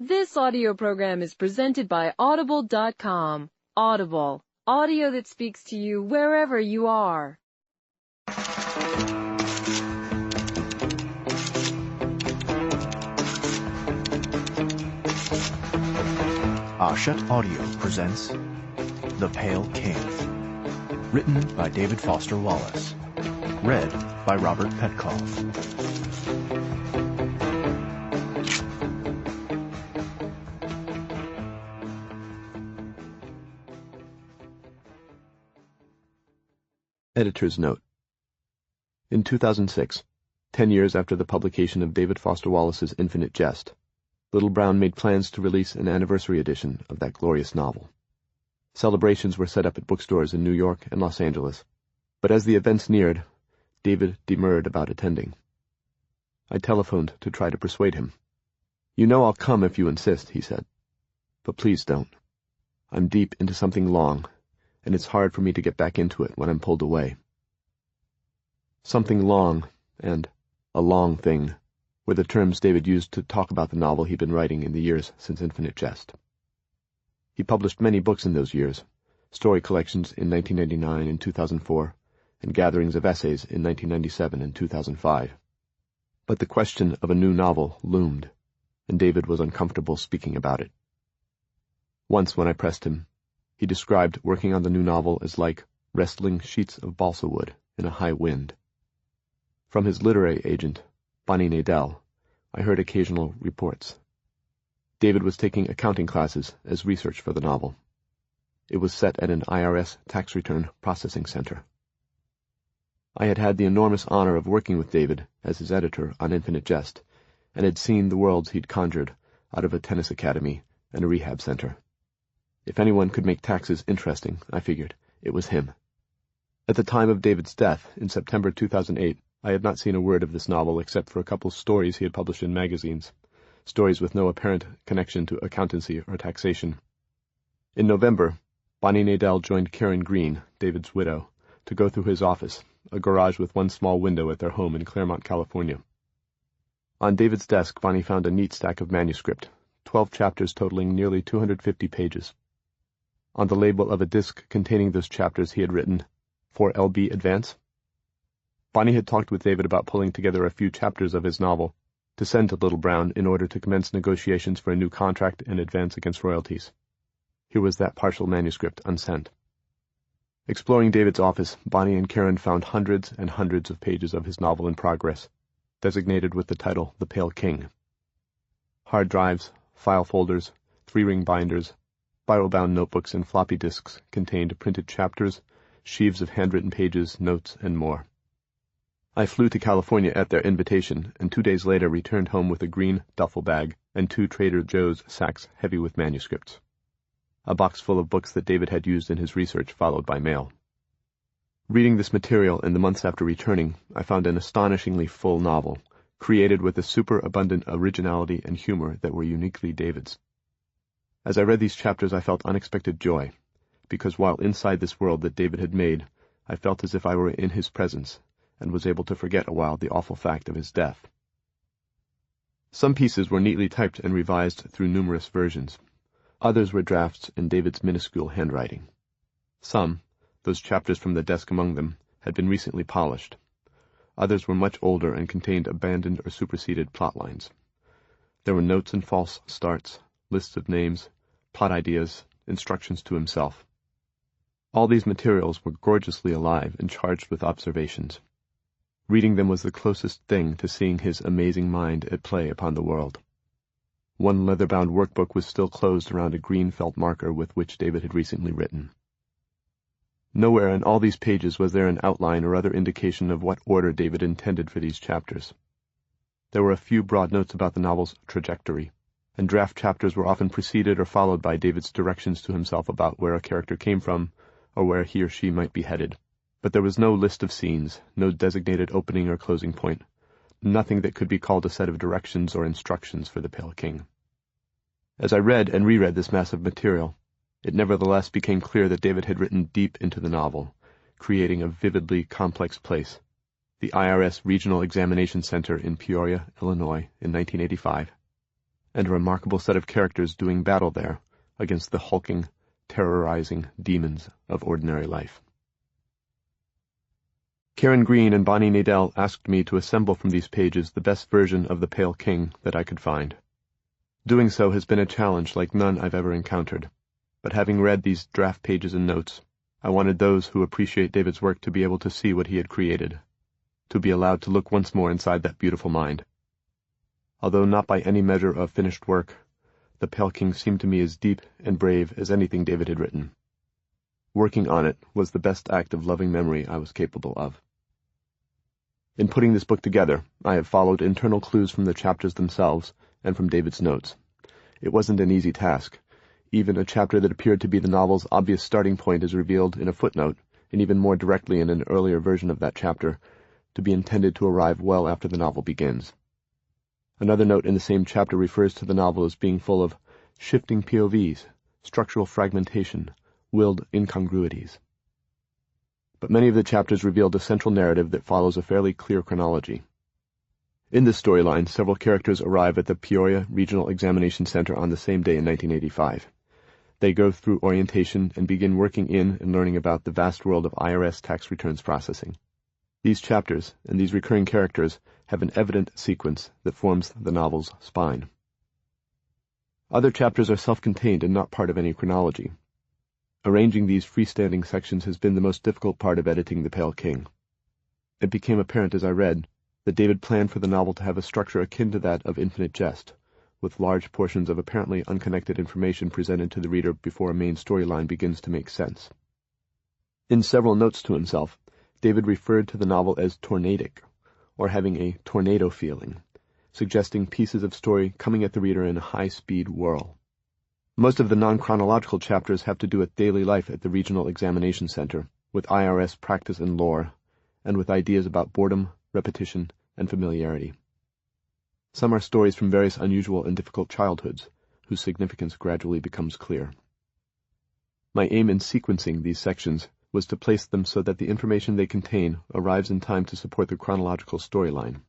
This audio program is presented by Audible.com. Audible, audio that speaks to you wherever you are. Ashet Audio presents The Pale King. Written by David Foster Wallace. Read by Robert Petkoff. Editor's Note. In 2006, 10 years after the publication of David Foster Wallace's Infinite Jest, Little Brown made plans to release an anniversary edition of that glorious novel. Celebrations were set up at bookstores in New York and Los Angeles, but as the events neared, David demurred about attending. I telephoned to try to persuade him. "You know I'll come if you insist," he said. "But please don't. I'm deep into something long, and it's hard for me to get back into it when I'm pulled away." Something long and a long thing were the terms David used to talk about the novel he'd been writing in the years since Infinite Jest. He published many books in those years, story collections in 1999 and 2004, and gatherings of essays in 1997 and 2005. But the question of a new novel loomed, and David was uncomfortable speaking about it. Once when I pressed him, he described working on the new novel as like wrestling sheets of balsa wood in a high wind. From his literary agent, Bonnie Nadell, I heard occasional reports. David was taking accounting classes as research for the novel. It was set at an IRS tax return processing center. I had had the enormous honor of working with David as his editor on Infinite Jest, and had seen the worlds he'd conjured out of a tennis academy and a rehab center. If anyone could make taxes interesting, I figured, it was him. At the time of David's death, in September 2008, I had not seen a word of this novel except for a couple stories he had published in magazines, stories with no apparent connection to accountancy or taxation. In November, Bonnie Nadell joined Karen Green, David's widow, to go through his office, a garage with one small window at their home in Claremont, California. On David's desk, Bonnie found a neat stack of manuscript, 12 chapters totaling nearly 250 pages. On the label of a disc containing those chapters he had written, "For LB Advance." Bonnie had talked with David about pulling together a few chapters of his novel to send to Little Brown in order to commence negotiations for a new contract and advance against royalties. Here was that partial manuscript unsent. Exploring David's office, Bonnie and Karen found hundreds and hundreds of pages of his novel in progress, designated with the title The Pale King. Hard drives, file folders, 3-ring binders, spiral-bound notebooks and floppy disks contained printed chapters, sheaves of handwritten pages, notes, and more. I flew to California at their invitation, and 2 days later returned home with a green duffel bag and 2 Trader Joe's sacks heavy with manuscripts. A box full of books that David had used in his research followed by mail. Reading this material in the months after returning, I found an astonishingly full novel, created with a superabundant originality and humor that were uniquely David's. As I read these chapters, I felt unexpected joy, because while inside this world that David had made, I felt as if I were in his presence, and was able to forget a while the awful fact of his death. Some pieces were neatly typed and revised through numerous versions. Others were drafts in David's minuscule handwriting. Some, those chapters from the desk among them, had been recently polished. Others were much older and contained abandoned or superseded plot lines. There were notes and false starts, lists of names, plot ideas, instructions to himself. All these materials were gorgeously alive and charged with observations. Reading them was the closest thing to seeing his amazing mind at play upon the world. One leather-bound workbook was still closed around a green felt marker with which David had recently written. Nowhere in all these pages was there an outline or other indication of what order David intended for these chapters. There were a few broad notes about the novel's trajectory, and draft chapters were often preceded or followed by David's directions to himself about where a character came from or where he or she might be headed. But there was no list of scenes, no designated opening or closing point, nothing that could be called a set of directions or instructions for the Pale King. As I read and reread this mass of material, it nevertheless became clear that David had written deep into the novel, creating a vividly complex place, the IRS Regional Examination Center in Peoria, Illinois, in 1985, and a remarkable set of characters doing battle there against the hulking, terrorizing demons of ordinary life. Karen Green and Bonnie Nadell asked me to assemble from these pages the best version of the Pale King that I could find. Doing so has been a challenge like none I've ever encountered, but having read these draft pages and notes, I wanted those who appreciate David's work to be able to see what he had created, to be allowed to look once more inside that beautiful mind. Although not by any measure of finished work, The Pale King seemed to me as deep and brave as anything David had written. Working on it was the best act of loving memory I was capable of. In putting this book together, I have followed internal clues from the chapters themselves and from David's notes. It wasn't an easy task. Even a chapter that appeared to be the novel's obvious starting point is revealed in a footnote, and even more directly in an earlier version of that chapter, to be intended to arrive well after the novel begins. Another note in the same chapter refers to the novel as being full of shifting POVs, structural fragmentation, willed incongruities. But many of the chapters revealed a central narrative that follows a fairly clear chronology. In this storyline, several characters arrive at the Peoria Regional Examination Center on the same day in 1985. They go through orientation and begin working in and learning about the vast world of IRS tax returns processing. These chapters and these recurring characters have an evident sequence that forms the novel's spine. Other chapters are self-contained and not part of any chronology. Arranging these freestanding sections has been the most difficult part of editing The Pale King. It became apparent as I read that David planned for the novel to have a structure akin to that of Infinite Jest, with large portions of apparently unconnected information presented to the reader before a main storyline begins to make sense. In several notes to himself, David referred to the novel as tornadic, or having a tornado feeling, suggesting pieces of story coming at the reader in a high-speed whirl. Most of the non-chronological chapters have to do with daily life at the Regional Examination Center, with IRS practice and lore, and with ideas about boredom, repetition, and familiarity. Some are stories from various unusual and difficult childhoods, whose significance gradually becomes clear. My aim in sequencing these sections was to place them so that the information they contain arrives in time to support the chronological storyline.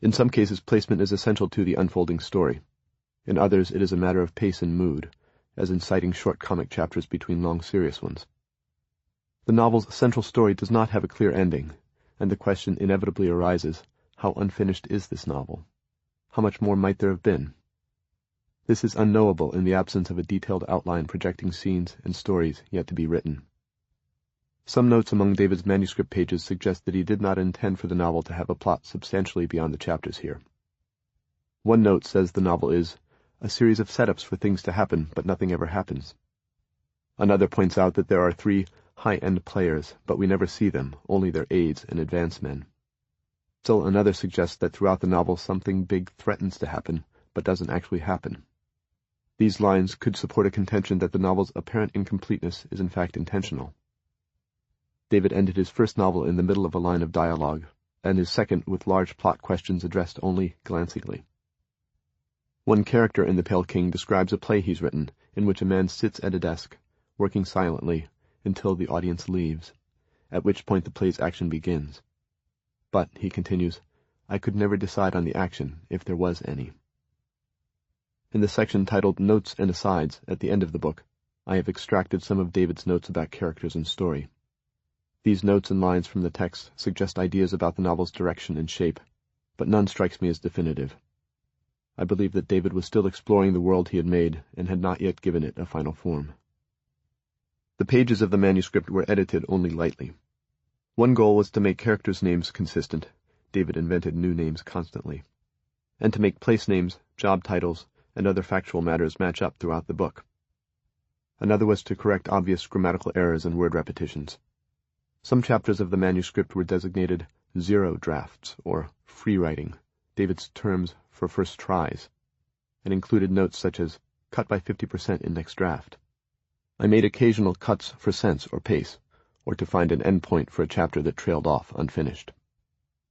In some cases, placement is essential to the unfolding story. In others, it is a matter of pace and mood, as in citing short comic chapters between long serious ones. The novel's central story does not have a clear ending, and the question inevitably arises, how unfinished is this novel? How much more might there have been? This is unknowable in the absence of a detailed outline projecting scenes and stories yet to be written. Some notes among David's manuscript pages suggest that he did not intend for the novel to have a plot substantially beyond the chapters here. One note says the novel is a series of setups for things to happen, but nothing ever happens. Another points out that there are 3 high-end players, but we never see them, only their aides and advance men. Still another suggests that throughout the novel something big threatens to happen, but doesn't actually happen. These lines could support a contention that the novel's apparent incompleteness is in fact intentional. David ended his first novel in the middle of a line of dialogue, and his second with large plot questions addressed only glancingly. One character in The Pale King describes a play he's written, in which a man sits at a desk, working silently, until the audience leaves, at which point the play's action begins. But, he continues, I could never decide on the action, if there was any. In the section titled Notes and Asides at the end of the book, I have extracted some of David's notes about characters and story. These notes and lines from the text suggest ideas about the novel's direction and shape, but none strikes me as definitive. I believe that David was still exploring the world he had made and had not yet given it a final form. The pages of the manuscript were edited only lightly. One goal was to make characters' names consistent. David invented new names constantly. And to make place names, job titles, and other factual matters match up throughout the book. Another was to correct obvious grammatical errors and word repetitions. Some chapters of the manuscript were designated zero drafts, or free writing, David's terms for first tries, and included notes such as, cut by 50% in next draft. I made occasional cuts for sense or pace, or to find an end point for a chapter that trailed off unfinished.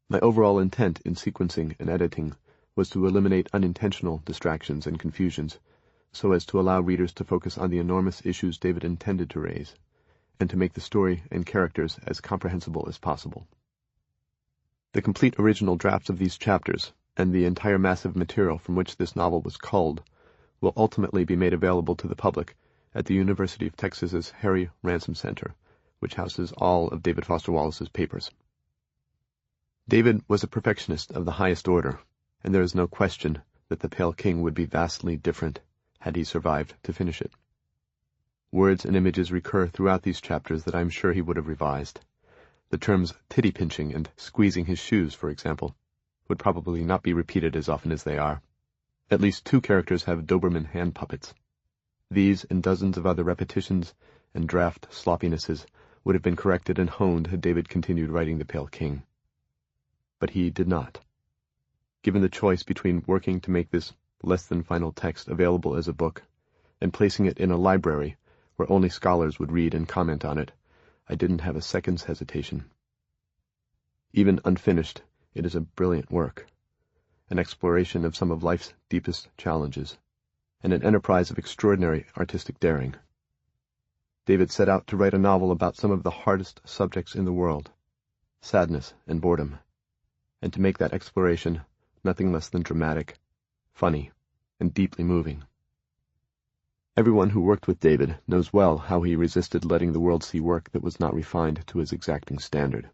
My overall intent in sequencing and editing was to eliminate unintentional distractions and confusions, so as to allow readers to focus on the enormous issues David intended to raise, and to make the story and characters as comprehensible as possible. The complete original drafts of these chapters, and the entire mass of material from which this novel was culled will ultimately be made available to the public at the University of Texas's Harry Ransom Center, which houses all of David Foster Wallace's papers. David was a perfectionist of the highest order, and there is no question that The Pale King would be vastly different had he survived to finish it. Words and images recur throughout these chapters that I am sure he would have revised. The terms titty-pinching and squeezing his shoes, for example, would probably not be repeated as often as they are. At least 2 characters have Doberman hand puppets. These and dozens of other repetitions and draft sloppinesses would have been corrected and honed had David continued writing The Pale King. But he did not. Given the choice between working to make this less-than-final text available as a book and placing it in a library where only scholars would read and comment on it, I didn't have a second's hesitation. Even unfinished, it is a brilliant work, an exploration of some of life's deepest challenges, and an enterprise of extraordinary artistic daring. David set out to write a novel about some of the hardest subjects in the world, sadness and boredom, and to make that exploration nothing less than dramatic, funny, and deeply moving. Everyone who worked with David knows well how he resisted letting the world see work that was not refined to his exacting standard.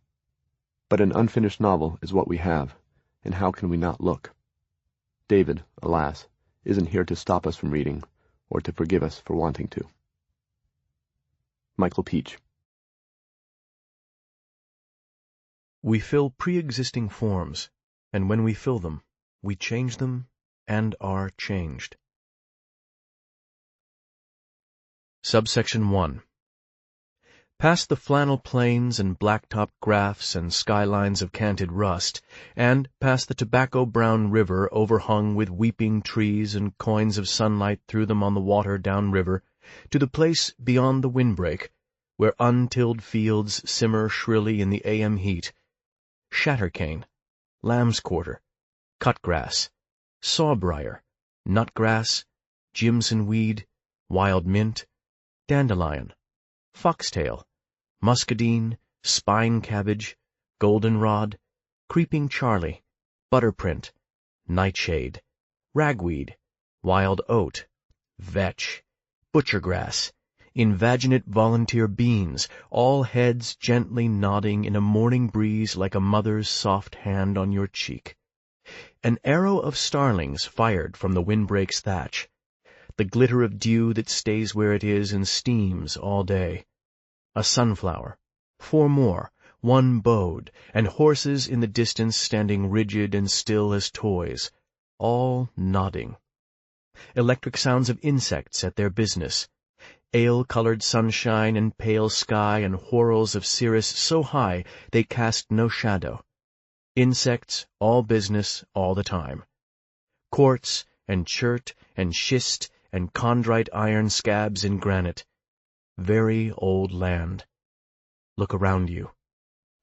But an unfinished novel is what we have, and how can we not look? David, alas, isn't here to stop us from reading, or to forgive us for wanting to. Michael Peach. We fill pre-existing forms, and when we fill them, we change them and are changed. Subsection 1. Past the flannel plains and blacktop graphs and skylines of canted rust, and past the tobacco-brown river overhung with weeping trees and coins of sunlight through them on the water downriver, to the place beyond the windbreak, where untilled fields simmer shrilly in the AM heat, shattercane, lamb's quarter, cutgrass, sawbriar, nutgrass, jimson weed, wild mint, dandelion, foxtail, muscadine, spine cabbage, goldenrod, creeping Charlie, butterprint, nightshade, ragweed, wild oat, vetch, butchergrass, invaginate volunteer beans, all heads gently nodding in a morning breeze like a mother's soft hand on your cheek. An arrow of starlings fired from the windbreak's thatch, the glitter of dew that stays where it is and steams all day. A sunflower, 4 more, 1 bowed, and horses in the distance standing rigid and still as toys, all nodding. Electric sounds of insects at their business, ale-colored sunshine and pale sky and whorls of cirrus so high they cast no shadow. Insects, all business, all the time. Quartz and chert and schist and chondrite iron scabs in granite. Very old land. Look around you.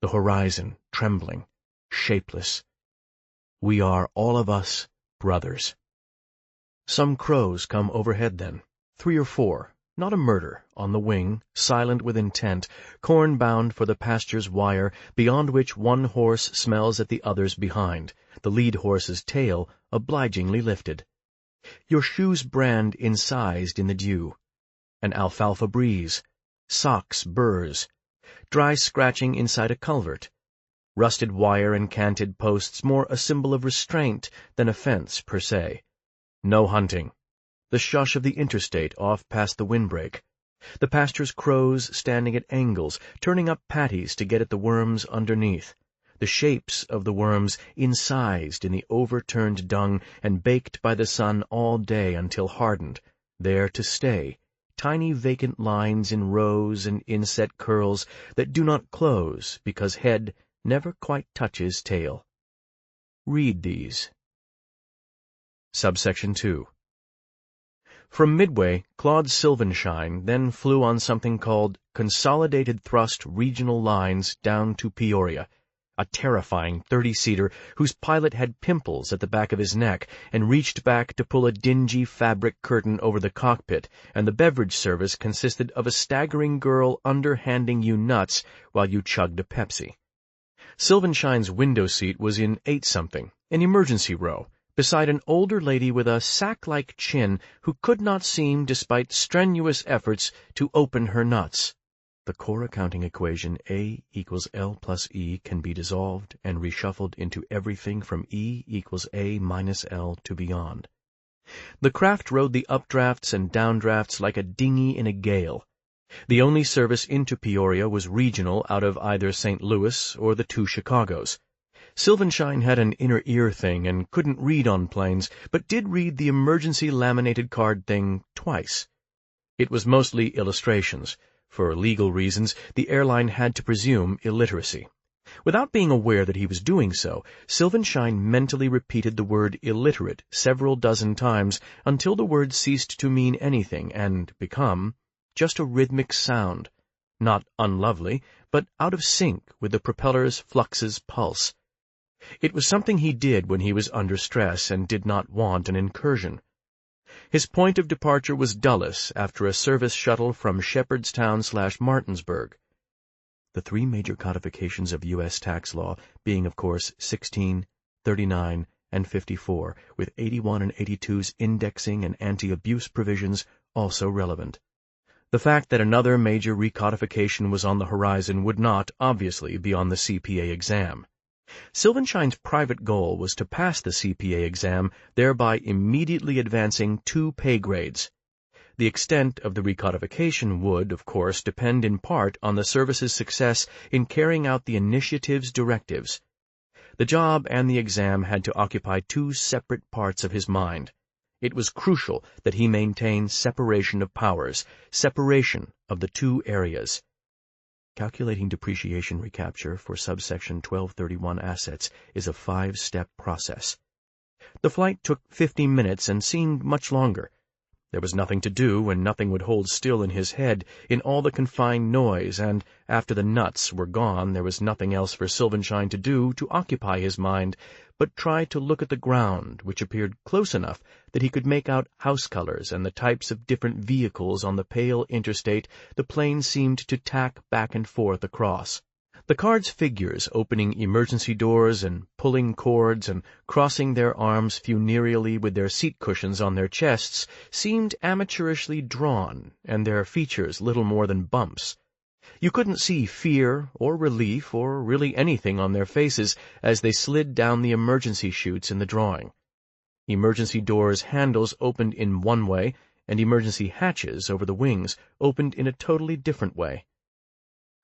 The horizon, trembling, shapeless. We are all of us brothers. Some crows come overhead then, 3 or 4, not a murder, on the wing, silent with intent, corn-bound for the pasture's wire, beyond which 1 horse smells at the others behind, the lead horse's tail obligingly lifted. Your shoes brand incised in the dew. An alfalfa breeze. Socks burrs. Dry scratching inside a culvert. Rusted wire and canted posts more a symbol of restraint than offense per se. No hunting. The shush of the interstate off past the windbreak. The pasture's crows standing at angles, turning up patties to get at the worms underneath. The shapes of the worms incised in the overturned dung and baked by the sun all day until hardened, there to stay, tiny vacant lines in rows and inset curls that do not close because head never quite touches tail. Read these. Subsection 2. From Midway, Claude Sylvanshine then flew on something called Consolidated Thrust Regional Lines down to Peoria, a terrifying 30-seater whose pilot had pimples at the back of his neck and reached back to pull a dingy fabric curtain over the cockpit, and the beverage service consisted of a staggering girl underhanding you nuts while you chugged a Pepsi. Sylvanshine's window seat was in 8-something, an emergency row, beside an older lady with a sack-like chin who could not seem, despite strenuous efforts, to open her nuts. The core accounting equation A equals L plus E can be dissolved and reshuffled into everything from E equals A minus L to beyond. The craft rode the updrafts and downdrafts like a dinghy in a gale. The only service into Peoria was regional out of either St. Louis or the 2 Chicagos. Sylvanshine had an inner ear thing and couldn't read on planes, but did read the emergency laminated card thing twice. It was mostly illustrations. For legal reasons, the airline had to presume illiteracy. Without being aware that he was doing so, Sylvanshine mentally repeated the word illiterate several dozen times until the word ceased to mean anything and become just a rhythmic sound, not unlovely, but out of sync with the propeller's flux's pulse. It was something he did when he was under stress and did not want an incursion. His point of departure was Dulles after a service shuttle from Shepherdstown/Martinsburg. The 3 major codifications of U.S. tax law being, of course, 16, 39, and 54, with 81 and 82's indexing and anti-abuse provisions also relevant. The fact that another major recodification was on the horizon would not, obviously, be on the CPA exam. Sylvanshine's private goal was to pass the CPA exam, thereby immediately advancing 2 pay grades. The extent of the recodification would, of course, depend in part on the service's success in carrying out the initiative's directives. The job and the exam had to occupy 2 separate parts of his mind. It was crucial that he maintain separation of powers, separation of the 2 areas. Calculating depreciation recapture for subsection 1231 assets is a 5-step process. The flight took 50 minutes and seemed much longer. There was nothing to do, and nothing would hold still in his head in all the confined noise, and after the nuts were gone there was nothing else for Sylvanshine to do to occupy his mind but try to look at the ground, which appeared close enough that he could make out house colors and the types of different vehicles on the pale interstate the plane seemed to tack back and forth across. The card's figures opening emergency doors and pulling cords and crossing their arms funereally with their seat cushions on their chests seemed amateurishly drawn, and their features little more than bumps. You couldn't see fear or relief or really anything on their faces as they slid down the emergency chutes in the drawing. Emergency doors' handles opened in one way, and emergency hatches over the wings opened in a totally different way.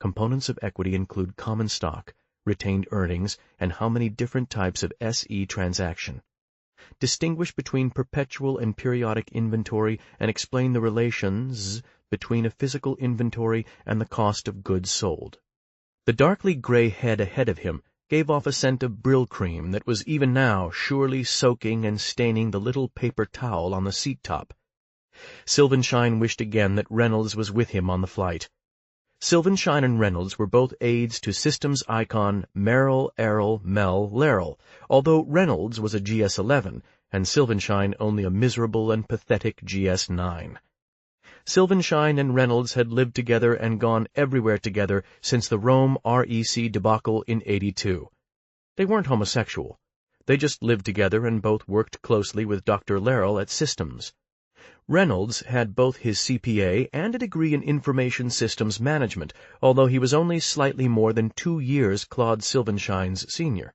Components of equity include common stock, retained earnings, and how many different types of SE transaction. Distinguish between perpetual and periodic inventory and explain the relations between a physical inventory and the cost of goods sold. The darkly gray head ahead of him gave off a scent of Brill cream that was even now surely soaking and staining the little paper towel on the seat top. Sylvanshine wished again that Reynolds was with him on the flight. Sylvanshine and Reynolds were both aides to systems icon Merrill, Errol, Mel, Larrell, although Reynolds was a GS-11 and Sylvanshine only a miserable and pathetic GS-9. Sylvanshine and Reynolds had lived together and gone everywhere together since the Rome REC debacle in '82. They weren't homosexual. They just lived together and both worked closely with Dr. Larrell at Systems. Reynolds had both his CPA and a degree in Information Systems Management, although he was only slightly more than 2 years Claude Sylvanshine's senior.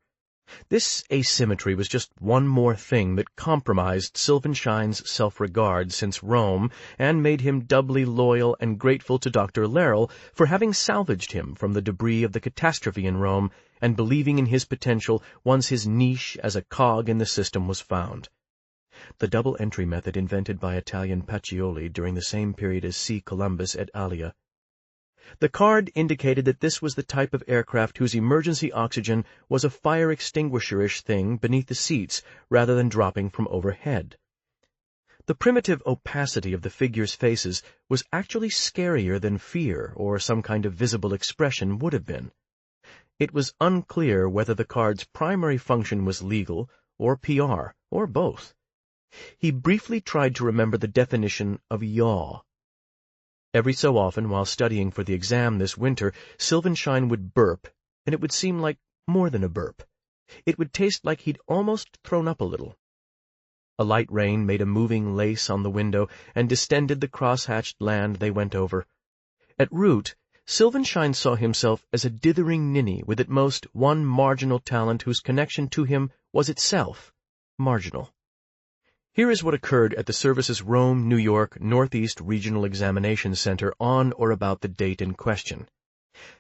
This asymmetry was just one more thing that compromised Sylvanshine's self-regard since Rome and made him doubly loyal and grateful to Dr. Larrell for having salvaged him from the debris of the catastrophe in Rome and believing in his potential once his niche as a cog in the system was found. The double-entry method invented by Italian Pacioli during the same period as C. Columbus et alia. The card indicated that this was the type of aircraft whose emergency oxygen was a fire extinguisher-ish thing beneath the seats rather than dropping from overhead. The primitive opacity of the figures' faces was actually scarier than fear or some kind of visible expression would have been. It was unclear whether the card's primary function was legal or PR, or both. He briefly tried to remember the definition of yaw. Every so often, while studying for the exam this winter, Sylvanshine would burp, and it would seem like more than a burp. It would taste like he'd almost thrown up a little. A light rain made a moving lace on the window and distended the cross-hatched land they went over. At root, Silvenstein saw himself as a dithering ninny with at most one marginal talent whose connection to him was itself marginal. Here is what occurred at the service's Rome, New York, Northeast Regional Examination Center on or about the date in question.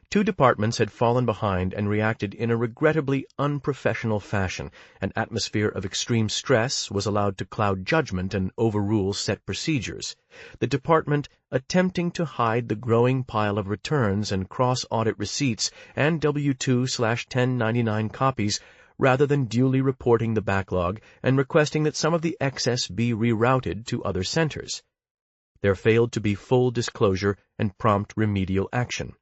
2 departments had fallen behind and reacted in a regrettably unprofessional fashion. An atmosphere of extreme stress was allowed to cloud judgment and overrule set procedures. The department attempting to hide the growing pile of returns and cross-audit receipts and W-2/1099 copies rather than duly reporting the backlog and requesting that some of the excess be rerouted to other centers. There failed to be full disclosure and prompt remedial action.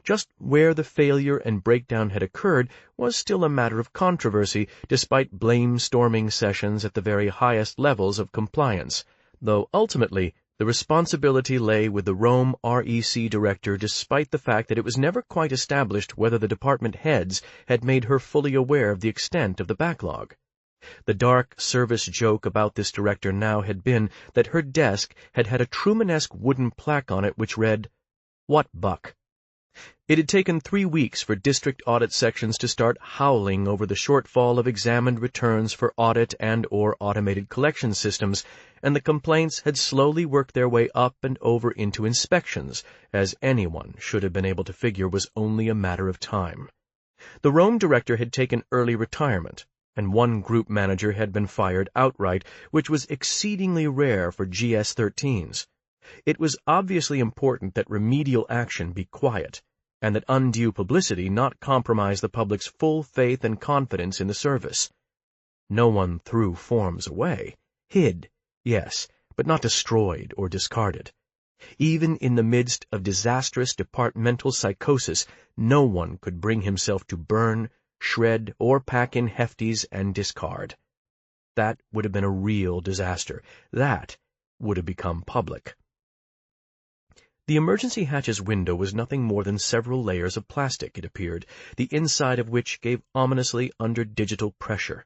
Just where the failure and breakdown had occurred was still a matter of controversy, despite blame-storming sessions at the very highest levels of compliance, though ultimately the responsibility lay with the Rome REC director, despite the fact that it was never quite established whether the department heads had made her fully aware of the extent of the backlog. The dark service joke about this director now had been that her desk had had a Trumanesque wooden plaque on it which read, "What Buck?" It had taken 3 weeks for district audit sections to start howling over the shortfall of examined returns for audit and/or automated collection systems, and the complaints had slowly worked their way up and over into inspections, as anyone should have been able to figure was only a matter of time. The Rome director had taken early retirement, and one group manager had been fired outright, which was exceedingly rare for GS-13s. It was obviously important that remedial action be quiet, and that undue publicity not compromise the public's full faith and confidence in the service. No one threw forms away. Hid, yes, but not destroyed or discarded. Even in the midst of disastrous departmental psychosis, no one could bring himself to burn, shred, or pack in hefties and discard. That would have been a real disaster. That would have become public. The emergency hatch's window was nothing more than several layers of plastic, it appeared, the inside of which gave ominously under digital pressure.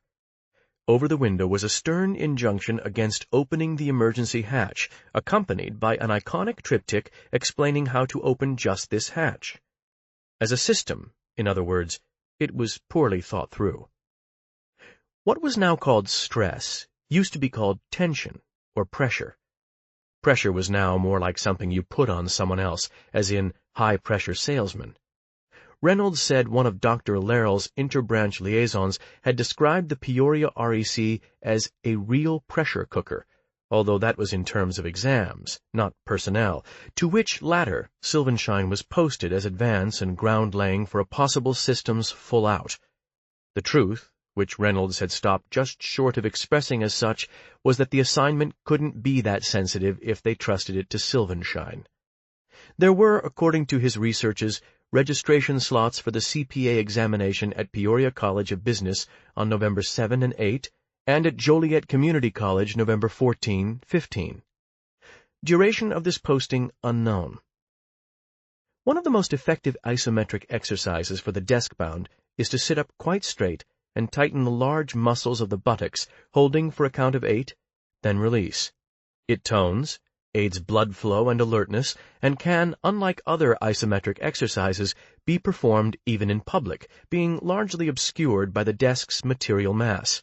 Over the window was a stern injunction against opening the emergency hatch, accompanied by an iconic triptych explaining how to open just this hatch. As a system, in other words, it was poorly thought through. What was now called stress used to be called tension or pressure. Pressure was now more like something you put on someone else, as in high-pressure salesman. Reynolds said one of Dr. Larrell's interbranch liaisons had described the Peoria REC as a real pressure cooker, although that was in terms of exams, not personnel, to which latter Silvenstein was posted as advance and ground-laying for a possible systems full-out. The truth, which Reynolds had stopped just short of expressing as such, was that the assignment couldn't be that sensitive if they trusted it to Silvenstein. There were, according to his researches, registration slots for the CPA examination at Peoria College of Business on November 7 and 8, and at Joliet Community College November 14, 15. Duration of this posting unknown. One of the most effective isometric exercises for the desk-bound is to sit up quite straight and tighten the large muscles of the buttocks, holding for a count of 8, then release. It tones, aids blood flow and alertness, and can, unlike other isometric exercises, be performed even in public, being largely obscured by the desk's material mass.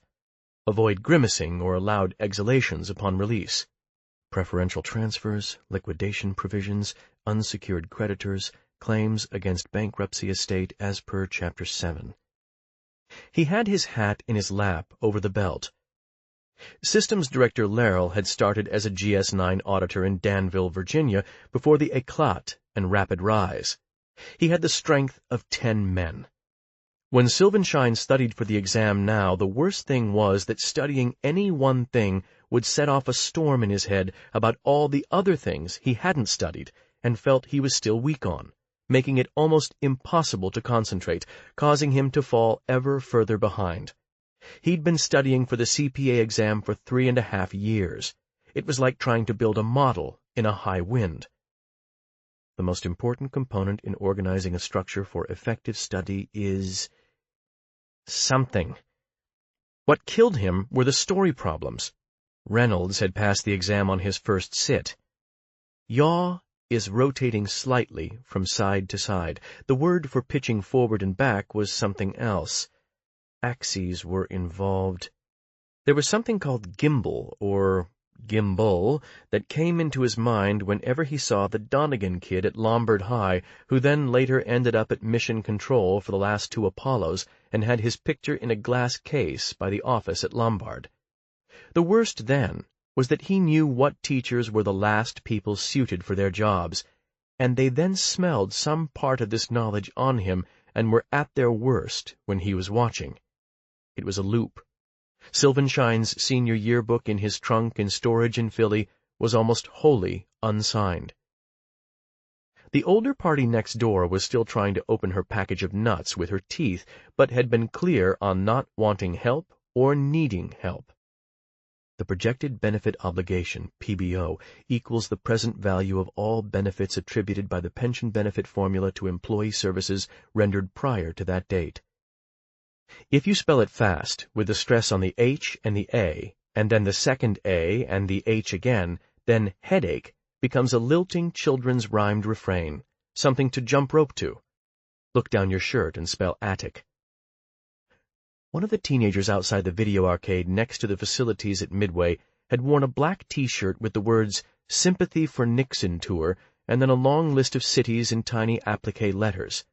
Avoid grimacing or loud exhalations upon release. Preferential transfers, liquidation provisions, unsecured creditors, claims against bankruptcy estate as per Chapter 7. He had his hat in his lap over the belt. Systems Director Larrell had started as a GS9 auditor in Danville, Virginia, before the éclat and rapid rise. He had the strength of 10 men. When Silvenstein studied for the exam now, the worst thing was that studying any one thing would set off a storm in his head about all the other things he hadn't studied and felt he was still weak on, making it almost impossible to concentrate, causing him to fall ever further behind. He'd been studying for the CPA exam for 3.5 years. It was like trying to build a model in a high wind. The most important component in organizing a structure for effective study is something. What killed him were the story problems. Reynolds had passed the exam on his first sit. Yaw is rotating slightly from side to side. The word for pitching forward and back was something else. Axes were involved. There was something called gimbal, or gimbal, that came into his mind whenever he saw the Donegan kid at Lombard High, who then later ended up at Mission Control for the last 2 Apollos and had his picture in a glass case by the office at Lombard. The worst then was that he knew what teachers were the last people suited for their jobs, and they then smelled some part of this knowledge on him and were at their worst when he was watching. It was a loop. Silvenshine's senior yearbook in his trunk in storage in Philly was almost wholly unsigned. The older party next door was still trying to open her package of nuts with her teeth, but had been clear on not wanting help or needing help. The projected benefit obligation, PBO, equals the present value of all benefits attributed by the pension benefit formula to employee services rendered prior to that date. If you spell it fast, with the stress on the H and the A, and then the second A and the H again, then headache becomes a lilting children's rhymed refrain, something to jump rope to. Look down your shirt and spell attic. One of the teenagers outside the video arcade next to the facilities at Midway had worn a black T-shirt with the words Sympathy for Nixon Tour and then a long list of cities in tiny applique letters.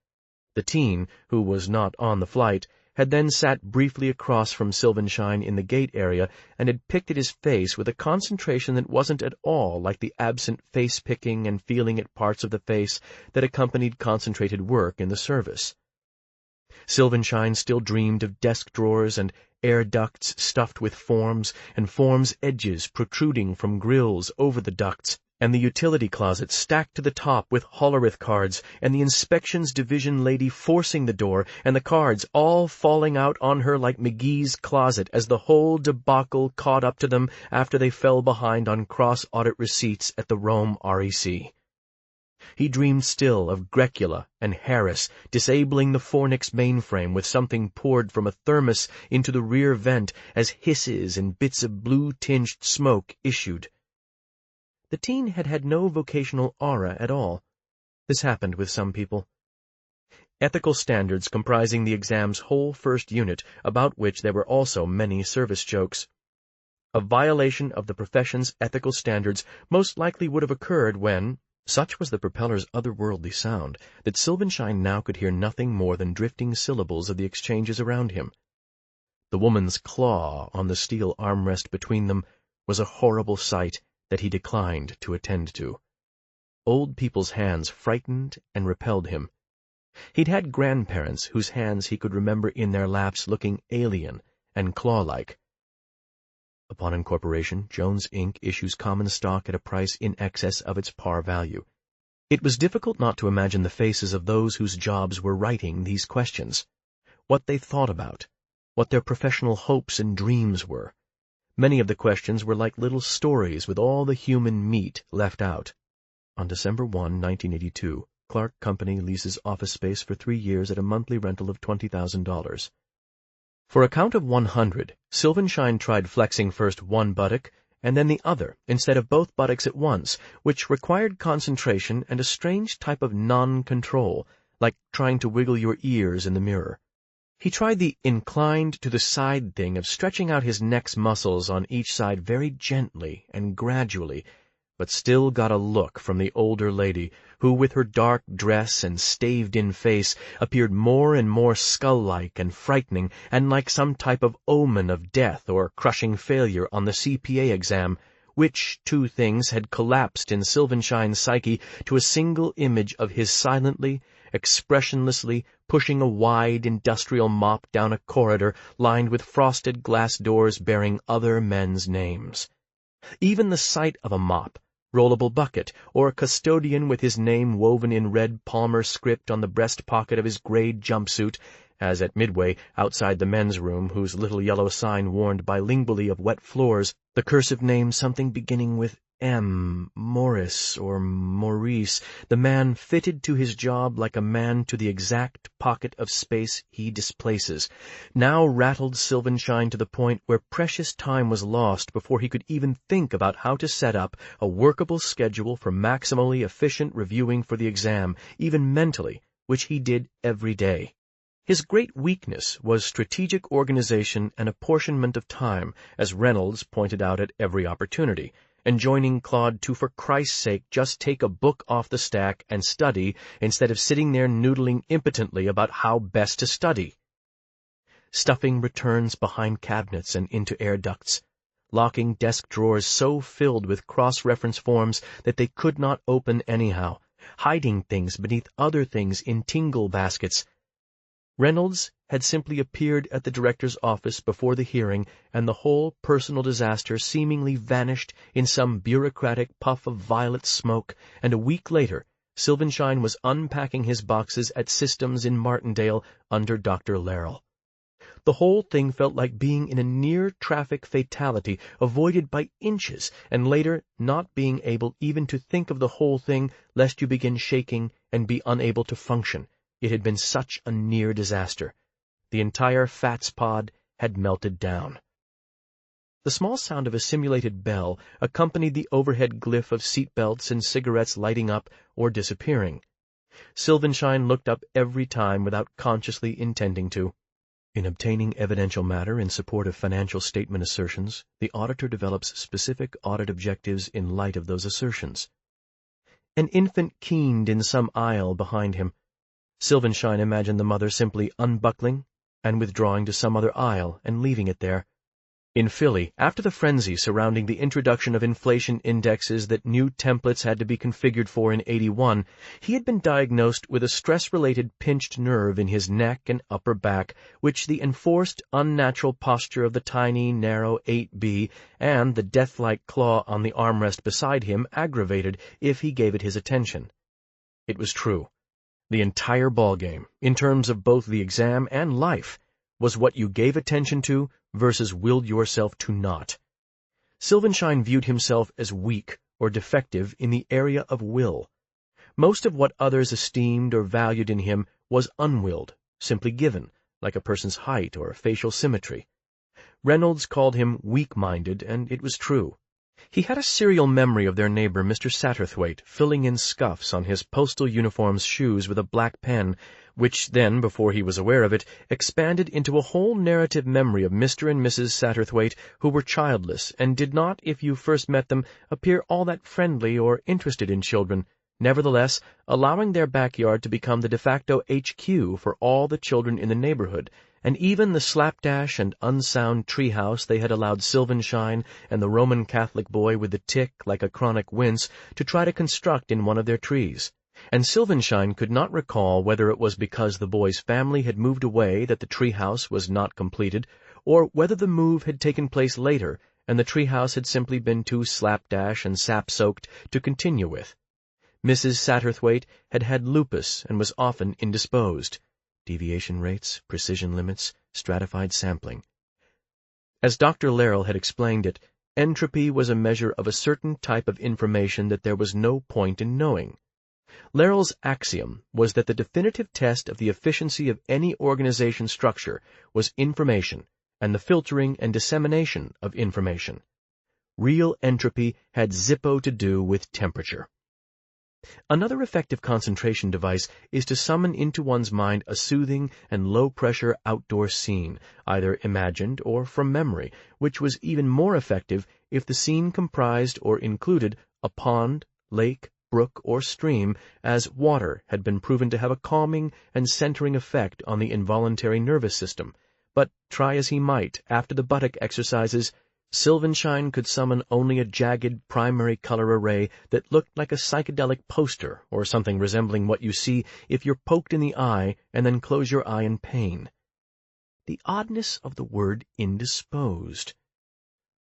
The teen, who was not on the flight, had then sat briefly across from Silvenshine in the gate area and had picked at his face with a concentration that wasn't at all like the absent face-picking and feeling at parts of the face that accompanied concentrated work in the service. Silvenshine still dreamed of desk drawers and air ducts stuffed with forms, and forms' edges protruding from grills over the ducts, and the utility closet stacked to the top with Hollerith cards, and the inspections division lady forcing the door, and the cards all falling out on her like McGee's closet as the whole debacle caught up to them after they fell behind on cross-audit receipts at the Rome REC. He dreamed still of Grecula and Harris disabling the Fornix mainframe with something poured from a thermos into the rear vent as hisses and bits of blue-tinged smoke issued. The teen had had no vocational aura at all. This happened with some people. Ethical standards comprising the exam's whole first unit, about which there were also many service jokes. A violation of the profession's ethical standards most likely would have occurred when, such was the propeller's otherworldly sound, that Silvenshine now could hear nothing more than drifting syllables of the exchanges around him. The woman's claw on the steel armrest between them was a horrible sight that he declined to attend to. Old people's hands frightened and repelled him. He'd had grandparents whose hands he could remember in their laps looking alien and claw-like. Upon incorporation, Jones Inc. issues common stock at a price in excess of its par value. It was difficult not to imagine the faces of those whose jobs were writing these questions, what they thought about, what their professional hopes and dreams were. Many of the questions were like little stories with all the human meat left out. On December 1, 1982, Clark Company leases office space for 3 years at a monthly rental of $20,000. For a count of 100, Silvenshine tried flexing first one buttock and then the other, instead of both buttocks at once, which required concentration and a strange type of non-control, like trying to wiggle your ears in the mirror. He tried the inclined to the side thing of stretching out his neck's muscles on each side very gently and gradually, but still got a look from the older lady, who with her dark dress and staved-in face appeared more and more skull-like and frightening and like some type of omen of death or crushing failure on the CPA exam, which two things had collapsed in Silvenshine's psyche to a single image of his silently, expressionlessly pushing a wide industrial mop down a corridor lined with frosted glass doors bearing other men's names. Even the sight of a mop, rollable bucket, or a custodian with his name woven in red Palmer script on the breast pocket of his grayed jumpsuit, as at Midway, outside the men's room, whose little yellow sign warned bilingually of wet floors, the cursive name something beginning with Morris or Maurice, the man fitted to his job like a man to the exact pocket of space he displaces, now rattled Sylvanshine to the point where precious time was lost before he could even think about how to set up a workable schedule for maximally efficient reviewing for the exam, even mentally, which he did every day. His great weakness was strategic organization and apportionment of time, as Reynolds pointed out at every opportunity, enjoining Claude to, for Christ's sake, just take a book off the stack and study instead of sitting there noodling impotently about how best to study. Stuffing returns behind cabinets and into air ducts, locking desk drawers so filled with cross-reference forms that they could not open anyhow, hiding things beneath other things in tingle baskets. Reynolds had simply appeared at the director's office before the hearing, and the whole personal disaster seemingly vanished in some bureaucratic puff of violet smoke, and a week later Sylvanshine was unpacking his boxes at Systems in Martindale under Dr. Larrell. The whole thing felt like being in a near-traffic fatality, avoided by inches, and later not being able even to think of the whole thing lest you begin shaking and be unable to function. It had been such a near disaster. The entire Fats pod had melted down. The small sound of a simulated bell accompanied the overhead glyph of seat belts and cigarettes lighting up or disappearing. Sylvanshine looked up every time without consciously intending to. In obtaining evidential matter in support of financial statement assertions, the auditor develops specific audit objectives in light of those assertions. An infant keened in some aisle behind him. Sylvanshine imagined the mother simply unbuckling and withdrawing to some other aisle and leaving it there. In Philly, after the frenzy surrounding the introduction of inflation indexes that new templates had to be configured for in '81, he had been diagnosed with a stress-related pinched nerve in his neck and upper back, which the enforced, unnatural posture of the tiny, narrow 8B and the death-like claw on the armrest beside him aggravated if he gave it his attention. It was true. The entire ballgame, in terms of both the exam and life, was what you gave attention to versus willed yourself to not. Sylvanshine viewed himself as weak or defective in the area of will. Most of what others esteemed or valued in him was unwilled, simply given, like a person's height or facial symmetry. Reynolds called him weak-minded, and it was true. He had a serial memory of their neighbor, Mr. Satterthwaite, filling in scuffs on his postal uniform's shoes with a black pen, which then, before he was aware of it, expanded into a whole narrative memory of Mr. and Mrs. Satterthwaite, who were childless, and did not, if you first met them, appear all that friendly or interested in children, nevertheless allowing their backyard to become the de facto HQ for all the children in the neighborhood, and even the slapdash and unsound treehouse they had allowed Sylvanshine and the Roman Catholic boy with the tic like a chronic wince to try to construct in one of their trees. And Sylvanshine could not recall whether it was because the boy's family had moved away that the treehouse was not completed, or whether the move had taken place later and the treehouse had simply been too slapdash and sap-soaked to continue with. Mrs. Satterthwaite had had lupus and was often indisposed. Deviation rates, precision limits, stratified sampling. As Dr. Larrell had explained it, entropy was a measure of a certain type of information that there was no point in knowing. Larrell's axiom was that the definitive test of the efficiency of any organization structure was information and the filtering and dissemination of information. Real entropy had zippo to do with temperature. Another effective concentration device is to summon into one's mind a soothing and low-pressure outdoor scene, either imagined or from memory, which was even more effective if the scene comprised or included a pond, lake, brook, or stream, as water had been proven to have a calming and centering effect on the involuntary nervous system. But, try as he might, after the buttock exercises, Sylvanshine could summon only a jagged primary color array that looked like a psychedelic poster or something resembling what you see if you're poked in the eye and then close your eye in pain. The oddness of the word indisposed.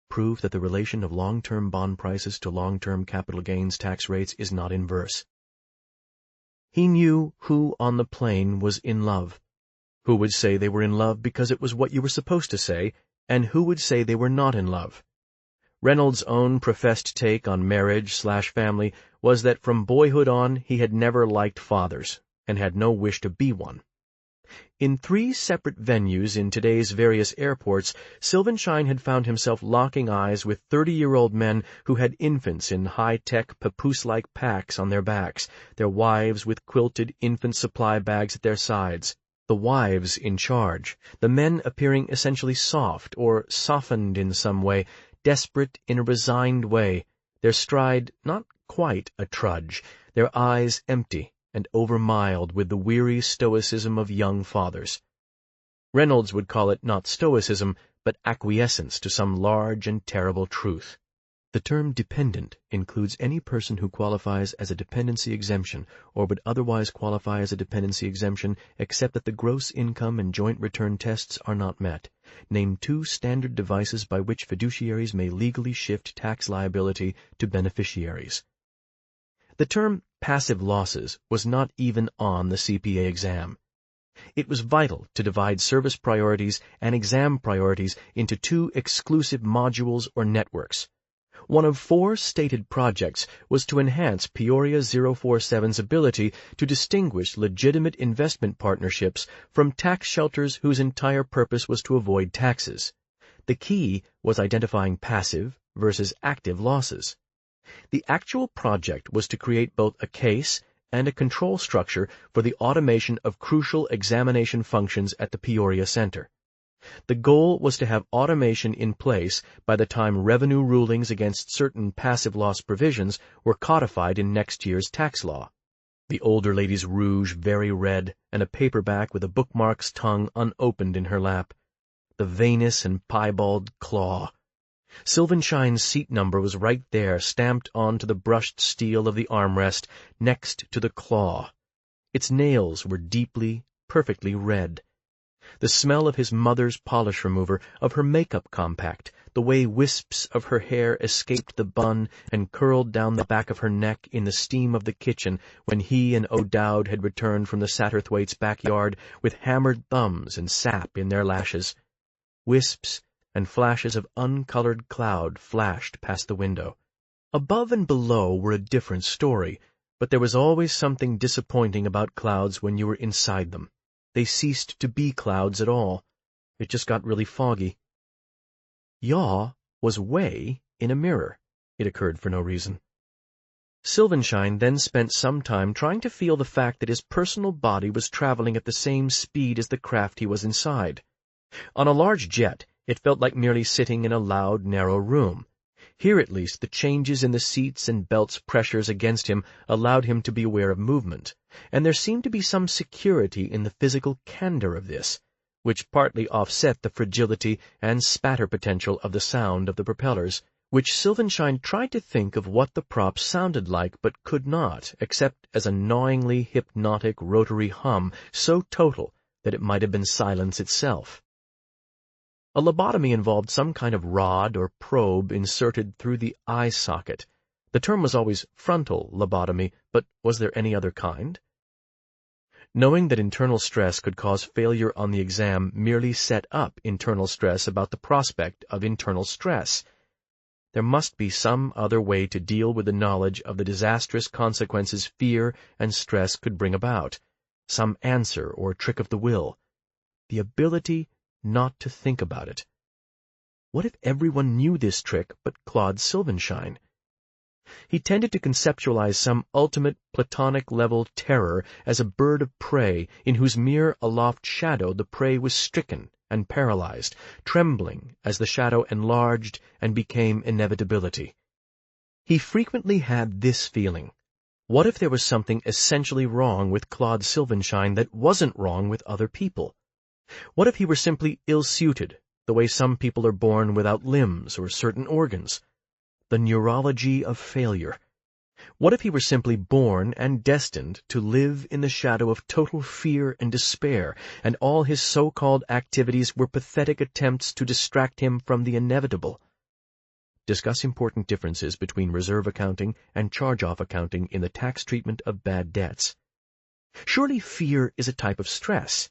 Prove that the relation of long-term bond prices to long-term capital gains tax rates is not inverse. He knew who on the plane was in love, who would say they were in love because it was what you were supposed to say, and who would say they were not in love. Reynolds' own professed take on marriage/family was that from boyhood on he had never liked fathers, and had no wish to be one. In 3 separate venues in today's various airports, Silvenstein had found himself locking eyes with 30-year-old men who had infants in high-tech papoose-like packs on their backs, their wives with quilted infant supply bags at their sides, the wives in charge, the men appearing essentially soft or softened in some way, desperate in a resigned way, their stride not quite a trudge, their eyes empty and over-mild with the weary stoicism of young fathers. Reynolds would call it not stoicism, but acquiescence to some large and terrible truth. The term dependent includes any person who qualifies as a dependency exemption or would otherwise qualify as a dependency exemption except that the gross income and joint return tests are not met. Name 2 standard devices by which fiduciaries may legally shift tax liability to beneficiaries. The term passive losses was not even on the CPA exam. It was vital to divide service priorities and exam priorities into 2 exclusive modules or networks. One of 4 stated projects was to enhance Peoria 047's ability to distinguish legitimate investment partnerships from tax shelters whose entire purpose was to avoid taxes. The key was identifying passive versus active losses. The actual project was to create both a case and a control structure for the automation of crucial examination functions at the Peoria Center. The goal was to have automation in place by the time revenue rulings against certain passive loss provisions were codified in next year's tax law. The older lady's rouge very red, and a paperback with a bookmark's tongue unopened in her lap. The veinous and piebald claw. Silvenstein's seat number was right there, stamped onto the brushed steel of the armrest, next to the claw. Its nails were deeply, perfectly red. The smell of his mother's polish remover, of her makeup compact, the way wisps of her hair escaped the bun and curled down the back of her neck in the steam of the kitchen when he and O'Dowd had returned from the Satterthwaite's backyard with hammered thumbs and sap in their lashes. Wisps and flashes of uncolored cloud flashed past the window. Above and below were a different story, but there was always something disappointing about clouds when you were inside them. They ceased to be clouds at all. It just got really foggy. Yaw was way in a mirror. It occurred for no reason. Silvenstein then spent some time trying to feel the fact that his personal body was traveling at the same speed as the craft he was inside. On a large jet, it felt like merely sitting in a loud, narrow room. Here at least the changes in the seats and belts' pressures against him allowed him to be aware of movement, and there seemed to be some security in the physical candor of this, which partly offset the fragility and spatter potential of the sound of the propellers, which Silvenstein tried to think of what the prop sounded like but could not, except as a gnawingly hypnotic rotary hum so total that it might have been silence itself. A lobotomy involved some kind of rod or probe inserted through the eye socket. The term was always frontal lobotomy, but was there any other kind? Knowing that internal stress could cause failure on the exam merely set up internal stress about the prospect of internal stress. There must be some other way to deal with the knowledge of the disastrous consequences fear and stress could bring about, some answer or trick of the will, the ability not to think about it. What if everyone knew this trick but Claude Silvenstein? He tended to conceptualize some ultimate platonic-level terror as a bird of prey in whose mere aloft shadow the prey was stricken and paralyzed, trembling as the shadow enlarged and became inevitability. He frequently had this feeling. What if there was something essentially wrong with Claude Silvenstein that wasn't wrong with other people? What if he were simply ill-suited, the way some people are born without limbs or certain organs? The neurology of failure. What if he were simply born and destined to live in the shadow of total fear and despair, and all his so-called activities were pathetic attempts to distract him from the inevitable? Discuss important differences between reserve accounting and charge-off accounting in the tax treatment of bad debts. Surely fear is a type of stress.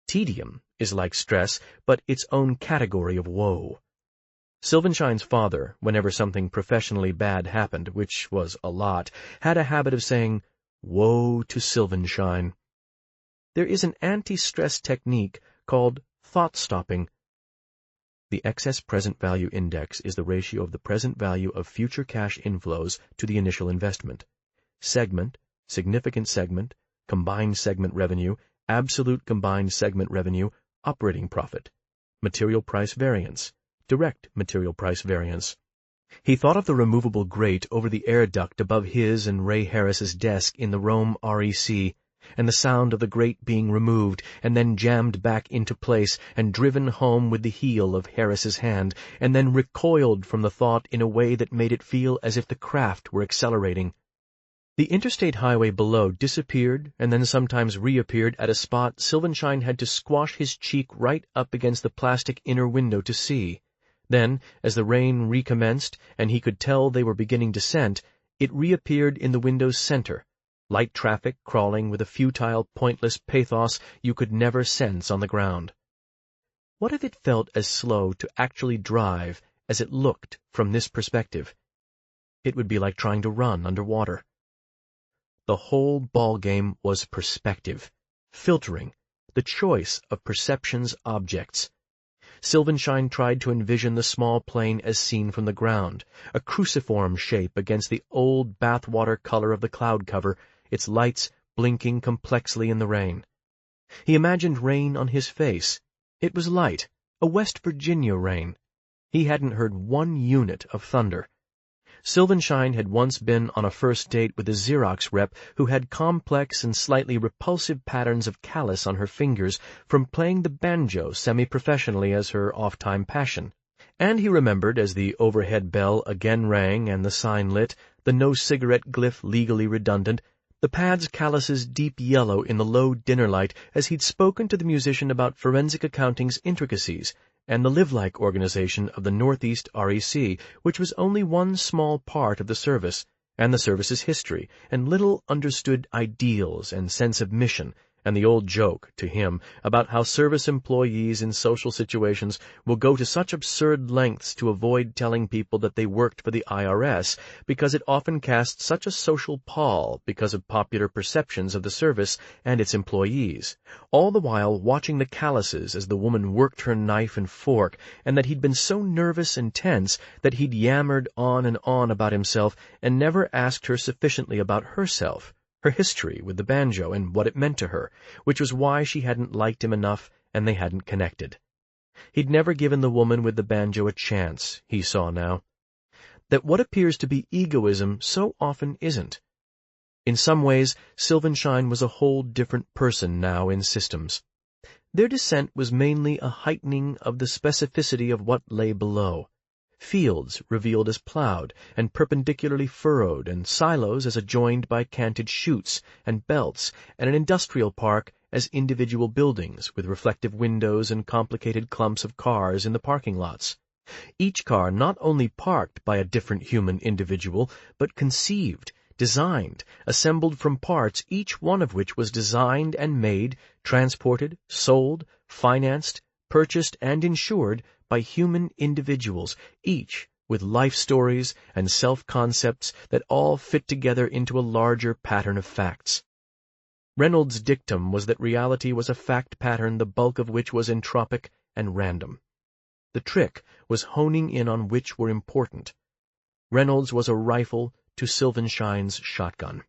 Tedium is like stress, but its own category of woe. Silvenshine's father, whenever something professionally bad happened, which was a lot, had a habit of saying, "Woe to Silvenshine." There is an anti-stress technique called thought-stopping. The excess present value index is the ratio of the present value of future cash inflows to the initial investment. Segment, significant segment, combined segment revenue, absolute combined segment revenue, operating profit, material price variance, direct material price variance. He thought of the removable grate over the air duct above his and Ray Harris's desk in the Rome REC, and the sound of the grate being removed and then jammed back into place and driven home with the heel of Harris's hand, and then recoiled from the thought in a way that made it feel as if the craft were accelerating. The interstate highway below disappeared and then sometimes reappeared at a spot Silvenshine had to squash his cheek right up against the plastic inner window to see. Then, as the rain recommenced and he could tell they were beginning descent, it reappeared in the window's center, light traffic crawling with a futile, pointless pathos you could never sense on the ground. What if it felt as slow to actually drive as it looked from this perspective? It would be like trying to run underwater. The whole ballgame was perspective, filtering, the choice of perception's objects. Silvenshine tried to envision the small plane as seen from the ground, a cruciform shape against the old bathwater color of the cloud cover, its lights blinking complexly in the rain. He imagined rain on his face. It was light, a West Virginia rain. He hadn't heard one unit of thunder. Silvenshine had once been on a first date with a Xerox rep who had complex and slightly repulsive patterns of callus on her fingers from playing the banjo semi-professionally as her off-time passion. And he remembered, as the overhead bell again rang and the sign lit, the no-cigarette glyph legally redundant, the pad's calluses deep yellow in the low dinner light as he'd spoken to the musician about forensic accounting's intricacies, and the live-like organization of the Northeast REC, which was only one small part of the service, and the service's history, and little understood ideals and sense of mission, and the old joke, to him, about how service employees in social situations will go to such absurd lengths to avoid telling people that they worked for the IRS, because it often casts such a social pall because of popular perceptions of the service and its employees, all the while watching the calluses as the woman worked her knife and fork, and that he'd been so nervous and tense that he'd yammered on and on about himself and never asked her sufficiently about herself, her history with the banjo and what it meant to her, which was why she hadn't liked him enough and they hadn't connected. He'd never given the woman with the banjo a chance, he saw now. That what appears to be egoism so often isn't. In some ways, Silvenshine was a whole different person now in systems. Their descent was mainly a heightening of the specificity of what lay below. Fields revealed as plowed and perpendicularly furrowed, and silos as adjoined by canted chutes and belts, and an industrial park as individual buildings with reflective windows and complicated clumps of cars in the parking lots. Each car not only parked by a different human individual, but conceived, designed, assembled from parts, each one of which was designed and made, transported, sold, financed, purchased, and insured by human individuals, each with life stories and self-concepts that all fit together into a larger pattern of facts. Reynolds' dictum was that reality was a fact pattern the bulk of which was entropic and random. The trick was honing in on which were important. Reynolds was a rifle to Silvenshine's shotgun.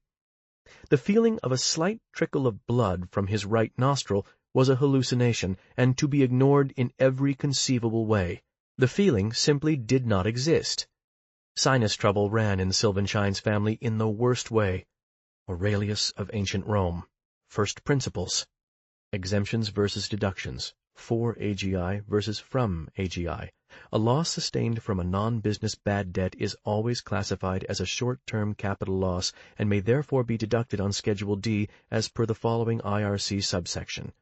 The feeling of a slight trickle of blood from his right nostril was a hallucination, and to be ignored in every conceivable way. The feeling simply did not exist. Sinus trouble ran in Silvenshine's family in the worst way. Aurelius of ancient Rome. First principles. Exemptions versus deductions. For AGI versus from AGI. A loss sustained from a non-business bad debt is always classified as a short-term capital loss and may therefore be deducted on Schedule D as per the following IRC subsection.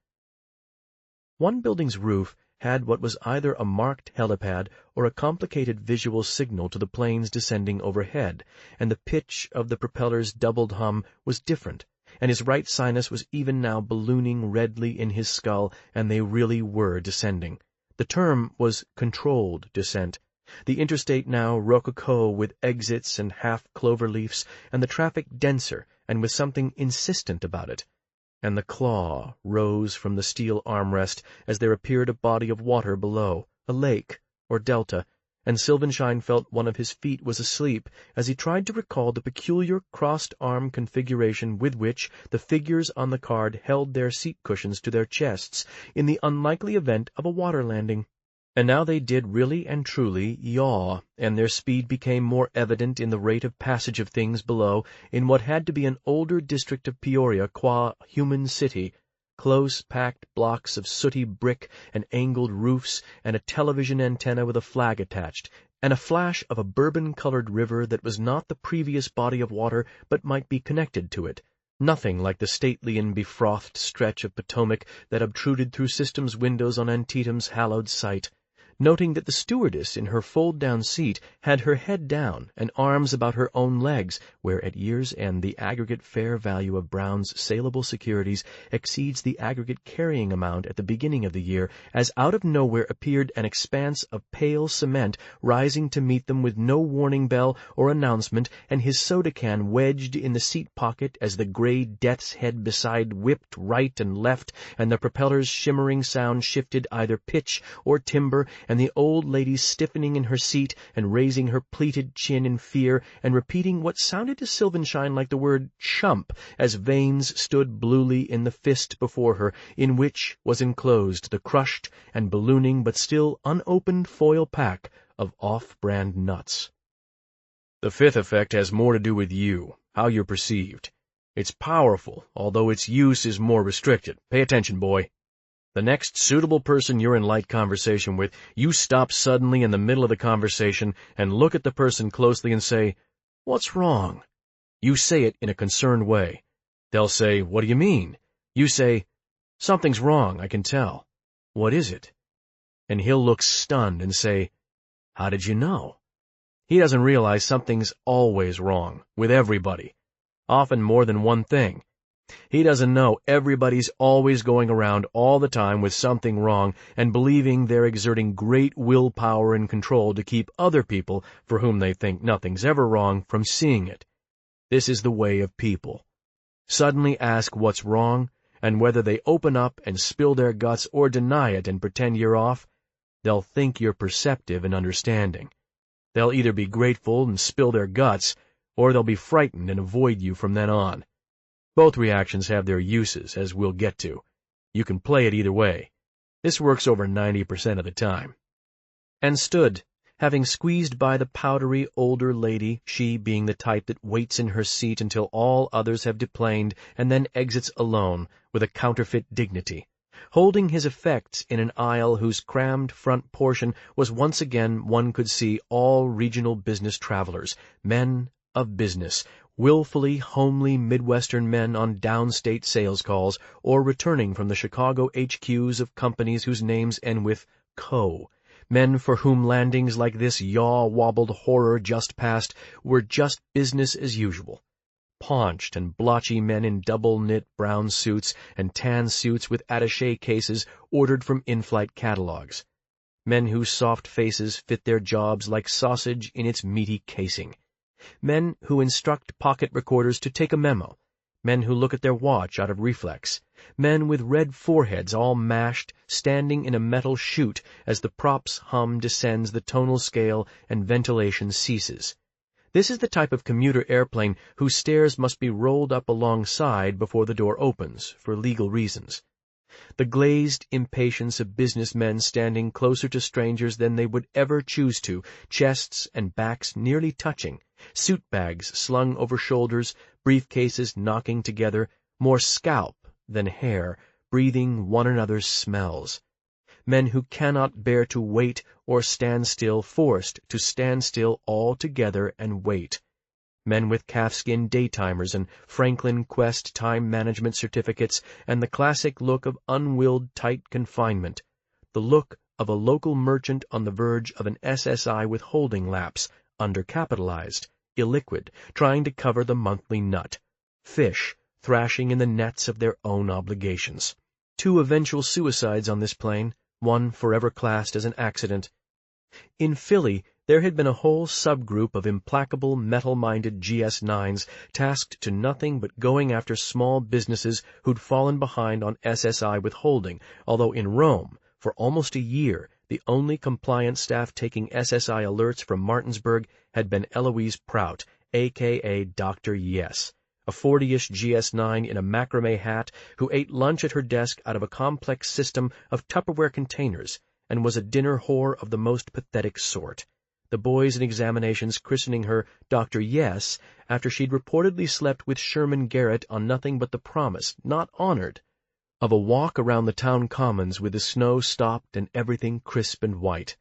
One building's roof had what was either a marked helipad or a complicated visual signal to the planes descending overhead, and the pitch of the propeller's doubled hum was different, and his right sinus was even now ballooning redly in his skull, and they really were descending. The term was controlled descent, The interstate now rococo with exits and half-clover-leafs, and the traffic denser and with something insistent about it. And the claw rose from the steel armrest as there appeared a body of water below, a lake or delta, and Silvenstein felt one of his feet was asleep as he tried to recall the peculiar crossed-arm configuration with which the figures on the card held their seat cushions to their chests in the unlikely event of a water landing. And now they did really and truly yaw, and their speed became more evident in the rate of passage of things below in what had to be an older district of Peoria qua human city, close-packed blocks of sooty brick and angled roofs and a television antenna with a flag attached, and a flash of a bourbon-colored river that was not the previous body of water but might be connected to it. Nothing like the stately and befrothed stretch of Potomac that obtruded through System's windows on Antietam's hallowed site. Noting that the stewardess in her fold-down seat had her head down and arms about her own legs, where at year's end the aggregate fair value of Brown's saleable securities exceeds the aggregate carrying amount at the beginning of the year, as out of nowhere appeared an expanse of pale cement rising to meet them with no warning bell or announcement, and his soda-can wedged in the seat pocket as the gray death's head beside whipped right and left, and the propeller's shimmering sound shifted either pitch or timber, and the old lady stiffening in her seat and raising her pleated chin in fear and repeating what sounded to Silvenstein like the word chump as veins stood bluely in the fist before her, in which was enclosed the crushed and ballooning but still unopened foil pack of off-brand nuts. The fifth effect has more to do with you, how you're perceived. It's powerful, although its use is more restricted. Pay attention, boy. The next suitable person you're in light conversation with, you stop suddenly in the middle of the conversation and look at the person closely and say, "What's wrong?" You say it in a concerned way. They'll say, "What do you mean?" You say, "Something's wrong, I can tell." "What is it?" And he'll look stunned and say, "How did you know?" He doesn't realize something's always wrong, with everybody, often more than one thing. He doesn't know everybody's always going around all the time with something wrong and believing they're exerting great willpower and control to keep other people, for whom they think nothing's ever wrong, from seeing it. This is the way of people. Suddenly ask what's wrong, and whether they open up and spill their guts or deny it and pretend you're off, they'll think you're perceptive and understanding. They'll either be grateful and spill their guts, or they'll be frightened and avoid you from then on. Both reactions have their uses, as we'll get to. You can play it either way. This works over 90% of the time. And stood, having squeezed by the powdery older lady, she being the type that waits in her seat until all others have deplaned and then exits alone, with a counterfeit dignity, holding his effects in an aisle whose crammed front portion was once again one could see all regional business travelers, men of business, willfully homely Midwestern men on downstate sales calls, or returning from the Chicago HQs of companies whose names end with Co., men for whom landings like this yaw-wobbled horror just past were just business as usual. Paunched and blotchy men in double-knit brown suits and tan suits with attaché cases ordered from in-flight catalogs. Men whose soft faces fit their jobs like sausage in its meaty casing. Men who instruct pocket recorders to take a memo. Men who look at their watch out of reflex. Men with red foreheads all mashed, standing in a metal chute as the prop's hum descends the tonal scale and ventilation ceases. This is the type of commuter airplane whose stairs must be rolled up alongside before the door opens, for legal reasons. The glazed impatience of businessmen standing closer to strangers than they would ever choose to, chests and backs nearly touching, suit bags slung over shoulders, briefcases knocking together, more scalp than hair, breathing one another's smells. Men who cannot bear to wait or stand still, forced to stand still altogether and wait. Men with calfskin daytimers and Franklin Quest time management certificates and the classic look of unwilled tight confinement, the look of a local merchant on the verge of an SSI withholding lapse, undercapitalized, illiquid, trying to cover the monthly nut, fish thrashing in the nets of their own obligations. 2 eventual suicides on this plane, one forever classed as an accident. In Philly, There had been a whole subgroup of implacable, metal-minded GS9s tasked to nothing but going after small businesses who'd fallen behind on SSI withholding, although in Rome, for almost a year, the only compliant staff taking SSI alerts from Martinsburg had been Eloise Prout, a.k.a. Dr. Yes, a 40-ish GS9 in a macrame hat who ate lunch at her desk out of a complex system of Tupperware containers and was a dinner whore of the most pathetic sort. The boys in examinations christening her Dr. Yes after she'd reportedly slept with Sherman Garrett on nothing but the promise, not honored, of a walk around the town commons with the snow stopped and everything crisp and white.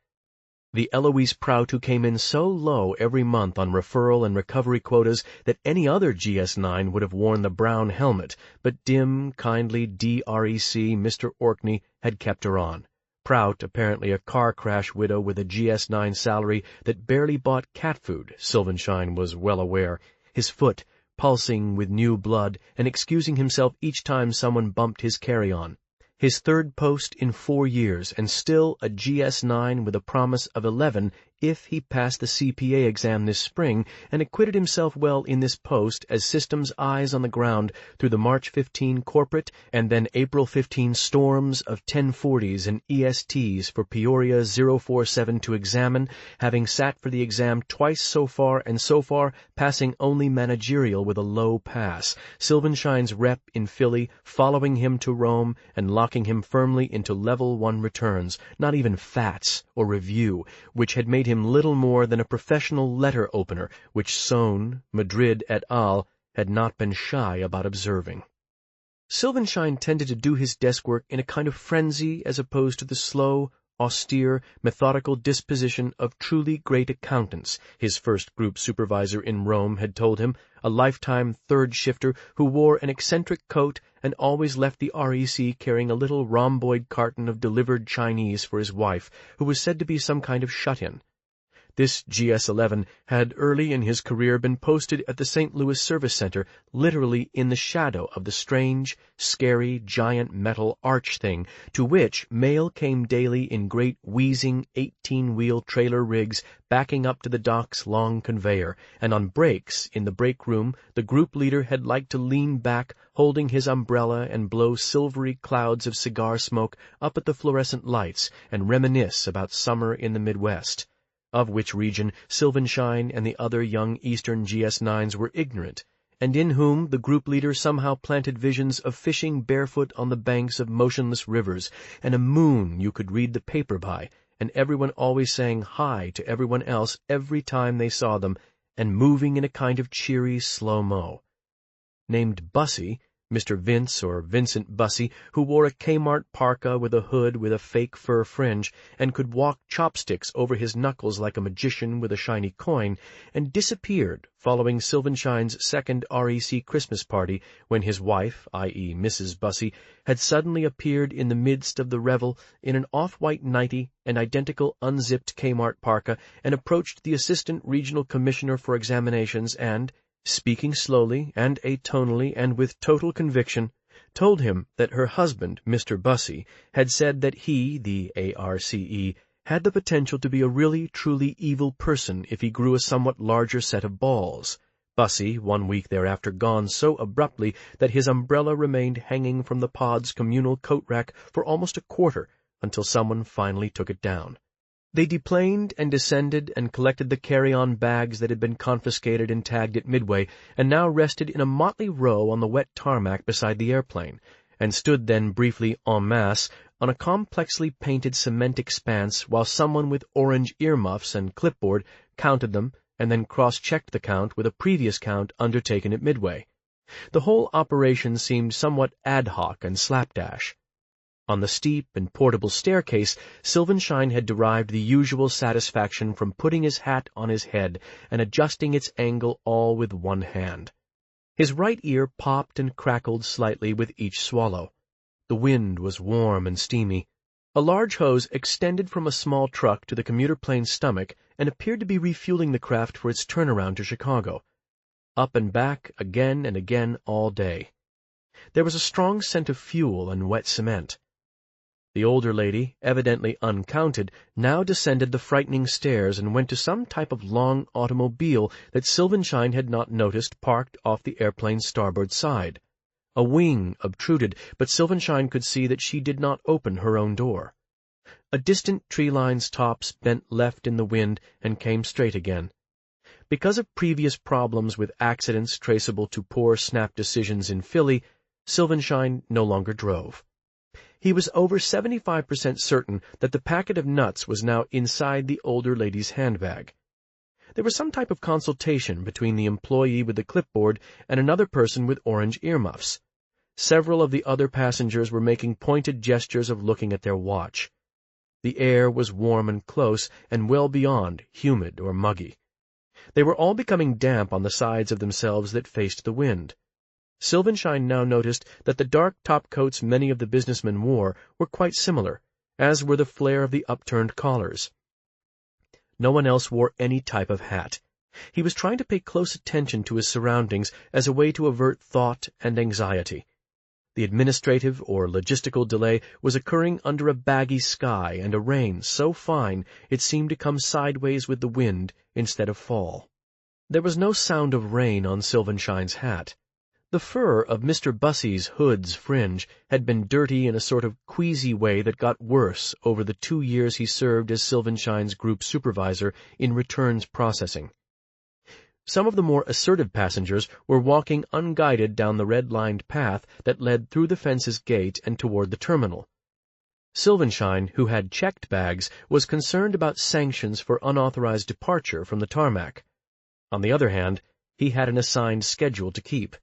The Eloise Prout who came in so low every month on referral and recovery quotas that any other GS9 would have worn the brown helmet, but dim, kindly DREC Mr. Orkney had kept her on. Prout, apparently a car crash widow with a GS9 salary that barely bought cat food, Silvenstein was well aware, his foot pulsing with new blood and excusing himself each time someone bumped his carry-on. His third post in 4 years, and still a GS9 with a promise of 11 if he passed the CPA exam this spring and acquitted himself well in this post as systems eyes on the ground through the March 15 corporate and then April 15 storms of 1040s and ESTs for Peoria 047 to examine, having sat for the exam twice so far and so far passing only managerial with a low pass, Silvenstein's rep in Philly following him to Rome and locking him firmly into level 1 returns, not even FATS or review, which had made him little more than a professional letter opener, which Sohn, Madrid et al. Had not been shy about observing. Silvenstein tended to do his desk work in a kind of frenzy as opposed to the slow, austere, methodical disposition of truly great accountants, his first group supervisor in Rome had told him, a lifetime third shifter who wore an eccentric coat and always left the REC carrying a little rhomboid carton of delivered Chinese for his wife, who was said to be some kind of shut-in. This GS-11 had early in his career been posted at the St. Louis Service Center, literally in the shadow of the strange, scary, giant metal arch thing, to which mail came daily in great wheezing 18-wheel trailer rigs backing up to the dock's long conveyor, and on breaks in the break room the group leader had liked to lean back, holding his umbrella and blow silvery clouds of cigar smoke up at the fluorescent lights and reminisce about summer in the Midwest, of which region Silvenstein and the other young Eastern GS9s were ignorant, and in whom the group leader somehow planted visions of fishing barefoot on the banks of motionless rivers, and a moon you could read the paper by, and everyone always saying hi to everyone else every time they saw them, and moving in a kind of cheery slow-mo. Named Bussy, Mr. Vince or Vincent Bussy, who wore a Kmart parka with a hood with a fake fur fringe, and could walk chopsticks over his knuckles like a magician with a shiny coin, and disappeared following Silvenstein's second REC Christmas party when his wife, i.e. Mrs. Bussy, had suddenly appeared in the midst of the revel in an off-white nightie and identical unzipped Kmart parka and approached the assistant regional commissioner for examinations and, speaking slowly and atonally and with total conviction, told him that her husband, Mr. Bussy, had said that he, the ARCE, had the potential to be a really, truly evil person if he grew a somewhat larger set of balls. Bussy, 1 week thereafter, gone so abruptly that his umbrella remained hanging from the pod's communal coat rack for almost a quarter until someone finally took it down. They deplaned and descended and collected the carry-on bags that had been confiscated and tagged at Midway, and now rested in a motley row on the wet tarmac beside the airplane, and stood then briefly en masse on a complexly painted cement expanse while someone with orange earmuffs and clipboard counted them and then cross-checked the count with a previous count undertaken at Midway. The whole operation seemed somewhat ad hoc and slapdash. On the steep and portable staircase, Silvenstein had derived the usual satisfaction from putting his hat on his head and adjusting its angle all with one hand. His right ear popped and crackled slightly with each swallow. The wind was warm and steamy. A large hose extended from a small truck to the commuter plane's stomach and appeared to be refueling the craft for its turnaround to Chicago. Up and back again and again all day. There was a strong scent of fuel and wet cement. The older lady, evidently uncounted, now descended the frightening stairs and went to some type of long automobile that Silvenstein had not noticed parked off the airplane's starboard side. A wing obtruded, but Silvenstein could see that she did not open her own door. A distant tree-line's tops bent left in the wind and came straight again. Because of previous problems with accidents traceable to poor snap decisions in Philly, Silvenstein no longer drove. He was over 75% certain that the packet of nuts was now inside the older lady's handbag. There was some type of consultation between the employee with the clipboard and another person with orange earmuffs. Several of the other passengers were making pointed gestures of looking at their watch. The air was warm and close, and well beyond humid or muggy. They were all becoming damp on the sides of themselves that faced the wind. Silvenstein now noticed that the dark top-coats many of the businessmen wore were quite similar, as were the flare of the upturned collars. No one else wore any type of hat. He was trying to pay close attention to his surroundings as a way to avert thought and anxiety. The administrative or logistical delay was occurring under a baggy sky and a rain so fine it seemed to come sideways with the wind instead of fall. There was no sound of rain on Silvenstein's hat. The fur of Mr. Bussey's hood's fringe had been dirty in a sort of queasy way that got worse over the 2 years he served as Silvenstein's group supervisor in returns processing. Some of the more assertive passengers were walking unguided down the red-lined path that led through the fence's gate and toward the terminal. Silvenstein, who had checked bags, was concerned about sanctions for unauthorized departure from the tarmac. On the other hand, he had an assigned schedule to keep.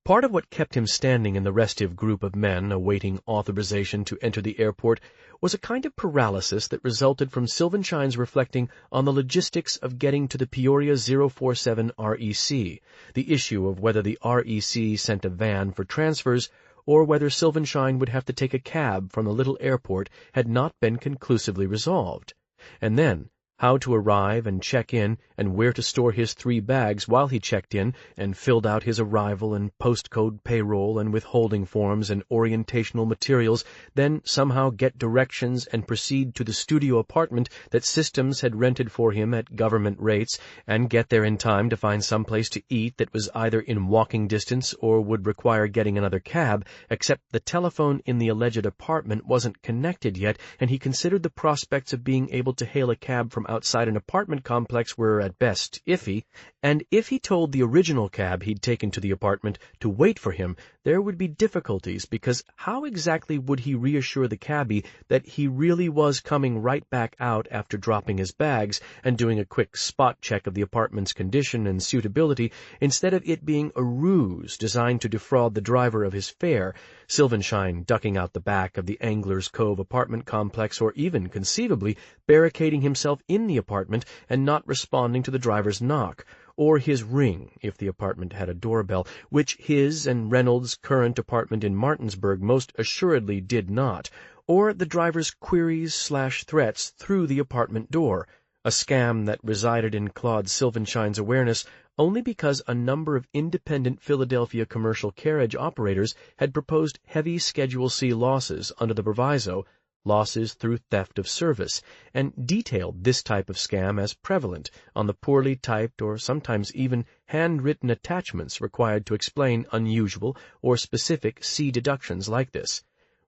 Part of what kept him standing in the restive group of men awaiting authorization to enter the airport was a kind of paralysis that resulted from Silvenstein's reflecting on the logistics of getting to the Peoria 047 REC, the issue of whether the REC sent a van for transfers or whether Silvenstein would have to take a cab from the little airport had not been conclusively resolved, and then how to arrive and check in, and where to store his 3 bags while he checked in and filled out his arrival and postcode payroll and withholding forms and orientational materials, then somehow get directions and proceed to the studio apartment that Systems had rented for him at government rates, and get there in time to find some place to eat that was either in walking distance or would require getting another cab, except the telephone in the alleged apartment wasn't connected yet, and he considered the prospects of being able to hail a cab from outside an apartment complex were at best iffy, and if he told the original cab he'd taken to the apartment to wait for him, there would be difficulties, because how exactly would he reassure the cabbie that he really was coming right back out after dropping his bags and doing a quick spot check of the apartment's condition and suitability, instead of it being a ruse designed to defraud the driver of his fare, Silvenstein ducking out the back of the Angler's Cove apartment complex, or even, conceivably, barricading himself in the apartment and not responding to the driver's knock, or his ring, if the apartment had a doorbell, which his and Reynolds' current apartment in Martinsburg most assuredly did not, or the driver's queries/threats through the apartment door, a scam that resided in Claude Silvenstein's awareness only because a number of independent Philadelphia commercial carriage operators had proposed heavy Schedule C losses under the proviso, losses through theft of service, and detailed this type of scam as prevalent on the poorly typed or sometimes even handwritten attachments required to explain unusual or specific C deductions like this.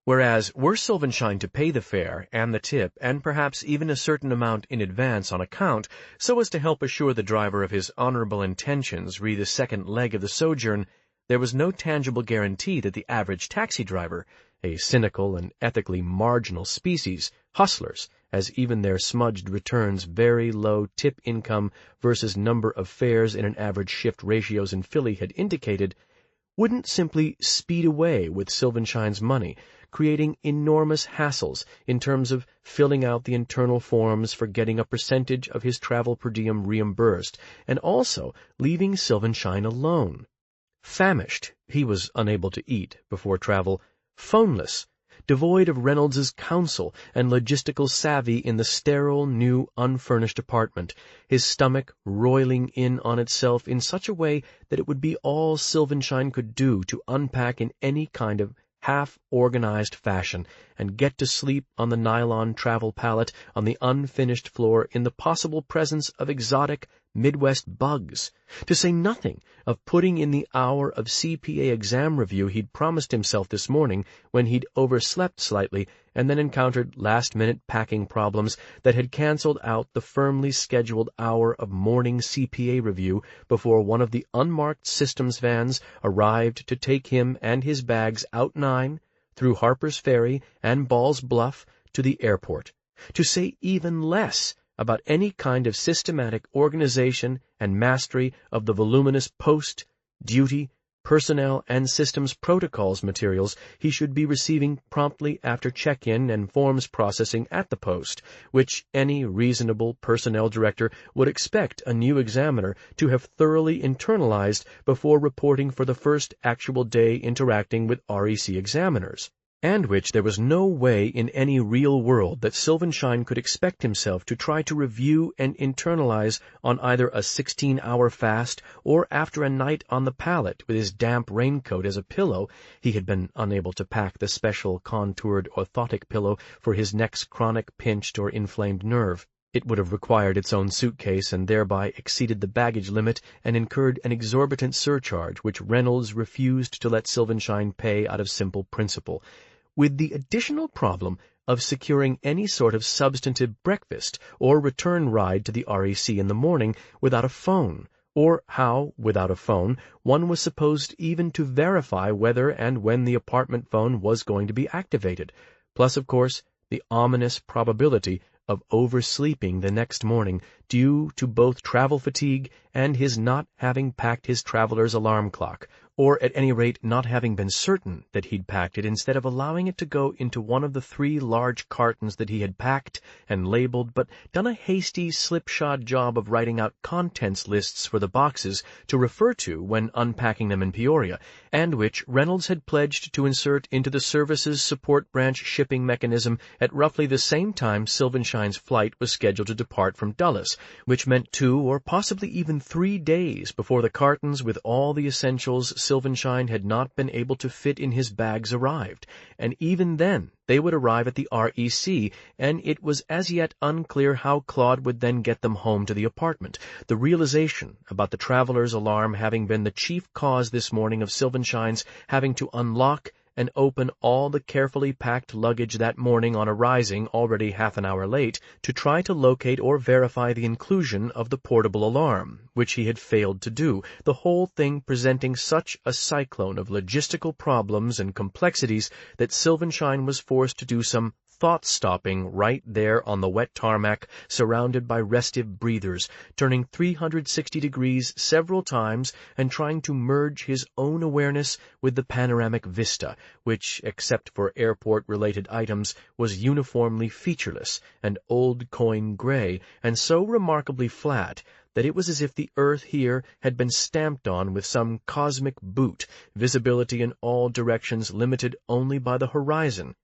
Whereas, were Silvenstein to pay the fare and the tip and perhaps even a certain amount in advance on account, so as to help assure the driver of his honorable intentions re the second leg of the sojourn, there was no tangible guarantee that the average taxi driver, a cynical and ethically marginal species, hustlers, as even their smudged returns' very low tip income versus number of fares in an average shift ratios in Philly had indicated, wouldn't simply speed away with Silvenstein's money, creating enormous hassles in terms of filling out the internal forms for getting a percentage of his travel per diem reimbursed, and also leaving Silvenstein alone. Famished, he was unable to eat before travel, phoneless, devoid of Reynolds's counsel and logistical savvy in the sterile, new, unfurnished apartment, his stomach roiling in on itself in such a way that it would be all Silvenstein could do to unpack in any kind of half-organized fashion and get to sleep on the nylon travel pallet on the unfinished floor in the possible presence of exotic Midwest bugs, to say nothing of putting in the hour of CPA exam review he'd promised himself this morning when he'd overslept slightly and then encountered last-minute packing problems that had canceled out the firmly scheduled hour of morning CPA review before one of the unmarked systems vans arrived to take him and his bags out 9, through Harper's Ferry and Ball's Bluff to the airport, to say even less about any kind of systematic organization and mastery of the voluminous post, duty, personnel, and systems protocols materials he should be receiving promptly after check-in and forms processing at the post, which any reasonable personnel director would expect a new examiner to have thoroughly internalized before reporting for the first actual day interacting with REC examiners, and which there was no way in any real world that Silvenstein could expect himself to try to review and internalize on either a 16-hour fast or after a night on the pallet with his damp raincoat as a pillow. He had been unable to pack the special contoured orthotic pillow for his neck's chronic pinched or inflamed nerve. It would have required its own suitcase and thereby exceeded the baggage limit and incurred an exorbitant surcharge which Reynolds refused to let Silvenstein pay out of simple principle, with the additional problem of securing any sort of substantive breakfast or return ride to the REC in the morning without a phone, or how, without a phone, one was supposed even to verify whether and when the apartment phone was going to be activated, plus, of course, the ominous probability of oversleeping the next morning due to both travel fatigue and his not having packed his traveler's alarm clock, or at any rate not having been certain that he'd packed it instead of allowing it to go into one of the 3 large cartons that he had packed and labeled, but done a hasty slipshod job of writing out contents lists for the boxes to refer to when unpacking them in Peoria, and which Reynolds had pledged to insert into the service's support branch shipping mechanism at roughly the same time Silvenstein's flight was scheduled to depart from Dulles, which meant 2 or possibly even 3 days before the cartons with all the essentials Silvenstein had not been able to fit in his bags arrived, and even then they would arrive at the REC, and it was as yet unclear how Claude would then get them home to the apartment, the realization about the traveler's alarm having been the chief cause this morning of Silvenstein's having to unlock and open all the carefully packed luggage that morning on arising already half an hour late to try to locate or verify the inclusion of the portable alarm, which he had failed to do, the whole thing presenting such a cyclone of logistical problems and complexities that Silvenstein was forced to do some thought-stopping right there on the wet tarmac, surrounded by restive breathers, turning 360 degrees several times and trying to merge his own awareness with the panoramic vista, which, except for airport-related items, was uniformly featureless and old coin gray, and so remarkably flat that it was as if the earth here had been stamped on with some cosmic boot, visibility in all directions limited only by the horizon,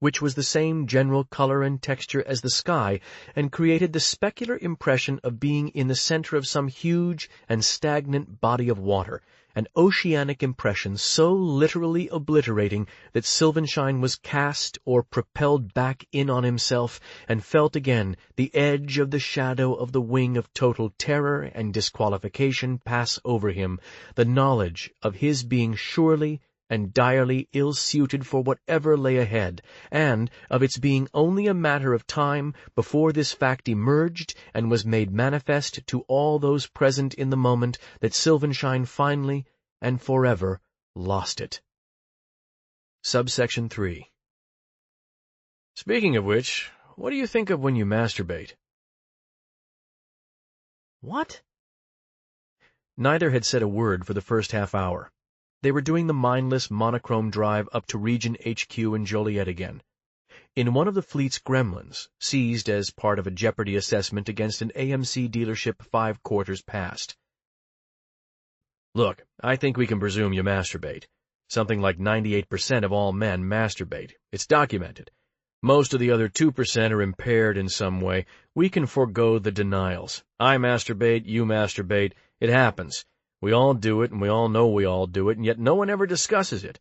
which was the same general color and texture as the sky, and created the specular impression of being in the center of some huge and stagnant body of water, an oceanic impression so literally obliterating that Silvenstein was cast or propelled back in on himself and felt again the edge of the shadow of the wing of total terror and disqualification pass over him, the knowledge of his being surely and direly ill-suited for whatever lay ahead, and of its being only a matter of time before this fact emerged and was made manifest to all those present in the moment that Silvenstein finally and forever lost it. Subsection 3. Speaking of which, what do you think of when you masturbate? What? Neither had said a word for the first half hour. They were doing the mindless monochrome drive up to Region HQ in Joliet again. In one of the fleet's gremlins, seized as part of a jeopardy assessment against an AMC dealership 5 quarters past. Look, I think we can presume you masturbate. Something like 98% of all men masturbate. It's documented. Most of the other 2% are impaired in some way. We can forego the denials. I masturbate, you masturbate. It happens. We all do it, and we all know we all do it, and yet no one ever discusses it.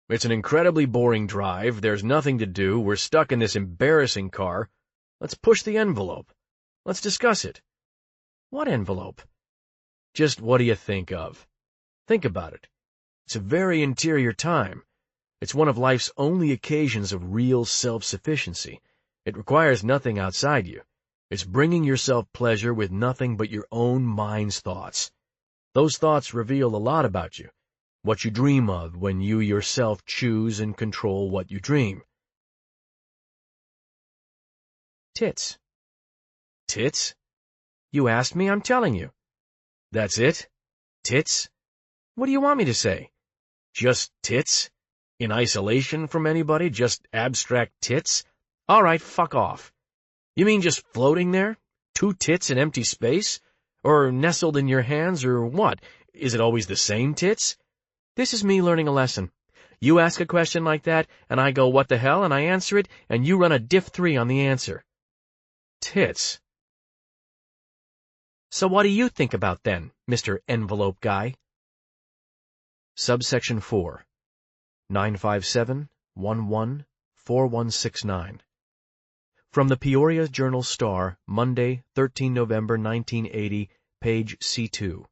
It's an incredibly boring drive, there's nothing to do, we're stuck in this embarrassing car. Let's push the envelope. Let's discuss it. What envelope? Just what do you think of? Think about it. It's a very interior time. It's one of life's only occasions of real self-sufficiency. It requires nothing outside you. It's bringing yourself pleasure with nothing but your own mind's thoughts. Those thoughts reveal a lot about you, what you dream of when you yourself choose and control what you dream. Tits. Tits? You asked me, I'm telling you. That's it? Tits? What do you want me to say? Just tits? In isolation from anybody? Just abstract tits? All right, fuck off. You mean just floating there? Two tits in empty space? Or nestled in your hands, or what? Is it always the same tits? This is me learning a lesson. You ask a question like that, and I go, what the hell, and I answer it, and you run a diff 3 on the answer. Tits. So what do you think about then, Mr. Envelope Guy? Subsection 4. 957-11-4169. From the Peoria Journal-Star, Monday, 13 November 1980, page C2.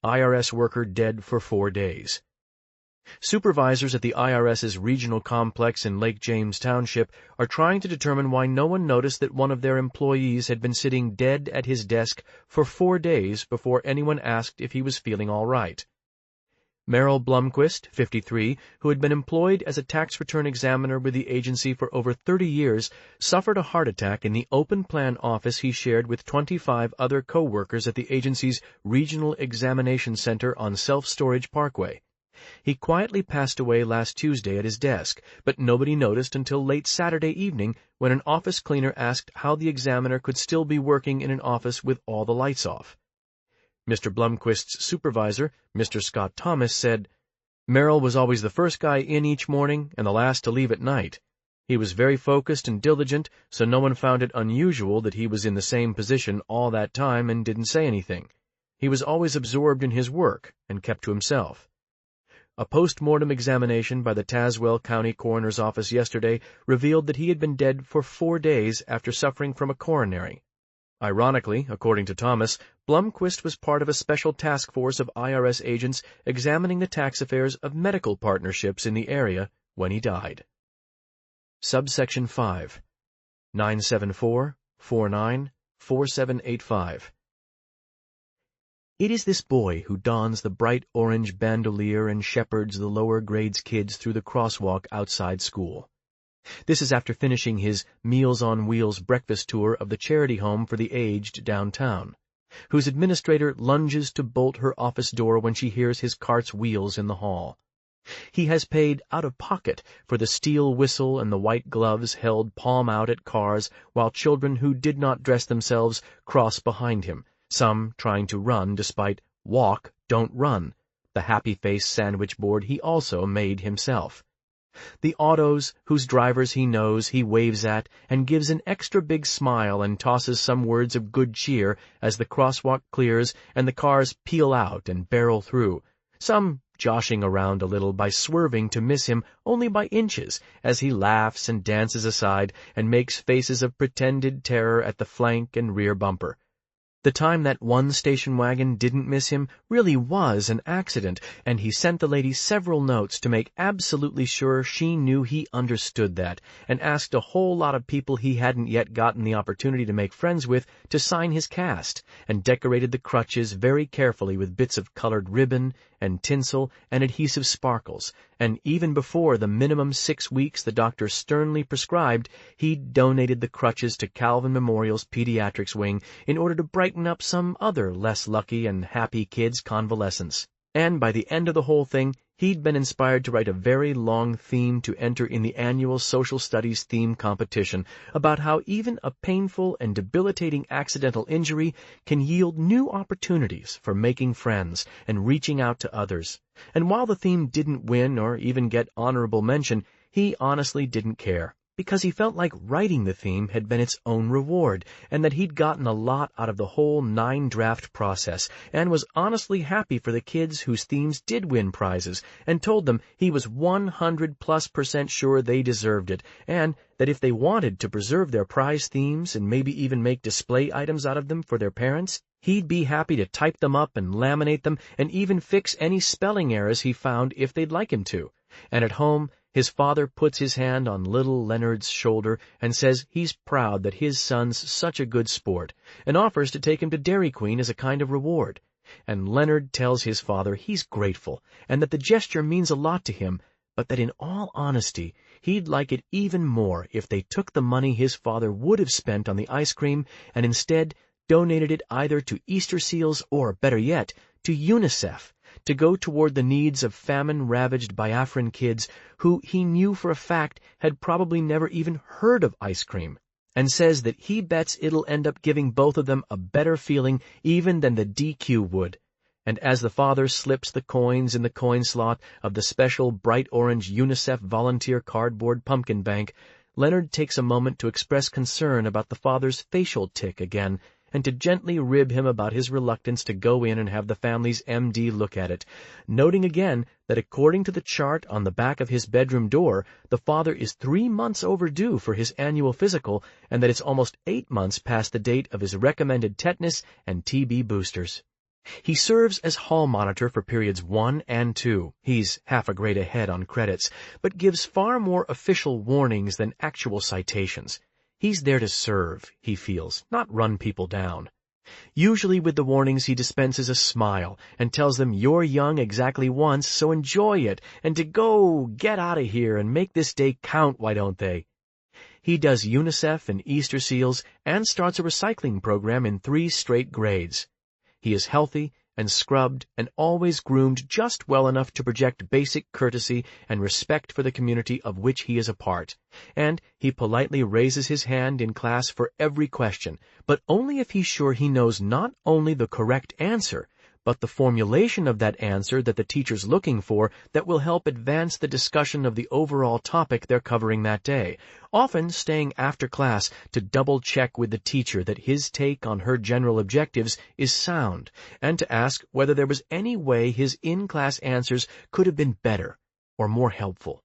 IRS worker dead for 4 days. Supervisors at the IRS's regional complex in Lake James Township are trying to determine why no one noticed that one of their employees had been sitting dead at his desk for 4 days before anyone asked if he was feeling all right. Merrill Blumquist, 53, who had been employed as a tax return examiner with the agency for over 30 years, suffered a heart attack in the open plan office he shared with 25 other co-workers at the agency's Regional Examination Center on Self-Storage Parkway. He quietly passed away last Tuesday at his desk, but nobody noticed until late Saturday evening when an office cleaner asked how the examiner could still be working in an office with all the lights off. Mr. Blumquist's supervisor, Mr. Scott Thomas, said, Merrill was always the first guy in each morning and the last to leave at night. He was very focused and diligent, so no one found it unusual that he was in the same position all that time and didn't say anything. He was always absorbed in his work and kept to himself. A post-mortem examination by the Tazewell County Coroner's Office yesterday revealed that he had been dead for 4 days after suffering from a coronary. Ironically, according to Thomas, Blumquist was part of a special task force of IRS agents examining the tax affairs of medical partnerships in the area when he died. Subsection 5. 974-49-4785. It is this boy who dons the bright orange bandolier and shepherds the lower grades kids through the crosswalk outside school. This is after finishing his Meals on Wheels breakfast tour of the charity home for the aged downtown, whose administrator lunges to bolt her office door when she hears his cart's wheels in the hall. He has paid out of pocket for the steel whistle and the white gloves held palm out at cars while children who did not dress themselves cross behind him, some trying to run despite walk, don't run, the happy face sandwich board he also made himself. The autos, whose drivers he knows, he waves at and gives an extra big smile and tosses some words of good cheer as the crosswalk clears and the cars peel out and barrel through, some joshing around a little by swerving to miss him only by inches as he laughs and dances aside and makes faces of pretended terror at the flank and rear bumper. The time that one station wagon didn't miss him really was an accident, and he sent the lady several notes to make absolutely sure she knew he understood that, and asked a whole lot of people he hadn't yet gotten the opportunity to make friends with to sign his cast, and decorated the crutches very carefully with bits of colored ribbon and tinsel and adhesive sparkles, and even before the minimum 6 weeks the doctor sternly prescribed, he donated the crutches to Calvin Memorial's pediatrics wing in order to brighten up some other less lucky and happy kid's convalescence. And by the end of the whole thing, he'd been inspired to write a very long theme to enter in the annual social studies theme competition about how even a painful and debilitating accidental injury can yield new opportunities for making friends and reaching out to others. And while the theme didn't win or even get honorable mention, he honestly didn't care. because he felt like writing the theme had been its own reward, and that he'd gotten a lot out of the whole 9-draft process, and was honestly happy for the kids whose themes did win prizes, and told them he was 100+% sure they deserved it, and that if they wanted to preserve their prize themes and maybe even make display items out of them for their parents, he'd be happy to type them up and laminate them and even fix any spelling errors he found if they'd like him to. And at home, his father puts his hand on little Leonard's shoulder and says he's proud that his son's such a good sport, and offers to take him to Dairy Queen as a kind of reward. And Leonard tells his father he's grateful, and that the gesture means a lot to him, but that in all honesty, he'd like it even more if they took the money his father would have spent on the ice cream and instead donated it either to Easter seals or, better yet, to UNICEF, to go toward the needs of famine-ravaged Biafran kids who he knew for a fact had probably never even heard of ice cream, and says that he bets it'll end up giving both of them a better feeling even than the DQ would. And as the father slips the coins in the coin slot of the special bright orange UNICEF volunteer cardboard pumpkin bank, Leonard takes a moment to express concern about the father's facial tic again, and to gently rib him about his reluctance to go in and have the family's MD look at it, noting again that according to the chart on the back of his bedroom door, the father is 3 months overdue for his annual physical, and that it's almost 8 months past the date of his recommended tetanus and TB boosters. He serves as hall monitor for periods 1 and 2. He's half a grade ahead on credits, but gives far more official warnings than actual citations. He's there to serve, he feels, not run people down. Usually with the warnings he dispenses a smile and tells them you're young exactly once, so enjoy it, and to go get out of here and make this day count, why don't they? He does UNICEF and Easter seals and starts a recycling program in 3 straight grades. He is healthy and scrubbed and always groomed just well enough to project basic courtesy and respect for the community of which he is a part. And he politely raises his hand in class for every question, but only if he's sure he knows not only the correct answer, but the formulation of that answer that the teacher's looking for that will help advance the discussion of the overall topic they're covering that day, often staying after class to double-check with the teacher that his take on her general objectives is sound, and to ask whether there was any way his in-class answers could have been better or more helpful.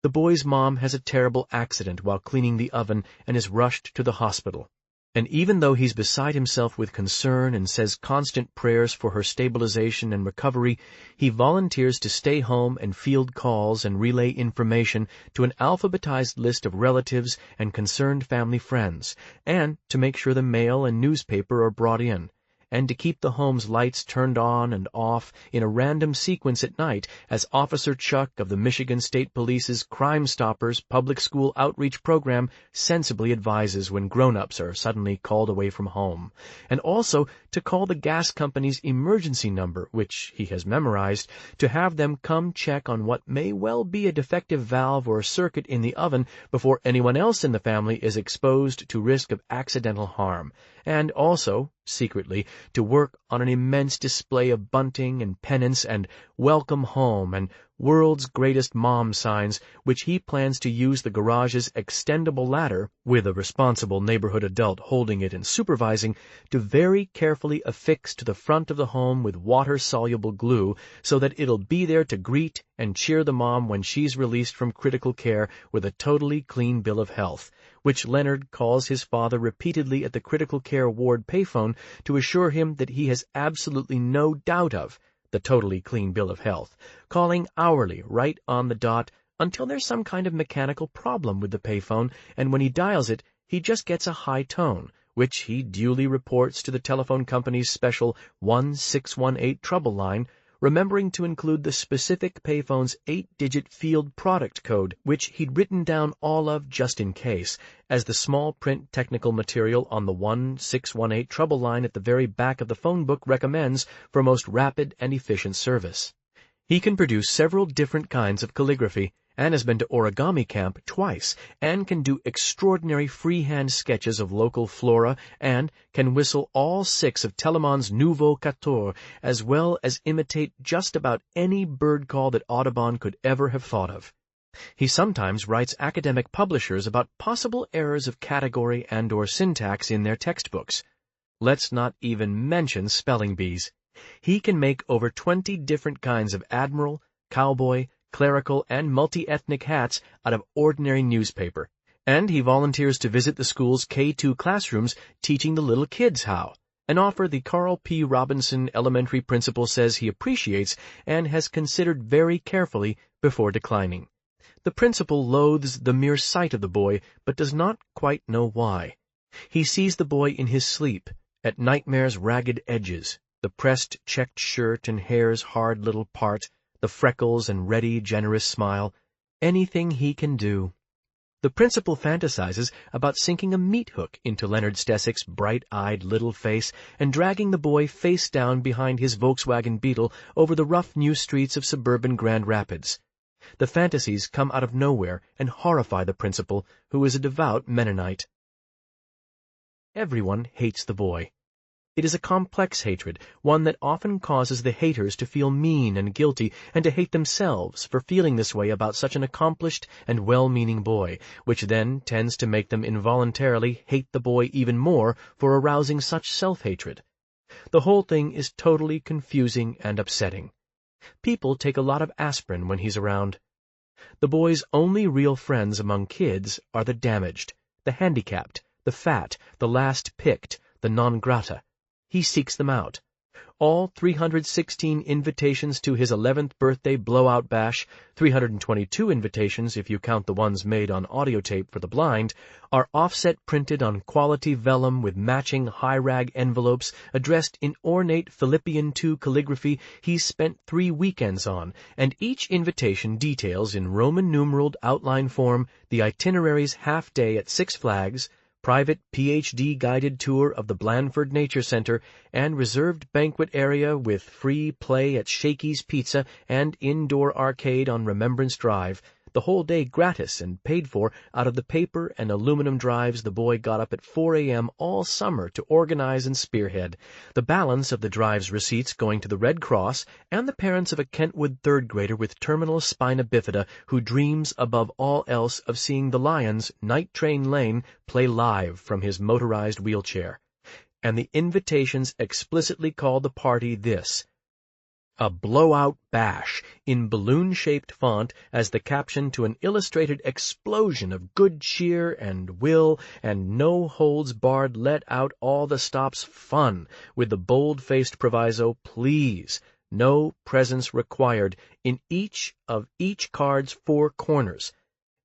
The boy's mom has a terrible accident while cleaning the oven and is rushed to the hospital. And even though he's beside himself with concern and says constant prayers for her stabilization and recovery, he volunteers to stay home and field calls and relay information to an alphabetized list of relatives and concerned family friends, and to make sure the mail and newspaper are brought in, and to keep the home's lights turned on and off in a random sequence at night as Officer Chuck of the Michigan State Police's Crime Stoppers public school outreach program sensibly advises when grown-ups are suddenly called away from home, and also to call the gas company's emergency number, which he has memorized, to have them come check on what may well be a defective valve or circuit in the oven before anyone else in the family is exposed to risk of accidental harm, and also, secretly, to work on an immense display of bunting and pennants and welcome home and world's greatest mom signs, which he plans to use the garage's extendable ladder, with a responsible neighborhood adult holding it and supervising, to very carefully affix to the front of the home with water-soluble glue so that it'll be there to greet and cheer the mom when she's released from critical care with a totally clean bill of health, which Leonard calls his father repeatedly at the critical care ward payphone to assure him that he has absolutely no doubt of, the totally clean bill of health, calling hourly right on the dot until there's some kind of mechanical problem with the payphone, and when he dials it, he just gets a high tone, which he duly reports to the telephone company's special 1618 trouble line, remembering to include the specific payphone's 8-digit field product code, which he'd written down all of just in case, as the small print technical material on the 1618 trouble line at the very back of the phone book recommends for most rapid and efficient service. He can produce several different kinds of calligraphy, and has been to origami camp twice, and can do extraordinary freehand sketches of local flora, and can whistle all 6 of Telemann's Nouveau 14, as well as imitate just about any bird call that Audubon could ever have thought of. He sometimes writes academic publishers about possible errors of category and/or syntax in their textbooks. Let's not even mention spelling bees. He can make over 20 different kinds of admiral, cowboy, clerical, and multi-ethnic hats out of ordinary newspaper, and he volunteers to visit the school's K-2 classrooms teaching the little kids how, an offer the Carl P. Robinson Elementary principal says he appreciates and has considered very carefully before declining. The principal loathes the mere sight of the boy, but does not quite know why. He sees the boy in his sleep, at nightmare's ragged edges, the pressed checked shirt and hair's hard little part, the freckles and ready, generous smile, anything he can do. The principal fantasizes about sinking a meat hook into Leonard Stessick's bright-eyed little face and dragging the boy face down behind his Volkswagen Beetle over the rough new streets of suburban Grand Rapids. The fantasies come out of nowhere and horrify the principal, who is a devout Mennonite. Everyone hates the boy. It is a complex hatred, one that often causes the haters to feel mean and guilty and to hate themselves for feeling this way about such an accomplished and well-meaning boy, which then tends to make them involuntarily hate the boy even more for arousing such self-hatred. The whole thing is totally confusing and upsetting. People take a lot of aspirin when he's around. The boy's only real friends among kids are the damaged, the handicapped, the fat, the last-picked, the non grata. He seeks them out. All 316 invitations to his 11th birthday blowout bash, 322 invitations if you count the ones made on audio tape for the blind, are offset printed on quality vellum with matching high-rag envelopes addressed in ornate Philippian II calligraphy he's spent 3 weekends on, and each invitation details in Roman numeraled outline form the itinerary's half-day at Six Flags, private Ph.D. guided tour of the Blandford Nature Center, and reserved banquet area with free play at Shakey's Pizza and indoor arcade on Remembrance Drive, the whole day gratis and paid for out of the paper and aluminum drives the boy got up at 4 a.m. all summer to organize and spearhead, the balance of the drive's receipts going to the Red Cross and the parents of a Kentwood third grader with terminal spina bifida who dreams above all else of seeing the Lions, Night Train Lane, play live from his motorized wheelchair. And the invitations explicitly call the party this: a blowout bash, in balloon-shaped font as the caption to an illustrated explosion of good cheer and will and no-holds-barred let-out-all-the-stops fun, with the bold-faced proviso, please, no presents required, in each of each card's 4 corners,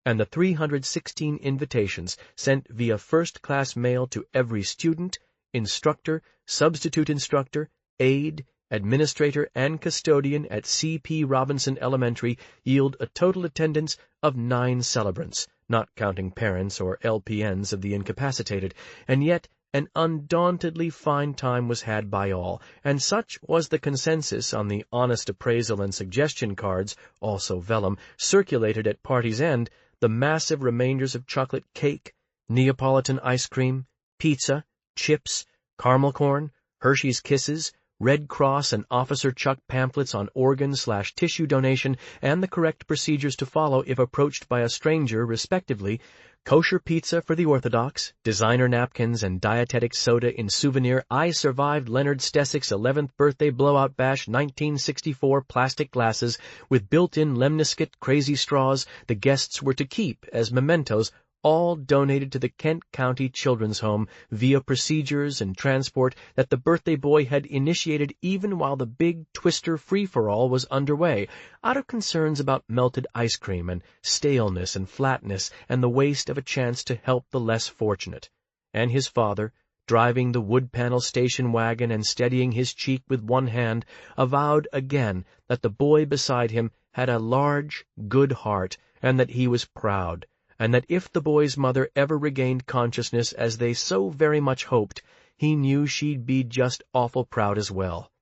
and the 316 invitations sent via first-class mail to every student, instructor, substitute instructor, aide, administrator, and custodian at C.P. Robinson Elementary yield a total attendance of 9 celebrants, not counting parents or LPNs of the incapacitated, and yet an undauntedly fine time was had by all, and such was the consensus on the honest appraisal and suggestion cards, also vellum, circulated at party's end, the massive remainders of chocolate cake, Neapolitan ice cream, pizza, chips, caramel corn, Hershey's Kisses, Red Cross and Officer Chuck pamphlets on organ/tissue donation and the correct procedures to follow if approached by a stranger, respectively, kosher pizza for the Orthodox, designer napkins and dietetic soda in souvenir I Survived Leonard Stessick's 11th Birthday Blowout Bash 1964 plastic glasses with built-in lemniscate crazy straws the guests were to keep as mementos, all donated to the Kent County Children's Home via procedures and transport that the birthday boy had initiated even while the big twister free-for-all was underway, out of concerns about melted ice cream and staleness and flatness and the waste of a chance to help the less fortunate. And his father, driving the wood-panel station wagon and steadying his cheek with one hand, avowed again that the boy beside him had a large, good heart and that he was proud, and that if the boy's mother ever regained consciousness as they so very much hoped, he knew she'd be just awful proud as well.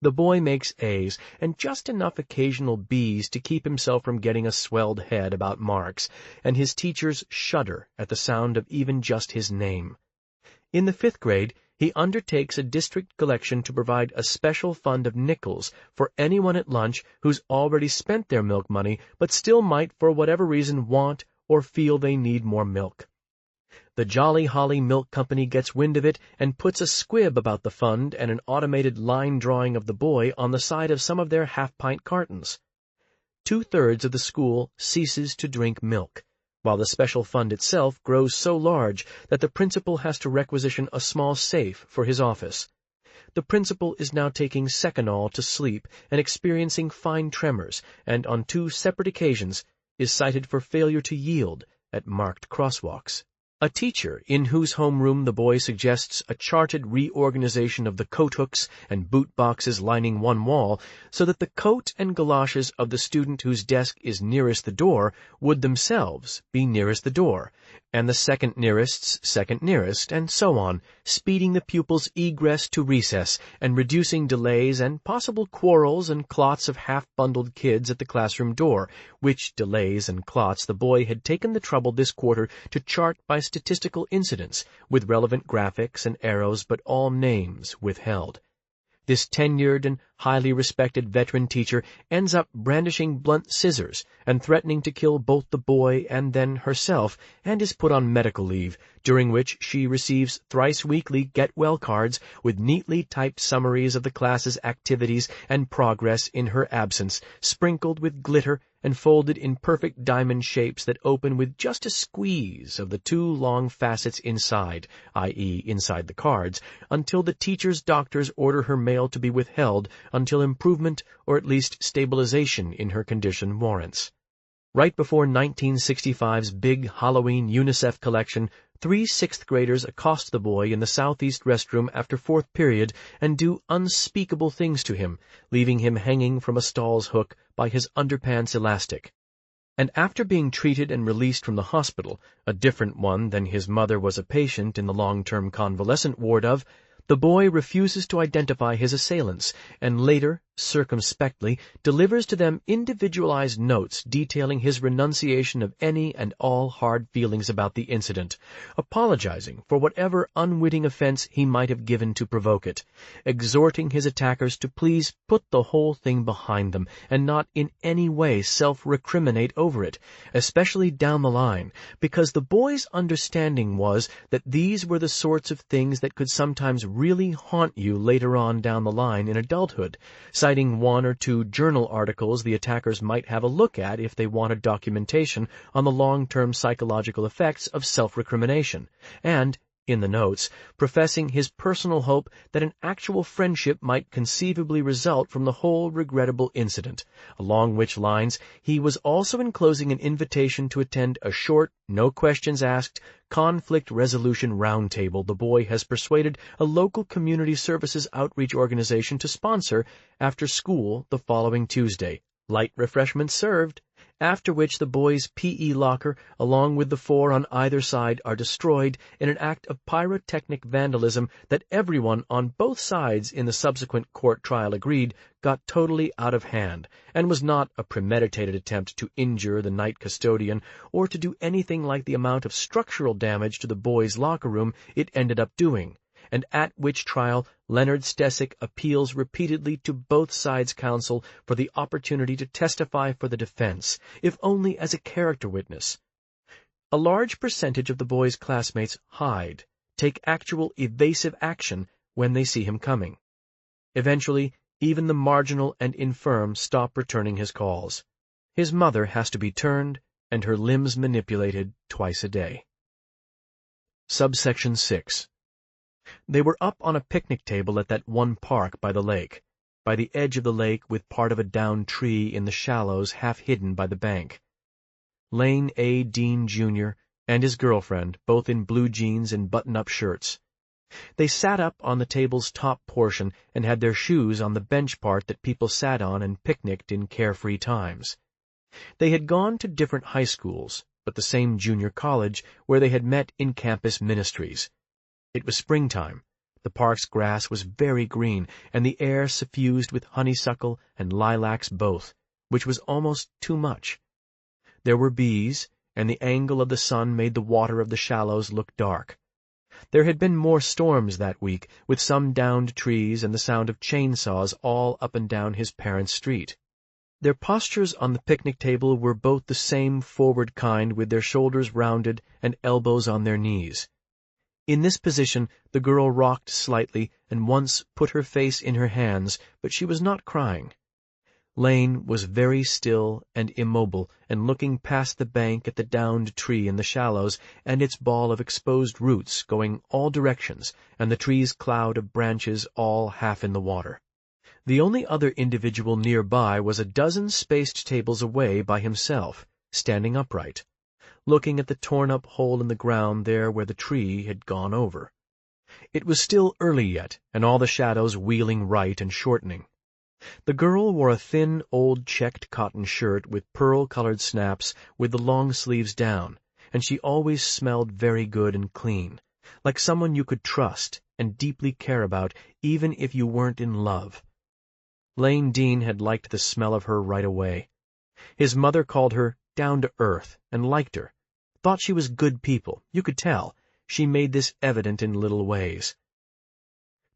The boy makes A's and just enough occasional B's to keep himself from getting a swelled head about marks, and his teachers shudder at the sound of even just his name. In the 5th grade, he undertakes a district collection to provide a special fund of nickels for anyone at lunch who's already spent their milk money but still might for whatever reason want or feel they need more milk. The Jolly Holly Milk Company gets wind of it and puts a squib about the fund and an automated line drawing of the boy on the side of some of their half-pint cartons. 2/3 of the school ceases to drink milk, while the special fund itself grows so large that the principal has to requisition a small safe for his office. The principal is now taking Seconal to sleep and experiencing fine tremors, and on 2 separate occasions is cited for failure to yield at marked crosswalks. A teacher, in whose homeroom the boy suggests a charted reorganization of the coat hooks and boot boxes lining one wall, so that the coat and galoshes of the student whose desk is nearest the door would themselves be nearest the door, and the second nearest's second nearest, and so on, speeding the pupil's egress to recess, and reducing delays and possible quarrels and clots of half-bundled kids at the classroom door, which delays and clots the boy had taken the trouble this quarter to chart by statistical incidents, with relevant graphics and arrows, but all names withheld. This tenured and highly respected veteran teacher ends up brandishing blunt scissors and threatening to kill both the boy and then herself, and is put on medical leave, during which she receives thrice-weekly get-well cards with neatly typed summaries of the class's activities and progress in her absence, sprinkled with glitter and folded in perfect diamond shapes that open with just a squeeze of the 2 long facets inside, i.e. inside the cards, until the teacher's doctors order her mail to be withheld until improvement or at least stabilization in her condition warrants. Right before 1965's big Halloween UNICEF collection, 3 sixth-graders accost the boy in the southeast restroom after 4th period and do unspeakable things to him, leaving him hanging from a stall's hook by his underpants elastic. And after being treated and released from the hospital, a different one than his mother was a patient in the long-term convalescent ward of, the boy refuses to identify his assailants, and later, circumspectly, delivers to them individualized notes detailing his renunciation of any and all hard feelings about the incident, apologizing for whatever unwitting offense he might have given to provoke it, exhorting his attackers to please put the whole thing behind them and not in any way self-recriminate over it, especially down the line, because the boy's understanding was that these were the sorts of things that could sometimes really haunt you later on down the line in adulthood, citing 1 or 2 journal articles the attackers might have a look at if they wanted documentation on the long-term psychological effects of self-recrimination, and, in the notes, professing his personal hope that an actual friendship might conceivably result from the whole regrettable incident, along which lines he was also enclosing an invitation to attend a short, no-questions-asked, conflict resolution roundtable the boy has persuaded a local community services outreach organization to sponsor after school the following Tuesday, light refreshments served, after which the boy's P.E. locker, along with the 4 on either side, are destroyed in an act of pyrotechnic vandalism that everyone on both sides in the subsequent court trial agreed got totally out of hand, and was not a premeditated attempt to injure the night custodian or to do anything like the amount of structural damage to the boy's locker room it ended up doing, and at which trial Leonard Stesick appeals repeatedly to both sides' counsel for the opportunity to testify for the defense, if only as a character witness. A large percentage of the boy's classmates hide, take actual evasive action when they see him coming. Eventually, even the marginal and infirm stop returning his calls. His mother has to be turned and her limbs manipulated twice a day. Subsection 6. They were up on a picnic table at that one park by the lake, by the edge of the lake with part of a downed tree in the shallows half hidden by the bank. Lane A. Dean, Jr., and his girlfriend, both in blue jeans and button-up shirts. They sat up on the table's top portion and had their shoes on the bench part that people sat on and picnicked in carefree times. They had gone to different high schools, but the same junior college where they had met in campus ministries. It was springtime. The park's grass was very green, and the air suffused with honeysuckle and lilacs both, which was almost too much. There were bees, and the angle of the sun made the water of the shallows look dark. There had been more storms that week, with some downed trees and the sound of chainsaws all up and down his parents' street. Their postures on the picnic table were both the same forward kind, with their shoulders rounded and elbows on their knees. In this position the girl rocked slightly and once put her face in her hands, but she was not crying. Lane was very still and immobile, and looking past the bank at the downed tree in the shallows and its ball of exposed roots going all directions, and the tree's cloud of branches all half in the water. The only other individual nearby was a dozen spaced tables away by himself, standing upright, looking at the torn-up hole in the ground there where the tree had gone over. It was still early yet, and all the shadows wheeling right and shortening. The girl wore a thin, old checked cotton shirt with pearl-colored snaps with the long sleeves down, and she always smelled very good and clean, like someone you could trust and deeply care about even if you weren't in love. Lane Dean had liked the smell of her right away. His mother called her down-to-earth and liked her, thought she was good people, you could tell. She made this evident in little ways.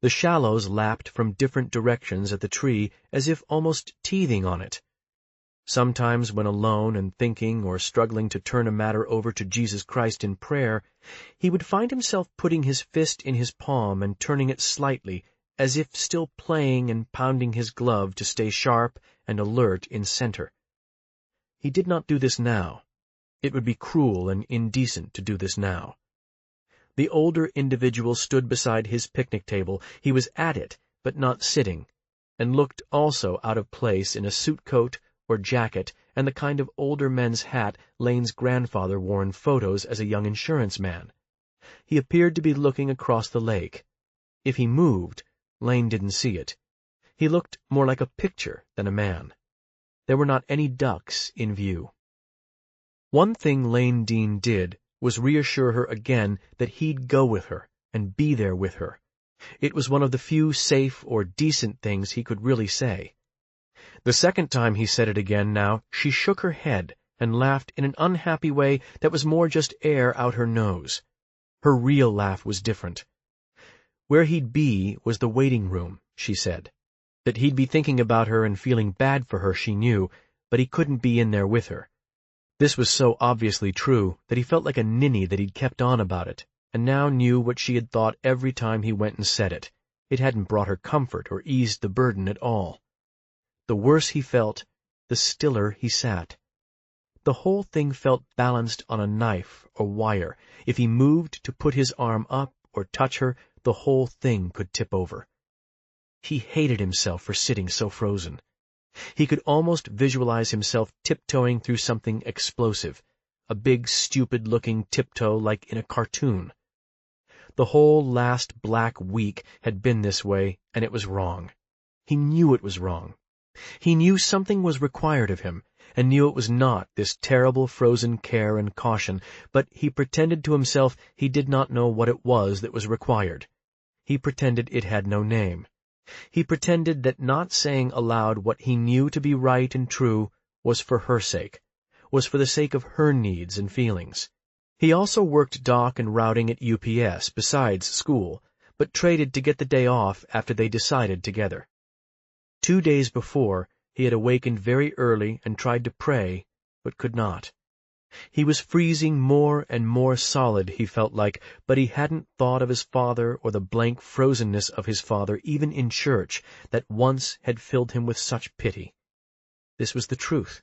The shallows lapped from different directions at the tree as if almost teething on it. Sometimes when alone and thinking or struggling to turn a matter over to Jesus Christ in prayer, he would find himself putting his fist in his palm and turning it slightly, as if still playing and pounding his glove to stay sharp and alert in center. He did not do this now. It would be cruel and indecent to do this now. The older individual stood beside his picnic table. He was at it, but not sitting, and looked also out of place in a suit coat or jacket and the kind of older men's hat Lane's grandfather wore in photos as a young insurance man. He appeared to be looking across the lake. If he moved, Lane didn't see it. He looked more like a picture than a man. There were not any ducks in view. One thing Lane Dean did was reassure her again that he'd go with her and be there with her. It was one of the few safe or decent things he could really say. The second time he said it again now, she shook her head and laughed in an unhappy way that was more just air out her nose. Her real laugh was different. Where he'd be was the waiting room, she said. That he'd be thinking about her and feeling bad for her she knew, but he couldn't be in there with her. This was so obviously true that he felt like a ninny that he'd kept on about it, and now knew what she had thought every time he went and said it. It hadn't brought her comfort or eased the burden at all. The worse he felt, the stiller he sat. The whole thing felt balanced on a knife or wire. If he moved to put his arm up or touch her, the whole thing could tip over. He hated himself for sitting so frozen. He could almost visualize himself tiptoeing through something explosive, a big, stupid-looking tiptoe like in a cartoon. The whole last black week had been this way, and it was wrong. He knew it was wrong. He knew something was required of him, and knew it was not this terrible frozen care and caution, but he pretended to himself he did not know what it was that was required. He pretended it had no name. He pretended that not saying aloud what he knew to be right and true was for her sake, was for the sake of her needs and feelings. He also worked dock and routing at UPS besides school, but traded to get the day off after they decided together. 2 days before, he had awakened very early and tried to pray, but could not. He was freezing more and more solid, he felt like, but he hadn't thought of his father or the blank frozenness of his father, even in church, that once had filled him with such pity. This was the truth.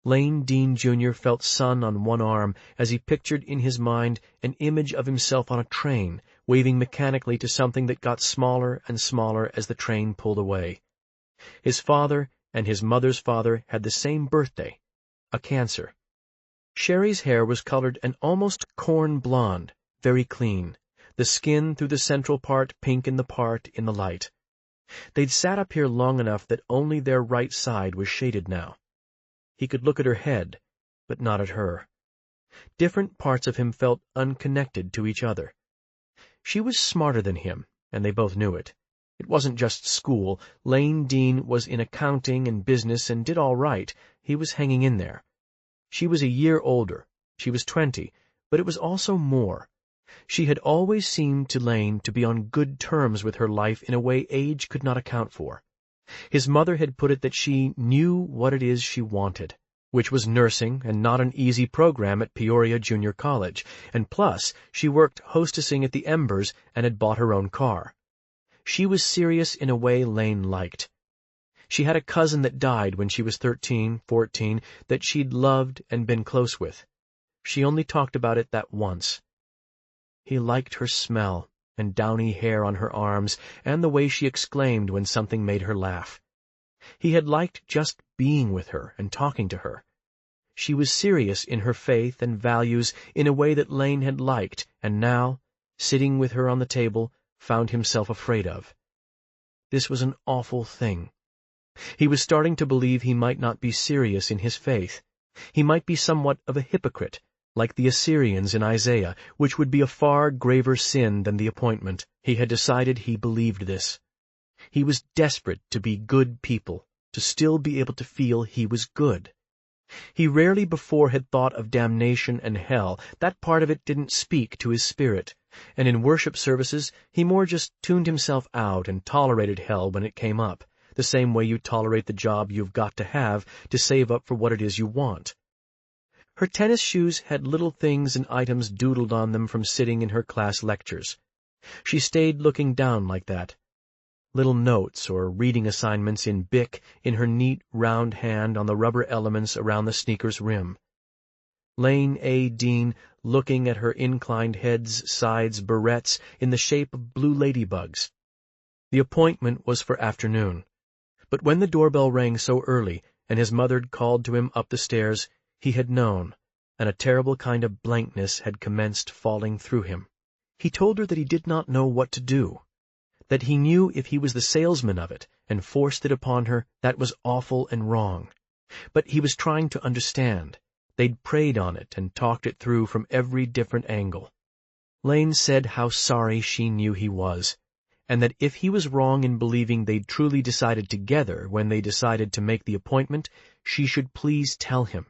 Lane Dean Jr. felt sun on one arm as he pictured in his mind an image of himself on a train, waving mechanically to something that got smaller and smaller as the train pulled away. His father and his mother's father had the same birthday, a cancer. Sherry's hair was colored an almost corn blonde, very clean, the skin through the central part pink in the light. They'd sat up here long enough that only their right side was shaded now. He could look at her head, but not at her. Different parts of him felt unconnected to each other. She was smarter than him, and they both knew it. It wasn't just school. Lane Dean was in accounting and business and did all right. He was hanging in there. She was a year older. She was 20, but it was also more. She had always seemed to Lane to be on good terms with her life in a way age could not account for. His mother had put it that she knew what it is she wanted, which was nursing and not an easy program at Peoria Junior College, and plus she worked hostessing at the Embers and had bought her own car. She was serious in a way Lane liked. She had a cousin that died when she was 13, 14, that she'd loved and been close with. She only talked about it that once. He liked her smell and downy hair on her arms and the way she exclaimed when something made her laugh. He had liked just being with her and talking to her. She was serious in her faith and values in a way that Lane had liked, and now, sitting with her on the table, found himself afraid of. This was an awful thing. He was starting to believe he might not be serious in his faith. He might be somewhat of a hypocrite, like the Assyrians in Isaiah, which would be a far graver sin than the appointment. He had decided he believed this. He was desperate to be good people, to still be able to feel he was good. He rarely before had thought of damnation and hell. That part of it didn't speak to his spirit, and in worship services he more just tuned himself out and tolerated hell when it came up, the same way you tolerate the job you've got to have to save up for what it is you want. Her tennis shoes had little things and items doodled on them from sitting in her class lectures. She stayed looking down like that. Little notes or reading assignments in Bic in her neat, round hand on the rubber elements around the sneaker's rim. Lane A. Dean looking at her inclined heads, sides, barrettes in the shape of blue ladybugs. The appointment was for afternoon, but when the doorbell rang so early and his mother called to him up the stairs, he had known, and a terrible kind of blankness had commenced falling through him. He told her that he did not know what to do, that he knew if he was the salesman of it and forced it upon her, that was awful and wrong. But he was trying to understand. They'd prayed on it and talked it through from every different angle. Lane said how sorry she knew he was, and that if he was wrong in believing they'd truly decided together when they decided to make the appointment, she should please tell him,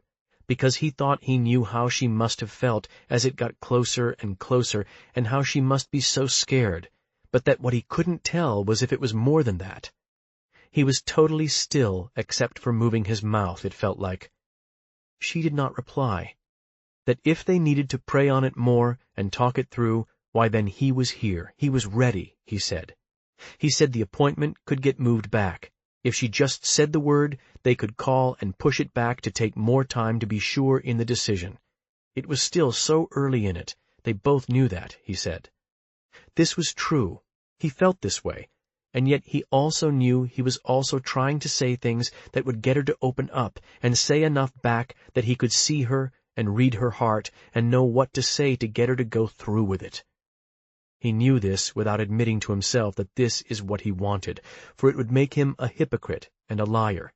because he thought he knew how she must have felt as it got closer and closer, and how she must be so scared, but that what he couldn't tell was if it was more than that. He was totally still except for moving his mouth, it felt like. She did not reply. That if they needed to pray on it more and talk it through, why then he was here, he was ready, he said. He said the appointment could get moved back. If she just said the word, they could call and push it back to take more time to be sure in the decision. It was still so early in it. They both knew that, he said. This was true. He felt this way, and yet he also knew he was also trying to say things that would get her to open up and say enough back that he could see her and read her heart and know what to say to get her to go through with it. He knew this without admitting to himself that this is what he wanted, for it would make him a hypocrite and a liar.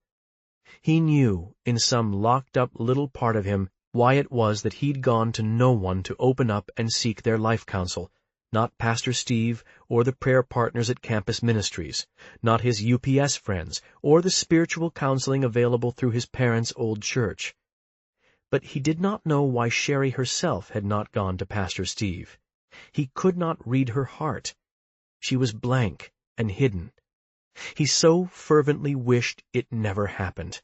He knew, in some locked-up little part of him, why it was that he'd gone to no one to open up and seek their life counsel, not Pastor Steve or the prayer partners at campus ministries, not his UPS friends or the spiritual counseling available through his parents' old church. But he did not know why Sherry herself had not gone to Pastor Steve. He could not read her heart. She was blank and hidden. He so fervently wished it never happened.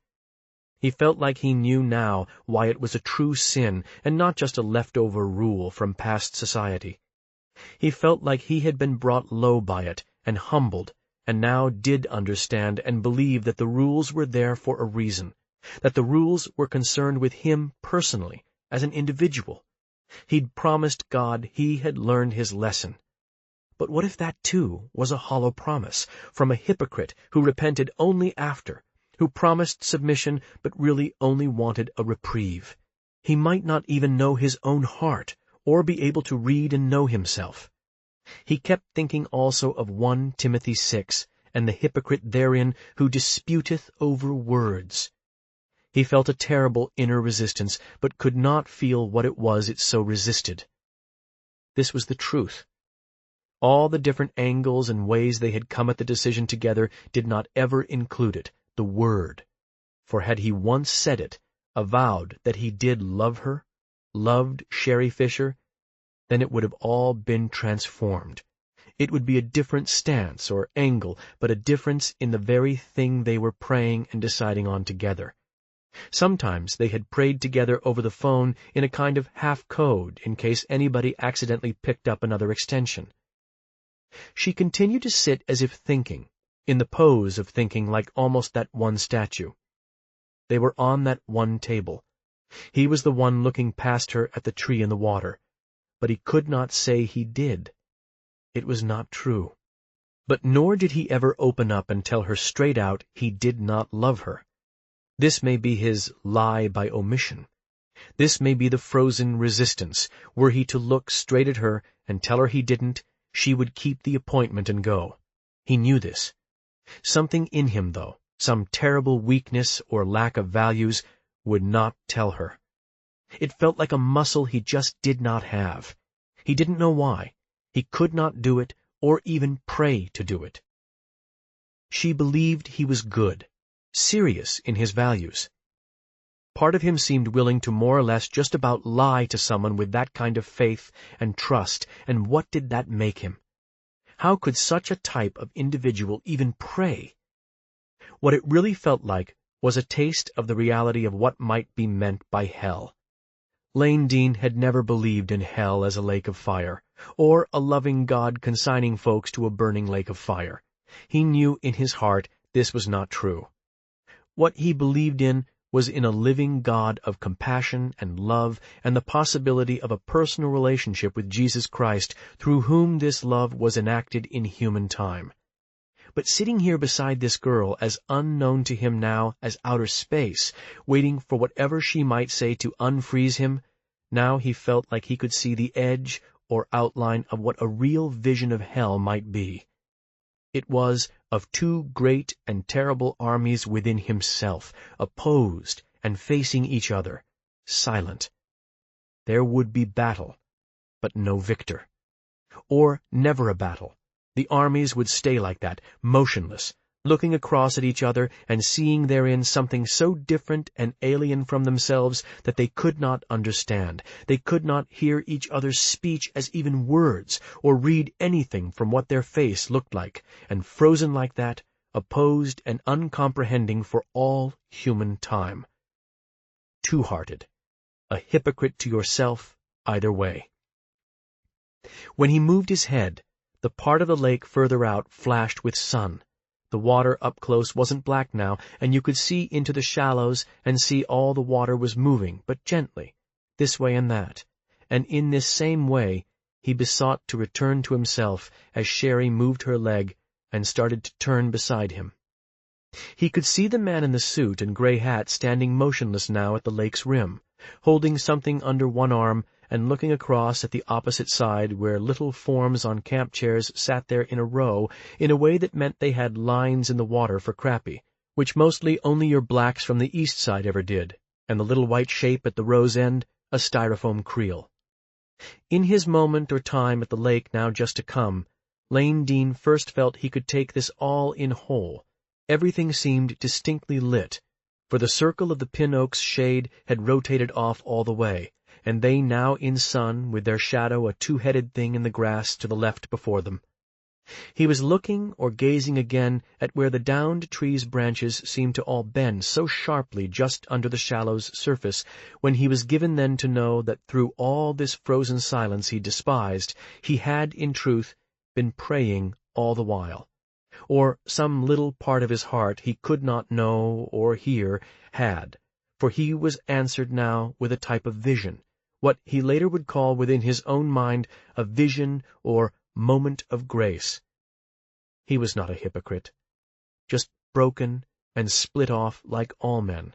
He felt like he knew now why it was a true sin and not just a leftover rule from past society. He felt like he had been brought low by it and humbled, and now did understand and believe that the rules were there for a reason, that the rules were concerned with him personally, as an individual. He'd promised God he had learned his lesson. But what if that, too, was a hollow promise from a hypocrite who repented only after, who promised submission but really only wanted a reprieve? He might not even know his own heart, or be able to read and know himself. He kept thinking also of 1 Timothy 6, and the hypocrite therein who disputeth over words. He felt a terrible inner resistance, but could not feel what it was it so resisted. This was the truth. All the different angles and ways they had come at the decision together did not ever include it, the word. For had he once said it, avowed that he did love her, loved Sherry Fisher, then it would have all been transformed. It would be a different stance or angle, but a difference in the very thing they were praying and deciding on together. Sometimes they had prayed together over the phone in a kind of half-code in case anybody accidentally picked up another extension. She continued to sit as if thinking, in the pose of thinking like almost that one statue. They were on that one table. He was the one looking past her at the tree in the water, but he could not say he did. It was not true. But nor did he ever open up and tell her straight out he did not love her. This may be his lie by omission. This may be the frozen resistance. Were he to look straight at her and tell her he didn't, she would keep the appointment and go. He knew this. Something in him, though, some terrible weakness or lack of values, would not tell her. It felt like a muscle he just did not have. He didn't know why. He could not do it, or even pray to do it. She believed he was good, serious in his values. Part of him seemed willing to more or less just about lie to someone with that kind of faith and trust, and what did that make him? How could such a type of individual even pray? What it really felt like was a taste of the reality of what might be meant by hell. Lane Dean had never believed in hell as a lake of fire, or a loving God consigning folks to a burning lake of fire. He knew in his heart this was not true. What he believed in was in a living God of compassion and love and the possibility of a personal relationship with Jesus Christ, through whom this love was enacted in human time. But sitting here beside this girl, as unknown to him now as outer space, waiting for whatever she might say to unfreeze him, now he felt like he could see the edge or outline of what a real vision of hell might be. It was of two great and terrible armies within himself, opposed and facing each other, silent. There would be battle, but no victor. Or never a battle. The armies would stay like that, motionless, looking across at each other and seeing therein something so different and alien from themselves that they could not understand. They could not hear each other's speech as even words, or read anything from what their face looked like, and frozen like that, opposed and uncomprehending for all human time. Two-hearted, a hypocrite to yourself either way. When he moved his head, the part of the lake further out flashed with sun. The water up close wasn't black now, and you could see into the shallows and see all the water was moving, but gently, this way and that. And in this same way he besought to return to himself as Sherry moved her leg and started to turn beside him. He could see the man in the suit and gray hat standing motionless now at the lake's rim, holding something under one arm and looking across at the opposite side where little forms on camp chairs sat there in a row in a way that meant they had lines in the water for crappie, which mostly only your blacks from the east side ever did, and the little white shape at the row's end, a styrofoam creel. In his moment or time at the lake now just to come, Lane Dean first felt he could take this all in whole. Everything seemed distinctly lit, for the circle of the pin oak's shade had rotated off all the way, and they now in sun, with their shadow a two-headed thing in the grass to the left before them. He was looking or gazing again at where the downed tree's branches seemed to all bend so sharply just under the shallow's surface, when he was given then to know that through all this frozen silence he despised, he had, in truth, been praying all the while. Or some little part of his heart he could not know or hear had, for he was answered now with a type of vision, what he later would call within his own mind a vision or moment of grace. He was not a hypocrite, just broken and split off like all men.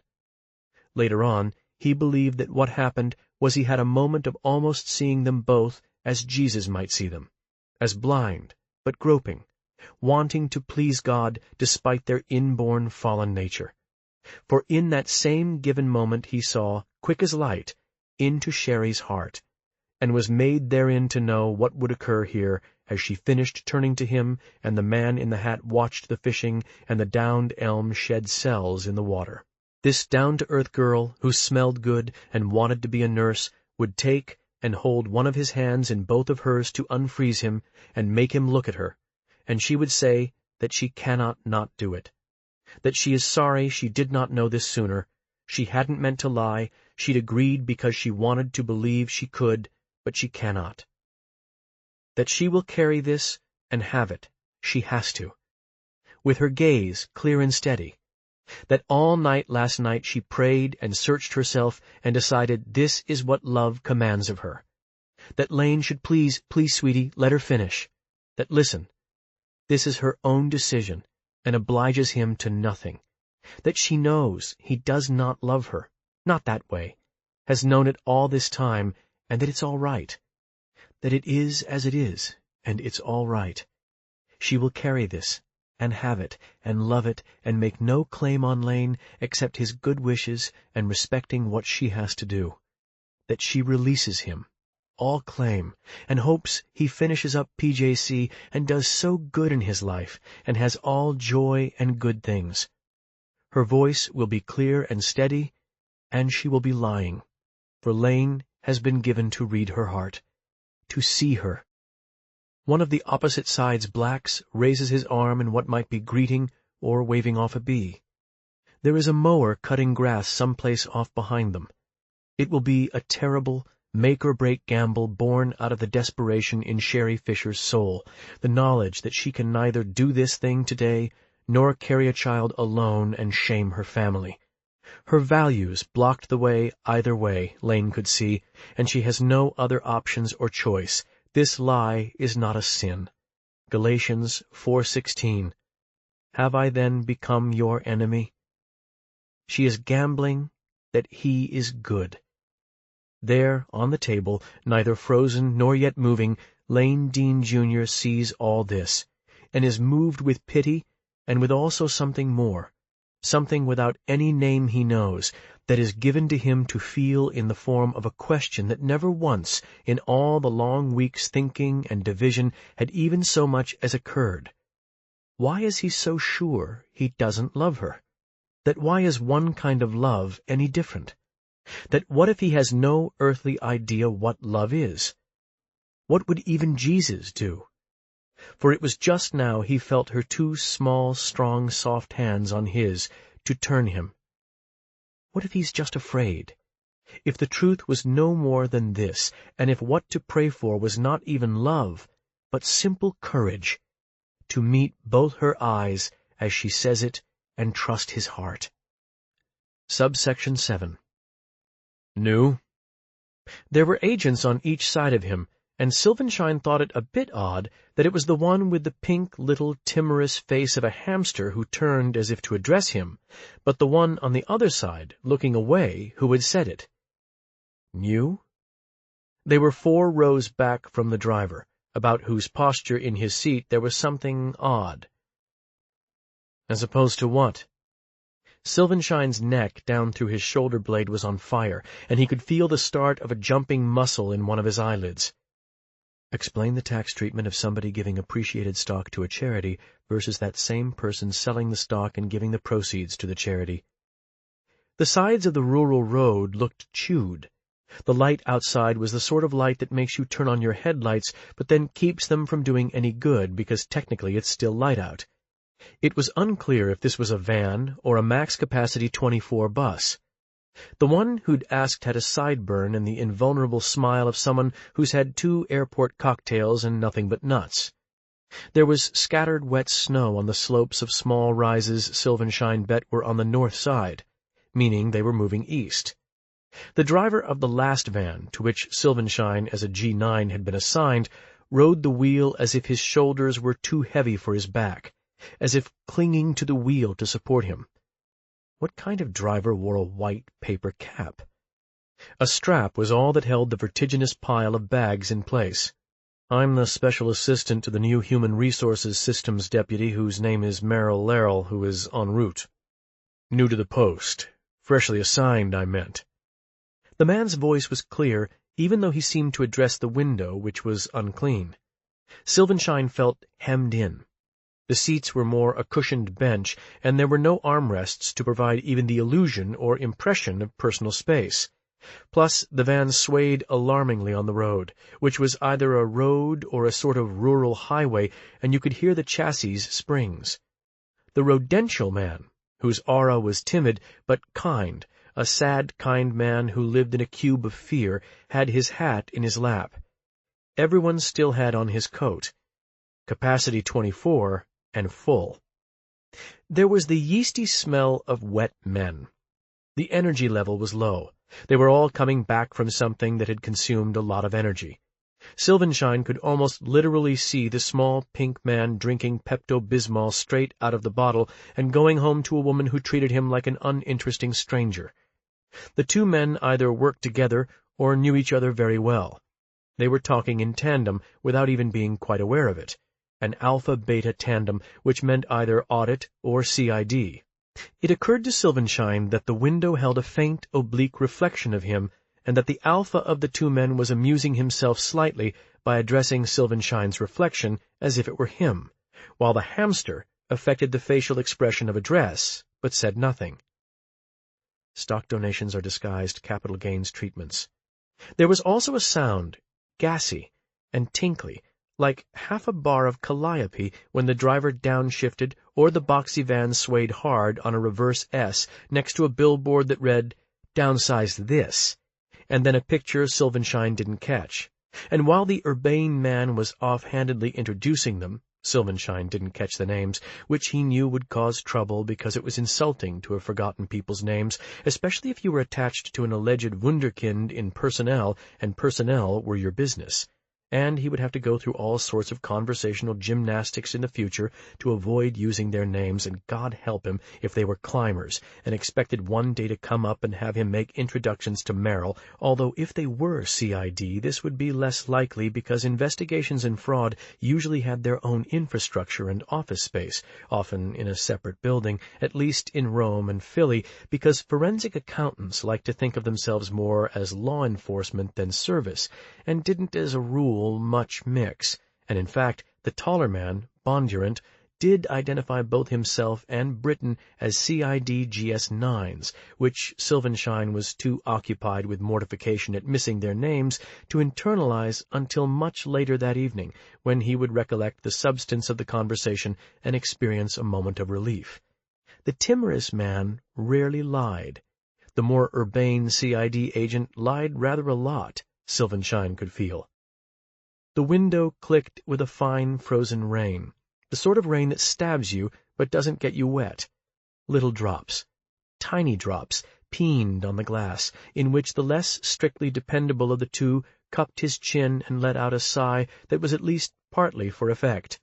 Later on, he believed that what happened was he had a moment of almost seeing them both as Jesus might see them, as blind, but groping, wanting to please God despite their inborn fallen nature. For in that same given moment he saw, quick as light, into Sherry's heart, and was made therein to know what would occur here as she finished turning to him, and the man in the hat watched the fishing, and the downed elm shed cells in the water. This down-to-earth girl, who smelled good and wanted to be a nurse, would take and hold one of his hands in both of hers to unfreeze him and make him look at her, and she would say that she cannot not do it, that she is sorry she did not know this sooner, she hadn't meant to lie, she'd agreed because she wanted to believe she could, but she cannot. That she will carry this and have it, she has to, with her gaze clear and steady. That all night last night she prayed and searched herself and decided this is what love commands of her. That Lane should please, sweetie, let her finish. That listen, this is her own decision and obliges him to nothing. That she knows he does not love her, not that way, has known it all this time, and that it's all right. That it is as it is, and it's all right. She will carry this, and have it, and love it, and make no claim on Lane except his good wishes and respecting what she has to do. That she releases him, all claim, and hopes he finishes up PJC and does so good in his life, and has all joy and good things. Her voice will be clear and steady, and she will be lying, for Lane has been given to read her heart, to see her. One of the opposite side's blacks raises his arm in what might be greeting or waving off a bee. There is a mower cutting grass someplace off behind them. It will be a terrible, make-or-break gamble born out of the desperation in Sherry Fisher's soul, the knowledge that she can neither do this thing today nor carry a child alone and shame her family. Her values blocked the way either way, Lane could see, and she has no other options or choice. This lie is not a sin. Galatians 4:16. Have I then become your enemy? She is gambling that he is good. There, on the table, neither frozen nor yet moving, Lane Dean Jr. sees all this, and is moved with pity and with also something more, something without any name he knows, that is given to him to feel in the form of a question that never once, in all the long weeks' thinking and division, had even so much as occurred. Why is he so sure he doesn't love her? That why is one kind of love any different? That what if he has no earthly idea what love is? What would even Jesus do? For it was just now he felt her two small, strong, soft hands on his to turn him. What if he's just afraid? If the truth was no more than this, and if what to pray for was not even love, but simple courage, to meet both her eyes as she says it and trust his heart. Subsection 7. New. There were agents on each side of him, and Silvenstein thought it a bit odd that it was the one with the pink little timorous face of a hamster who turned as if to address him, but the one on the other side, looking away, who had said it. New? They were 4 rows back from the driver, about whose posture in his seat there was something odd. As opposed to what? Silvenstein's neck down through his shoulder blade was on fire, and he could feel the start of a jumping muscle in one of his eyelids. Explain the tax treatment of somebody giving appreciated stock to a charity versus that same person selling the stock and giving the proceeds to the charity. The sides of the rural road looked chewed. The light outside was the sort of light that makes you turn on your headlights, but then keeps them from doing any good because technically it's still light out. It was unclear if this was a van or a max-capacity 24 bus. The one who'd asked had a sideburn and the invulnerable smile of someone who's had 2 airport cocktails and nothing but nuts. There was scattered wet snow on the slopes of small rises Silvenstein bet were on the north side, meaning they were moving east. The driver of the last van, to which Silvenstein as a G9 had been assigned, rode the wheel as if his shoulders were too heavy for his back, as if clinging to the wheel to support him. What kind of driver wore a white paper cap? A strap was all that held the vertiginous pile of bags in place. I'm the special assistant to the new Human Resources Systems deputy whose name is Merrill Larrell, who is en route. New to the post. Freshly assigned, I meant. The man's voice was clear, even though he seemed to address the window, which was unclean. Silvenstein felt hemmed in. The seats were more a cushioned bench, and there were no armrests to provide even the illusion or impression of personal space. Plus, the van swayed alarmingly on the road, which was either a road or a sort of rural highway, and you could hear the chassis springs. The rodential man, whose aura was timid but kind, a sad, kind man who lived in a cube of fear, had his hat in his lap. Everyone still had on his coat. Capacity 24 and full. There was the yeasty smell of wet men. The energy level was low. They were all coming back from something that had consumed a lot of energy. Silvenstein could almost literally see the small pink man drinking Pepto-Bismol straight out of the bottle and going home to a woman who treated him like an uninteresting stranger. The two men either worked together or knew each other very well. They were talking in tandem without even being quite aware of it, an alpha-beta tandem, which meant either audit or CID. It occurred to Silvenstein that the window held a faint, oblique reflection of him, and that the alpha of the two men was amusing himself slightly by addressing Silvenstein's reflection as if it were him, while the hamster affected the facial expression of address, but said nothing. Stock donations are disguised capital gains treatments. There was also a sound, gassy and tinkly, like half a bar of calliope when the driver downshifted or the boxy van swayed hard on a reverse S next to a billboard that read, "Downsize this," and then a picture Silvenstein didn't catch. And while the urbane man was offhandedly introducing them, Silvenstein didn't catch the names, which he knew would cause trouble because it was insulting to have forgotten people's names, especially if you were attached to an alleged wunderkind in personnel and personnel were your business. And he would have to go through all sorts of conversational gymnastics in the future to avoid using their names, and God help him if they were climbers, and expected one day to come up and have him make introductions to Merrill, although if they were CID, this would be less likely because investigations and fraud usually had their own infrastructure and office space, often in a separate building, at least in Rome and Philly, because forensic accountants like to think of themselves more as law enforcement than service, and didn't as a rule much mix, and in fact the taller man, Bondurant, did identify both himself and Britain as CID GS9s, which Silvenstein was too occupied with mortification at missing their names to internalize until much later that evening, when he would recollect the substance of the conversation and experience a moment of relief. The timorous man rarely lied. The more urbane CID agent lied rather a lot, Silvenstein could feel. The window clicked with a fine frozen rain, the sort of rain that stabs you but doesn't get you wet. Little drops, tiny drops, peened on the glass, in which the less strictly dependable of the two cupped his chin and let out a sigh that was at least partly for effect.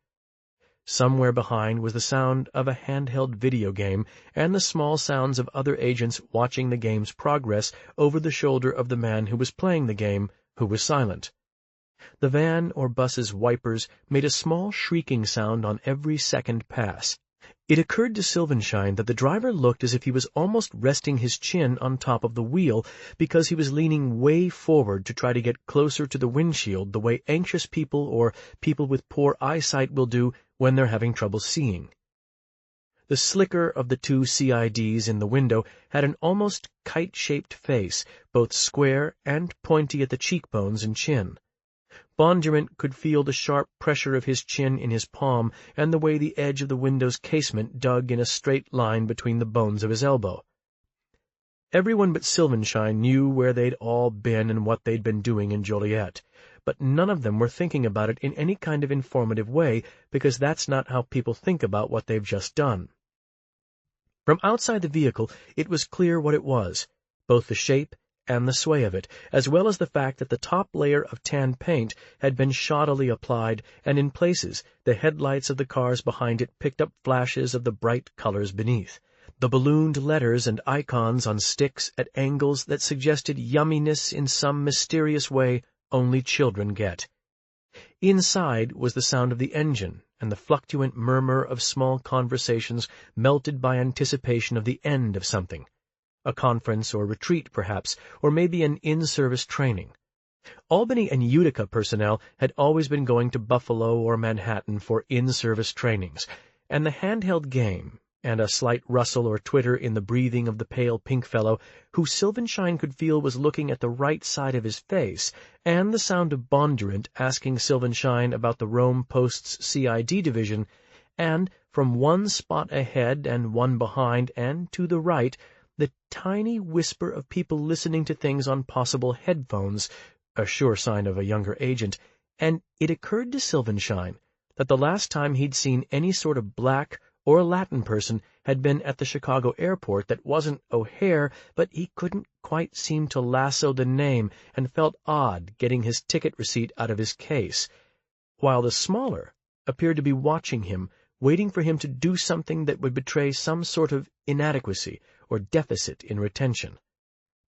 Somewhere behind was the sound of a handheld video game and the small sounds of other agents watching the game's progress over the shoulder of the man who was playing the game, who was silent. The van or bus's wipers made a small shrieking sound on every second pass. It occurred to Silvenstein that the driver looked as if he was almost resting his chin on top of the wheel because he was leaning way forward to try to get closer to the windshield the way anxious people or people with poor eyesight will do when they're having trouble seeing. The slicker of the two CIDs in the window had an almost kite-shaped face, both square and pointy at the cheekbones and chin. Bondurant could feel the sharp pressure of his chin in his palm and the way the edge of the window's casement dug in a straight line between the bones of his elbow. Everyone but Silvenstein knew where they'd all been and what they'd been doing in Joliet, but none of them were thinking about it in any kind of informative way, because that's not how people think about what they've just done. From outside the vehicle, it was clear what it was, both the shape and the sway of it, as well as the fact that the top layer of tan paint had been shoddily applied, and in places the headlights of the cars behind it picked up flashes of the bright colors beneath, the ballooned letters and icons on sticks at angles that suggested yumminess in some mysterious way only children get. Inside was the sound of the engine and the fluctuant murmur of small conversations melted by anticipation of the end of something. A conference or retreat, perhaps, or maybe an in-service training. Albany and Utica personnel had always been going to Buffalo or Manhattan for in-service trainings, and the handheld game, and a slight rustle or twitter in the breathing of the pale pink fellow, who Silvenstein could feel was looking at the right side of his face, and the sound of Bondurant asking Silvenstein about the Rome Post's CID division, and from one spot ahead and one behind and to the right, the tiny whisper of people listening to things on possible headphones, a sure sign of a younger agent, and it occurred to Silvenstein that the last time he'd seen any sort of black or Latin person had been at the Chicago airport that wasn't O'Hare, but he couldn't quite seem to lasso the name and felt odd getting his ticket receipt out of his case, while the smaller appeared to be watching him, waiting for him to do something that would betray some sort of inadequacy or deficit in retention.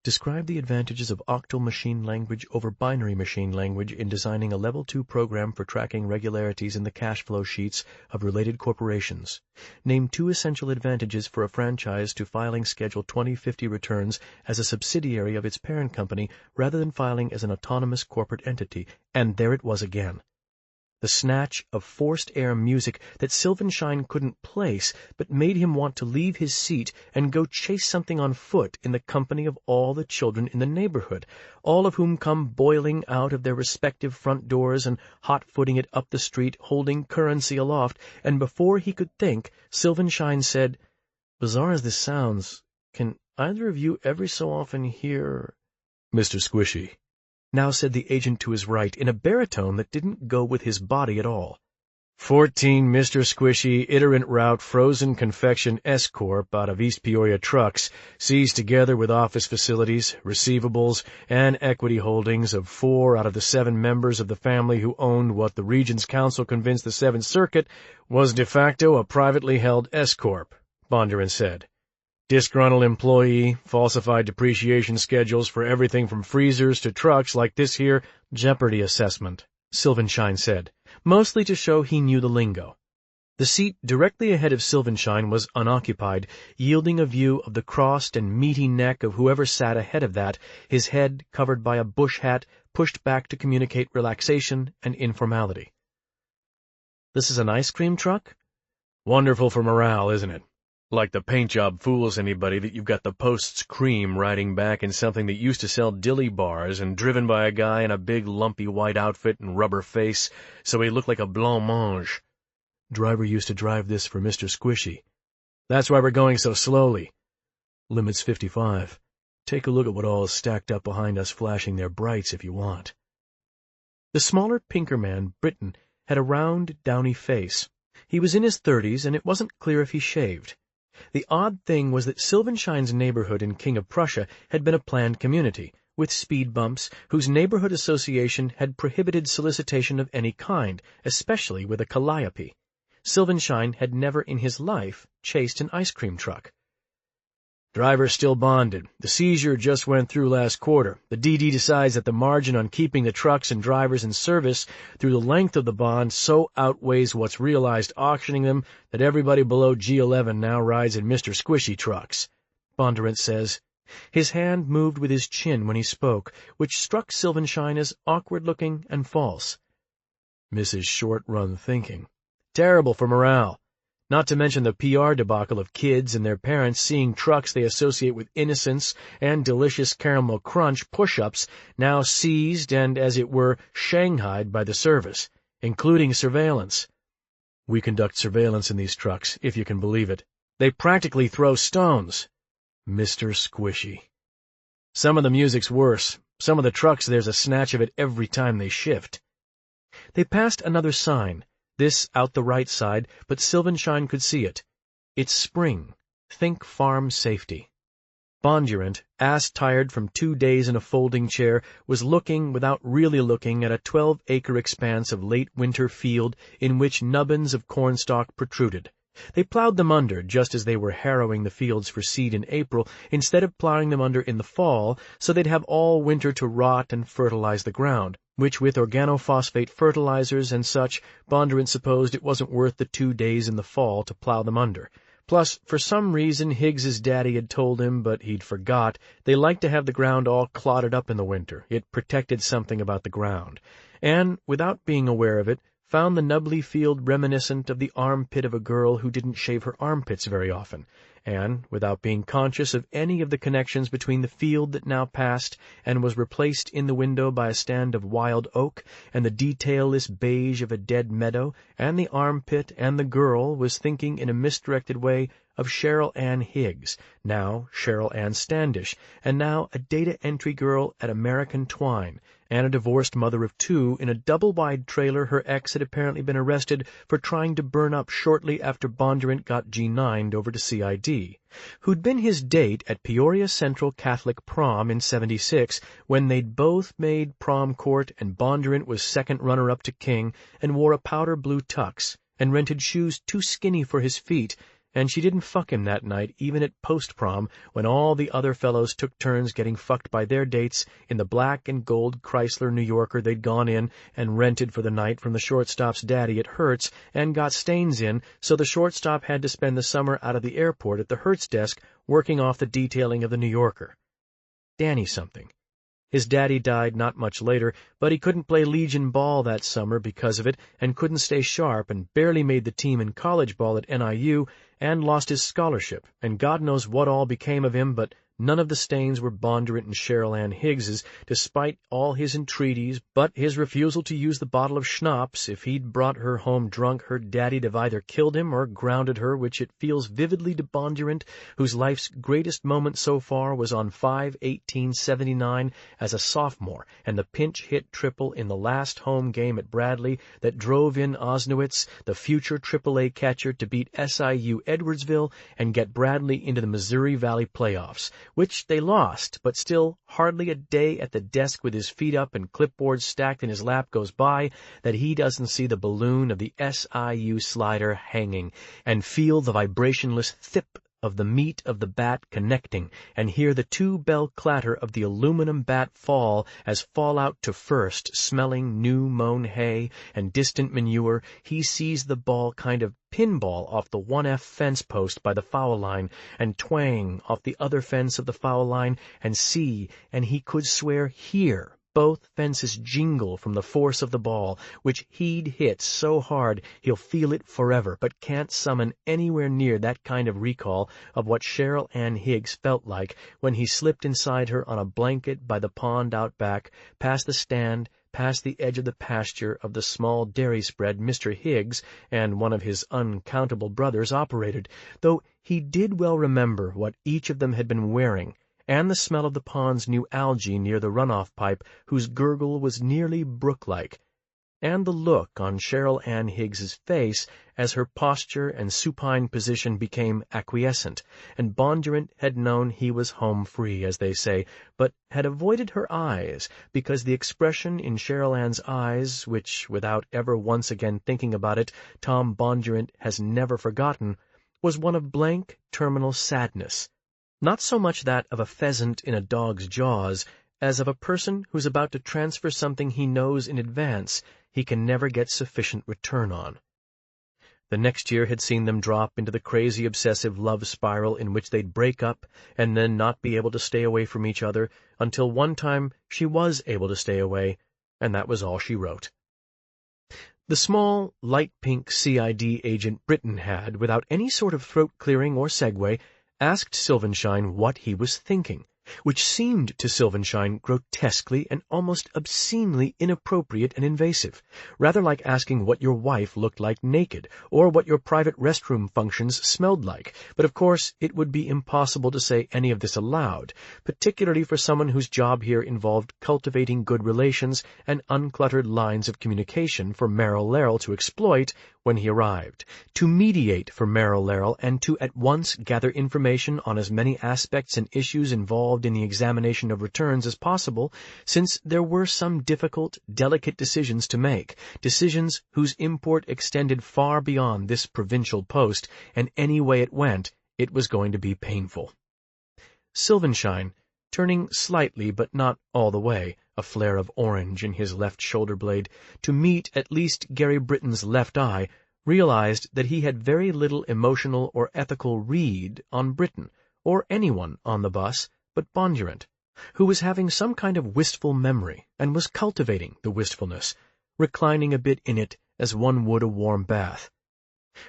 Describe the advantages of octal machine language over binary machine language in designing a Level 2 program for tracking regularities in the cash flow sheets of related corporations. Name 2 essential advantages for a franchise to filing Schedule 2050 returns as a subsidiary of its parent company rather than filing as an autonomous corporate entity. And there it was again. The snatch of forced air music that Silvenstein couldn't place, but made him want to leave his seat and go chase something on foot in the company of all the children in the neighborhood, all of whom come boiling out of their respective front doors and hot-footing it up the street, holding currency aloft, and before he could think, Silvenstein said, "Bizarre as this sounds, can either of you every so often hear—" "Mr. Squishy," now said the agent to his right, in a baritone that didn't go with his body at all. 14 Mr. Squishy, iterant route, frozen confection S-Corp out of East Peoria trucks, seized together with office facilities, receivables, and equity holdings of 4 out of the 7 members of the family who owned what the Regents Council convinced the Seventh Circuit was de facto a privately held S-Corp, Bondurant said. Disgruntled employee, falsified depreciation schedules for everything from freezers to trucks like this here Jeopardy assessment, Silvenstein said, mostly to show he knew the lingo. The seat directly ahead of Silvenstein was unoccupied, yielding a view of the crossed and meaty neck of whoever sat ahead of that, his head covered by a bush hat pushed back to communicate relaxation and informality. "This is an ice cream truck?" "Wonderful for morale, isn't it? Like the paint job fools anybody that you've got the Post's cream riding back in something that used to sell dilly bars and driven by a guy in a big lumpy white outfit and rubber face, so he looked like a blancmange. Driver used to drive this for Mr. Squishy. That's why we're going so slowly. Limit's 55. Take a look at what all is stacked up behind us flashing their brights if you want." The smaller, pinker man, Britton, had a round, downy face. He was in his 30s, and it wasn't clear if he shaved. The odd thing was that Silvenstein's neighborhood in King of Prussia had been a planned community, with speed bumps, whose neighborhood association had prohibited solicitation of any kind, especially with a calliope. Silvenstein had never in his life chased an ice cream truck. "Driver's still bonded. The seizure just went through last quarter. The DD decides that the margin on keeping the trucks and drivers in service through the length of the bond so outweighs what's realized auctioning them that everybody below G11 now rides in Mr. Squishy trucks," Bondurant says. His hand moved with his chin when he spoke, which struck Silvenstein as awkward-looking and false. "Mrs. Short-Run Thinking. Terrible for morale. Not to mention the PR debacle of kids and their parents seeing trucks they associate with innocence and delicious caramel crunch push-ups now seized and, as it were, shanghaied by the service, including surveillance. We conduct surveillance in these trucks, if you can believe it. They practically throw stones. Mr. Squishy. Some of the music's worse. Some of the trucks there's a snatch of it every time they shift." They passed another sign. This out the right side, but Silvenstein could see it. It's spring. Think farm safety. Bondurant, ass-tired from 2 days in a folding chair, was looking without really looking at a 12-acre expanse of late winter field in which nubbins of cornstalk protruded. They plowed them under just as they were harrowing the fields for seed in April, instead of plowing them under in the fall, so they'd have all winter to rot and fertilize the ground, which with organophosphate fertilizers and such, Bondurant supposed it wasn't worth the 2 days in the fall to plow them under. Plus, for some reason Higgs's daddy had told him, but he'd forgot, they liked to have the ground all clotted up in the winter. It protected something about the ground. And, without being aware of it, found the nubbly field reminiscent of the armpit of a girl who didn't shave her armpits very often, and, without being conscious of any of the connections between the field that now passed and was replaced in the window by a stand of wild oak, and the detailless beige of a dead meadow, and the armpit and the girl, was thinking in a misdirected way of Cheryl Ann Higgs, now Cheryl Ann Standish, and now a data entry girl at American Twine, and a divorced mother of two in a double-wide trailer her ex had apparently been arrested for trying to burn up shortly after Bondurant got G9'd over to CID, who'd been his date at Peoria Central Catholic Prom in '76 when they'd both made prom court and Bondurant was second runner-up to King and wore a powder blue tux and rented shoes too skinny for his feet, and she didn't fuck him that night, even at post-prom, when all the other fellows took turns getting fucked by their dates in the black and gold Chrysler New Yorker they'd gone in and rented for the night from the shortstop's daddy at Hertz and got stains in, so the shortstop had to spend the summer out of the airport at the Hertz desk working off the detailing of the New Yorker. Danny something. His daddy died not much later, but he couldn't play Legion ball that summer because of it and couldn't stay sharp and barely made the team in college ball at NIU and lost his scholarship, and God knows what all became of him, but none of the stains were Bondurant and Cheryl Ann Higgs's, despite all his entreaties, but his refusal to use the bottle of schnapps. If he'd brought her home drunk, her daddy'd have either killed him or grounded her, which it feels vividly to Bondurant, whose life's greatest moment so far was on 5/18/79 as a sophomore, and the pinch-hit triple in the last home game at Bradley that drove in Osnowitz, the future AAA catcher, to beat SIU Edwardsville and get Bradley into the Missouri Valley playoffs, which they lost, but still hardly a day at the desk with his feet up and clipboards stacked in his lap goes by that he doesn't see the balloon of the SIU slider hanging and feel the vibrationless thip of the meat of the bat connecting and hear the two-bell clatter of the aluminum bat fall as fallout to first, smelling new-mown hay and distant manure. He sees the ball kind of pinball off the 1F fence post by the foul line and twang off the other fence of the foul line and see, and he could swear hear, both fences jingle from the force of the ball, which he'd hit so hard he'll feel it forever, but can't summon anywhere near that kind of recall of what Cheryl Ann Higgs felt like when he slipped inside her on a blanket by the pond out back, past the stand, past the edge of the pasture of the small dairy spread Mr. Higgs and one of his uncountable brothers operated, though he did well remember what each of them had been wearing, and the smell of the pond's new algae near the runoff pipe, whose gurgle was nearly brook-like, and the look on Cheryl Ann Higgs's face as her posture and supine position became acquiescent, and Bondurant had known he was home free, as they say, but had avoided her eyes, because the expression in Cheryl Ann's eyes, which, without ever once again thinking about it, Tom Bondurant has never forgotten, was one of blank, terminal sadness. Not so much that of a pheasant in a dog's jaws, as of a person who's about to transfer something he knows in advance he can never get sufficient return on. The next year had seen them drop into the crazy obsessive love spiral in which they'd break up and then not be able to stay away from each other, until one time she was able to stay away, and that was all she wrote. The small, light-pink CID agent Britton had, without any sort of throat-clearing or segue, asked Silvenstein what he was thinking, which seemed to Silvenstein grotesquely and almost obscenely inappropriate and invasive, rather like asking what your wife looked like naked, or what your private restroom functions smelled like. But of course it would be impossible to say any of this aloud, particularly for someone whose job here involved cultivating good relations and uncluttered lines of communication for Merrill Lärrell to exploit when he arrived, to mediate for Merrill Lärrell, and to at once gather information on as many aspects and issues involved in the examination of returns as possible, since there were some difficult, delicate decisions to make, decisions whose import extended far beyond this provincial post, and any way it went, it was going to be painful. Silvenstein, turning slightly but not all the way, a flare of orange in his left shoulder blade, to meet at least Gary Britton's left eye, realized that he had very little emotional or ethical read on Britton, or anyone on the bus but Bondurant, who was having some kind of wistful memory, and was cultivating the wistfulness, reclining a bit in it as one would a warm bath.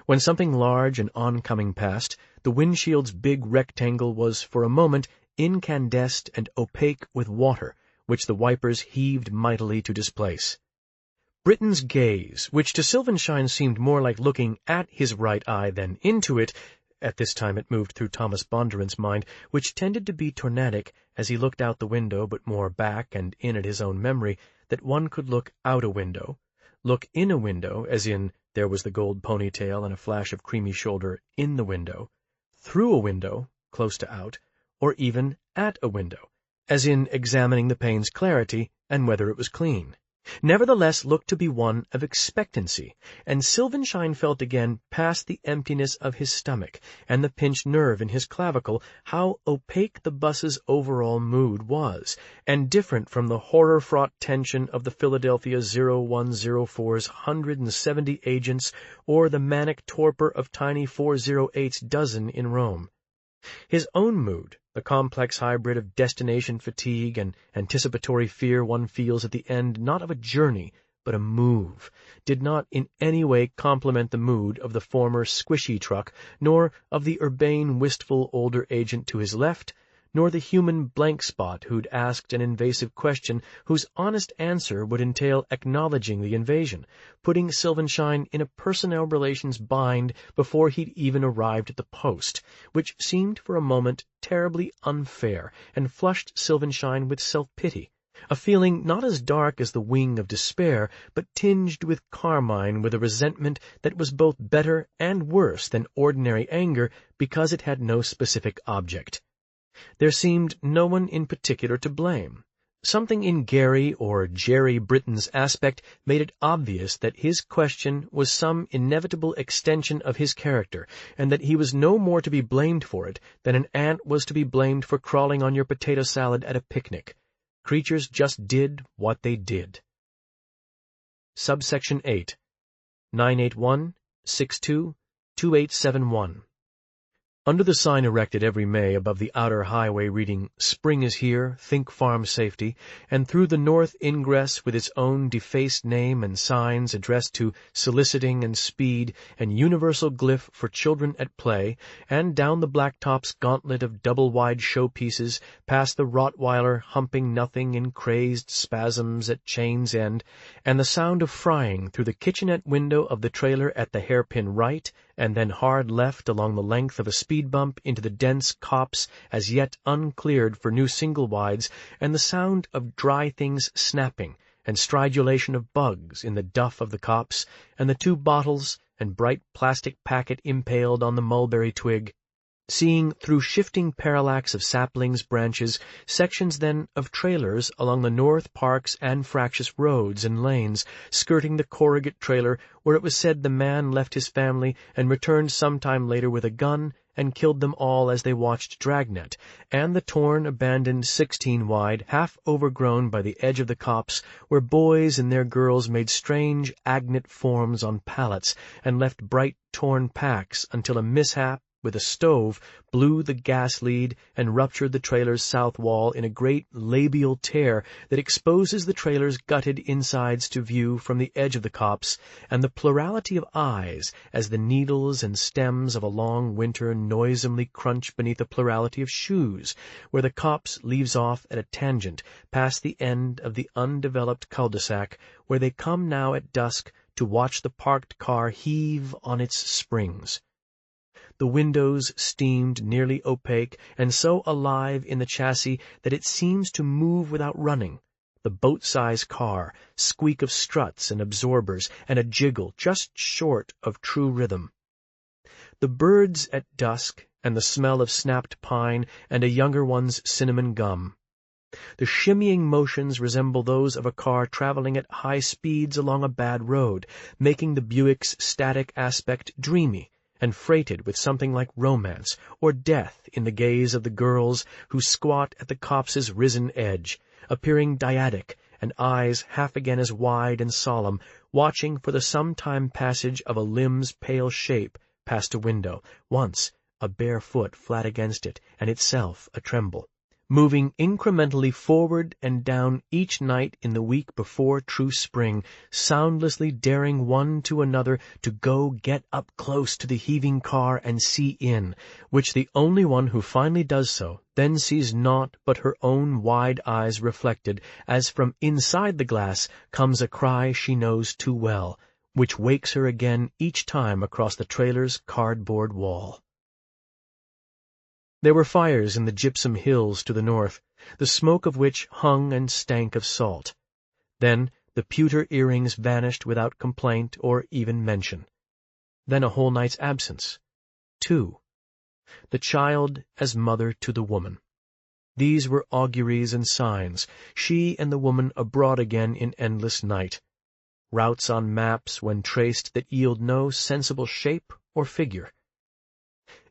When something large and oncoming passed, the windshield's big rectangle was for a moment incandescent and opaque with water, which the wipers heaved mightily to displace. Britton's gaze, which to Silvenstein seemed more like looking at his right eye than into it, at this time it moved through Thomas Bondurant's mind, which tended to be tornadic as he looked out the window, but more back and in at his own memory, that one could look out a window, look in a window, as in there was the gold ponytail and a flash of creamy shoulder in the window, through a window, close to out, or even at a window, as in examining the pane's clarity and whether it was clean, nevertheless looked to be one of expectancy, and Silvenstein felt again, past the emptiness of his stomach and the pinched nerve in his clavicle, how opaque the bus's overall mood was, and different from the horror-fraught tension of the Philadelphia 0104's 170 agents or the manic torpor of tiny 408's dozen in Rome. His own mood, the complex hybrid of destination fatigue and anticipatory fear one feels at the end not of a journey, but a move, did not in any way complement the mood of the former squishy truck, nor of the urbane, wistful older agent to his left, nor the human blank spot who'd asked an invasive question whose honest answer would entail acknowledging the invasion, putting Silvenstein in a personnel relations bind before he'd even arrived at the post, which seemed for a moment terribly unfair and flushed Silvenstein with self-pity, a feeling not as dark as the wing of despair, but tinged with carmine with a resentment that was both better and worse than ordinary anger because it had no specific object. There seemed no one in particular to blame. Something in Gary or Jerry Britton's aspect made it obvious that his question was some inevitable extension of his character, and that he was no more to be blamed for it than an ant was to be blamed for crawling on your potato salad at a picnic. Creatures just did what they did. Subsection 8. 981-62-2871. Under the sign erected every May above the outer highway reading, "Spring is here, think farm safety," and through the north ingress with its own defaced name and signs addressed to soliciting and speed and universal glyph for children at play, and down the blacktop's gauntlet of double-wide showpieces, past the Rottweiler humping nothing in crazed spasms at chain's end, and the sound of frying through the kitchenette window of the trailer at the hairpin right, and then hard left along the length of a speed bump into the dense copse as yet uncleared for new single-wides, and the sound of dry things snapping, and stridulation of bugs in the duff of the copse, and the 2 bottles and bright plastic packet impaled on the mulberry twig, seeing through shifting parallax of saplings, branches, sections then of trailers along the North Parks and fractious roads and lanes, skirting the corrugate trailer where it was said the man left his family and returned some time later with a gun and killed them all as they watched Dragnet, and the torn, abandoned 16-wide, half overgrown by the edge of the copse, where boys and their girls made strange agate forms on pallets and left bright torn packs until a mishap with a stove blew the gas lead and ruptured the trailer's south wall in a great labial tear that exposes the trailer's gutted insides to view from the edge of the copse, and the plurality of eyes as the needles and stems of a long winter noisomely crunch beneath a plurality of shoes, where the copse leaves off at a tangent past the end of the undeveloped cul-de-sac, where they come now at dusk to watch the parked car heave on its springs. The windows steamed nearly opaque, and so alive in the chassis that it seems to move without running. The boat-size car, squeak of struts and absorbers, and a jiggle just short of true rhythm. The birds at dusk, and the smell of snapped pine and a younger one's cinnamon gum. The shimmying motions resemble those of a car traveling at high speeds along a bad road, making the Buick's static aspect dreamy, and freighted with something like romance or death in the gaze of the girls who squat at the copse's risen edge, appearing dyadic, and eyes half again as wide and solemn, watching for the sometime passage of a limb's pale shape past a window, once a bare foot flat against it, and itself a tremble, moving incrementally forward and down each night in the week before true spring, soundlessly daring one to another to go get up close to the heaving car and see in, which the only one who finally does so then sees naught but her own wide eyes reflected, as from inside the glass comes a cry she knows too well, which wakes her again each time across the trailer's cardboard wall. There were fires in the gypsum hills to the north, the smoke of which hung and stank of salt. Then the pewter earrings vanished without complaint or even mention. Then a whole night's absence. 2. The child as mother to the woman. These were auguries and signs, she and the woman abroad again in endless night. Routes on maps when traced that yield no sensible shape or figure.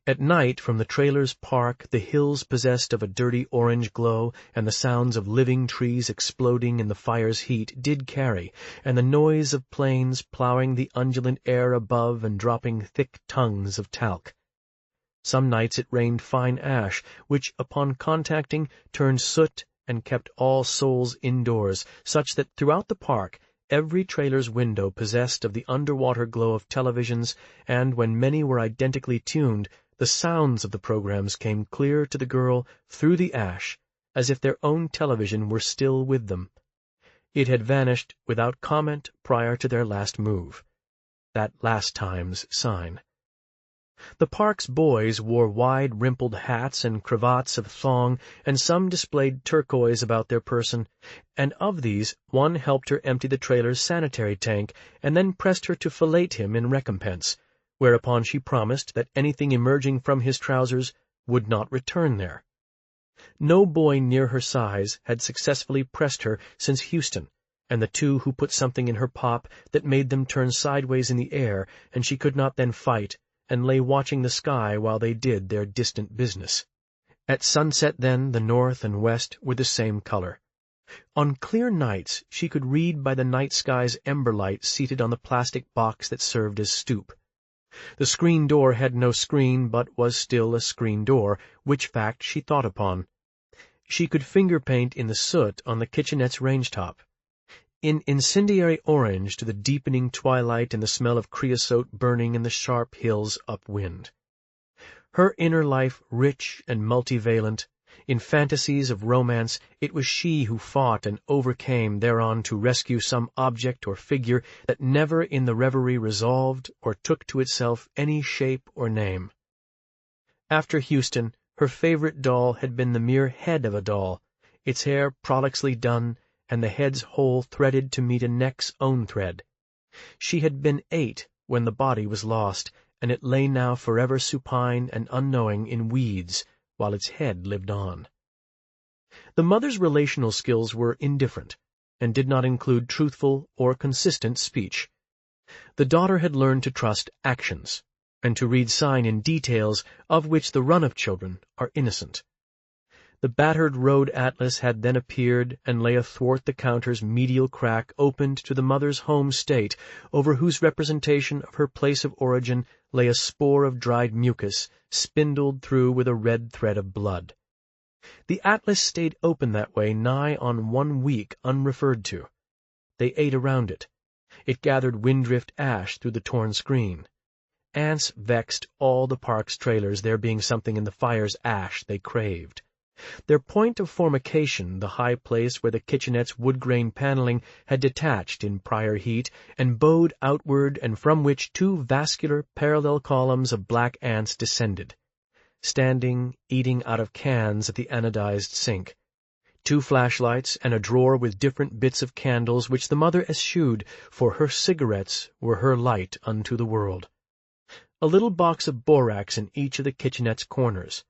At night, from the trailer's park, the hills possessed of a dirty orange glow, and the sounds of living trees exploding in the fire's heat did carry, and the noise of planes ploughing the undulant air above and dropping thick tongues of talc. Some nights it rained fine ash, which, upon contacting, turned soot and kept all souls indoors, such that throughout the park every trailer's window possessed of the underwater glow of televisions, and when many were identically tuned, the sounds of the programs came clear to the girl through the ash, as if their own television were still with them. It had vanished without comment prior to their last move. That last time's sign. The park's boys wore wide rimpled hats and cravats of thong, and some displayed turquoise about their person, and of these one helped her empty the trailer's sanitary tank, and then pressed her to fillet him in recompense, whereupon she promised that anything emerging from his trousers would not return there. No boy near her size had successfully pressed her since Houston, and the two who put something in her pop that made them turn sideways in the air, and she could not then fight, and lay watching the sky while they did their distant business. At sunset then the north and west were the same color. On clear nights she could read by the night sky's ember light seated on the plastic box that served as stoop. The screen door had no screen, but was still a screen door, which fact she thought upon. She could finger-paint in the soot on the kitchenette's range-top. In incendiary orange to the deepening twilight and the smell of creosote burning in the sharp hills upwind. Her inner life rich and multivalent, in fantasies of romance, it was she who fought and overcame thereon to rescue some object or figure that never in the reverie resolved or took to itself any shape or name. After Houston, her favorite doll had been the mere head of a doll, its hair prolixly done, and the head's hole threaded to meet a neck's own thread. She had been 8 when the body was lost, and it lay now forever supine and unknowing in weeds, while its head lived on. The mother's relational skills were indifferent, and did not include truthful or consistent speech. The daughter had learned to trust actions, and to read sign in details of which the run of children are innocent. The battered road atlas had then appeared and lay athwart the counter's medial crack opened to the mother's home state, over whose representation of her place of origin lay a spore of dried mucus, spindled through with a red thread of blood. The atlas stayed open that way nigh on 1 week unreferred to. They ate around it. It gathered windrift ash through the torn screen. Ants vexed all the park's trailers, there being something in the fire's ash they craved. Their point of formication, the high place where the kitchenette's wood-grain paneling had detached in prior heat and bowed outward, and from which 2 vascular parallel columns of black ants descended, standing, eating out of cans at the anodized sink. 2 flashlights and a drawer with different bits of candles which the mother eschewed, for her cigarettes were her light unto the world. A little box of borax in each of the kitchenette's corners.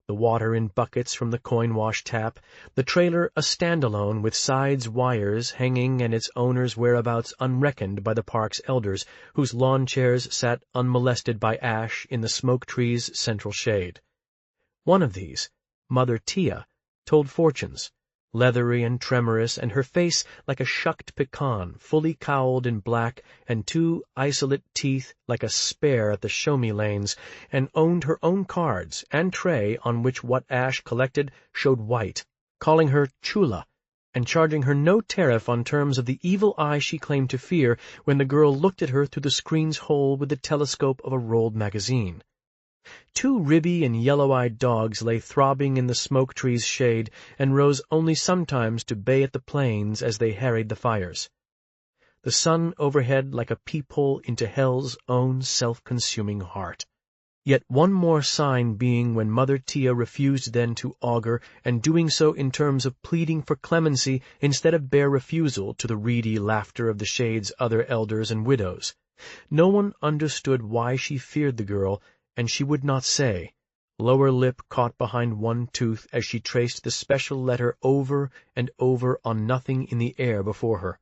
The water in buckets from the coin-wash tap, the trailer a stand-alone with sides wires hanging and its owner's whereabouts unreckoned by the park's elders, whose lawn chairs sat unmolested by ash in the smoke tree's central shade. One of these, Mother Tia, told fortunes, leathery and tremorous, and her face like a shucked pecan, fully cowled in black, and two isolate teeth like a spare at the show-me lanes, and owned her own cards and tray on which what Ash collected showed white, calling her Chula, and charging her no tariff on terms of the evil eye she claimed to fear when the girl looked at her through the screen's hole with the telescope of a rolled magazine. Two ribby and yellow-eyed dogs lay throbbing in the smoke tree's shade and rose only sometimes to bay at the planes as they harried the fires. The sun overhead like a peephole into hell's own self-consuming heart. Yet one more sign being when Mother Tia refused then to augur, and doing so in terms of pleading for clemency instead of bare refusal to the reedy laughter of the shade's other elders and widows. No one understood why she feared the girl, and she would not say, lower lip caught behind one tooth as she traced the special letter over and over on nothing in the air before her,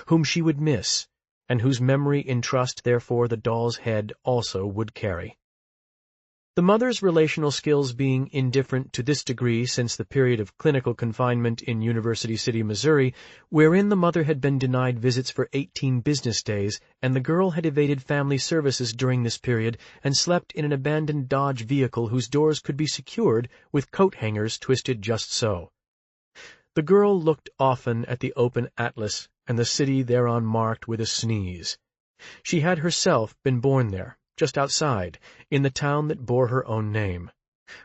whom she would miss, and whose memory in trust therefore the doll's head also would carry. The mother's relational skills being indifferent to this degree since the period of clinical confinement in University City, Missouri, wherein the mother had been denied visits for 18 business days, and the girl had evaded family services during this period and slept in an abandoned Dodge vehicle whose doors could be secured with coat hangers twisted just so. The girl looked often at the open atlas and the city thereon marked with a sneeze. She had herself been born there, just outside, in the town that bore her own name.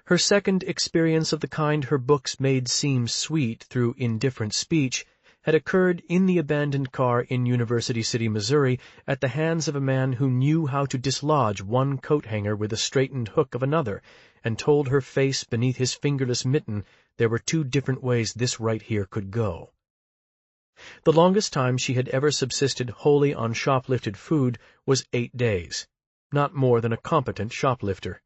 Her second experience of the kind her books made seem sweet through indifferent speech had occurred in the abandoned car in University City, Missouri, at the hands of a man who knew how to dislodge one coat-hanger with the straightened hook of another, and told her face beneath his fingerless mitten there were two different ways this right here could go. The longest time she had ever subsisted wholly on shoplifted food was 8 days. Not more than a competent shoplifter.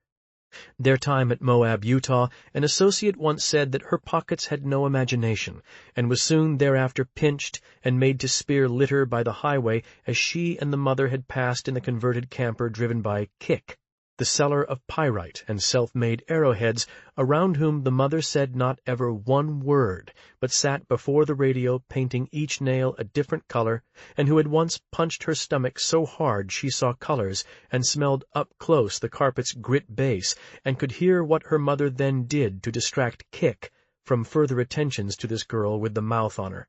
Their time at Moab, Utah, an associate once said that her pockets had no imagination, and was soon thereafter pinched and made to spear litter by the highway as she and the mother had passed in the converted camper driven by Kick, the seller of pyrite and self-made arrowheads, around whom the mother said not ever one word, but sat before the radio painting each nail a different color, and who had once punched her stomach so hard she saw colors, and smelled up close the carpet's grit base, and could hear what her mother then did to distract Kick from further attentions to this girl with the mouth on her.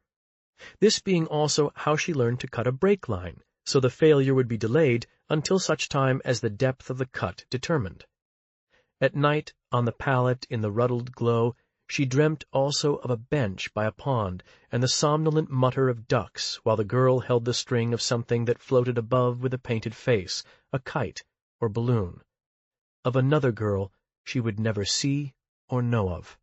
This being also how she learned to cut a brake line, so the failure would be delayed until such time as the depth of the cut determined. At night, on the pallet in the ruddled glow, she dreamt also of a bench by a pond and the somnolent mutter of ducks, while the girl held the string of something that floated above with a painted face, a kite or balloon. Of another girl she would never see or know of.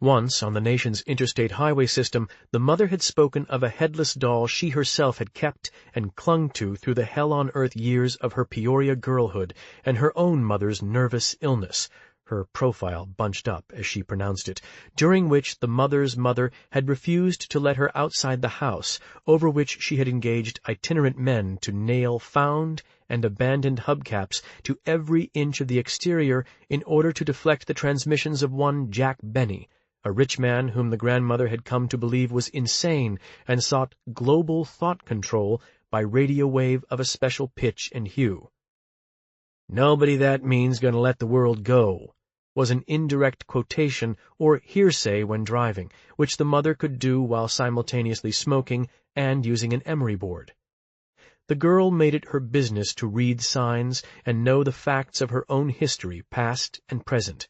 Once, on the nation's interstate highway system, the mother had spoken of a headless doll she herself had kept and clung to through the hell-on-earth years of her Peoria girlhood and her own mother's nervous illness, her profile bunched up, as she pronounced it, during which the mother's mother had refused to let her outside the house, over which she had engaged itinerant men to nail found and abandoned hubcaps to every inch of the exterior in order to deflect the transmissions of one Jack Benny, a rich man whom the grandmother had come to believe was insane and sought global thought control by radio wave of a special pitch and hue. "Nobody that mean's going to let the world go," was an indirect quotation or hearsay when driving, which the mother could do while simultaneously smoking and using an emery board. The girl made it her business to read signs and know the facts of her own history, past and present.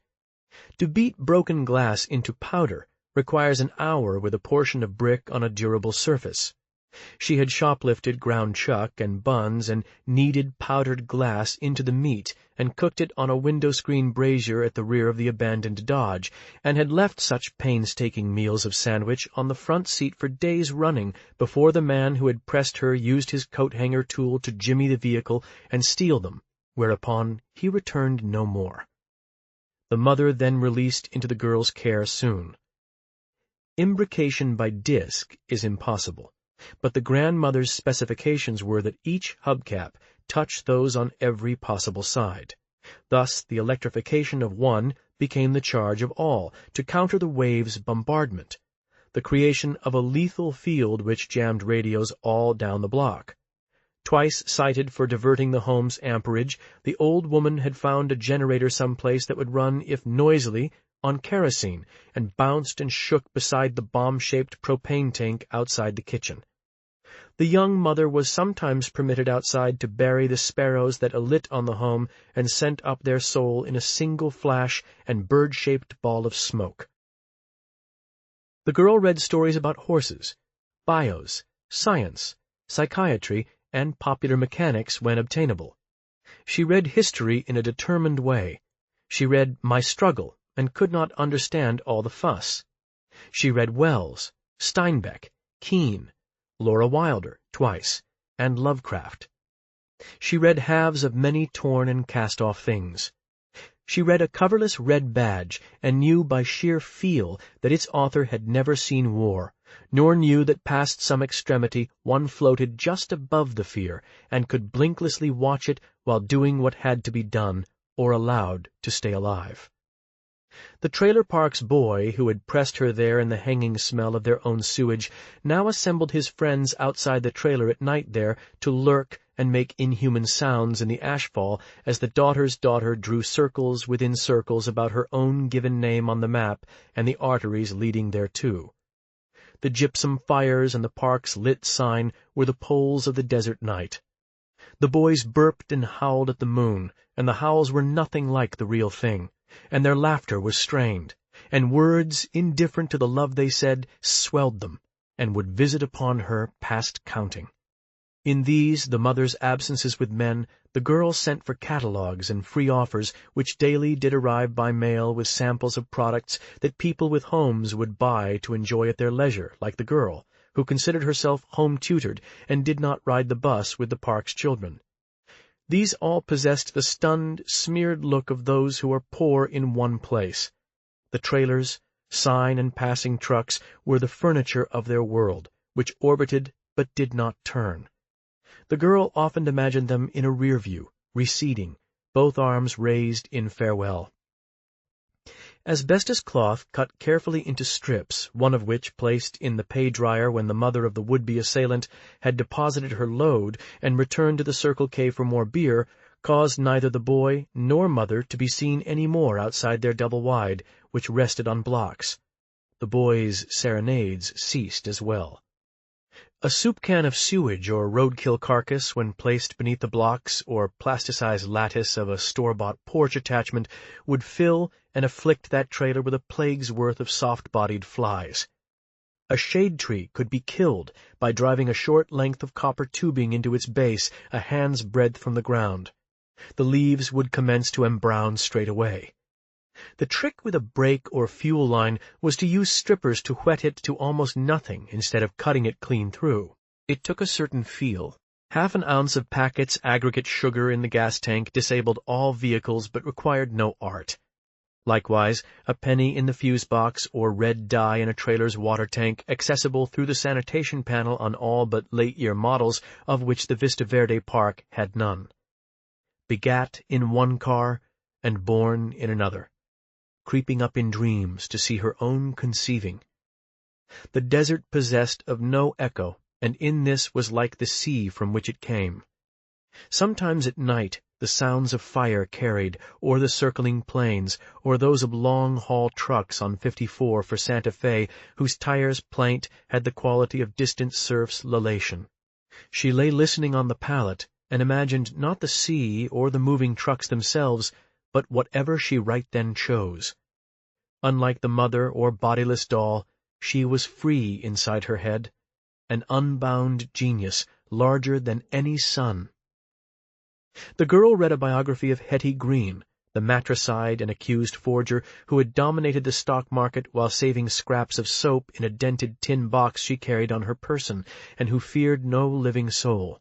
To beat broken glass into powder requires an hour with a portion of brick on a durable surface. She had shoplifted ground chuck and buns and kneaded powdered glass into the meat and cooked it on a window-screen brazier at the rear of the abandoned Dodge, and had left such painstaking meals of sandwich on the front seat for days running before the man who had pressed her used his coat-hanger tool to jimmy the vehicle and steal them, whereupon he returned no more. The mother then released into the girl's care soon. Imbrication by disc is impossible, but the grandmother's specifications were that each hubcap touch those on every possible side. Thus the electrification of one became the charge of all, to counter the wave's bombardment. the creation of a lethal field which jammed radios all down the block. Twice cited for diverting the home's amperage, the old woman had found a generator someplace that would run, if noisily, on kerosene, and bounced and shook beside the bomb-shaped propane tank outside the kitchen. The young mother was sometimes permitted outside to bury the sparrows that alit on the home and sent up their soul in a single flash and bird-shaped ball of smoke. The girl read stories about horses, bios, science, psychiatry, and popular mechanics when obtainable. She read history in a determined way. She read My Struggle and could not understand all the fuss. She read Wells, Steinbeck, Keene, Laura Wilder twice, and Lovecraft. She read halves of many torn and cast-off things. She read A Coverless Red Badge and knew by sheer feel that its author had never seen war, nor knew that past some extremity one floated just above the fear and could blinklessly watch it while doing what had to be done or allowed to stay alive. The trailer park's boy, who had pressed her there in the hanging smell of their own sewage, now assembled his friends outside the trailer at night there to lurk and make inhuman sounds in the ashfall as the daughter's daughter drew circles within circles about her own given name on the map and the arteries leading thereto. The gypsum fires and the park's lit sign were the poles of the desert night. The boys burped and howled at the moon, and the howls were nothing like the real thing, and their laughter was strained, and words, indifferent to the love they said, swelled them, and would visit upon her past counting. In these, the mother's absences with men, the girl sent for catalogues and free offers which daily did arrive by mail with samples of products that people with homes would buy to enjoy at their leisure, like the girl, who considered herself home-tutored and did not ride the bus with the park's children. These all possessed the stunned, smeared look of those who are poor in one place. The trailers, sign and passing trucks were the furniture of their world, which orbited but did not turn. The girl often imagined them in a rear view, receding, both arms raised in farewell. Asbestos cloth cut carefully into strips, one of which, placed in the pay-dryer when the mother of the would-be assailant had deposited her load and returned to the Circle K for more beer, caused neither the boy nor mother to be seen any more outside their double-wide, which rested on blocks. The boy's serenades ceased as well. A soup can of sewage or roadkill carcass, when placed beneath the blocks or plasticized lattice of a store-bought porch attachment, would fill and afflict that trailer with a plague's worth of soft-bodied flies. A shade tree could be killed by driving a short length of copper tubing into its base a hand's breadth from the ground. The leaves would commence to embrown straight away. The trick with a brake or fuel line was to use strippers to wet it to almost nothing instead of cutting it clean through. It took a certain feel. Half an ounce of Packett's aggregate sugar in the gas tank disabled all vehicles but required no art. Likewise, a penny in the fuse box or red dye in a trailer's water tank, accessible through the sanitation panel on all but late-year models, of which the Vista Verde Park had none. Begat in one car and born in another, creeping up in dreams to see her own conceiving. The desert possessed of no echo, and in this was like the sea from which it came. Sometimes at night the sounds of fire carried, or the circling planes, or those of long-haul trucks on 54 for Santa Fe, whose tires' plaint had the quality of distant surf's lulation. She lay listening on the pallet, and imagined not the sea or the moving trucks themselves, but whatever she right then chose. Unlike the mother or bodiless doll, she was free inside her head, an unbound genius larger than any sun. The girl read a biography of Hetty Green, the matricide and accused forger who had dominated the stock market while saving scraps of soap in a dented tin box she carried on her person, and who feared no living soul.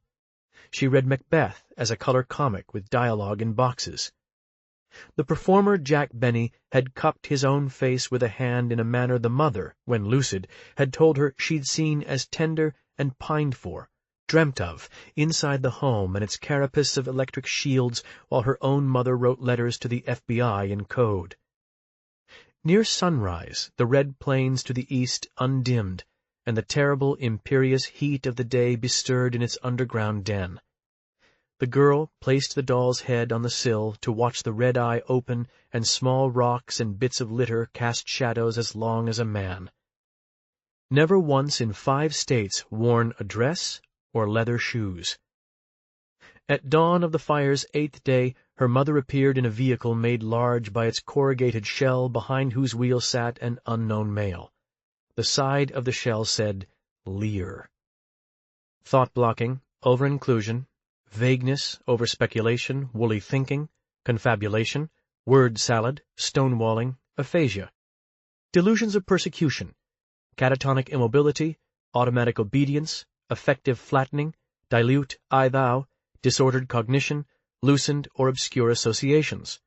She read Macbeth as a color comic with dialogue in boxes. The performer Jack Benny had cupped his own face with a hand in a manner the mother, when lucid, had told her she'd seen as tender and pined for, dreamt of, inside the home and its carapace of electric shields, while her own mother wrote letters to the FBI in code. Near sunrise, the red plains to the east undimmed, and the terrible, imperious heat of the day bestirred in its underground den. The girl placed the doll's head on the sill to watch the red eye open and small rocks and bits of litter cast shadows as long as a man. Never once in 5 states worn a dress or leather shoes. At dawn of the fire's 8th day, her mother appeared in a vehicle made large by its corrugated shell, behind whose wheel sat an unknown male. The side of the shell said, Lear. Thought-blocking, over-inclusion, vagueness, over-speculation, woolly thinking, confabulation, word salad, stonewalling, aphasia. Delusions of persecution, catatonic immobility, automatic obedience, affective flattening, dilute I-thou, disordered cognition, loosened or obscure associations,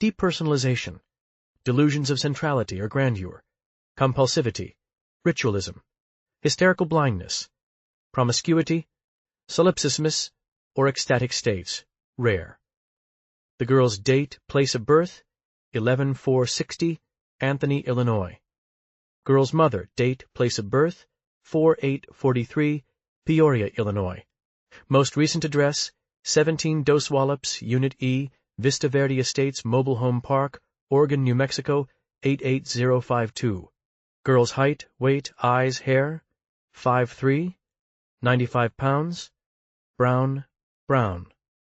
depersonalization, delusions of centrality or grandeur, compulsivity, ritualism, hysterical blindness, promiscuity, solipsismus, or ecstatic states, rare. The girl's date, place of birth, 11/4/60, Anthony, Illinois. Girl's mother, date, place of birth, 4/8/43, Peoria, Illinois. Most recent address, 17 Dos Wallops, Unit E, Vista Verde Estates, Mobile Home Park, Oregon, New Mexico, 88052. Girl's height, weight, eyes, hair, 5'3", 95 pounds, brown.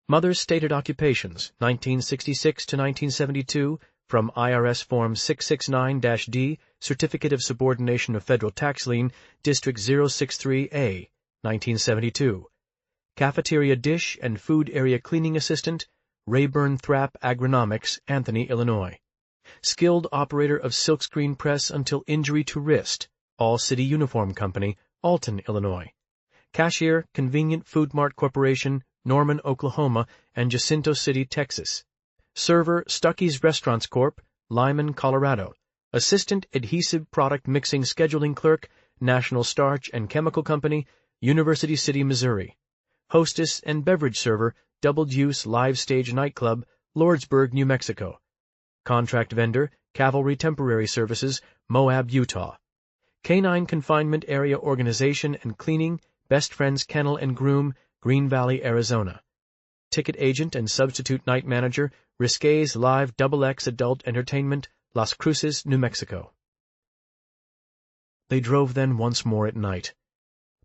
Mother's stated occupations, 1966 to 1972, from IRS Form 669-D, Certificate of Subordination of Federal Tax Lien, District 063A, 1972. Cafeteria dish and food area cleaning assistant, Rayburn Thrapp Agronomics, Anthony, Illinois. Skilled operator of silkscreen press until injury to wrist, All City Uniform Company, Alton, Illinois. Cashier, Convenient Food Mart Corporation, Norman, Oklahoma, and Jacinto City, Texas. Server, Stuckey's Restaurants Corp., Lyman, Colorado. Assistant Adhesive Product Mixing Scheduling Clerk, National Starch and Chemical Company, University City, Missouri. Hostess and beverage server, Doubled Use Live Stage Nightclub, Lordsburg, New Mexico. Contract vendor, Cavalry Temporary Services, Moab, Utah. Canine Confinement Area Organization and Cleaning, Best Friends Kennel and Groom, Green Valley, Arizona. Ticket agent and substitute night manager, Risque's Live XX Adult Entertainment, Las Cruces, New Mexico. They drove then once more at night,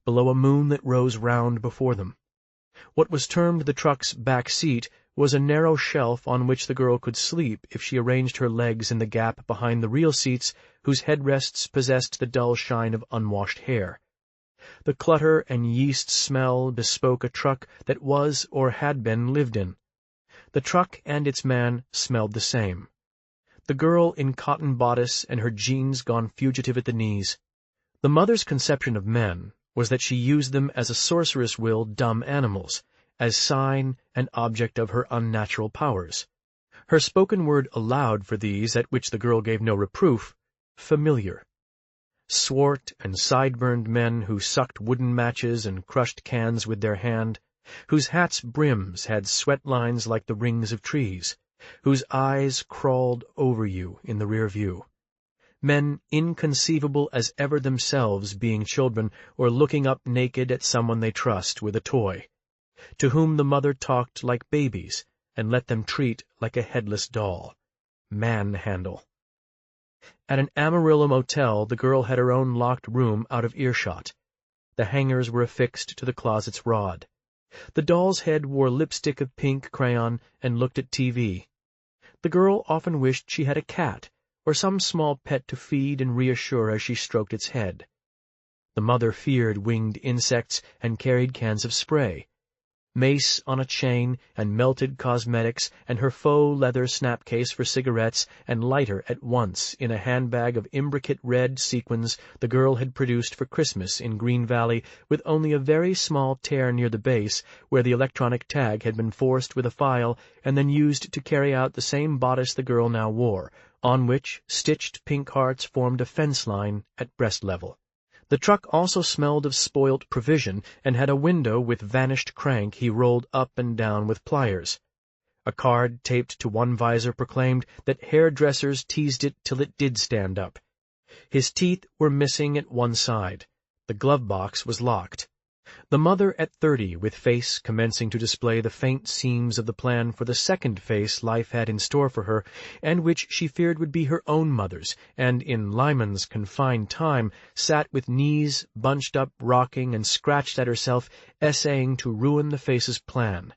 below a moon that rose round before them. What was termed the truck's back seat was a narrow shelf on which the girl could sleep if she arranged her legs in the gap behind the real seats, whose headrests possessed the dull shine of unwashed hair. The clutter and yeast smell bespoke a truck that was or had been lived in. The truck and its man smelled the same. The girl in cotton bodice and her jeans gone fugitive at the knees. The mother's conception of men was that she used them as a sorceress will dumb animals, as sign and object of her unnatural powers. Her spoken word allowed for these, at which the girl gave no reproof, familiar. Swart and sideburned men who sucked wooden matches and crushed cans with their hand, whose hats' brims had sweat lines like the rings of trees, whose eyes crawled over you in the rear view. Men inconceivable as ever themselves being children or looking up naked at someone they trust with a toy, to whom the mother talked like babies and let them treat like a headless doll. Manhandle. At an Amarillo motel, the girl had her own locked room out of earshot. The hangers were affixed to the closet's rod. The doll's head wore lipstick of pink crayon and looked at TV. The girl often wished she had a cat, or some small pet to feed and reassure as she stroked its head. The mother feared winged insects and carried cans of spray. Mace on a chain and melted cosmetics and her faux leather snapcase for cigarettes and lighter at once in a handbag of imbricate red sequins the girl had produced for Christmas in Green Valley, with only a very small tear near the base where the electronic tag had been forced with a file and then used to carry out the same bodice the girl now wore, on which stitched pink hearts formed a fence line at breast level. The truck also smelled of spoilt provision and had a window with vanished crank he rolled up and down with pliers. A card taped to one visor proclaimed that hairdressers teased it till it did stand up. His teeth were missing at one side. The glove box was locked. The mother at 30, with face commencing to display the faint seams of the plan for the second face life had in store for her, and which she feared would be her own mother's, and in Lyman's confined time sat with knees bunched up, rocking, and scratched at herself, essaying to ruin the face's plan.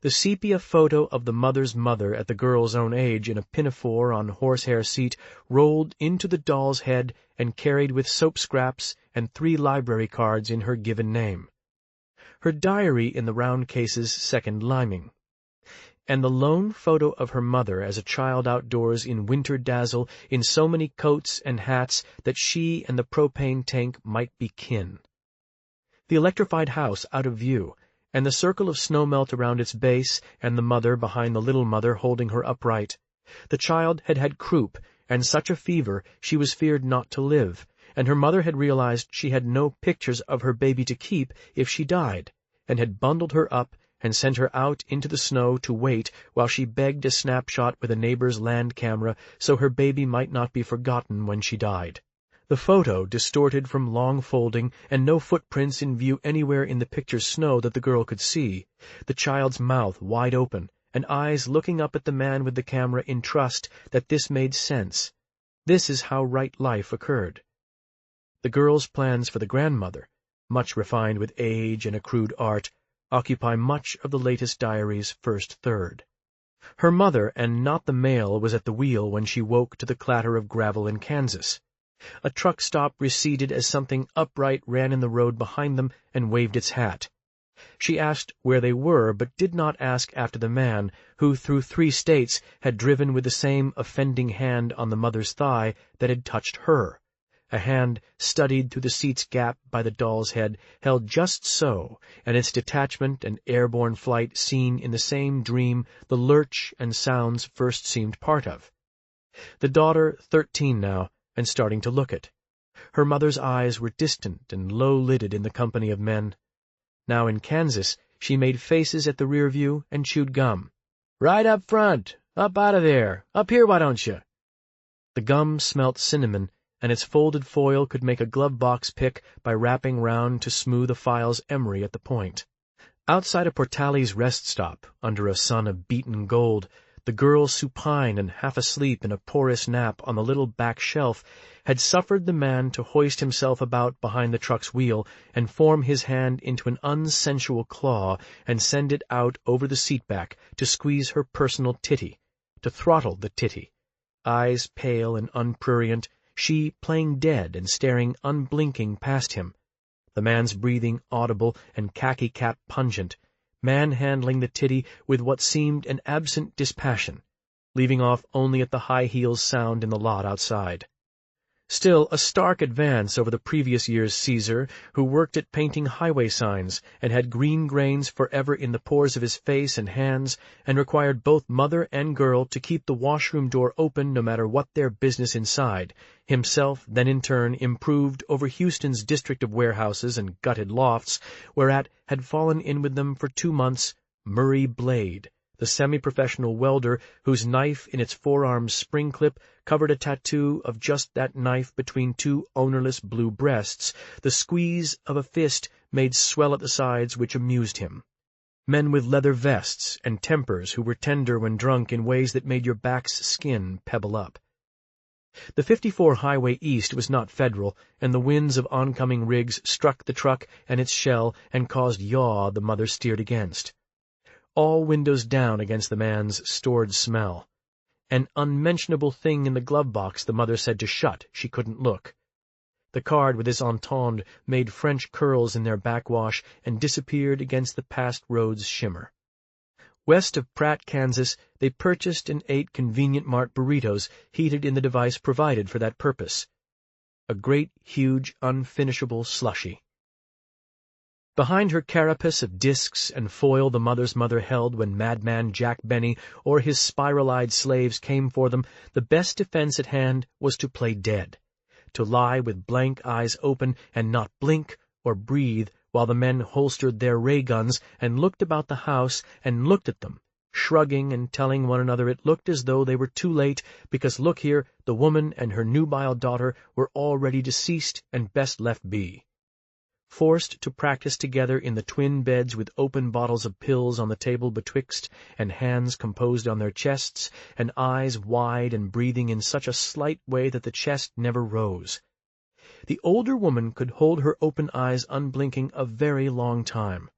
The sepia photo of the mother's mother at the girl's own age in a pinafore on horsehair seat rolled into the doll's head and carried with soap scraps and 3 library cards in her given name. Her diary in the round case's second liming. And the lone photo of her mother as a child outdoors in winter dazzle in so many coats and hats that she and the propane tank might be kin. The electrified house out of view, and the circle of snowmelt around its base, and the mother behind the little mother holding her upright. The child had had croup, and such a fever she was feared not to live, and her mother had realized she had no pictures of her baby to keep if she died, and had bundled her up and sent her out into the snow to wait while she begged a snapshot with a neighbor's land camera so her baby might not be forgotten when she died. The photo, distorted from long folding, and no footprints in view anywhere in the picture's snow that the girl could see, the child's mouth wide open, and eyes looking up at the man with the camera in trust that this made sense. This is how right life occurred. The girl's plans for the grandmother, much refined with age and accrued art, occupy much of the latest diary's first third. Her mother, and not the male, was at the wheel when she woke to the clatter of gravel in Kansas. A truck stop receded as something upright ran in the road behind them and waved its hat. She asked where they were, but did not ask after the man, who through 3 states had driven with the same offending hand on the mother's thigh that had touched her, a hand studied through the seat's gap by the doll's head, held just so, and its detachment and airborne flight seen in the same dream the lurch and sounds first seemed part of. The daughter, 13 now, and starting to look it. Her mother's eyes were distant and low-lidded in the company of men. Now in Kansas she made faces at the rear view and chewed gum. "Right up front! Up out of there! Up here, why don't you?" The gum smelt cinnamon, and its folded foil could make a glove-box pick by wrapping round to smooth a file's emery at the point. Outside a Portales rest stop, under a sun of beaten gold, the girl, supine and half asleep in a porous nap on the little back shelf, had suffered the man to hoist himself about behind the truck's wheel and form his hand into an unsensual claw and send it out over the seat-back to squeeze her personal titty, to throttle the titty. Eyes pale and unprurient, she playing dead and staring unblinking past him. The man's breathing audible and khaki cap pungent, man-handling the titty with what seemed an absent dispassion, leaving off only at the high heels sound in the lot outside. Still a stark advance over the previous year's Caesar, who worked at painting highway signs and had green grains forever in the pores of his face and hands, and required both mother and girl to keep the washroom door open no matter what their business inside, himself then in turn improved over Houston's district of warehouses and gutted lofts, whereat had fallen in with them for 2 months Murray Blade, the semi-professional welder whose knife in its forearm's spring clip covered a tattoo of just that knife between 2 ownerless blue breasts, the squeeze of a fist made swell at the sides which amused him. Men with leather vests and tempers who were tender when drunk in ways that made your back's skin pebble up. The 54 Highway East was not federal, and the winds of oncoming rigs struck the truck and its shell and caused yaw the mother steered against. All windows down against the man's stored smell. An unmentionable thing in the glove-box the mother said to shut, she couldn't look. The card with its entendre made French curls in their backwash and disappeared against the past road's shimmer. West of Pratt, Kansas, they purchased and ate Convenient Mart burritos heated in the device provided for that purpose. A great, huge, unfinishable slushy. Behind her carapace of discs and foil the mother's mother held when Madman Jack Benny or his spiral-eyed slaves came for them, the best defense at hand was to play dead, to lie with blank eyes open and not blink or breathe while the men holstered their ray guns and looked about the house and looked at them, shrugging and telling one another it looked as though they were too late, because look here, the woman and her nubile daughter were already deceased and best left be. Forced to practice together in the twin beds with open bottles of pills on the table betwixt, and hands composed on their chests, and eyes wide and breathing in such a slight way that the chest never rose. The older woman could hold her open eyes unblinking a very long time.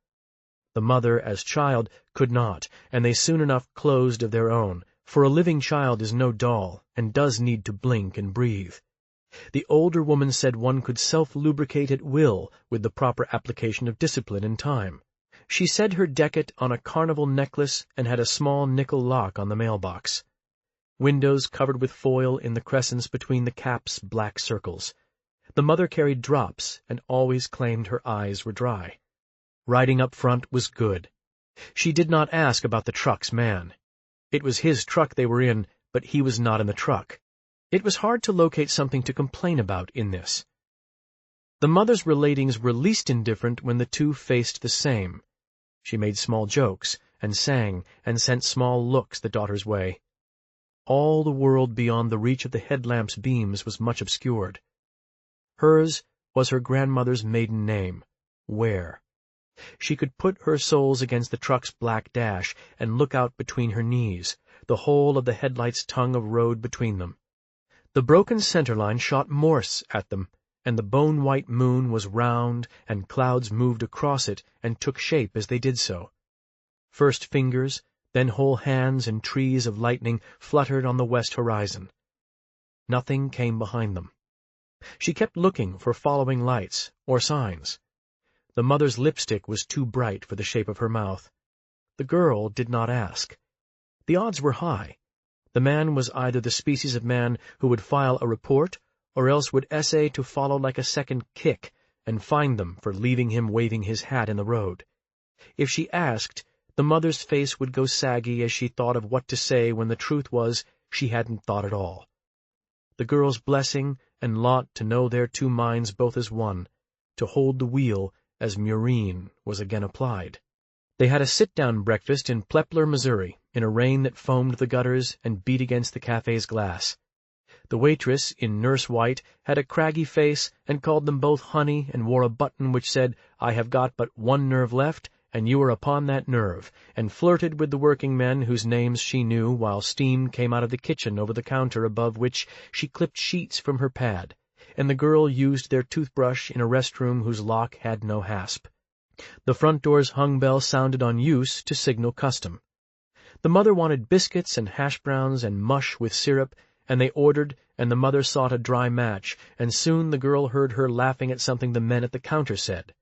The mother, as child, could not, and they soon enough closed of their own, for a living child is no doll, and does need to blink and breathe. The older woman said one could self-lubricate at will with the proper application of discipline and time. She said her decet on a carnival necklace and had a small nickel lock on the mailbox. Windows covered with foil in the crescents between the cap's black circles. The mother carried drops and always claimed her eyes were dry. Riding up front was good. She did not ask about the truck's man. It was his truck they were in, but he was not in the truck. It was hard to locate something to complain about in this. The mother's relatings were least indifferent when the two faced the same. She made small jokes, and sang, and sent small looks the daughter's way. All the world beyond the reach of the headlamp's beams was much obscured. Hers was her grandmother's maiden name, Ware. She could put her soles against the truck's black dash and look out between her knees, the whole of the headlight's tongue of road between them. The broken centerline shot Morse at them, and the bone-white moon was round, and clouds moved across it and took shape as they did so. First fingers, then whole hands and trees of lightning fluttered on the west horizon. Nothing came behind them. She kept looking for following lights or signs. The mother's lipstick was too bright for the shape of her mouth. The girl did not ask. The odds were high. The man was either the species of man who would file a report, or else would essay to follow like a second kick, and find them for leaving him waving his hat in the road. If she asked, the mother's face would go saggy as she thought of what to say when the truth was she hadn't thought at all. The girl's blessing and lot to know their two minds both as one, to hold the wheel as Murine was again applied. They had a sit-down breakfast in Plepler, Missouri, in a rain that foamed the gutters and beat against the cafe's glass. The waitress, in nurse white, had a craggy face and called them both honey and wore a button which said, "I have got but one nerve left, and you are upon that nerve," and flirted with the working men whose names she knew while steam came out of the kitchen over the counter above which she clipped sheets from her pad, and the girl used their toothbrush in a restroom whose lock had no hasp. The front door's hung bell sounded on use to signal custom. The mother wanted biscuits and hash browns and mush with syrup, and they ordered, and the mother sought a dry match, and soon the girl heard her laughing at something the men at the counter said.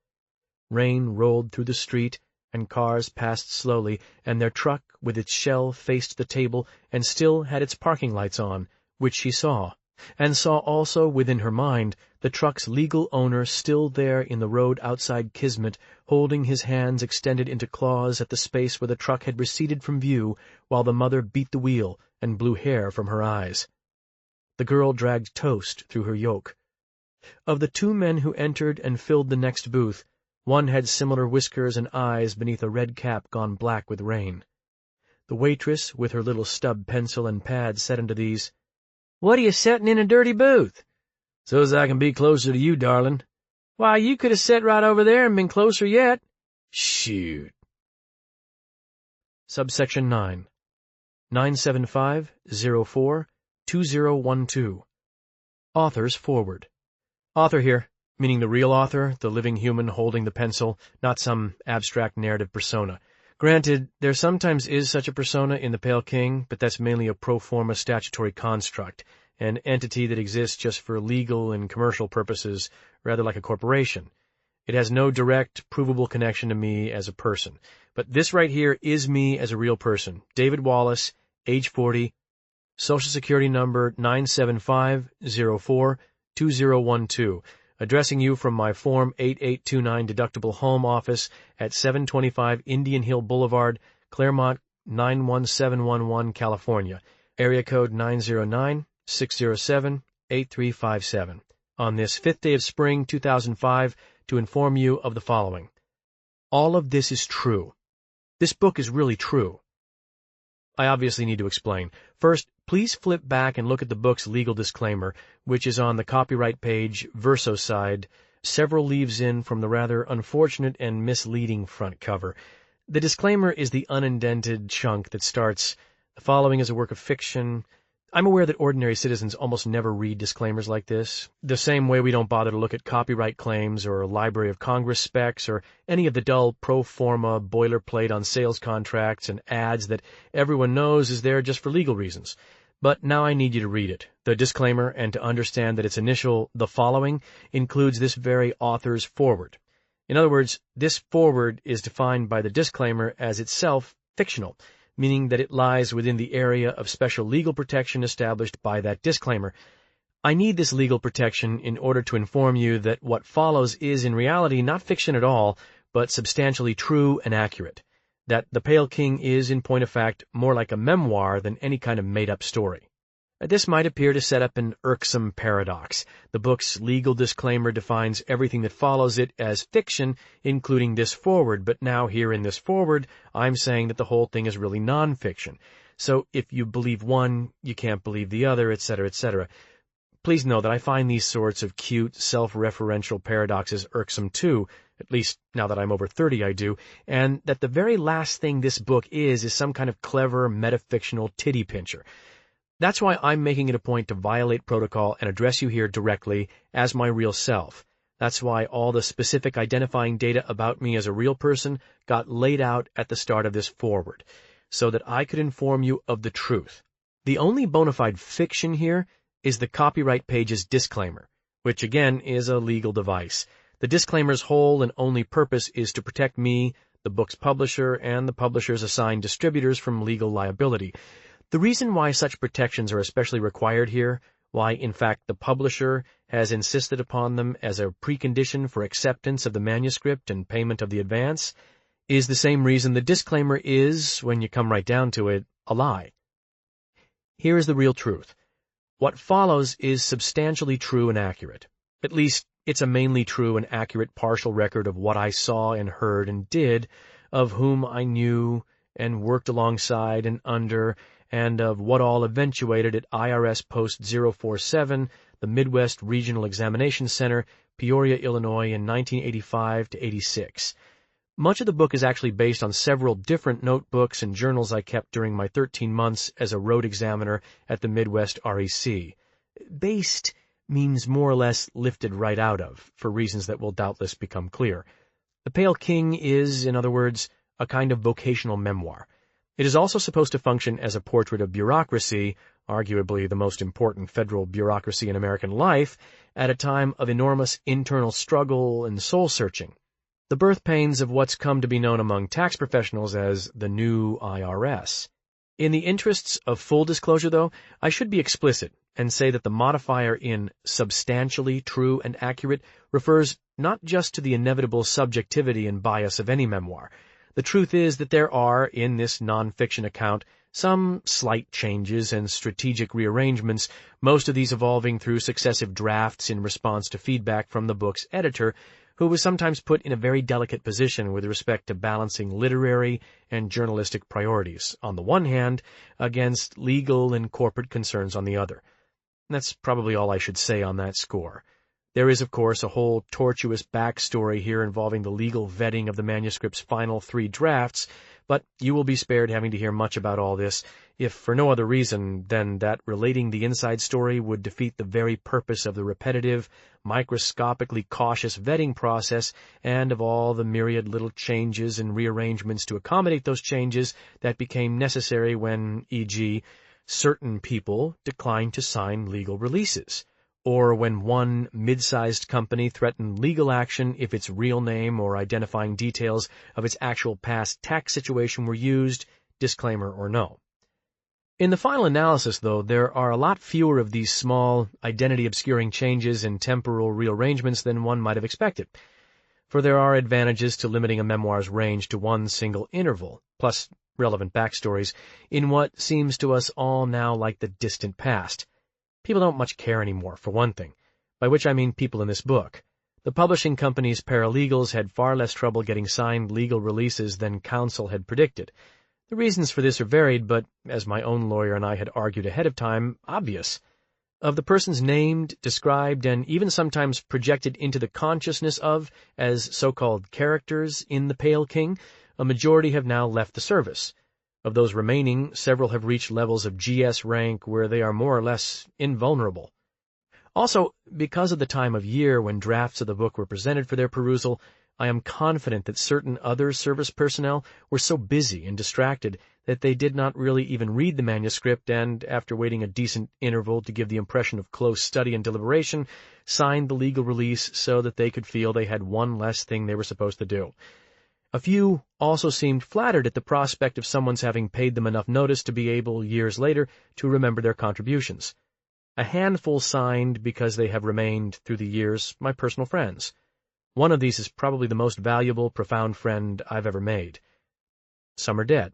Rain rolled through the street, and cars passed slowly, and their truck with its shell faced the table and still had its parking lights on, which she saw, and saw also within her mind the truck's legal owner still there in the road outside Kismet, holding his hands extended into claws at the space where the truck had receded from view, while the mother beat the wheel and blew hair from her eyes. The girl dragged toast through her yoke. Of the two men who entered and filled the next booth, one had similar whiskers and eyes beneath a red cap gone black with rain. The waitress, with her little stub pencil and pad set into these, "What are you setting in a dirty booth?" "So's I can be closer to you, darling." "Why, you could have set right over there and been closer yet." "Shoot." Subsection 9. 975-04-2012. Author's Forward. Author here, meaning the real author, the living human holding the pencil, not some abstract narrative persona. Granted, there sometimes is such a persona in the Pale King, but that's mainly a pro forma statutory construct, an entity that exists just for legal and commercial purposes, rather like a corporation. It has no direct, provable connection to me as a person. But this right here is me as a real person. David Wallace, age 40, Social Security number 975-04-2012. Addressing you from my Form 8829 deductible home office at 725 Indian Hill Boulevard, Claremont, 91711, California. Area code 909-607-8357. On this 5th day of spring, 2005, to inform you of the following. All of this is true. This book is really true. I obviously need to explain. First, please flip back and look at the book's legal disclaimer, which is on the copyright page, verso side, several leaves in from the rather unfortunate and misleading front cover. The disclaimer is the unindented chunk that starts, "The following is a work of fiction." I'm aware that ordinary citizens almost never read disclaimers like this, the same way we don't bother to look at copyright claims or Library of Congress specs or any of the dull pro forma boilerplate on sales contracts and ads that everyone knows is there just for legal reasons. But now I need you to read it, the disclaimer, and to understand that its initial, "the following," includes this very author's foreword. In other words, this foreword is defined by the disclaimer as itself fictional, meaning that it lies within the area of special legal protection established by that disclaimer. I need this legal protection in order to inform you that what follows is in reality not fiction at all, but substantially true and accurate. That The Pale King is, in point of fact, more like a memoir than any kind of made-up story. This might appear to set up an irksome paradox. The book's legal disclaimer defines everything that follows it as fiction, including this foreword, but now here in this foreword, I'm saying that the whole thing is really non-fiction. So if you believe one, you can't believe the other, etc., etc. Please know that I find these sorts of cute, self-referential paradoxes irksome too, at least now that I'm over 30 I do, and that the very last thing this book is some kind of clever, metafictional titty-pincher. That's why I'm making it a point to violate protocol and address you here directly as my real self. That's why all the specific identifying data about me as a real person got laid out at the start of this foreword, so that I could inform you of the truth. The only bona fide fiction here is the copyright page's disclaimer, which again is a legal device. The disclaimer's whole and only purpose is to protect me, the book's publisher, and the publisher's assigned distributors from legal liability. The reason why such protections are especially required here, why in fact the publisher has insisted upon them as a precondition for acceptance of the manuscript and payment of the advance, is the same reason the disclaimer is, when you come right down to it, a lie. Here is the real truth. What follows is substantially true and accurate. At least, it's a mainly true and accurate partial record of what I saw and heard and did, of whom I knew and worked alongside and under, and of what all eventuated at IRS Post 047, the Midwest Regional Examination Center, Peoria, Illinois, in 1985 to 86. Much of the book is actually based on several different notebooks and journals I kept during my 13 months as a road examiner at the Midwest REC. Based means more or less lifted right out of, for reasons that will doubtless become clear. The Pale King is, in other words, a kind of vocational memoir. It is also supposed to function as a portrait of bureaucracy, arguably the most important federal bureaucracy in American life, at a time of enormous internal struggle and soul-searching. The birth pains of what's come to be known among tax professionals as the new IRS. In the interests of full disclosure, though, I should be explicit and say that the modifier in substantially true and accurate refers not just to the inevitable subjectivity and bias of any memoir. The truth is that there are, in this non-fiction account, some slight changes and strategic rearrangements, most of these evolving through successive drafts in response to feedback from the book's editor, who was sometimes put in a very delicate position with respect to balancing literary and journalistic priorities, on the one hand, against legal and corporate concerns on the other. That's probably all I should say on that score. There is, of course, a whole tortuous backstory here involving the legal vetting of the manuscript's final 3 drafts, but you will be spared having to hear much about all this, if for no other reason than that relating the inside story would defeat the very purpose of the repetitive, microscopically cautious vetting process and of all the myriad little changes and rearrangements to accommodate those changes that became necessary when, e.g., certain people declined to sign legal releases, or when one mid-sized company threatened legal action if its real name or identifying details of its actual past tax situation were used, disclaimer or no. In the final analysis, though, there are a lot fewer of these small, identity-obscuring changes and temporal rearrangements than one might have expected, for there are advantages to limiting a memoir's range to one single interval, plus relevant backstories, in what seems to us all now like the distant past. People don't much care anymore, for one thing, by which I mean people in this book. The publishing company's paralegals had far less trouble getting signed legal releases than counsel had predicted. The reasons for this are varied, but, as my own lawyer and I had argued ahead of time, obvious. Of the persons named, described, and even sometimes projected into the consciousness of as so-called characters in The Pale King, a majority have now left the service. Of those remaining, several have reached levels of GS rank where they are more or less invulnerable. Also, because of the time of year when drafts of the book were presented for their perusal, I am confident that certain other service personnel were so busy and distracted that they did not really even read the manuscript and, after waiting a decent interval to give the impression of close study and deliberation, signed the legal release so that they could feel they had one less thing they were supposed to do. A few also seemed flattered at the prospect of someone's having paid them enough notice to be able, years later, to remember their contributions. A handful signed because they have remained, through the years, my personal friends. One of these is probably the most valuable, profound friend I've ever made. Some are dead.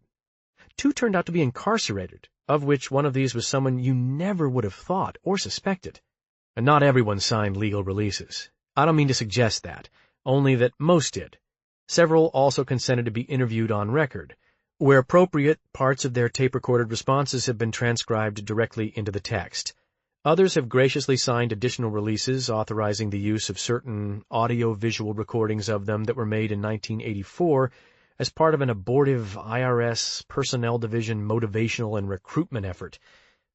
2 turned out to be incarcerated, of which one of these was someone you never would have thought or suspected. And not everyone signed legal releases. I don't mean to suggest that, only that most did. Several also consented to be interviewed on record. Where appropriate, parts of their tape-recorded responses have been transcribed directly into the text. Others have graciously signed additional releases authorizing the use of certain audio-visual recordings of them that were made in 1984 as part of an abortive IRS Personnel Division motivational and recruitment effort.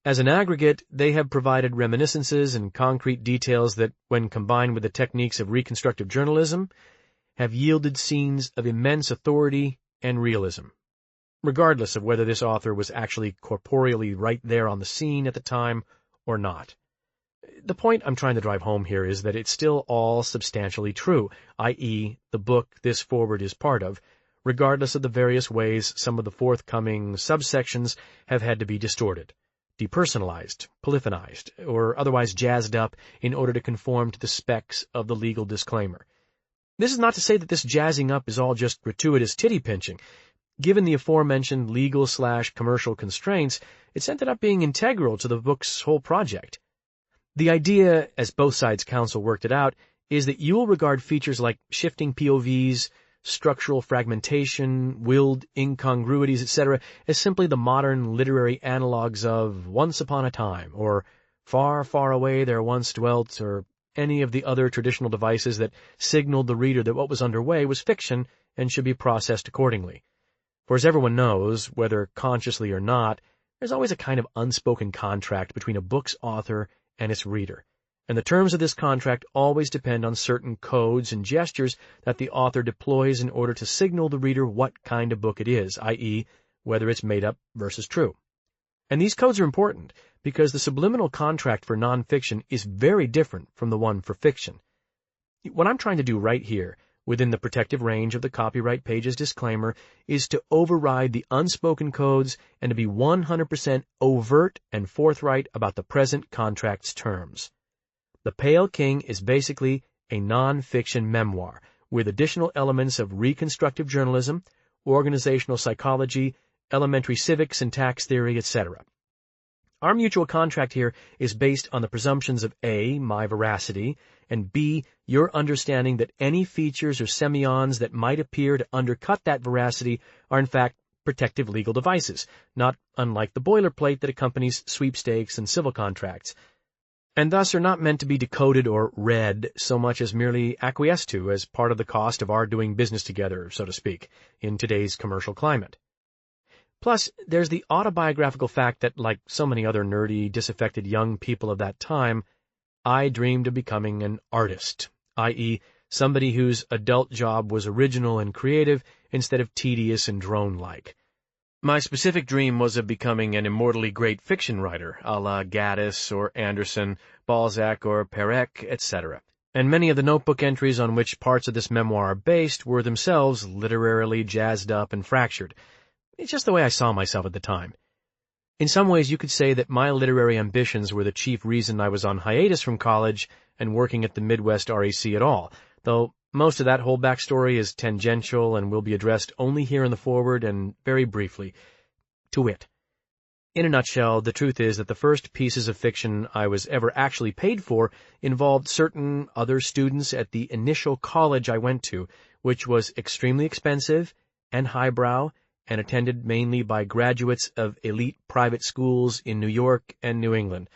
As an aggregate, they have provided reminiscences and concrete details that, when combined with the techniques of reconstructive journalism, have yielded scenes of immense authority and realism, regardless of whether this author was actually corporeally right there on the scene at the time or not. The point I'm trying to drive home here is that it's still all substantially true, i.e., the book this foreword is part of, regardless of the various ways some of the forthcoming subsections have had to be distorted, depersonalized, polyphonized, or otherwise jazzed up in order to conform to the specs of the legal disclaimer. This is not to say that this jazzing up is all just gratuitous titty-pinching. Given the aforementioned legal/commercial constraints, it's ended up being integral to the book's whole project. The idea, as both sides' counsel worked it out, is that you will regard features like shifting POVs, structural fragmentation, willed incongruities, etc., as simply the modern literary analogues of Once Upon a Time, or Far, Far Away There Once Dwelt, or any of the other traditional devices that signaled the reader that what was underway was fiction and should be processed accordingly. For as everyone knows, whether consciously or not, there's always a kind of unspoken contract between a book's author and its reader, and the terms of this contract always depend on certain codes and gestures that the author deploys in order to signal the reader what kind of book it is, i.e., whether it's made up versus true. And these codes are important, because the subliminal contract for nonfiction is very different from the one for fiction. What I'm trying to do right here, within the protective range of the copyright page's disclaimer, is to override the unspoken codes and to be 100% overt and forthright about the present contract's terms. The Pale King is basically a non-fiction memoir, with additional elements of reconstructive journalism, organizational psychology, elementary civics and tax theory, etc. Our mutual contract here is based on the presumptions of A, my veracity, and B, your understanding that any features or semions that might appear to undercut that veracity are in fact protective legal devices, not unlike the boilerplate that accompanies sweepstakes and civil contracts, and thus are not meant to be decoded or read so much as merely acquiesced to as part of the cost of our doing business together, so to speak, in today's commercial climate. Plus, there's the autobiographical fact that, like so many other nerdy, disaffected young people of that time, I dreamed of becoming an artist, i.e., somebody whose adult job was original and creative instead of tedious and drone-like. My specific dream was of becoming an immortally great fiction writer, a la Gaddis or Anderson, Balzac or Perec, etc. And many of the notebook entries on which parts of this memoir are based were themselves literarily jazzed up and fractured. It's just the way I saw myself at the time. In some ways, you could say that my literary ambitions were the chief reason I was on hiatus from college and working at the Midwest RAC at all, though most of that whole backstory is tangential and will be addressed only here in the foreword and very briefly. To wit, in a nutshell, the truth is that the first pieces of fiction I was ever actually paid for involved certain other students at the initial college I went to, which was extremely expensive and highbrow and attended mainly by graduates of elite private schools in New York and New England.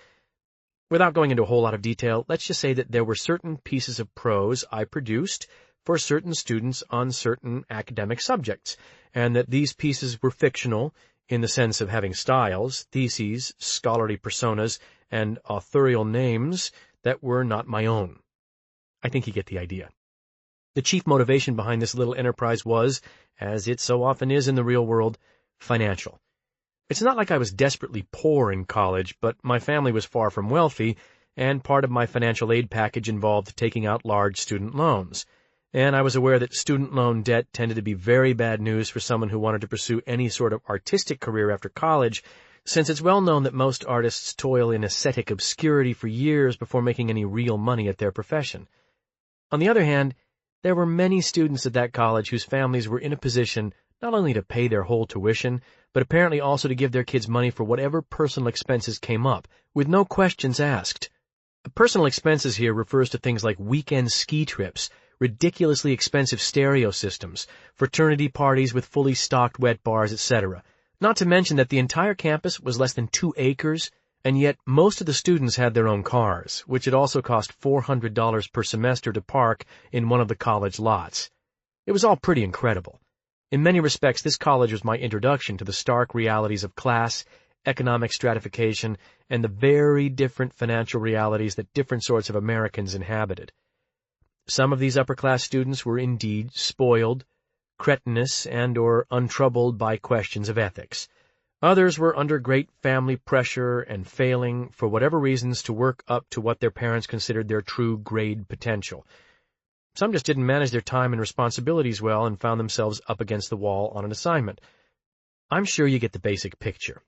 Without going into a whole lot of detail, let's just say that there were certain pieces of prose I produced for certain students on certain academic subjects, and that these pieces were fictional in the sense of having styles, theses, scholarly personas, and authorial names that were not my own. I think you get the idea. The chief motivation behind this little enterprise was, as it so often is in the real world, financial. It's not like I was desperately poor in college, but my family was far from wealthy, and part of my financial aid package involved taking out large student loans. And I was aware that student loan debt tended to be very bad news for someone who wanted to pursue any sort of artistic career after college, since it's well known that most artists toil in ascetic obscurity for years before making any real money at their profession. On the other hand, there were many students at that college whose families were in a position not only to pay their whole tuition, but apparently also to give their kids money for whatever personal expenses came up, with no questions asked. Personal expenses here refers to things like weekend ski trips, ridiculously expensive stereo systems, fraternity parties with fully stocked wet bars, etc. Not to mention that the entire campus was less than 2 acres, and yet most of the students had their own cars, which had also cost $400 per semester to park in one of the college lots. It was all pretty incredible. In many respects, this college was my introduction to the stark realities of class, economic stratification, and the very different financial realities that different sorts of Americans inhabited. Some of these upper-class students were indeed spoiled, cretinous, and or untroubled by questions of ethics. Others were under great family pressure and failing, for whatever reasons, to work up to what their parents considered their true grade potential. Some just didn't manage their time and responsibilities well and found themselves up against the wall on an assignment. I'm sure you get the basic picture.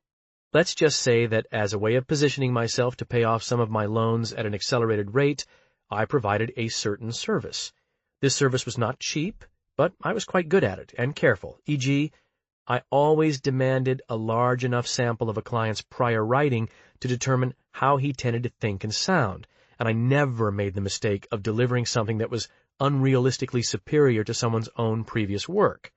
Let's just say that as a way of positioning myself to pay off some of my loans at an accelerated rate, I provided a certain service. This service was not cheap, but I was quite good at it and careful, e.g., I always demanded a large enough sample of a client's prior writing to determine how he tended to think and sound, and I never made the mistake of delivering something that was unrealistically superior to someone's own previous work.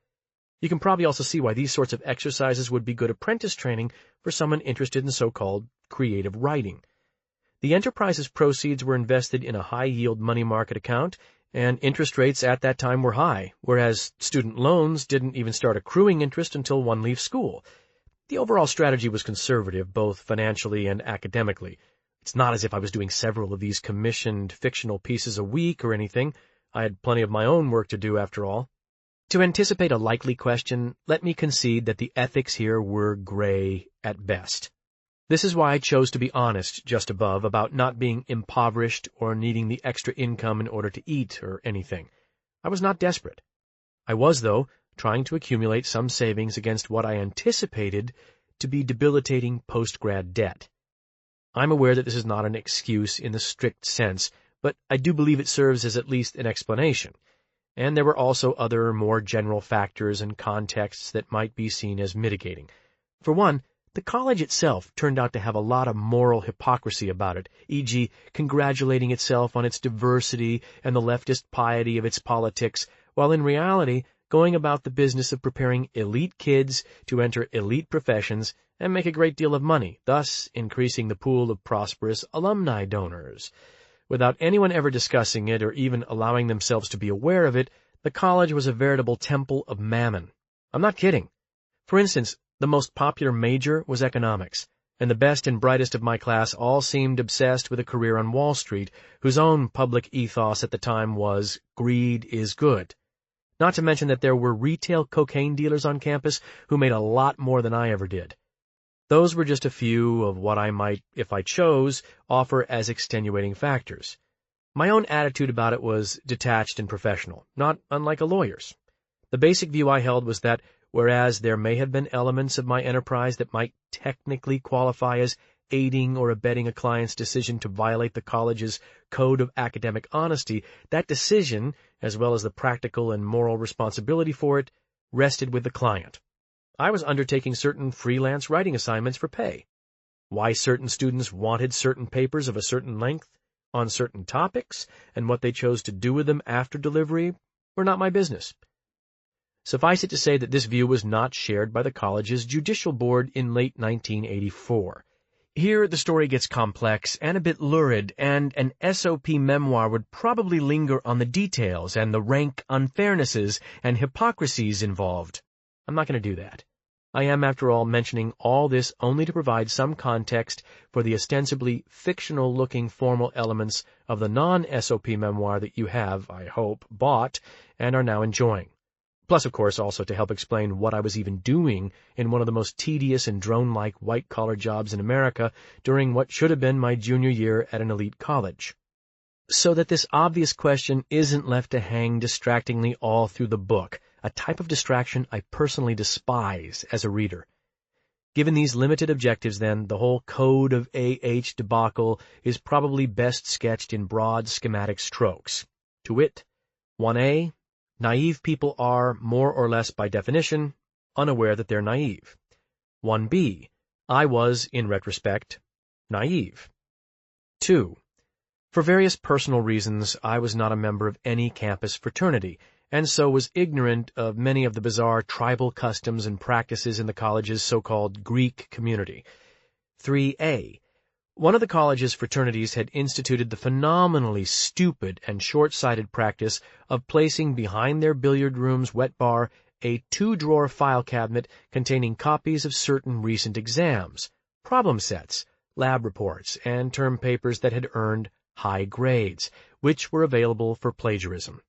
You can probably also see why these sorts of exercises would be good apprentice training for someone interested in so-called creative writing. The enterprise's proceeds were invested in a high-yield money market account, and interest rates at that time were high, whereas student loans didn't even start accruing interest until one leaves school. The overall strategy was conservative, both financially and academically. It's not as if I was doing several of these commissioned fictional pieces a week or anything. I had plenty of my own work to do, after all. To anticipate a likely question, let me concede that the ethics here were gray at best. This is why I chose to be honest just above about not being impoverished or needing the extra income in order to eat or anything. I was not desperate. I was, though, trying to accumulate some savings against what I anticipated to be debilitating post-grad debt. I'm aware that this is not an excuse in the strict sense, but I do believe it serves as at least an explanation. And there were also other more general factors and contexts that might be seen as mitigating. For one, the college itself turned out to have a lot of moral hypocrisy about it, e.g., congratulating itself on its diversity and the leftist piety of its politics, while in reality going about the business of preparing elite kids to enter elite professions and make a great deal of money, thus increasing the pool of prosperous alumni donors. Without anyone ever discussing it or even allowing themselves to be aware of it, the college was a veritable temple of mammon. I'm not kidding. For instance, the most popular major was economics, and the best and brightest of my class all seemed obsessed with a career on Wall Street, whose own public ethos at the time was, greed is good. Not to mention that there were retail cocaine dealers on campus who made a lot more than I ever did. Those were just a few of what I might, if I chose, offer as extenuating factors. My own attitude about it was detached and professional, not unlike a lawyer's. The basic view I held was that, whereas there may have been elements of my enterprise that might technically qualify as aiding or abetting a client's decision to violate the college's code of academic honesty, that decision, as well as the practical and moral responsibility for it, rested with the client. I was undertaking certain freelance writing assignments for pay. Why certain students wanted certain papers of a certain length on certain topics, and what they chose to do with them after delivery, were not my business. Suffice it to say that this view was not shared by the college's judicial board in late 1984. Here the story gets complex and a bit lurid, and an SOP memoir would probably linger on the details and the rank unfairnesses and hypocrisies involved. I'm not going to do that. I am, after all, mentioning all this only to provide some context for the ostensibly fictional-looking formal elements of the non-SOP memoir that you have, I hope, bought and are now enjoying. Plus, of course, also to help explain what I was even doing in one of the most tedious and drone-like white-collar jobs in America during what should have been my junior year at an elite college. So that this obvious question isn't left to hang distractingly all through the book, a type of distraction I personally despise as a reader. Given these limited objectives, then, the whole Code of A.H. debacle is probably best sketched in broad schematic strokes. To wit, 1a, naive people are, more or less by definition, unaware that they're naive. 1b, I was, in retrospect, naive. 2. For various personal reasons, I was not a member of any campus fraternity, and so was ignorant of many of the bizarre tribal customs and practices in the college's so-called Greek community. 3a. One of the college's fraternities had instituted the phenomenally stupid and short-sighted practice of placing behind their billiard room's wet bar a 2-drawer file cabinet containing copies of certain recent exams, problem sets, lab reports, and term papers that had earned high grades, which were available for plagiarism.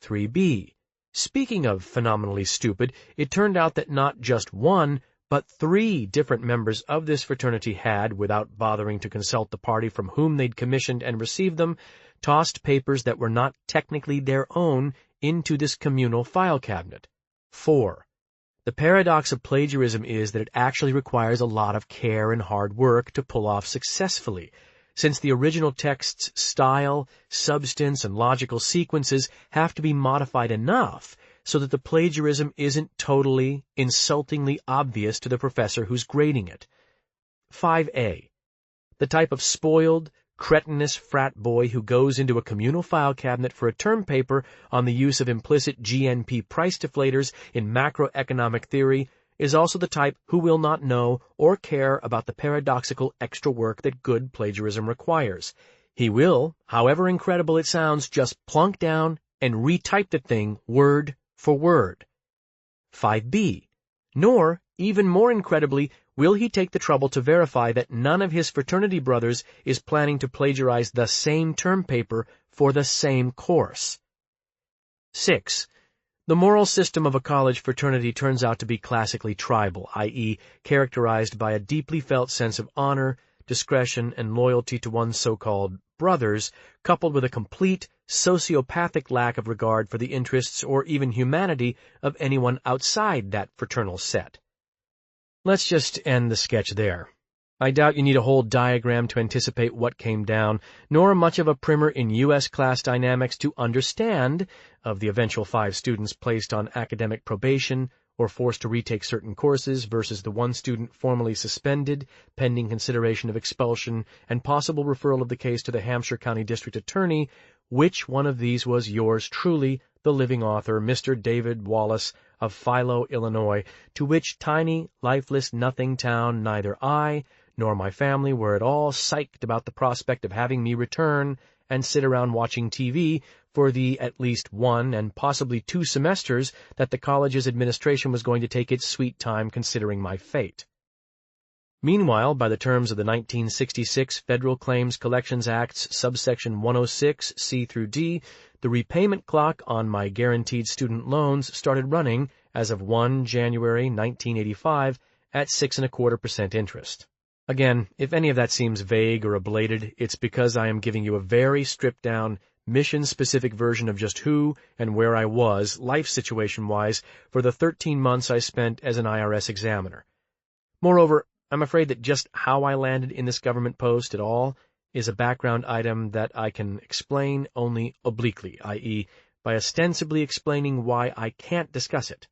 3b. Speaking of phenomenally stupid, it turned out that not just one, but 3 different members of this fraternity had, without bothering to consult the party from whom they'd commissioned and received them, tossed papers that were not technically their own into this communal file cabinet. 4. The paradox of plagiarism is that it actually requires a lot of care and hard work to pull off successfully, since the original text's style, substance, and logical sequences have to be modified enough so that the plagiarism isn't totally, insultingly obvious to the professor who's grading it. 5a. The type of spoiled, cretinous frat boy who goes into a communal file cabinet for a term paper on the use of implicit GNP price deflators in macroeconomic theory is also the type who will not know or care about the paradoxical extra work that good plagiarism requires. He will, however incredible it sounds, just plunk down and retype the thing word for word. 5b. Nor, even more incredibly, will he take the trouble to verify that none of his fraternity brothers is planning to plagiarize the same term paper for the same course. 6. The moral system of a college fraternity turns out to be classically tribal, i.e., characterized by a deeply felt sense of honor, discretion, and loyalty to one's so-called brothers, coupled with a complete, sociopathic lack of regard for the interests or even humanity of anyone outside that fraternal set. Let's just end the sketch there. I doubt you need a whole diagram to anticipate what came down, nor much of a primer in U.S. class dynamics to understand, of the eventual 5 students placed on academic probation or forced to retake certain courses versus the 1 student formally suspended, pending consideration of expulsion and possible referral of the case to the Hampshire County District Attorney, which one of these was yours truly, the living author, Mr. David Wallace of Philo, Illinois, to which tiny, lifeless nothing town neither I nor my family were at all psyched about the prospect of having me return and sit around watching TV for the at least 1 and possibly 2 semesters that the college's administration was going to take its sweet time considering my fate. Meanwhile, by the terms of the 1966 Federal Claims Collections Act's subsection 106 C through D, the repayment clock on my guaranteed student loans started running as of 1 January 1985 at 6.25% interest. Again, if any of that seems vague or ablated, it's because I am giving you a very stripped-down, mission-specific version of just who and where I was, life situation-wise, for the 13 months I spent as an IRS examiner. Moreover, I'm afraid that just how I landed in this government post at all is a background item that I can explain only obliquely, i.e., by ostensibly explaining why I can't discuss it.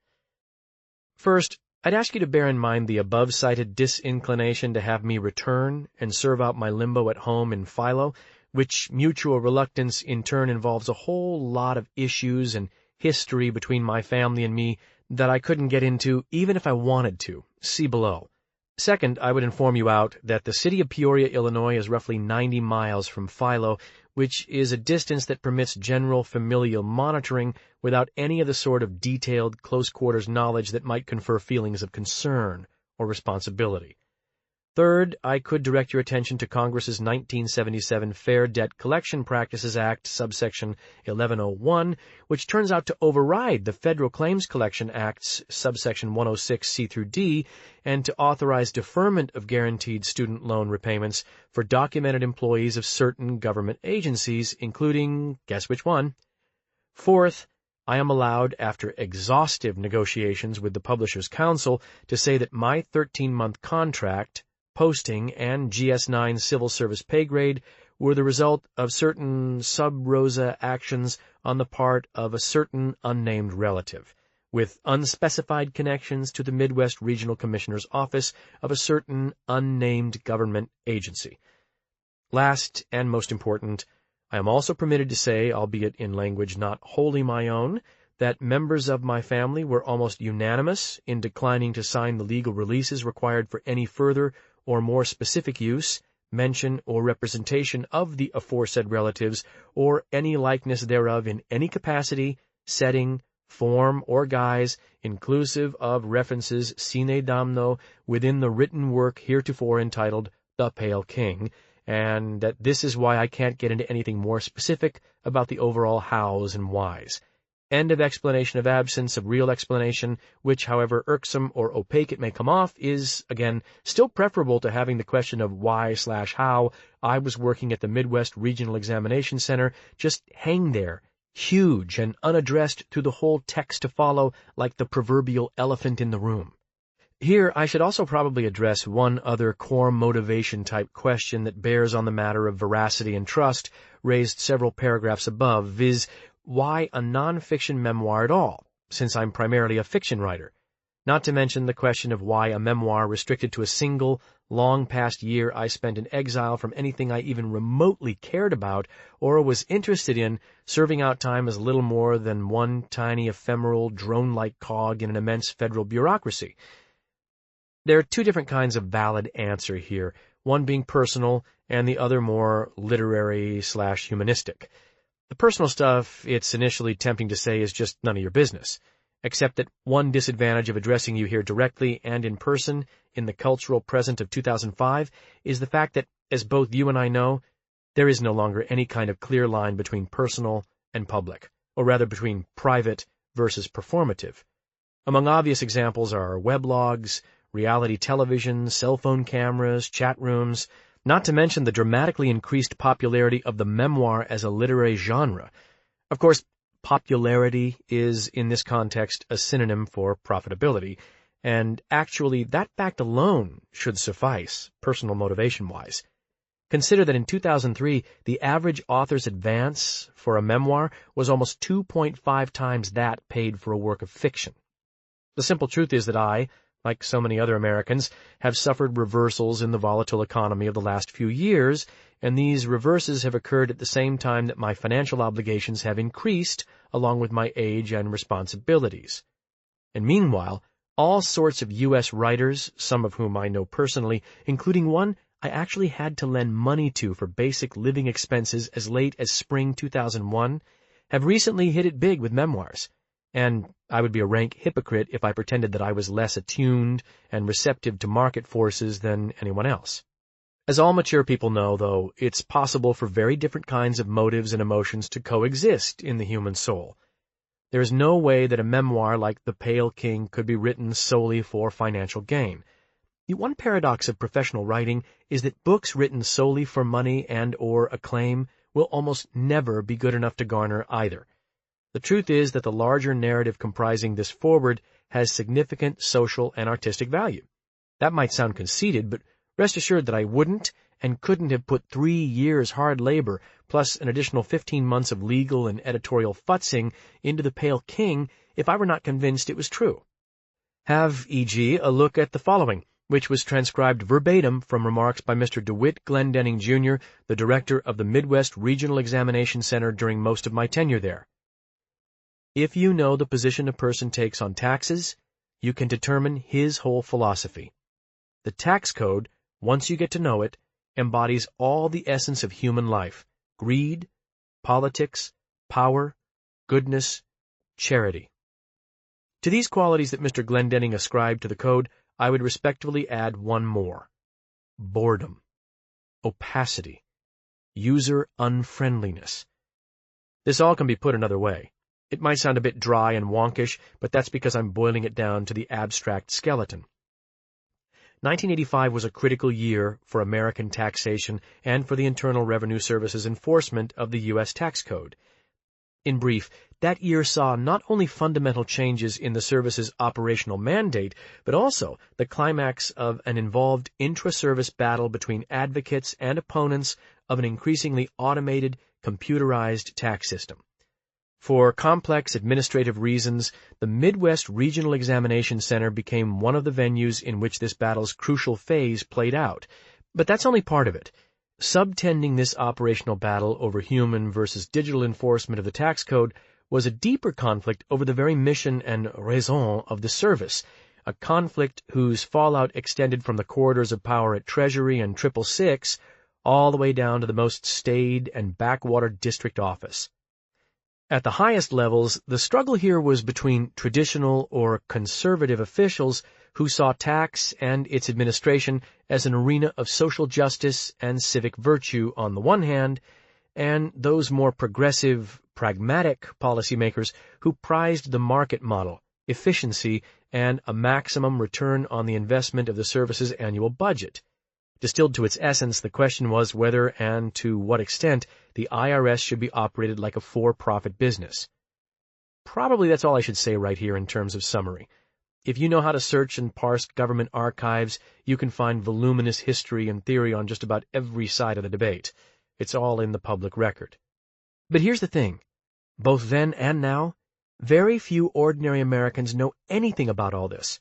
First, I'd ask you to bear in mind the above-cited disinclination to have me return and serve out my limbo at home in Philo, which mutual reluctance in turn involves a whole lot of issues and history between my family and me that I couldn't get into even if I wanted to. See below. Second, I would inform you that the city of Peoria, Illinois is roughly 90 miles from Philo, which is a distance that permits general familial monitoring without any of the sort of detailed, close-quarters knowledge that might confer feelings of concern or responsibility. Third, I could direct your attention to Congress's 1977 Fair Debt Collection Practices Act, subsection 1101, which turns out to override the Federal Claims Collection Act's subsection 106C through D, and to authorize deferment of guaranteed student loan repayments for documented employees of certain government agencies, including, guess which one? Fourth, I am allowed, after exhaustive negotiations with the Publishers' Council, to say that my 13-month contract, posting, and GS-9 civil service pay grade were the result of certain sub rosa actions on the part of a certain unnamed relative, with unspecified connections to the Midwest Regional Commissioner's office of a certain unnamed government agency. Last and most important, I am also permitted to say, albeit in language not wholly my own, that members of my family were almost unanimous in declining to sign the legal releases required for any further or more specific use, mention, or representation of the aforesaid relatives, or any likeness thereof in any capacity, setting, form, or guise, inclusive of references sine damno within the written work heretofore entitled The Pale King, and that this is why I can't get into anything more specific about the overall hows and whys. End of explanation of absence of real explanation, which, however irksome or opaque it may come off, is, again, still preferable to having the question of why/how I was working at the Midwest Regional Examination Center just hang there, huge and unaddressed through the whole text to follow, like the proverbial elephant in the room. Here I should also probably address one other core motivation-type question that bears on the matter of veracity and trust, raised several paragraphs above, viz., why a non-fiction memoir at all, since I'm primarily a fiction writer? Not to mention the question of why a memoir restricted to a single, long-past year I spent in exile from anything I even remotely cared about or was interested in, serving out time as little more than one tiny ephemeral, drone-like cog in an immense federal bureaucracy. There are two different kinds of valid answer here, one being personal and the other more literary/humanistic. The personal stuff, it's initially tempting to say, is just none of your business, except that one disadvantage of addressing you here directly and in person in the cultural present of 2005 is the fact that, as both you and I know, there is no longer any kind of clear line between personal and public, or rather between private versus performative. Among obvious examples are weblogs, reality television, cell phone cameras, chat rooms, not to mention the dramatically increased popularity of the memoir as a literary genre. Of course, popularity is, in this context, a synonym for profitability, and actually that fact alone should suffice, personal motivation-wise. Consider that in 2003, the average author's advance for a memoir was almost 2.5 times that paid for a work of fiction. The simple truth is that I, like so many other Americans, have suffered reversals in the volatile economy of the last few years, and these reverses have occurred at the same time that my financial obligations have increased, along with my age and responsibilities. And meanwhile, all sorts of U.S. writers, some of whom I know personally, including one I actually had to lend money to for basic living expenses as late as spring 2001, have recently hit it big with memoirs. And I would be a rank hypocrite if I pretended that I was less attuned and receptive to market forces than anyone else. As all mature people know, though, it's possible for very different kinds of motives and emotions to coexist in the human soul. There is no way that a memoir like The Pale King could be written solely for financial gain. The one paradox of professional writing is that books written solely for money and/or acclaim will almost never be good enough to garner either. The truth is that the larger narrative comprising this foreword has significant social and artistic value. That might sound conceited, but rest assured that I wouldn't and couldn't have put 3 years' hard labor, plus an additional 15 months of legal and editorial futzing into The Pale King if I were not convinced it was true. Have, e.g., a look at the following, which was transcribed verbatim from remarks by Mr. DeWitt Glendenning, Jr., the director of the Midwest Regional Examination Center during most of my tenure there. If you know the position a person takes on taxes, you can determine his whole philosophy. The tax code, once you get to know it, embodies all the essence of human life: greed, politics, power, goodness, charity. To these qualities that Mr. Glendenning ascribed to the code, I would respectfully add one more: boredom, opacity, user unfriendliness. This all can be put another way. It might sound a bit dry and wonkish, but that's because I'm boiling it down to the abstract skeleton. 1985 was a critical year for American taxation and for the Internal Revenue Service's enforcement of the U.S. tax code. In brief, that year saw not only fundamental changes in the service's operational mandate, but also the climax of an involved intra-service battle between advocates and opponents of an increasingly automated, computerized tax system. For complex administrative reasons, the Midwest Regional Examination Center became one of the venues in which this battle's crucial phase played out. But that's only part of it. Subtending this operational battle over human versus digital enforcement of the tax code was a deeper conflict over the very mission and raison of the service, a conflict whose fallout extended from the corridors of power at Treasury and 666 all the way down to the most staid and backwater district office. At the highest levels, the struggle here was between traditional or conservative officials who saw tax and its administration as an arena of social justice and civic virtue on the one hand, and those more progressive, pragmatic policymakers who prized the market model, efficiency, and a maximum return on the investment of the service's annual budget. Distilled to its essence, the question was whether and to what extent the IRS should be operated like a for-profit business. Probably that's all I should say right here in terms of summary. If you know how to search and parse government archives, you can find voluminous history and theory on just about every side of the debate. It's all in the public record. But here's the thing. Both then and now, very few ordinary Americans know anything about all this,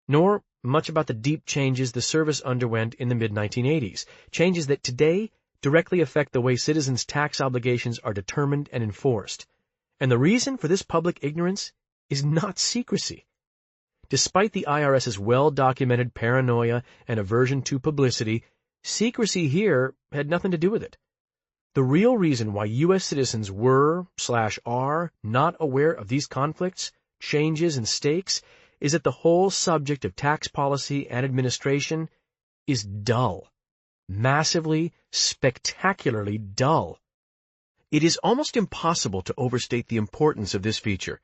nor much about the deep changes the service underwent in the mid-1980s, changes that today directly affect the way citizens' tax obligations are determined and enforced. And the reason for this public ignorance is not secrecy. Despite the IRS's well-documented paranoia and aversion to publicity, secrecy here had nothing to do with it. The real reason why U.S. citizens were/are not aware of these conflicts, changes, and stakes is that the whole subject of tax policy and administration is dull. Massively, spectacularly dull. It is almost impossible to overstate the importance of this feature.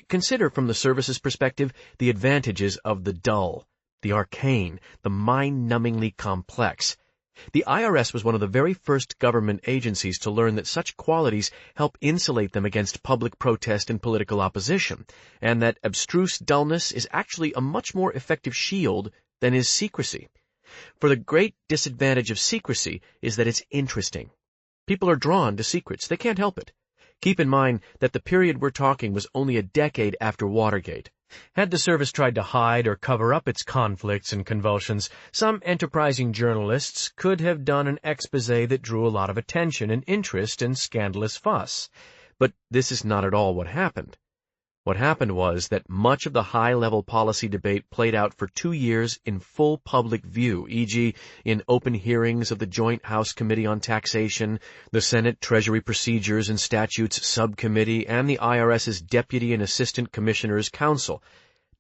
Consider from the service's perspective the advantages of the dull, the arcane, the mind-numbingly complex. The IRS was one of the very first government agencies to learn that such qualities help insulate them against public protest and political opposition, and that abstruse dullness is actually a much more effective shield than is secrecy. For the great disadvantage of secrecy is that it's interesting. People are drawn to secrets. They can't help it. Keep in mind that the period we're talking was only a decade after Watergate. Had the service tried to hide or cover up its conflicts and convulsions, some enterprising journalists could have done an exposé that drew a lot of attention and interest and scandalous fuss. But this is not at all what happened. What happened was that much of the high-level policy debate played out for 2 years in full public view, e.g., in open hearings of the Joint House Committee on Taxation, the Senate Treasury Procedures and Statutes Subcommittee, and the IRS's Deputy and Assistant Commissioners Council.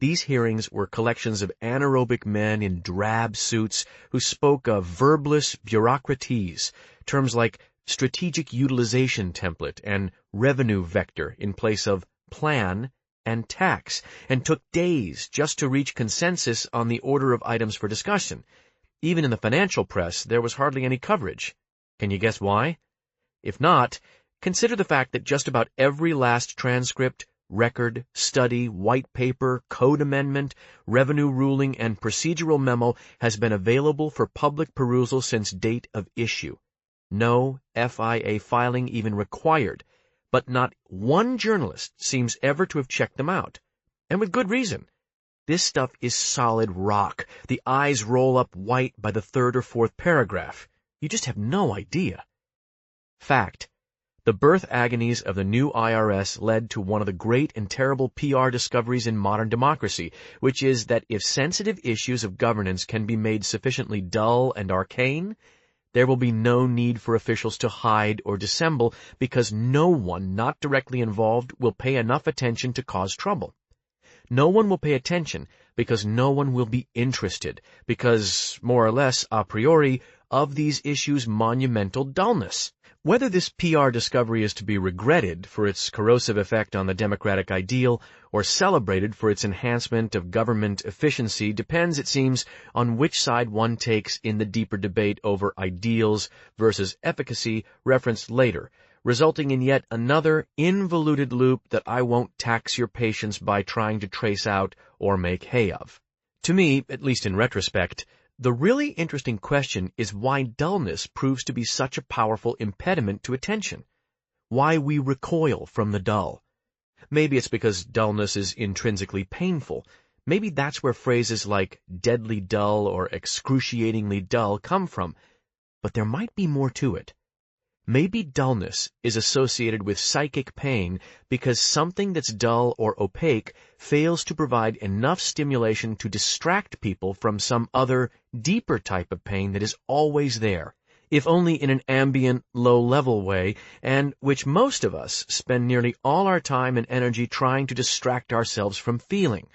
These hearings were collections of anaerobic men in drab suits who spoke of verbless bureaucracies, terms like strategic utilization template and revenue vector in place of plan and tax, and took days just to reach consensus on the order of items for discussion. Even in the financial press, there was hardly any coverage. Can you guess why? If not, consider the fact that just about every last transcript, record, study, white paper, code amendment, revenue ruling, and procedural memo has been available for public perusal since date of issue. No FIA filing even required. But not one journalist seems ever to have checked them out. And with good reason. This stuff is solid rock. The eyes roll up white by the 3rd or 4th paragraph. You just have no idea. Fact. The birth agonies of the new IRS led to one of the great and terrible PR discoveries in modern democracy, which is that if sensitive issues of governance can be made sufficiently dull and arcane, there will be no need for officials to hide or dissemble, because no one not directly involved will pay enough attention to cause trouble. No one will pay attention because no one will be interested, because, more or less a priori, of these issues' monumental dullness. Whether this PR discovery is to be regretted for its corrosive effect on the democratic ideal or celebrated for its enhancement of government efficiency depends, it seems, on which side one takes in the deeper debate over ideals versus efficacy referenced later, resulting in yet another involuted loop that I won't tax your patience by trying to trace out or make hay of. To me, at least in retrospect, the really interesting question is why dullness proves to be such a powerful impediment to attention. Why we recoil from the dull. Maybe it's because dullness is intrinsically painful. Maybe that's where phrases like deadly dull or excruciatingly dull come from. But there might be more to it. Maybe dullness is associated with psychic pain because something that's dull or opaque fails to provide enough stimulation to distract people from some other, deeper type of pain that is always there, if only in an ambient, low-level way, and which most of us spend nearly all our time and energy trying to distract ourselves from feeling,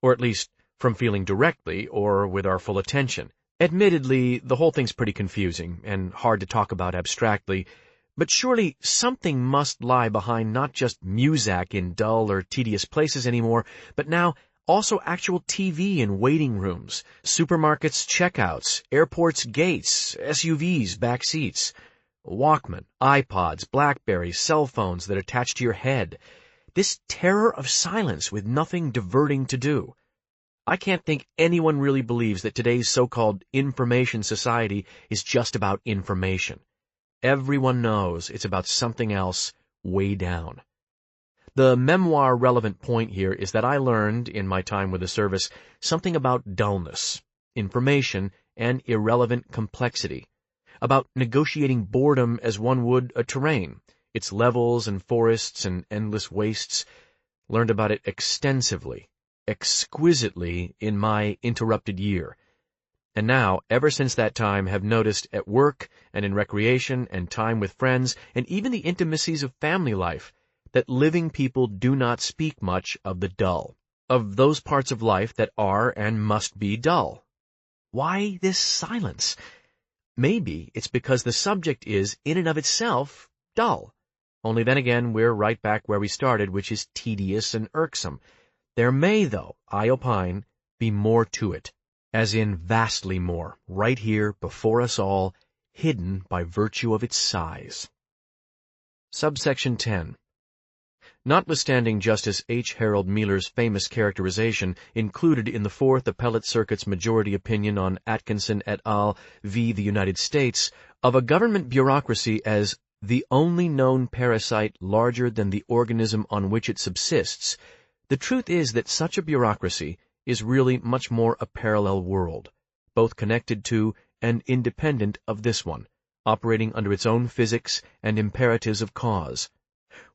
or at least from feeling directly or with our full attention. Admittedly, the whole thing's pretty confusing and hard to talk about abstractly, but surely something must lie behind not just muzak in dull or tedious places anymore, but now also actual TV in waiting rooms, supermarkets checkouts, airports gates, SUVs back seats, Walkman, iPods, Blackberries, cell phones that attach to your head. This terror of silence with nothing diverting to do. I can't think anyone really believes that today's so-called information society is just about information. Everyone knows it's about something else way down. The memoir-relevant point here is that I learned, in my time with the service, something about dullness, information, and irrelevant complexity, about negotiating boredom as one would a terrain, its levels and forests and endless wastes, learned about it extensively, exquisitely in my interrupted year. And now, ever since that time, have noticed at work and in recreation and time with friends and even the intimacies of family life that living people do not speak much of the dull, of those parts of life that are and must be dull. Why this silence? Maybe it's because the subject is, in and of itself, dull. Only then again, we're right back where we started, which is tedious and irksome. There may, though, I opine, be more to it, as in vastly more, right here before us all, hidden by virtue of its size. Subsection 10. Notwithstanding Justice H. Harold Mealer's famous characterization, included in the Fourth Appellate Circuit's majority opinion on Atkinson et al. V. the United States, of a government bureaucracy as the only known parasite larger than the organism on which it subsists, the truth is that such a bureaucracy is really much more a parallel world, both connected to and independent of this one, operating under its own physics and imperatives of cause.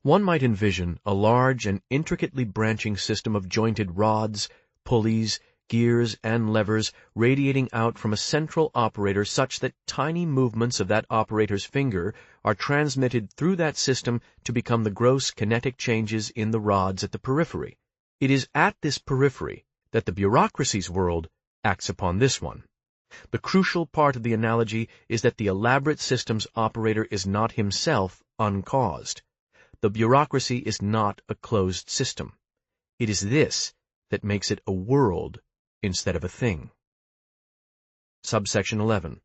One might envision a large and intricately branching system of jointed rods, pulleys, gears, and levers radiating out from a central operator such that tiny movements of that operator's finger are transmitted through that system to become the gross kinetic changes in the rods at the periphery. It is at this periphery that the bureaucracy's world acts upon this one. The crucial part of the analogy is that the elaborate system's operator is not himself uncaused. The bureaucracy is not a closed system. It is this that makes it a world instead of a thing. Subsection 11.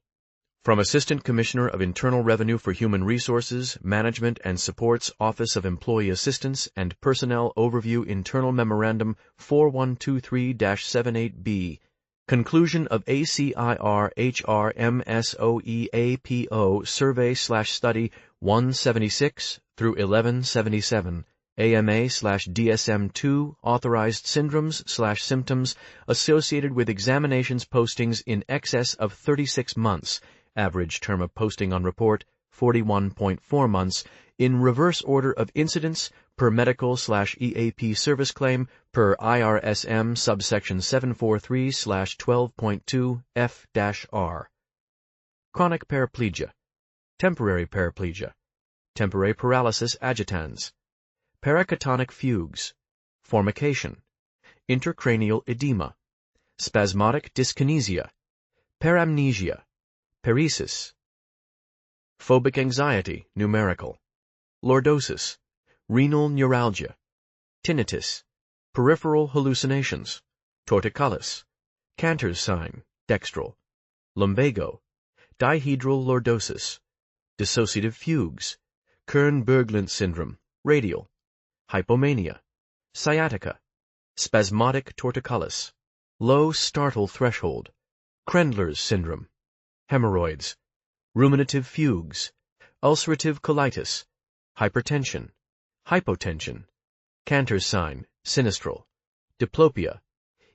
From Assistant Commissioner of Internal Revenue for Human Resources, Management and Support's Office of Employee Assistance and Personnel Overview Internal Memorandum 4123-78B. Conclusion of ACIR HR MSOEAPO Survey/Study 176 through 1177, AMA/DSM-2 Authorized Syndromes/Symptoms associated with examinations postings in excess of 36 months, average term of posting on report 41.4 months, in reverse order of incidence per medical/EAP service claim per IRSM subsection 743/12.2 F-R. Chronic paraplegia, temporary paraplegia, temporary paralysis agitans, paracatonic fugues, formication, intracranial edema, spasmodic dyskinesia, paramnesia, paresis, phobic anxiety, numerical, lordosis, renal neuralgia, tinnitus, peripheral hallucinations, torticollis, Cantor's sign, dextral, lumbago, dihedral lordosis, dissociative fugues, Kern-Berglund syndrome, radial, hypomania, sciatica, spasmodic torticollis, low startle threshold, Krendler's syndrome, hemorrhoids, ruminative fugues, ulcerative colitis, hypertension, hypotension, Cantor's sign, sinistral, diplopia,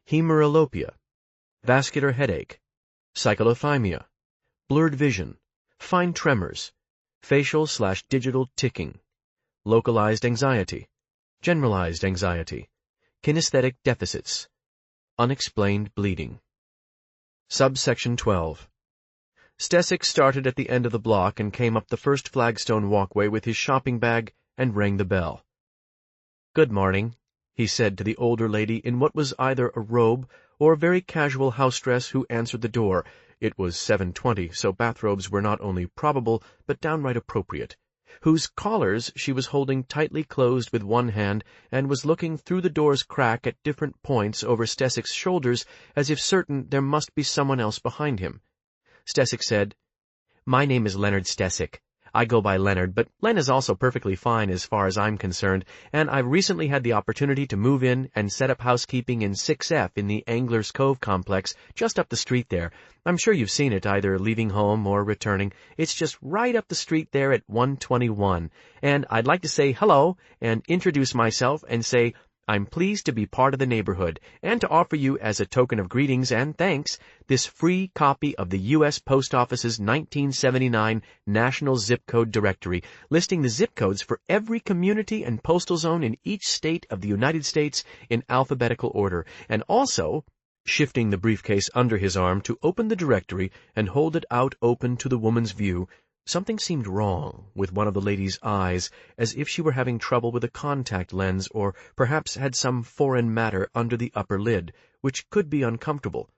hemeralopia, vascular headache, cyclothymia, blurred vision, fine tremors, facial/digital ticking, localized anxiety, generalized anxiety, kinesthetic deficits, unexplained bleeding. Subsection 12. Stesic started at the end of the block and came up the first flagstone walkway with his shopping bag and rang the bell. "Good morning," he said to the older lady in what was either a robe or a very casual house dress who answered the door. It was 7:20, so bathrobes were not only probable but downright appropriate, whose collars she was holding tightly closed with one hand and was looking through the door's crack at different points over Stesic's shoulders as if certain there must be someone else behind him. Stesic said, "My name is Leonard Stesic. I go by Leonard, but Len is also perfectly fine as far as I'm concerned, and I've recently had the opportunity to move in and set up housekeeping in 6F in the Anglers Cove complex just up the street there. I'm sure you've seen it either leaving home or returning. It's just right up the street there at 121. And I'd like to say hello and introduce myself and say I'm pleased to be part of the neighborhood, and to offer you as a token of greetings and thanks this free copy of the U.S. Post Office's 1979 National Zip Code Directory, listing the zip codes for every community and postal zone in each state of the United States in alphabetical order, and also," shifting the briefcase under his arm to open the directory and hold it out open to the woman's view, something seemed wrong with one of the lady's eyes, as if she were having trouble with a contact lens or perhaps had some foreign matter under the upper lid, which could be uncomfortable.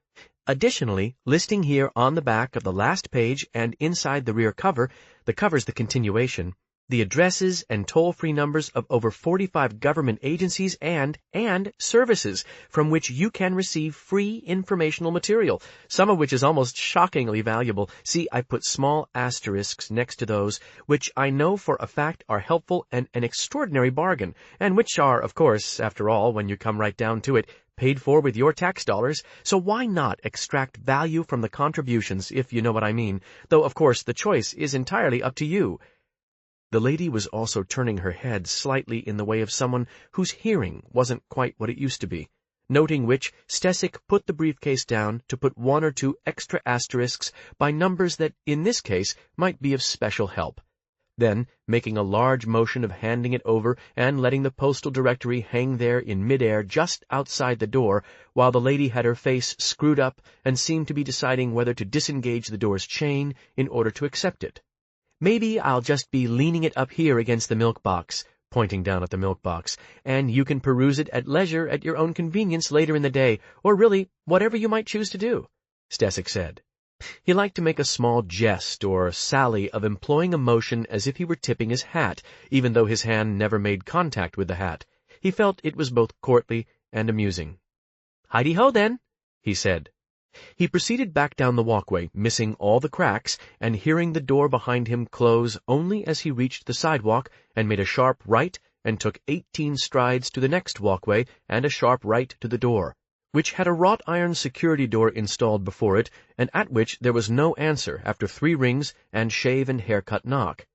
"Additionally, listing here on the back of the last page and inside the rear cover, the cover's the continuation, the addresses and toll-free numbers of over 45 government agencies and services from which you can receive free informational material, some of which is almost shockingly valuable. See, I put small asterisks next to those, which I know for a fact are helpful and an extraordinary bargain, and which are, of course, after all, when you come right down to it, paid for with your tax dollars, so why not extract value from the contributions, if you know what I mean, though, of course, the choice is entirely up to you." The lady was also turning her head slightly in the way of someone whose hearing wasn't quite what it used to be, noting which Stesic put the briefcase down to put one or two extra asterisks by numbers that, in this case, might be of special help. Then, making a large motion of handing it over and letting the postal directory hang there in midair just outside the door, while the lady had her face screwed up and seemed to be deciding whether to disengage the door's chain in order to accept it. "Maybe I'll just be leaning it up here against the milk box," pointing down at the milk box, "and you can peruse it at leisure at your own convenience later in the day, or really whatever you might choose to do," Stesic said. He liked to make a small jest or sally of employing a motion as if he were tipping his hat, even though his hand never made contact with the hat. He felt it was both courtly and amusing. "Heidi-ho, then," he said. He proceeded back down the walkway, missing all the cracks, and hearing the door behind him close only as he reached the sidewalk, and made a sharp right and took 18 strides to the next walkway and a sharp right to the door, which had a wrought iron security door installed before it, and at which there was no answer after 3 rings and shave and haircut knock.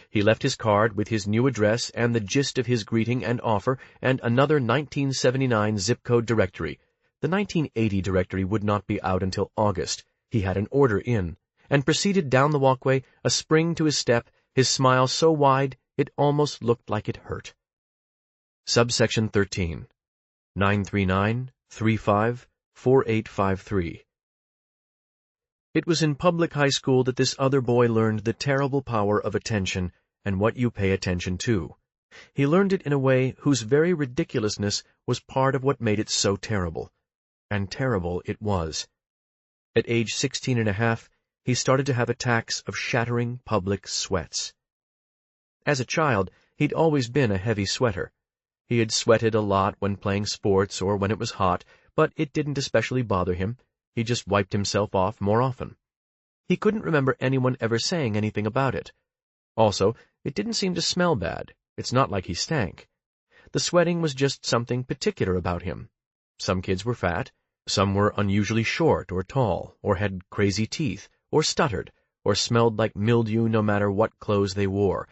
He left his card with his new address and the gist of his greeting and offer, and another 1979 zip code directory. The 1980 directory would not be out until August. He had an order in, and proceeded down the walkway, a spring to his step, his smile so wide It almost looked like it hurt. Subsection 13. 939-35-4853. It was in public high school that this other boy learned the terrible power of attention and what you pay attention to. He learned it in a way whose very ridiculousness was part of what made it so terrible. And terrible it was. At age 16.5, he started to have attacks of shattering public sweats. As a child, he'd always been a heavy sweater. He had sweated a lot when playing sports or when it was hot, but it didn't especially bother him. He just wiped himself off more often. He couldn't remember anyone ever saying anything about it. Also, it didn't seem to smell bad. It's not like he stank. The sweating was just something particular about him. Some kids were fat, some were unusually short or tall, or had crazy teeth, or stuttered, or smelled like mildew no matter what clothes they wore.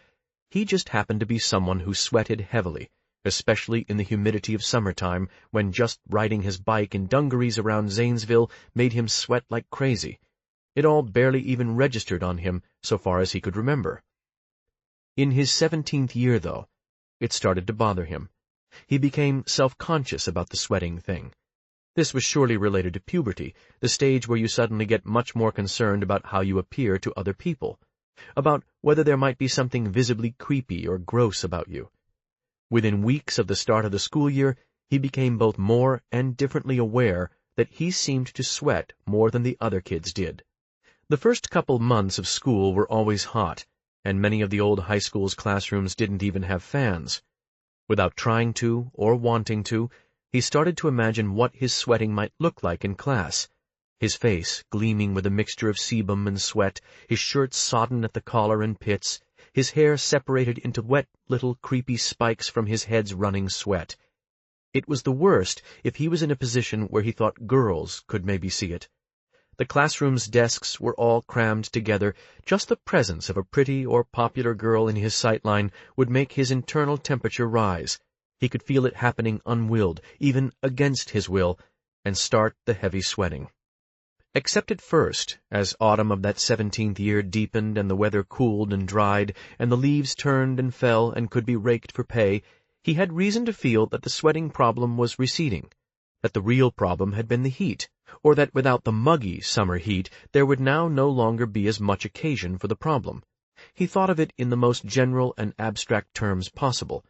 He just happened to be someone who sweated heavily, especially in the humidity of summertime, when just riding his bike in dungarees around Zanesville made him sweat like crazy. It all barely even registered on him, so far as he could remember. In his 17th year, though, it started to bother him. He became self-conscious about the sweating thing. This was surely related to puberty, the stage where you suddenly get much more concerned about how you appear to other people, about whether there might be something visibly creepy or gross about you. Within weeks of the start of the school year, he became both more and differently aware that he seemed to sweat more than the other kids did. The first couple months of school were always hot, and many of the old high school's classrooms didn't even have fans. Without trying to or wanting to, he started to imagine what his sweating might look like in class. His face gleaming with a mixture of sebum and sweat, his shirt sodden at the collar and pits, his hair separated into wet little creepy spikes from his head's running sweat. It was the worst if he was in a position where he thought girls could maybe see it. The classroom's desks were all crammed together. Just the presence of a pretty or popular girl in his sightline would make his internal temperature rise. He could feel it happening unwilled, even against his will, and start the heavy sweating. Except at first, as autumn of that 17th year deepened and the weather cooled and dried, and the leaves turned and fell and could be raked for pay, he had reason to feel that the sweating problem was receding, that the real problem had been the heat, or that without the muggy summer heat there would now no longer be as much occasion for the problem. He thought of it in the most general and abstract terms possible.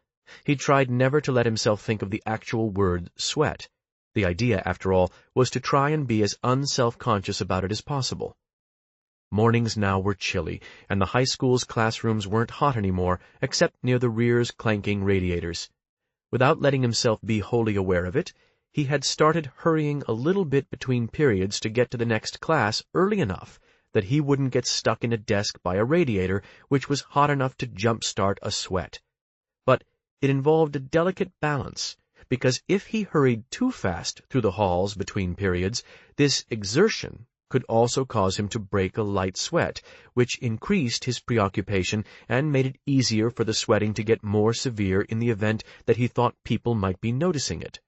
He tried never to let himself think of the actual word sweat. The idea, after all, was to try and be as unself-conscious about it as possible. Mornings now were chilly, and the high school's classrooms weren't hot anymore, except near the rear's clanking radiators. Without letting himself be wholly aware of it, he had started hurrying a little bit between periods to get to the next class early enough that he wouldn't get stuck in a desk by a radiator which was hot enough to jump-start a sweat. But it involved a delicate balance, because if he hurried too fast through the halls between periods, this exertion could also cause him to break a light sweat, which increased his preoccupation and made it easier for the sweating to get more severe in the event that he thought people might be noticing it.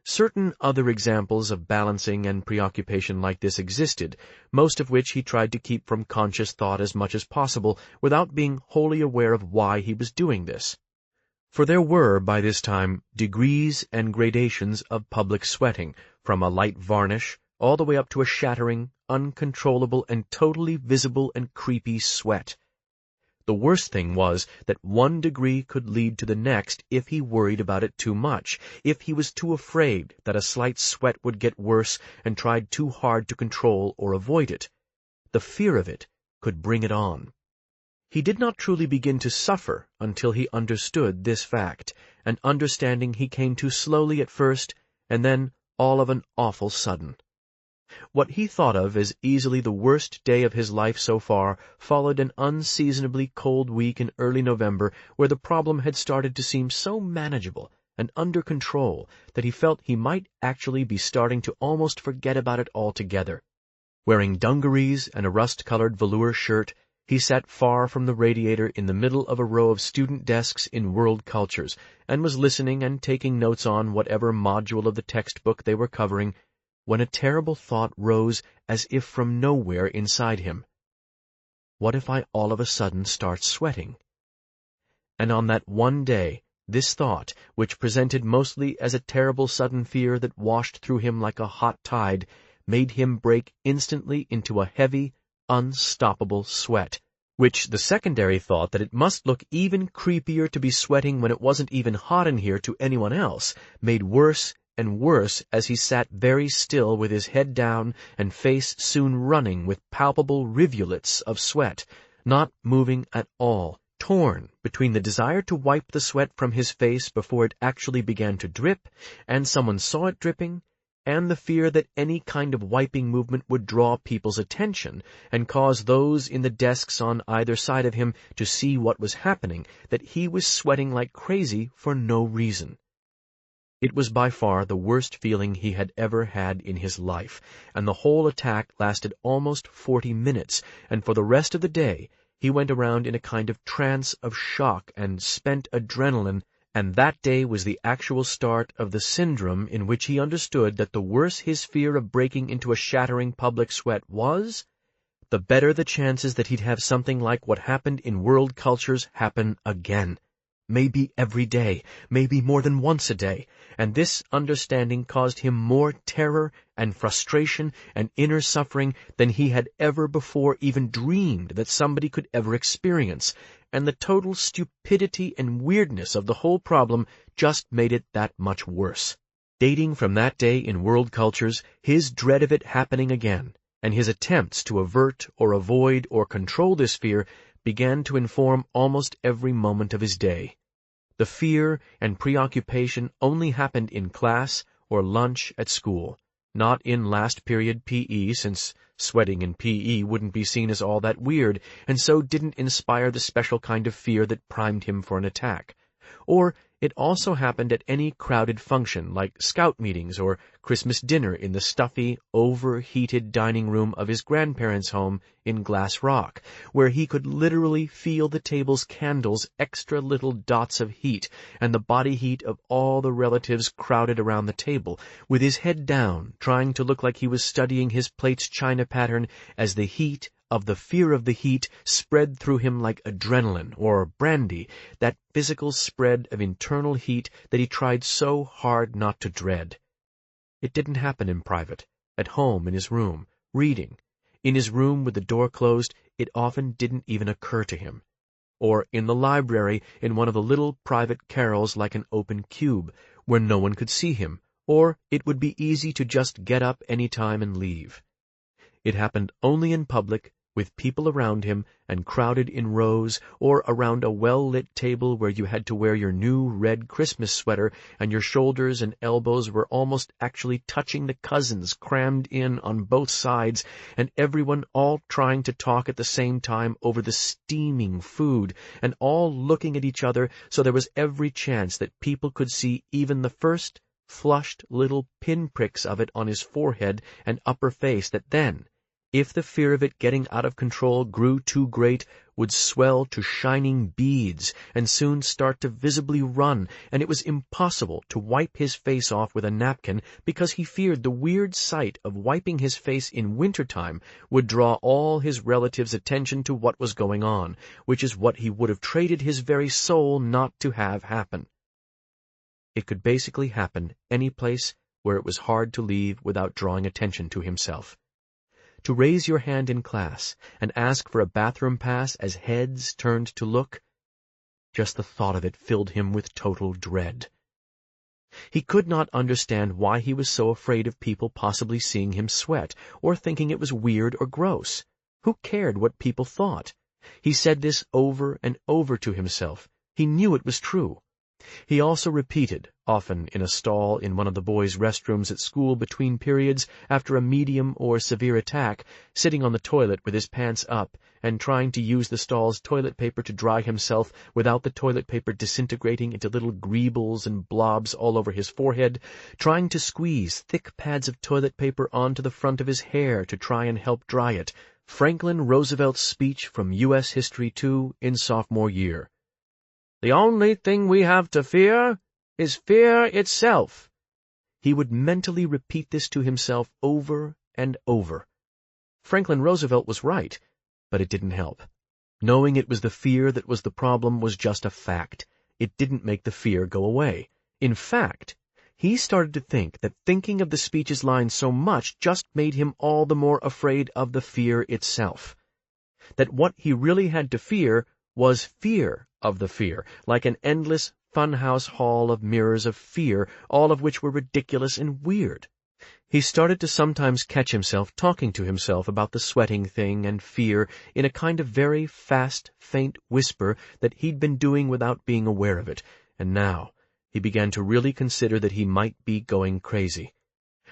Certain other examples of balancing and preoccupation like this existed, most of which he tried to keep from conscious thought as much as possible without being wholly aware of why he was doing this. For there were, by this time, degrees and gradations of public sweating, from a light varnish all the way up to a shattering, uncontrollable, and totally visible and creepy sweat. The worst thing was that one degree could lead to the next if he worried about it too much, if he was too afraid that a slight sweat would get worse and tried too hard to control or avoid it. The fear of it could bring it on. He did not truly begin to suffer until he understood this fact, an understanding he came to slowly at first, and then all of an awful sudden. What he thought of as easily the worst day of his life so far followed an unseasonably cold week in early November where the problem had started to seem so manageable and under control that he felt he might actually be starting to almost forget about it altogether. Wearing dungarees and a rust-colored velour shirt, he sat far from the radiator in the middle of a row of student desks in world cultures and was listening and taking notes on whatever module of the textbook they were covering, when a terrible thought rose as if from nowhere inside him. What if I all of a sudden start sweating? And on that one day, this thought, which presented mostly as a terrible sudden fear that washed through him like a hot tide, made him break instantly into a heavy, unstoppable sweat, which the secondary thought that it must look even creepier to be sweating when it wasn't even hot in here to anyone else, made worse and worse as he sat very still with his head down and face soon running with palpable rivulets of sweat, not moving at all, torn between the desire to wipe the sweat from his face before it actually began to drip, and someone saw it dripping, and the fear that any kind of wiping movement would draw people's attention and cause those in the desks on either side of him to see what was happening, that he was sweating like crazy for no reason. It was by far the worst feeling he had ever had in his life, and the whole attack lasted almost 40 minutes, and for the rest of the day he went around in a kind of trance of shock and spent adrenaline, and that day was the actual start of the syndrome in which he understood that the worse his fear of breaking into a shattering public sweat was, the better the chances that he'd have something like what happened in world cultures happen again. Maybe every day, maybe more than once a day, and this understanding caused him more terror and frustration and inner suffering than he had ever before even dreamed that somebody could ever experience, and the total stupidity and weirdness of the whole problem just made it that much worse. Dating from that day in world cultures, his dread of it happening again, and his attempts to avert or avoid or control this fear began to inform almost every moment of his day. The fear and preoccupation only happened in class or lunch at school, not in last period P.E., since sweating in P.E. wouldn't be seen as all that weird, and so didn't inspire the special kind of fear that primed him for an attack. Or it also happened at any crowded function, like scout meetings or Christmas dinner in the stuffy, overheated dining room of his grandparents' home in Glass Rock, where he could literally feel the table's candles' extra little dots of heat and the body heat of all the relatives crowded around the table, with his head down, trying to look like he was studying his plate's china pattern as the heat of the fear of the heat spread through him like adrenaline or brandy, that physical spread of internal heat that he tried so hard not to dread. It didn't happen in private, at home in his room, reading. In his room with the door closed, it often didn't even occur to him. Or in the library in one of the little private carols like an open cube, where no one could see him, or it would be easy to just get up any time and leave. It happened only in public, with people around him and crowded in rows, or around a well-lit table where you had to wear your new red Christmas sweater and your shoulders and elbows were almost actually touching the cousins crammed in on both sides, and everyone all trying to talk at the same time over the steaming food, and all looking at each other so there was every chance that people could see even the first flushed little pinpricks of it on his forehead and upper face that then, if the fear of it getting out of control grew too great, would swell to shining beads and soon start to visibly run, and it was impossible to wipe his face off with a napkin because he feared the weird sight of wiping his face in wintertime would draw all his relatives' attention to what was going on, which is what he would have traded his very soul not to have happen. It could basically happen any place where it was hard to leave without drawing attention to himself. To raise your hand in class and ask for a bathroom pass as heads turned to look, just the thought of it filled him with total dread. He could not understand why he was so afraid of people possibly seeing him sweat, or thinking it was weird or gross. Who cared what people thought? He said this over and over to himself. He knew it was true. He also repeated, often in a stall in one of the boys' restrooms at school between periods after a medium or severe attack, sitting on the toilet with his pants up and trying to use the stall's toilet paper to dry himself without the toilet paper disintegrating into little greebles and blobs all over his forehead, trying to squeeze thick pads of toilet paper onto the front of his hair to try and help dry it. Franklin Roosevelt's speech from U.S. History 2 in sophomore year. "The only thing we have to fear is fear itself." He would mentally repeat this to himself over and over. Franklin Roosevelt was right, but it didn't help. Knowing it was the fear that was the problem was just a fact. It didn't make the fear go away. In fact, he started to think that thinking of the speech's lines so much just made him all the more afraid of the fear itself. That what he really had to fear was fear of the fear, like an endless funhouse hall of mirrors of fear, all of which were ridiculous and weird. He started to sometimes catch himself talking to himself about the sweating thing and fear in a kind of very fast, faint whisper that he'd been doing without being aware of it, and now he began to really consider that he might be going crazy.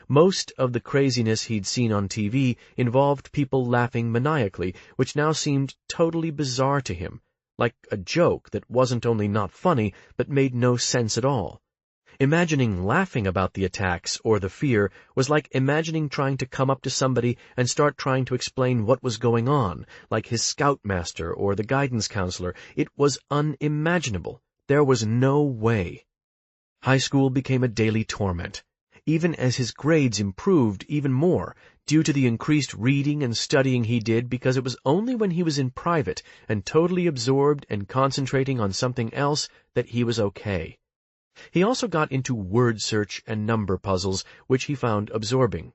Most of the craziness he'd seen on TV involved people laughing maniacally, which now seemed totally bizarre to him, like a joke that wasn't only not funny, but made no sense at all. Imagining laughing about the attacks or the fear was like imagining trying to come up to somebody and start trying to explain what was going on, like his scoutmaster or the guidance counselor. It was unimaginable. There was no way. High school became a daily torment, even as his grades improved even more, due to the increased reading and studying he did, because it was only when he was in private and totally absorbed and concentrating on something else that he was okay. He also got into word search and number puzzles, which he found absorbing.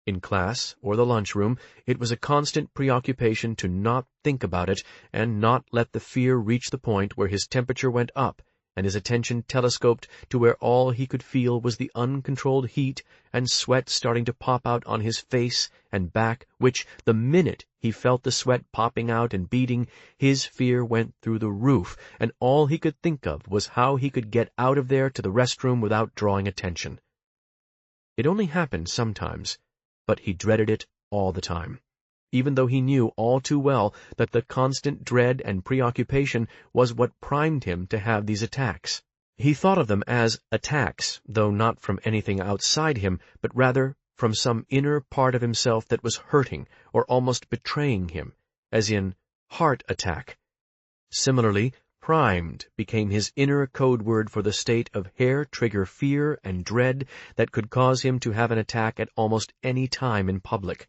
In class or the lunchroom, it was a constant preoccupation to not think about it and not let the fear reach the point where his temperature went up and his attention telescoped to where all he could feel was the uncontrolled heat and sweat starting to pop out on his face and back, which, the minute he felt the sweat popping out and beading, his fear went through the roof, and all he could think of was how he could get out of there to the restroom without drawing attention. It only happened sometimes, but he dreaded it all the time, even though he knew all too well that the constant dread and preoccupation was what primed him to have these attacks. He thought of them as attacks, though not from anything outside him, but rather from some inner part of himself that was hurting or almost betraying him, as in heart attack. Similarly, primed became his inner code word for the state of hair-trigger fear and dread that could cause him to have an attack at almost any time in public.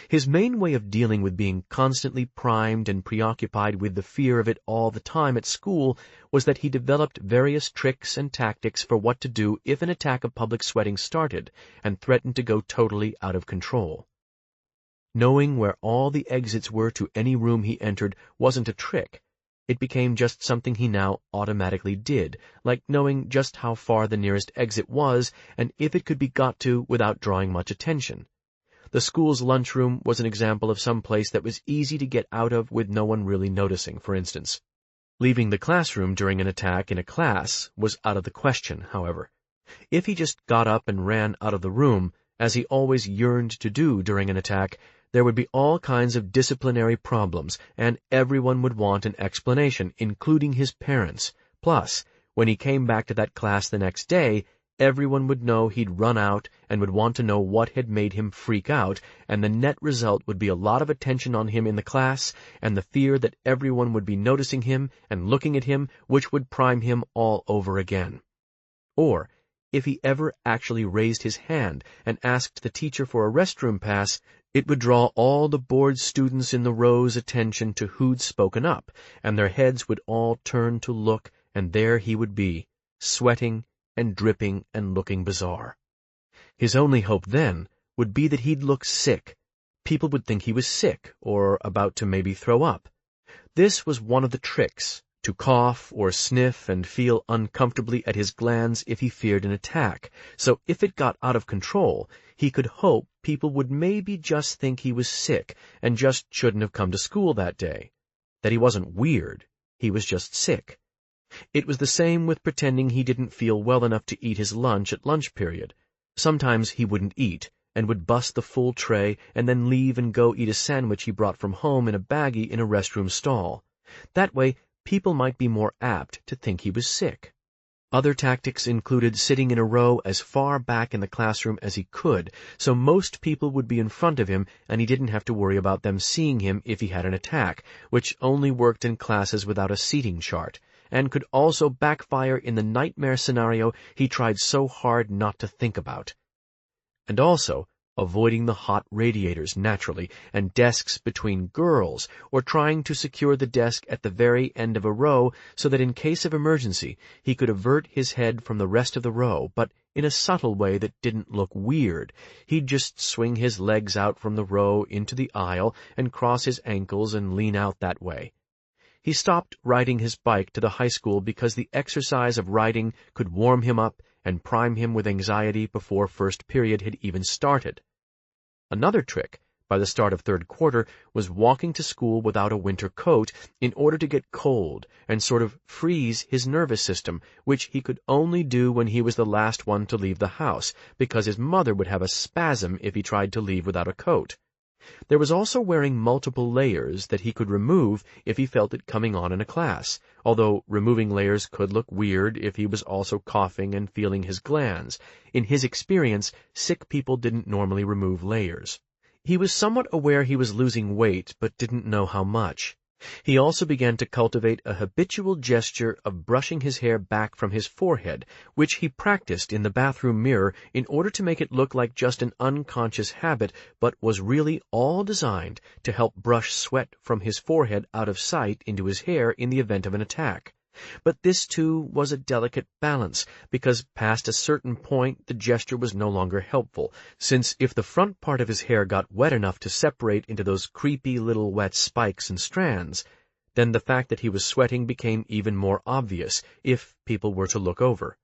His main way of dealing with being constantly primed and preoccupied with the fear of it all the time at school was that he developed various tricks and tactics for what to do if an attack of public sweating started and threatened to go totally out of control. Knowing where all the exits were to any room he entered wasn't a trick. It became just something he now automatically did, like knowing just how far the nearest exit was and if it could be got to without drawing much attention. The school's lunchroom was an example of some place that was easy to get out of with no one really noticing, for instance. Leaving the classroom during an attack in a class was out of the question, however. If he just got up and ran out of the room, as he always yearned to do during an attack, there would be all kinds of disciplinary problems, and everyone would want an explanation, including his parents. Plus, when he came back to that class the next day, everyone would know he'd run out and would want to know what had made him freak out, and the net result would be a lot of attention on him in the class and the fear that everyone would be noticing him and looking at him, which would prime him all over again. Or, if he ever actually raised his hand and asked the teacher for a restroom pass, it would draw all the bored students in the row's attention to who'd spoken up, and their heads would all turn to look, and there he would be, sweating and dripping and looking bizarre. His only hope then would be that he'd look sick. People would think he was sick or about to maybe throw up. This was one of the tricks, to cough or sniff and feel uncomfortably at his glands if he feared an attack. So if it got out of control, he could hope people would maybe just think he was sick and just shouldn't have come to school that day. That he wasn't weird, he was just sick. It was the same with pretending he didn't feel well enough to eat his lunch at lunch period. Sometimes he wouldn't eat, and would bust the full tray and then leave and go eat a sandwich he brought from home in a baggie in a restroom stall. That way, people might be more apt to think he was sick. Other tactics included sitting in a row as far back in the classroom as he could, so most people would be in front of him and he didn't have to worry about them seeing him if he had an attack, which only worked in classes without a seating chart, and could also backfire in the nightmare scenario he tried so hard not to think about. And also, avoiding the hot radiators, naturally, and desks between girls, or trying to secure the desk at the very end of a row so that in case of emergency he could avert his head from the rest of the row, but in a subtle way that didn't look weird. He'd just swing his legs out from the row into the aisle and cross his ankles and lean out that way. He stopped riding his bike to the high school because the exercise of riding could warm him up and prime him with anxiety before first period had even started. Another trick, by the start of third quarter, was walking to school without a winter coat in order to get cold and sort of freeze his nervous system, which he could only do when he was the last one to leave the house, because his mother would have a spasm if he tried to leave without a coat. There was also wearing multiple layers that he could remove if he felt it coming on in a class, although removing layers could look weird if he was also coughing and feeling his glands. In his experience, sick people didn't normally remove layers. He was somewhat aware he was losing weight, but didn't know how much. He also began to cultivate a habitual gesture of brushing his hair back from his forehead, which he practiced in the bathroom mirror in order to make it look like just an unconscious habit, but was really all designed to help brush sweat from his forehead out of sight into his hair in the event of an attack. But this, too, was a delicate balance, because past a certain point the gesture was no longer helpful, since if the front part of his hair got wet enough to separate into those creepy little wet spikes and strands, then the fact that he was sweating became even more obvious if people were to look over.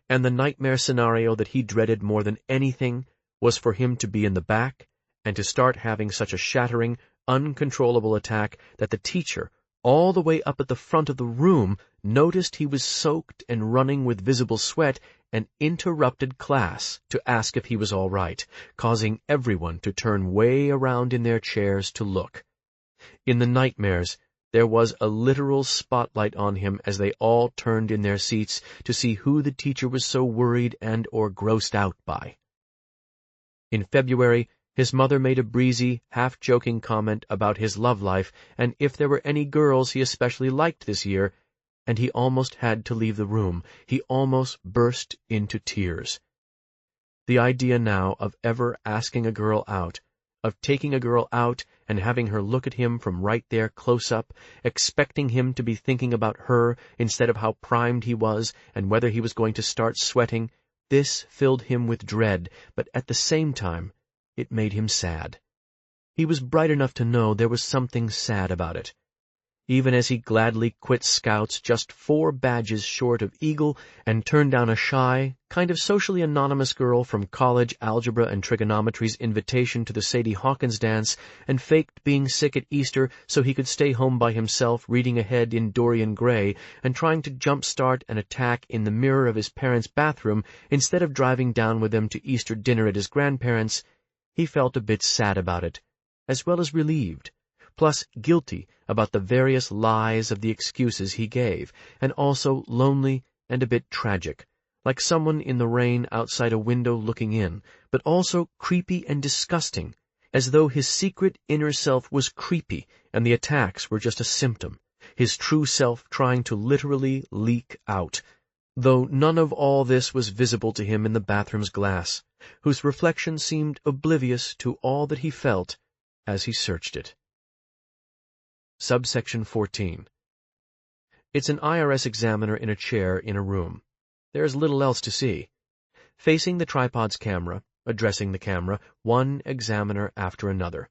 And the nightmare scenario that he dreaded more than anything was for him to be in the back and to start having such a shattering, uncontrollable attack that the teacher, all the way up at the front of the room, noticed he was soaked and running with visible sweat and interrupted class to ask if he was all right, causing everyone to turn way around in their chairs to look. In the nightmares, there was a literal spotlight on him as they all turned in their seats to see who the teacher was so worried and or grossed out by. In February, his mother made a breezy, half-joking comment about his love life and if there were any girls he especially liked this year, and he almost had to leave the room. He almost burst into tears. The idea now of ever asking a girl out, of taking a girl out and having her look at him from right there close up, expecting him to be thinking about her instead of how primed he was and whether he was going to start sweating, this filled him with dread, but at the same time, it made him sad. He was bright enough to know there was something sad about it. Even as he gladly quit Scouts just 4 badges short of Eagle and turned down a shy, kind of socially anonymous girl from college algebra and trigonometry's invitation to the Sadie Hawkins dance and faked being sick at Easter so he could stay home by himself reading ahead in Dorian Gray and trying to jump-start an attack in the mirror of his parents' bathroom instead of driving down with them to Easter dinner at his grandparents', he felt a bit sad about it, as well as relieved, plus guilty about the various lies of the excuses he gave, and also lonely and a bit tragic, like someone in the rain outside a window looking in, but also creepy and disgusting, as though his secret inner self was creepy and the attacks were just a symptom, his true self trying to literally leak out, though none of all this was visible to him in the bathroom's glass, whose reflection seemed oblivious to all that he felt as he searched it. Subsection 14. It's an IRS examiner in a chair in a room. There's little else to see. Facing the tripod's camera, addressing the camera, one examiner after another.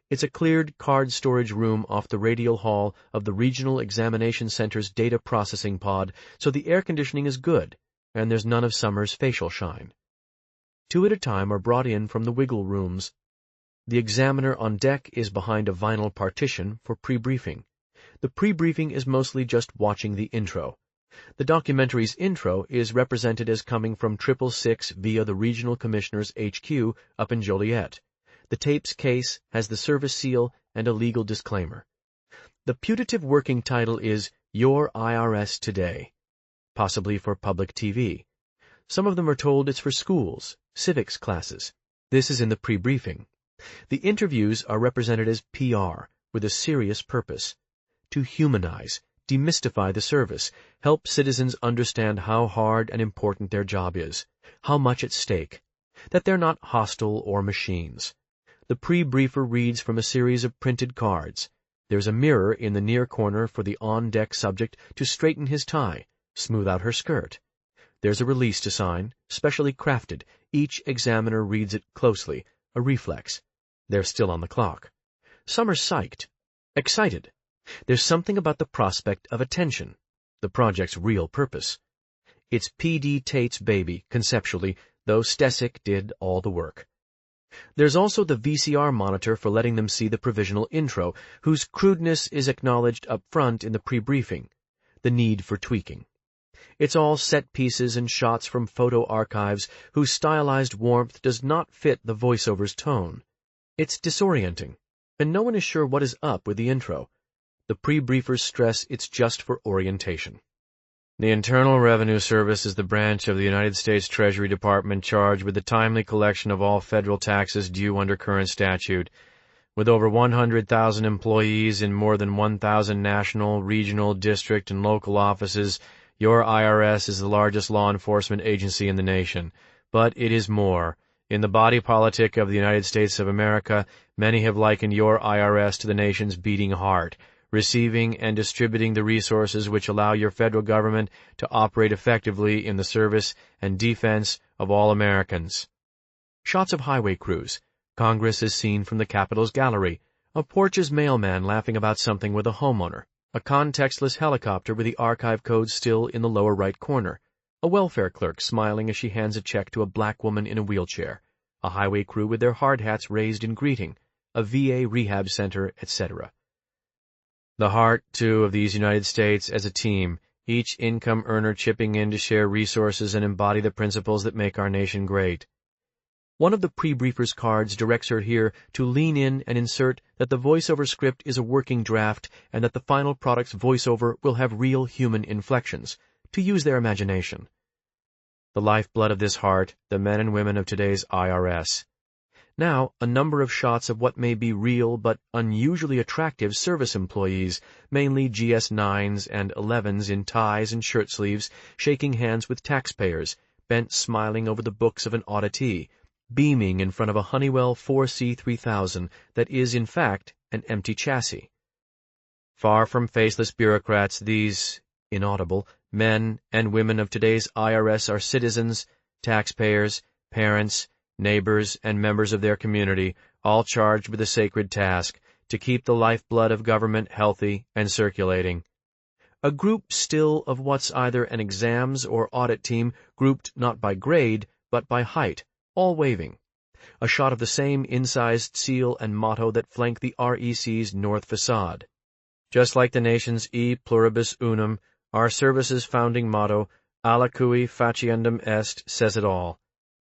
It's a cleared card storage room off the radial hall of the Regional Examination Center's data processing pod, so the air conditioning is good, and there's none of summer's facial shine. 2 at a time are brought in from the wiggle rooms. The examiner on deck is behind a vinyl partition for pre-briefing. The pre-briefing is mostly just watching the intro. The documentary's intro is represented as coming from 666 via the Regional Commissioner's HQ up in Joliet. The tape's case has the service seal and a legal disclaimer. The putative working title is Your IRS Today, possibly for public TV. Some of them are told it's for schools, civics classes. This is in the pre-briefing. The interviews are represented as PR, with a serious purpose. To humanize, demystify the service, help citizens understand how hard and important their job is, how much at stake. that they're not hostile or machines. The pre-briefer reads from a series of printed cards. There's a mirror in the near corner for the on-deck subject to straighten his tie, smooth out her skirt. There's a release to sign, specially crafted. Each examiner reads it closely, a reflex. They're still on the clock. Some are psyched, excited. There's something about the prospect of attention, the project's real purpose. It's P.D. Tate's baby, conceptually, though Stesic did all the work. There's also the VCR monitor for letting them see the provisional intro, whose crudeness is acknowledged up front in the pre-briefing, the need for tweaking. It's all set pieces and shots from photo archives whose stylized warmth does not fit the voiceover's tone. It's disorienting, and no one is sure what is up with the intro. The pre-briefers stress it's just for orientation. The Internal Revenue Service is the branch of the United States Treasury Department charged with the timely collection of all federal taxes due under current statute. With over 100,000 employees in more than 1,000 national, regional, district, and local offices, your IRS is the largest law enforcement agency in the nation. But it is more. In the body politic of the United States of America, many have likened your IRS to the nation's beating heart, receiving and distributing the resources which allow your federal government to operate effectively in the service and defense of all Americans. Shots of highway crews. Congress is seen from the Capitol's gallery. A Porch's mailman laughing about something with a homeowner. A contextless helicopter with the archive code still in the lower right corner. A welfare clerk smiling as she hands a check to a black woman in a wheelchair. A highway crew with their hard hats raised in greeting. A VA rehab center, etc. The heart, too, of these United States as a team, each income earner chipping in to share resources and embody the principles that make our nation great. One of the pre-briefer's cards directs her here to lean in and insert that the voiceover script is a working draft and that the final product's voiceover will have real human inflections, to use their imagination. The lifeblood of this heart, the men and women of today's IRS. Now, a number of shots of what may be real but unusually attractive service employees, mainly GS9s and 11s in ties and shirt sleeves, shaking hands with taxpayers, bent smiling over the books of an auditee, beaming in front of a Honeywell 4C3000 that is, in fact, an empty chassis. Far from faceless bureaucrats, these, inaudible, men and women of today's IRS are citizens, taxpayers, parents, neighbors, and members of their community, all charged with the sacred task to keep the lifeblood of government healthy and circulating. A group still of what's either an exams or audit team grouped not by grade, but by height, all waving. A shot of the same incised seal and motto that flank the REC's north facade. Just like the nation's E pluribus unum, our service's founding motto, Aliqui faciendum est, says it all.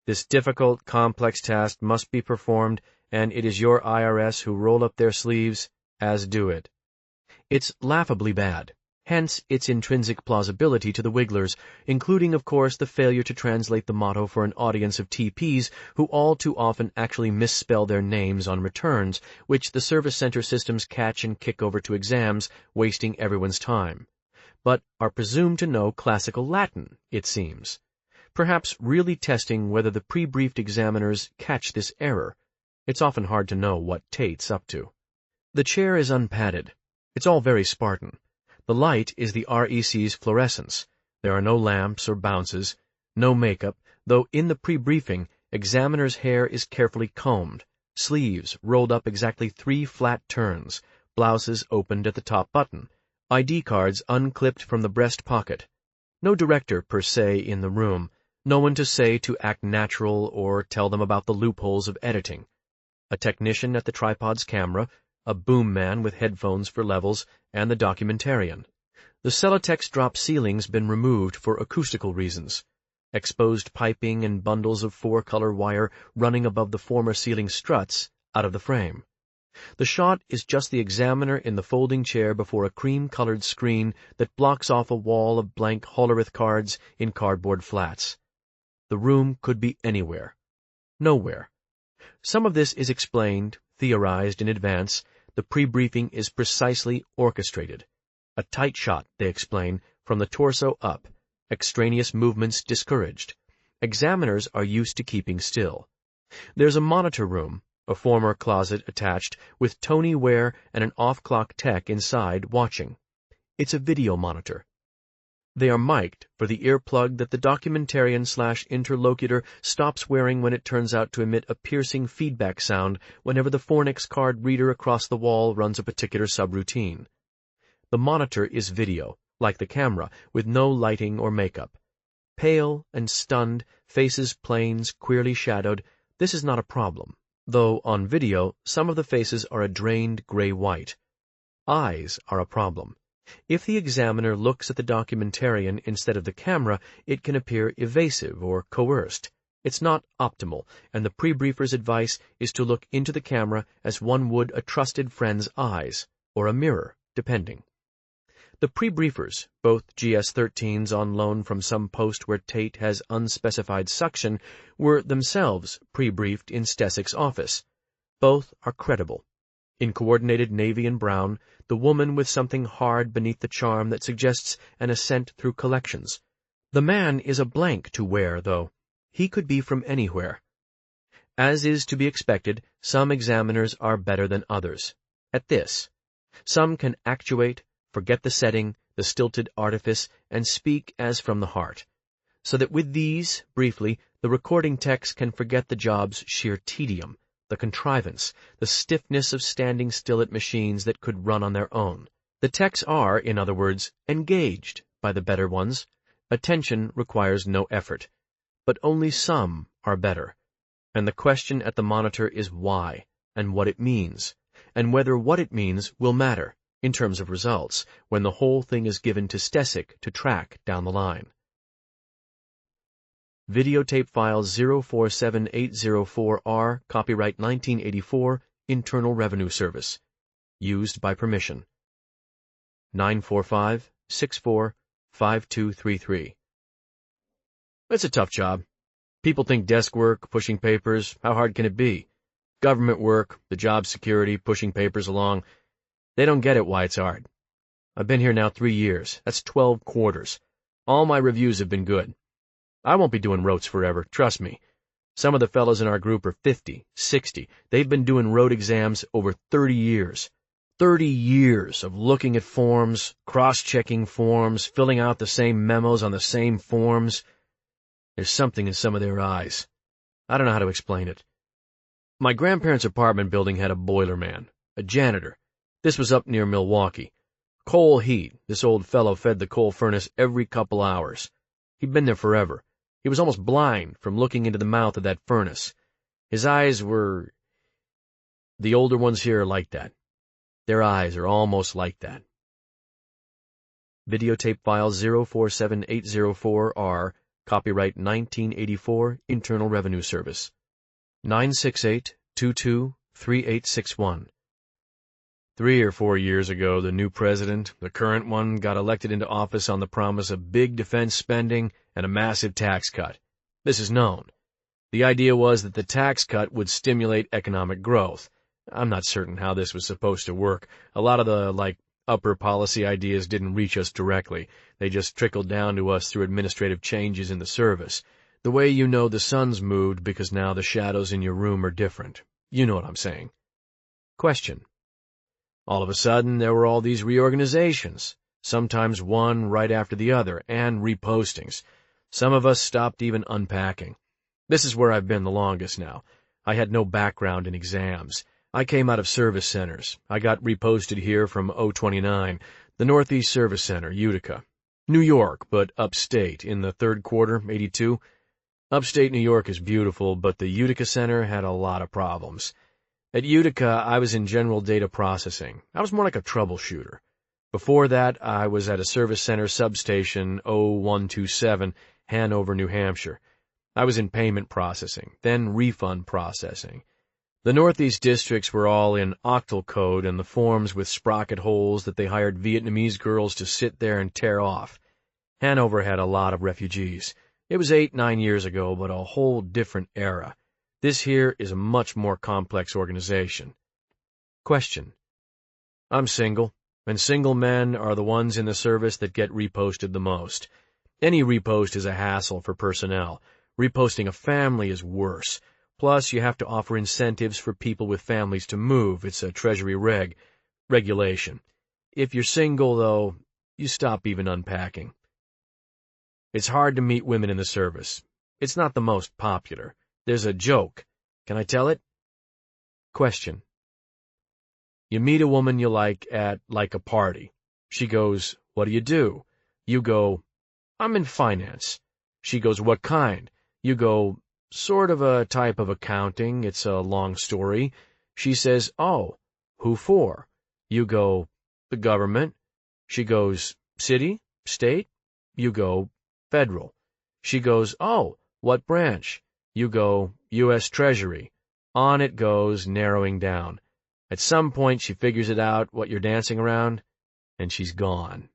This difficult, complex task must be performed, and it is your IRS who roll up their sleeves as do it. It's laughably bad, hence its intrinsic plausibility to the wigglers, including, of course, the failure to translate the motto for an audience of TPs who all too often actually misspell their names on returns, which the service center systems catch and kick over to exams, wasting everyone's time. But are presumed to know classical Latin, it seems. Perhaps really testing whether the pre-briefed examiners catch this error. It's often hard to know what Tate's up to. The chair is unpadded. It's all very Spartan. The light is the REC's fluorescence. There are no lamps or bounces, no makeup, though in the pre-briefing, examiner's hair is carefully combed, sleeves rolled up exactly 3 flat turns, blouses opened at the top button, ID cards unclipped from the breast pocket. No director, per se, in the room, no one to say to act natural or tell them about the loopholes of editing. A technician at the tripod's camera, a boom man with headphones for levels, and the documentarian. The Celotex drop ceiling's been removed for acoustical reasons. Exposed piping and bundles of 4-color wire running above the former ceiling struts out of the frame. The shot is just the examiner in the folding chair before a cream-colored screen that blocks off a wall of blank Hollerith cards in cardboard flats. The room could be anywhere. Nowhere. Some of this is explained, theorized in advance. The pre-briefing is precisely orchestrated. A tight shot, they explain, from the torso up, extraneous movements discouraged. Examiners are used to keeping still. There's a monitor room, a former closet attached, with Tony Ware and an off-clock tech inside watching. It's a video monitor. They are mic'd for the earplug that the documentarian/interlocutor stops wearing when it turns out to emit a piercing feedback sound whenever the Fornix card reader across the wall runs a particular subroutine. The monitor is video, like the camera, with no lighting or makeup. Pale and stunned, faces planes, queerly shadowed, this is not a problem, though on video some of the faces are a drained gray-white. Eyes are a problem. If the examiner looks at the documentarian instead of the camera, it can appear evasive or coerced. It's not optimal, and the pre-briefer's advice is to look into the camera as one would a trusted friend's eyes, or a mirror, depending. The pre-briefers, both GS-13s on loan from some post where Tate has unspecified suction, were themselves pre-briefed in Stesik's office. Both are credible. In coordinated navy and brown, the woman with something hard beneath the charm that suggests an ascent through collections. The man is a blank to Ware, though. He could be from anywhere. As is to be expected, some examiners are better than others. At this, some can actuate, forget the setting, the stilted artifice, and speak as from the heart. So that with these, briefly, the recording techs can forget the job's sheer tedium, the contrivance, the stiffness of standing still at machines that could run on their own. The techs are, in other words, engaged by the better ones. Attention requires no effort. But only some are better. And the question at the monitor is why, and what it means, and whether what it means will matter, in terms of results, when the whole thing is given to Stesik to track down the line. Videotape file 047804R, copyright 1984, Internal Revenue Service. Used by permission. 945-64-5233. It's a tough job. People think desk work, pushing papers, how hard can it be? Government work, the job security, pushing papers along. They don't get it why it's hard. I've been here now 3 years. That's 12 quarters. All my reviews have been good. I won't be doing rotes forever, trust me. Some of the fellows in our group are 50, 60. They've been doing rote exams over 30 years. 30 years of looking at forms, cross-checking forms, filling out the same memos on the same forms. There's something in some of their eyes. I don't know how to explain it. My grandparents' apartment building had a boiler man, a janitor. This was up near Milwaukee. Coal heat. This old fellow fed the coal furnace every couple hours. He'd been there forever. He was almost blind from looking into the mouth of that furnace. His eyes were... The older ones here are like that. Their eyes are almost like that. Videotape file 047804R, copyright 1984, Internal Revenue Service. 968-22-3861. 3 or 4 years ago, the new president, the current one, got elected into office on the promise of big defense spending and a massive tax cut. This is known. The idea was that the tax cut would stimulate economic growth. I'm not certain how this was supposed to work. A lot of the, upper policy ideas didn't reach us directly. They just trickled down to us through administrative changes in the service. The way you know the sun's moved because now the shadows in your room are different. You know what I'm saying. Question. All of a sudden, there were all these reorganizations, sometimes one right after the other, and repostings. Some of us stopped even unpacking. This is where I've been the longest now. I had no background in exams. I came out of service centers. I got reposted here from 029, the Northeast Service Center, Utica. New York, but upstate, in the third quarter, 82. Upstate New York is beautiful, but the Utica Center had a lot of problems. At Utica, I was in general data processing. I was more like a troubleshooter. Before that, I was at a service center substation 0127, Hanover, New Hampshire. I was in payment processing, then refund processing. The Northeast districts were all in octal code and the forms with sprocket holes that they hired Vietnamese girls to sit there and tear off. Hanover had a lot of refugees. It was 8-9 years ago, but a whole different era. This here is a much more complex organization. Question. I'm single, and single men are the ones in the service that get reposted the most. Any repost is a hassle for personnel. Reposting a family is worse. Plus, you have to offer incentives for people with families to move. It's a Treasury regulation. If you're single, though, you stop even unpacking. It's hard to meet women in the service. It's not the most popular. There's a joke. Can I tell it? Question. You meet a woman you like at, a party. She goes, "What do you do?" You go, "I'm in finance." She goes, "What kind?" You go, "Sort of a type of accounting. It's a long story." She says, "Oh, who for?" You go, "The government." She goes, "City? State?" You go, "Federal." She goes, "Oh, what branch?" You go, "U.S. Treasury." On it goes, narrowing down. At some point she figures it out what you're dancing around, and she's gone.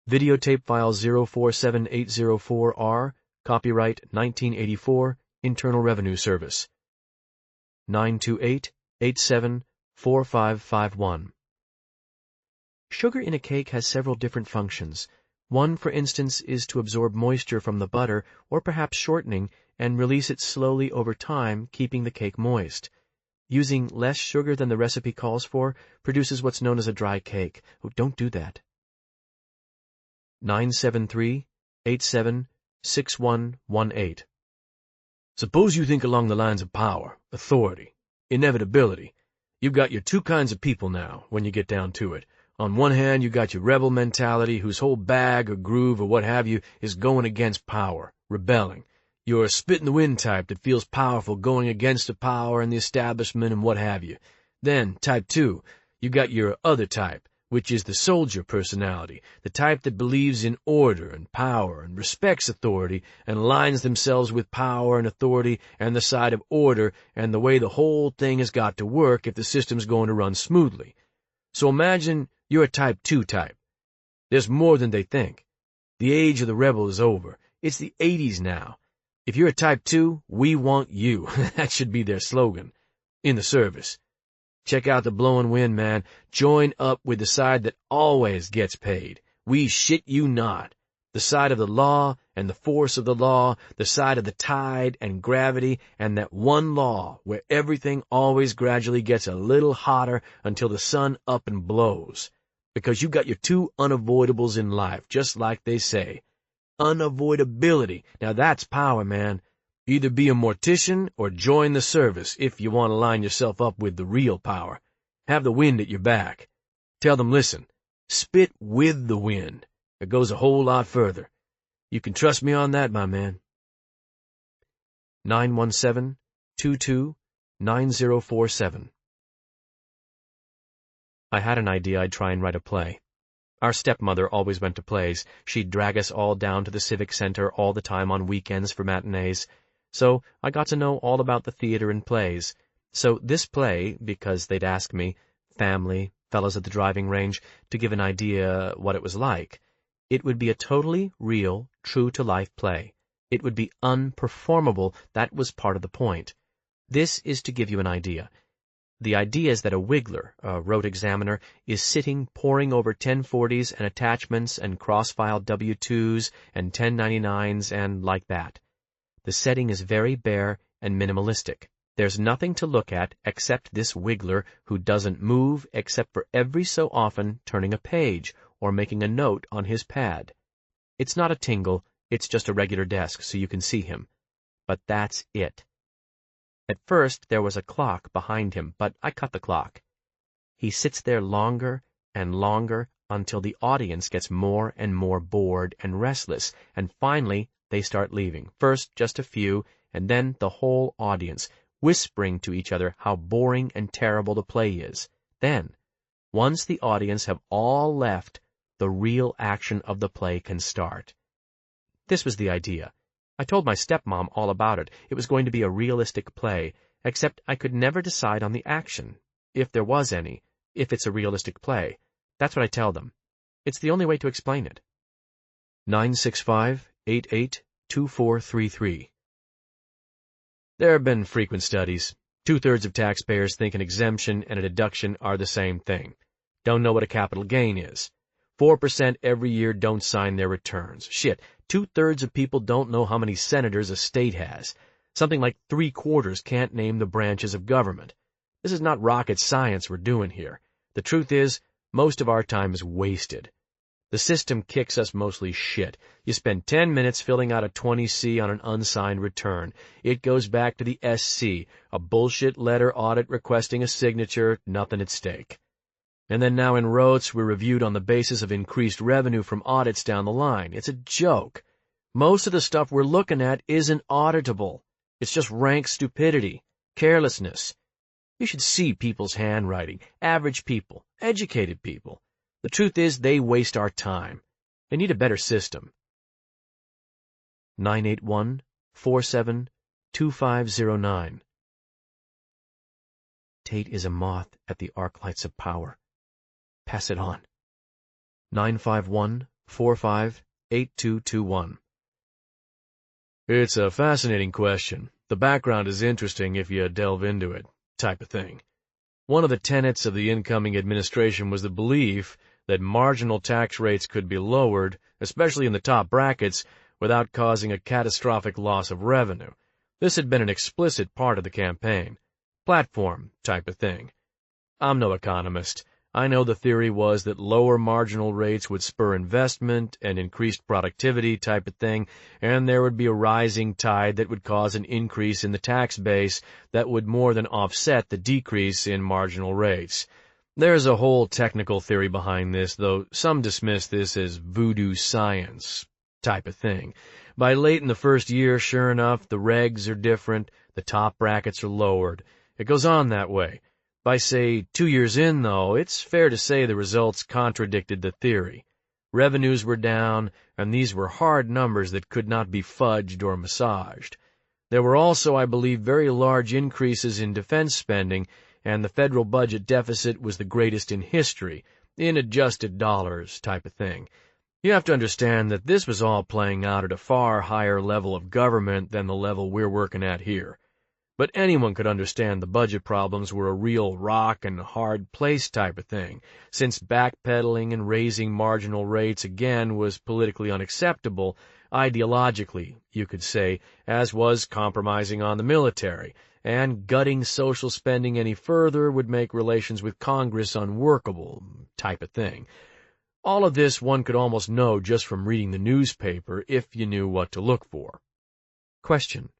Videotape file 047804R, copyright 1984, Internal Revenue Service. 928-87-4551. Sugar in a cake has several different functions. One, for instance, is to absorb moisture from the butter, or perhaps shortening, and release it slowly over time, keeping the cake moist. Using less sugar than the recipe calls for produces what's known as a dry cake. Oh, don't do that. 973-87-6118. Suppose you think along the lines of power, authority, inevitability. You've got your two kinds of people now, when you get down to it. On one hand, you got your rebel mentality, whose whole bag or groove or what have you is going against power, rebelling. You're a spit-in-the-wind type that feels powerful going against the power and the establishment and what have you. Then, type 2, you got your other type, which is the soldier personality, the type that believes in order and power and respects authority and aligns themselves with power and authority and the side of order and the way the whole thing has got to work if the system's going to run smoothly. So imagine you're a type 2 type. There's more than they think. The age of the rebel is over. It's the 80s now. If you're a type 2, we want you. That should be their slogan. In the service. Check out the blowing wind, man. Join up with the side that always gets paid. We shit you not. The side of the law and the force of the law, the side of the tide and gravity and that one law where everything always gradually gets a little hotter until the sun up and blows. Because you got your two unavoidables in life, just like they say. Unavoidability. Now that's power, man. Either be a mortician or join the service if you want to line yourself up with the real power. Have the wind at your back. Tell them, listen, spit with the wind. It goes a whole lot further. You can trust me on that, my man. 917-22-9047. I had an idea I'd try and write a play. Our stepmother always went to plays. She'd drag us all down to the Civic Center all the time on weekends for matinees. So I got to know all about the theater and plays. So this play, because they'd ask me, family, fellows at the driving range, to give an idea what it was like, it would be a totally real, true-to-life play. It would be unperformable. That was part of the point. This is to give you an idea. The idea is that a wiggler, a road examiner, is sitting poring over 1040s and attachments and cross-filed W-2s and 1099s and like that. The setting is very bare and minimalistic. There's nothing to look at except this wiggler who doesn't move except for every so often turning a page or making a note on his pad. It's not a tingle, it's just a regular desk so you can see him. But that's it. At first there was a clock behind him, but I cut the clock. He sits there longer and longer until the audience gets more and more bored and restless, and finally they start leaving. First just a few, and then the whole audience, whispering to each other how boring and terrible the play is. Then, once the audience have all left, the real action of the play can start. This was the idea. I told my stepmom all about it. It was going to be a realistic play, except I could never decide on the action, if there was any, if it's a realistic play. That's what I tell them. It's the only way to explain it. 965-882433. There have been frequent studies. 2/3 of taxpayers think an exemption and a deduction are the same thing. Don't know what a capital gain is. 4% every year don't sign their returns. Shit, 2/3 of people don't know how many senators a state has. Something like 3/4 can't name the branches of government. This is not rocket science we're doing here. The truth is, most of our time is wasted. The system kicks us mostly shit. You spend 10 minutes filling out a 20C on an unsigned return. It goes back to the SC, a bullshit letter audit requesting a signature, nothing at stake. And then now in Rotes, we're reviewed on the basis of increased revenue from audits down the line. It's a joke. Most of the stuff we're looking at isn't auditable. It's just rank stupidity, carelessness. You should see people's handwriting, average people, educated people. The truth is, they waste our time. They need a better system. 981-47-2509. Tate is a moth at the arc lights of power. Pass it on. 951-45-8221. It's a fascinating question. The background is interesting if you delve into it, type of thing. One of the tenets of the incoming administration was the belief that marginal tax rates could be lowered, especially in the top brackets, without causing a catastrophic loss of revenue. This had been an explicit part of the campaign. Platform type of thing. I'm no economist. I know the theory was that lower marginal rates would spur investment and increased productivity type of thing, and there would be a rising tide that would cause an increase in the tax base that would more than offset the decrease in marginal rates. There's a whole technical theory behind this, though some dismiss this as voodoo science type of thing. By late in the first year, sure enough, the regs are different, the top brackets are lowered. It goes on that way. By, say, 2 years in, though, it's fair to say the results contradicted the theory. Revenues were down, and these were hard numbers that could not be fudged or massaged. There were also, I believe, very large increases in defense spending, and the federal budget deficit was the greatest in history, in adjusted dollars type of thing. You have to understand that this was all playing out at a far higher level of government than the level we're working at here. But anyone could understand the budget problems were a real rock and hard place type of thing, since backpedaling and raising marginal rates again was politically unacceptable, ideologically, you could say, as was compromising on the military, and gutting social spending any further would make relations with Congress unworkable, type of thing. All of this one could almost know just from reading the newspaper if you knew what to look for. Question.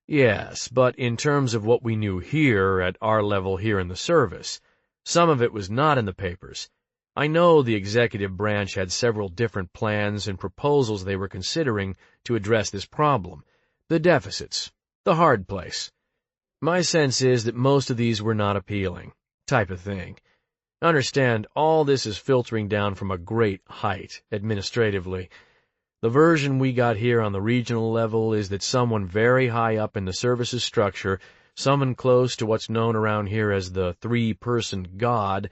Yes, but in terms of what we knew here, at our level here in the service, some of it was not in the papers. I know the executive branch had several different plans and proposals they were considering to address this problem. The deficits, the hard place. My sense is that most of these were not appealing, type of thing. Understand, all this is filtering down from a great height, administratively. The version we got here on the regional level is that someone very high up in the services structure, someone close to what's known around here as the three-person God,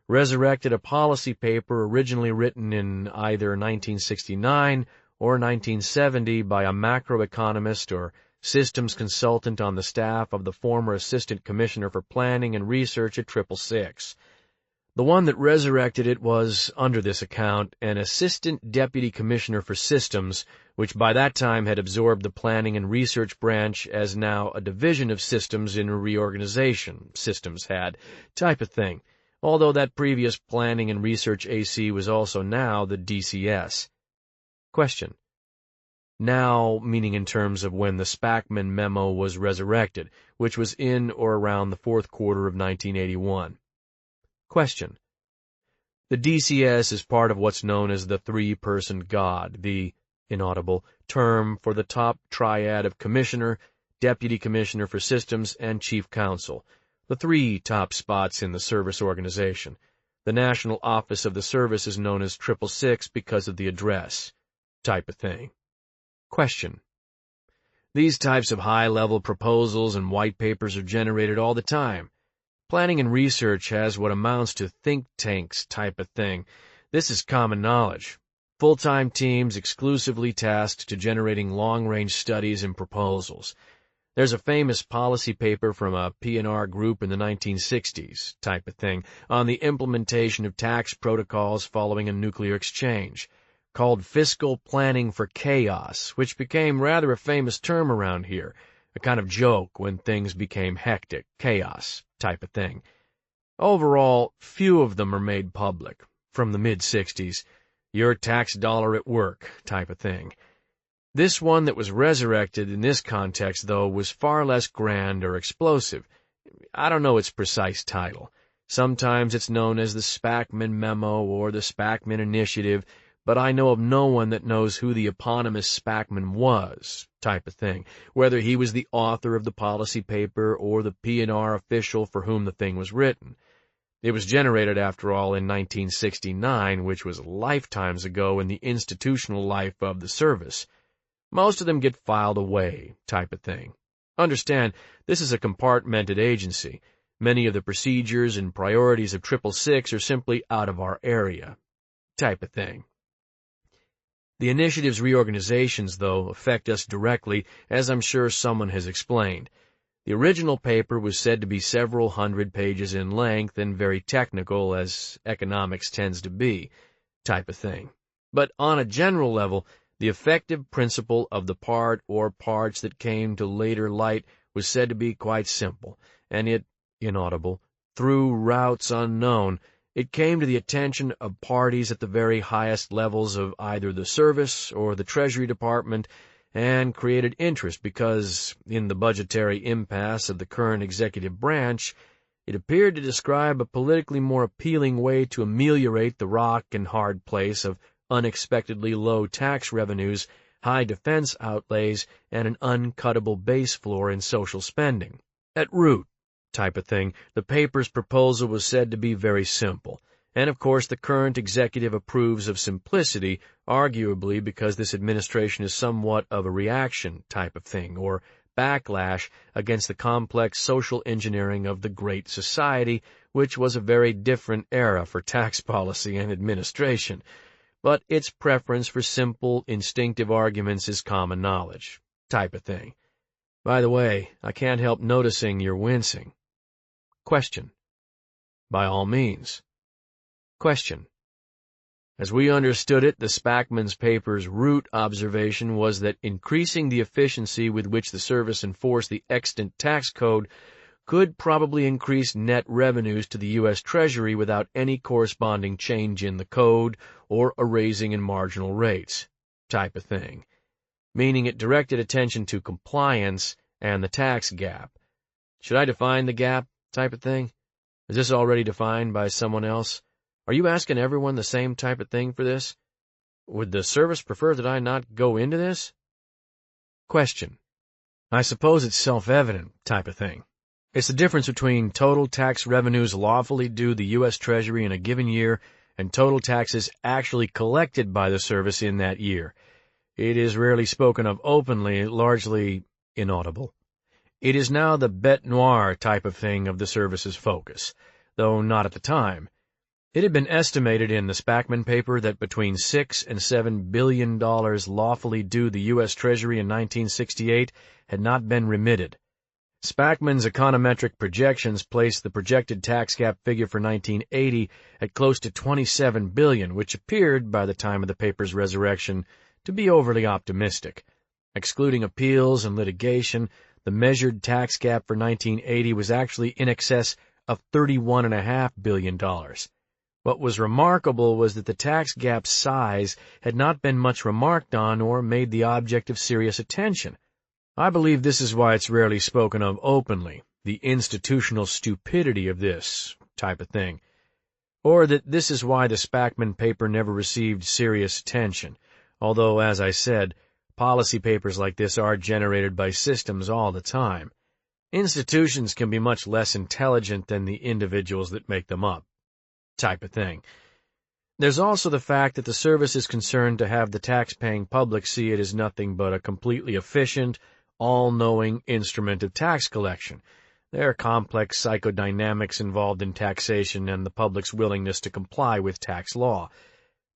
resurrected a policy paper originally written in either 1969 or 1970 by a macroeconomist or systems consultant on the staff of the former Assistant Commissioner for Planning and Research at 666. The one that resurrected it was, under this account, an Assistant Deputy Commissioner for Systems, which by that time had absorbed the Planning and Research branch as now a division of Systems in a reorganization, Systems had, type of thing, although that previous Planning and Research AC was also now the DCS. Question. Now, meaning in terms of when the Spackman memo was resurrected, which was in or around the fourth quarter of 1981. Question. The DCS is part of what's known as the three-person God, the, inaudible, term for the top triad of Commissioner, Deputy Commissioner for Systems, and Chief Counsel, the three top spots in the service organization. The national office of the service is known as 666 because of the address, type of thing. Question. These types of high-level proposals and white papers are generated all the time. Planning and research has what amounts to think tanks type of thing. This is common knowledge. Full-time teams exclusively tasked to generating long-range studies and proposals. There's a famous policy paper from a P&R group in the 1960s, type of thing, on the implementation of tax protocols following a nuclear exchange, called Fiscal Planning for Chaos, which became rather a famous term around here, a kind of joke when things became hectic, chaos, type of thing. Overall, few of them are made public, from the mid-60s, your tax dollar at work, type of thing. This one that was resurrected in this context, though, was far less grand or explosive. I don't know its precise title. Sometimes it's known as the Spackman Memo or the Spackman Initiative, but I know of no one that knows who the eponymous Spackman was, type of thing, whether he was the author of the policy paper or the P&R official for whom the thing was written. It was generated, after all, in 1969, which was lifetimes ago in the institutional life of the service. Most of them get filed away, type of thing. Understand, this is a compartmented agency. Many of the procedures and priorities of 666 are simply out of our area, type of thing. The initiative's reorganizations, though, affect us directly, as I'm sure someone has explained. The original paper was said to be several hundred pages in length and very technical, as economics tends to be, type of thing. But on a general level, the effective principle of the part or parts that came to later light was said to be quite simple, and it, inaudible, through routes unknown, it came to the attention of parties at the very highest levels of either the service or the Treasury Department, and created interest because, in the budgetary impasse of the current executive branch, it appeared to describe a politically more appealing way to ameliorate the rock and hard place of unexpectedly low tax revenues, high defense outlays, and an uncuttable base floor in social spending. At root, type of thing, the paper's proposal was said to be very simple. And of course the current executive approves of simplicity, arguably because this administration is somewhat of a reaction type of thing, or backlash against the complex social engineering of the Great Society, which was a very different era for tax policy and administration. But its preference for simple, instinctive arguments is common knowledge, type of thing. By the way, I can't help noticing you're wincing. Question. By all means. Question. As we understood it, the Spackman's paper's root observation was that increasing the efficiency with which the service enforced the extant tax code could probably increase net revenues to the U.S. Treasury without any corresponding change in the code or a raising in marginal rates, type of thing. Meaning it directed attention to compliance and the tax gap. Should I define the gap, type of thing? Is this already defined by someone else? Are you asking everyone the same type of thing for this? Would the service prefer that I not go into this? Question. I suppose it's self-evident, type of thing. It's the difference between total tax revenues lawfully due the U.S. Treasury in a given year and total taxes actually collected by the service in that year. It is rarely spoken of openly, largely inaudible. It is now the bête noire type of thing of the service's focus, though not at the time. It had been estimated in the Spackman paper that between $6 and $7 billion lawfully due the U.S. Treasury in 1968 had not been remitted. Spackman's econometric projections placed the projected tax gap figure for 1980 at close to $27 billion, which appeared, by the time of the paper's resurrection, to be overly optimistic. Excluding appeals and litigation, the measured tax gap for 1980 was actually in excess of $31.5 billion. What was remarkable was that the tax gap's size had not been much remarked on or made the object of serious attention. I believe this is why it's rarely spoken of openly, the institutional stupidity of this type of thing. Or that this is why the Spackman paper never received serious attention, although, as I said, policy papers like this are generated by systems all the time. Institutions can be much less intelligent than the individuals that make them up, type of thing. There's also the fact that the service is concerned to have the tax-paying public see it as nothing but a completely efficient, all-knowing instrument of tax collection. There are complex psychodynamics involved in taxation and the public's willingness to comply with tax law.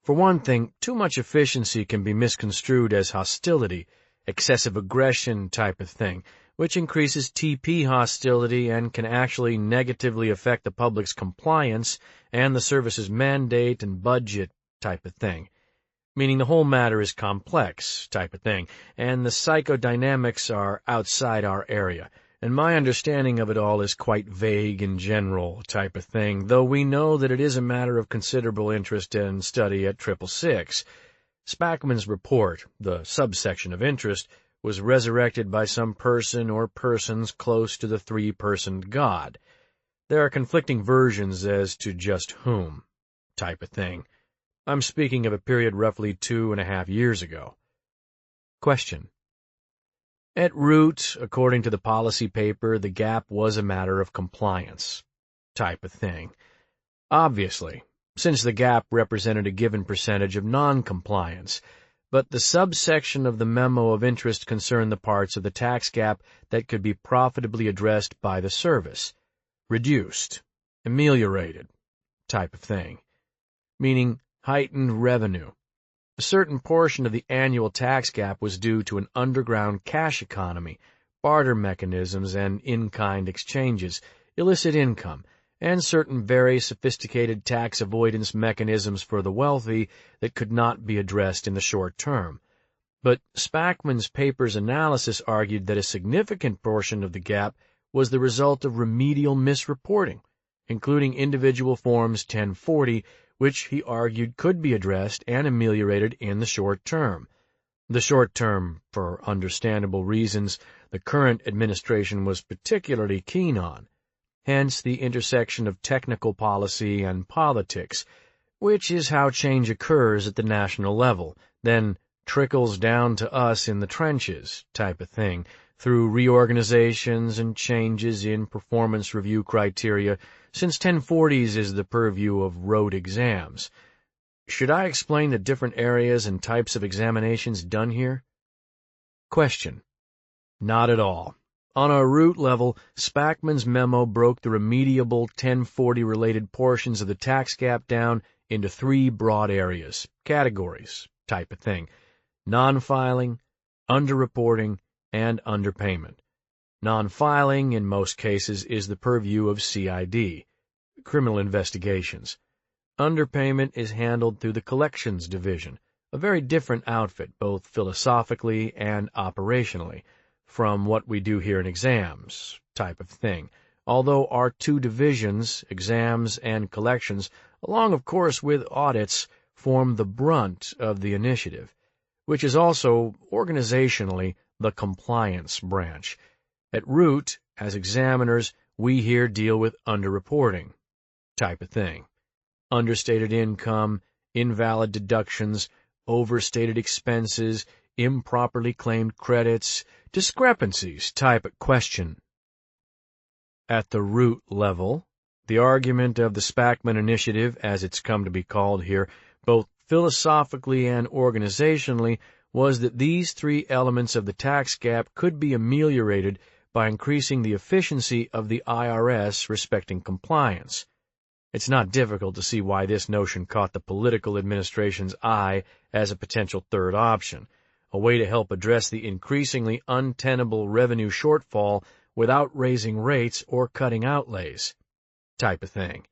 For one thing, too much efficiency can be misconstrued as hostility, excessive aggression type of thing, which increases TP hostility and can actually negatively affect the public's compliance and the service's mandate and budget type of thing. Meaning the whole matter is complex type of thing, and the psychodynamics are outside our area, and my understanding of it all is quite vague and general type of thing, though we know that it is a matter of considerable interest and study at 666. Spackman's report, the subsection of interest, was resurrected by some person or persons close to the three-personed God. There are conflicting versions as to just whom type of thing. I'm speaking of a period roughly 2.5 years ago. Question. At root, according to the policy paper, the gap was a matter of compliance type of thing. Obviously, since the gap represented a given percentage of non-compliance, but the subsection of the memo of interest concerned the parts of the tax gap that could be profitably addressed by the service, reduced, ameliorated type of thing, meaning heightened revenue. A certain portion of the annual tax gap was due to an underground cash economy, barter mechanisms and in-kind exchanges, illicit income, and certain very sophisticated tax avoidance mechanisms for the wealthy that could not be addressed in the short term. But Spackman's paper's analysis argued that a significant portion of the gap was the result of remedial misreporting, including individual forms 1040, which he argued could be addressed and ameliorated in the short term. The short term, for understandable reasons, the current administration was particularly keen on. Hence the intersection of technical policy and politics, which is how change occurs at the national level, then trickles down to us in the trenches type of thing, through reorganizations and changes in performance review criteria, since 1040s is the purview of rote exams. Should I explain the different areas and types of examinations done here? Question. Not at all. On a root level, Spackman's memo broke the remediable 1040-related portions of the tax gap down into 3 broad areas, categories, type of thing: non-filing, underreporting, and underpayment. Non-filing, in most cases, is the purview of CID, criminal investigations. Underpayment is handled through the Collections Division, a very different outfit, both philosophically and operationally, from what we do here in exams, type of thing, although our 2 divisions, exams and collections, along of course with audits, form the brunt of the initiative, which is also, organizationally, the compliance branch. At root, as examiners, we here deal with underreporting, type of thing. Understated income, invalid deductions, overstated expenses, improperly claimed credits, discrepancies type of question. At the root level, the argument of the Spackman Initiative, as it's come to be called here, both philosophically and organizationally, was that these 3 elements of the tax gap could be ameliorated by increasing the efficiency of the IRS respecting compliance. It's not difficult to see why this notion caught the political administration's eye as a potential third option, a way to help address the increasingly untenable revenue shortfall without raising rates or cutting outlays, type of thing.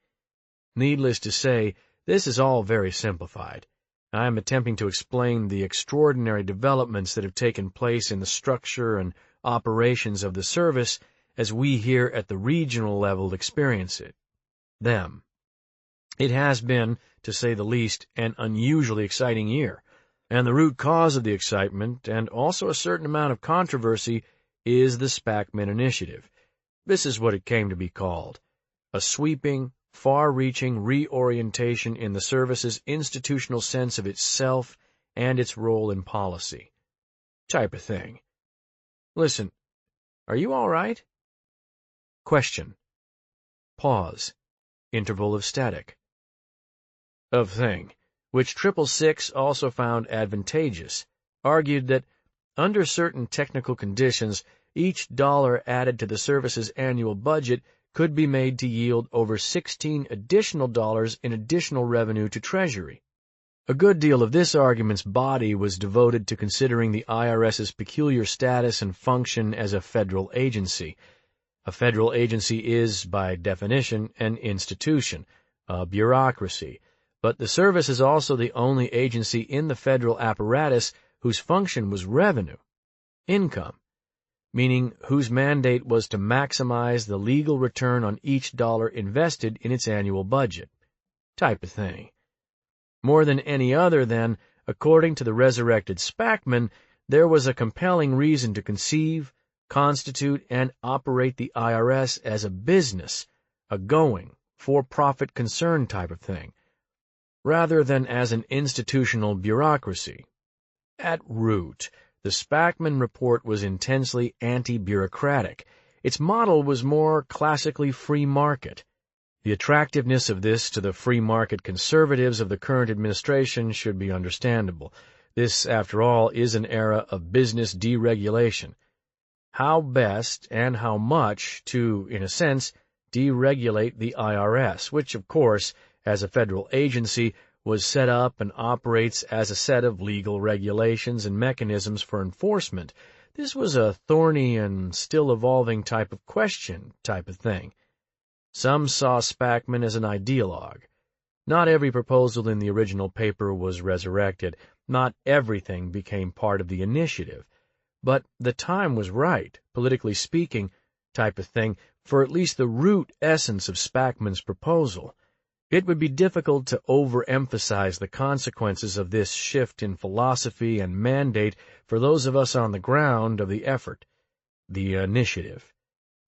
Needless to say, this is all very simplified. I am attempting to explain the extraordinary developments that have taken place in the structure and operations of the service as we here at the regional level experience it. Them. It has been, to say the least, an unusually exciting year, and the root cause of the excitement, and also a certain amount of controversy, is the Spackman Initiative. This is what it came to be called: a sweeping, far-reaching reorientation in the service's institutional sense of itself and its role in policy. Type of thing. Listen, are you all right? Question. Pause. Interval of static. Of thing, which 666 also found advantageous, argued that, under certain technical conditions, each dollar added to the service's annual budget could be made to yield over $16 additional in additional revenue to Treasury. A good deal of this argument's body was devoted to considering the IRS's peculiar status and function as a federal agency. A federal agency is, by definition, an institution, a bureaucracy, but the service is also the only agency in the federal apparatus whose function was revenue, income, meaning whose mandate was to maximize the legal return on each dollar invested in its annual budget, type of thing. More than any other, then, according to the resurrected Spackman, there was a compelling reason to conceive, constitute, and operate the IRS as a business, a going, for-profit concern type of thing, rather than as an institutional bureaucracy. At root, the Spackman report was intensely anti-bureaucratic. Its model was more classically free market. The attractiveness of this to the free market conservatives of the current administration should be understandable. This, after all, is an era of business deregulation. How best and how much to, in a sense, deregulate the IRS, which, of course, as a federal agency, was set up and operates as a set of legal regulations and mechanisms for enforcement. This was a thorny and still evolving type of question, type of thing. Some saw Spackman as an ideologue. Not every proposal in the original paper was resurrected. Not everything became part of the initiative. But the time was right, politically speaking, type of thing, for at least the root essence of Spackman's proposal. It would be difficult to overemphasize the consequences of this shift in philosophy and mandate for those of us on the ground of the effort, the initiative.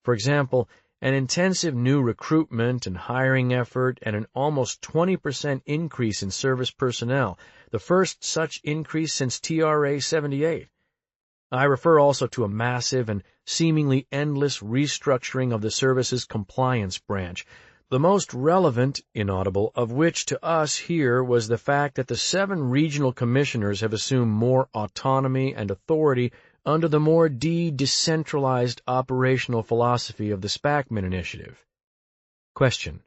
For example, an intensive new recruitment and hiring effort and an almost 20% increase in service personnel, the first such increase since TRA 78. I refer also to a massive and seemingly endless restructuring of the service's compliance branch, the most relevant, inaudible, of which to us here was the fact that the 7 regional commissioners have assumed more autonomy and authority under the more decentralized operational philosophy of the Spackman Initiative. Question.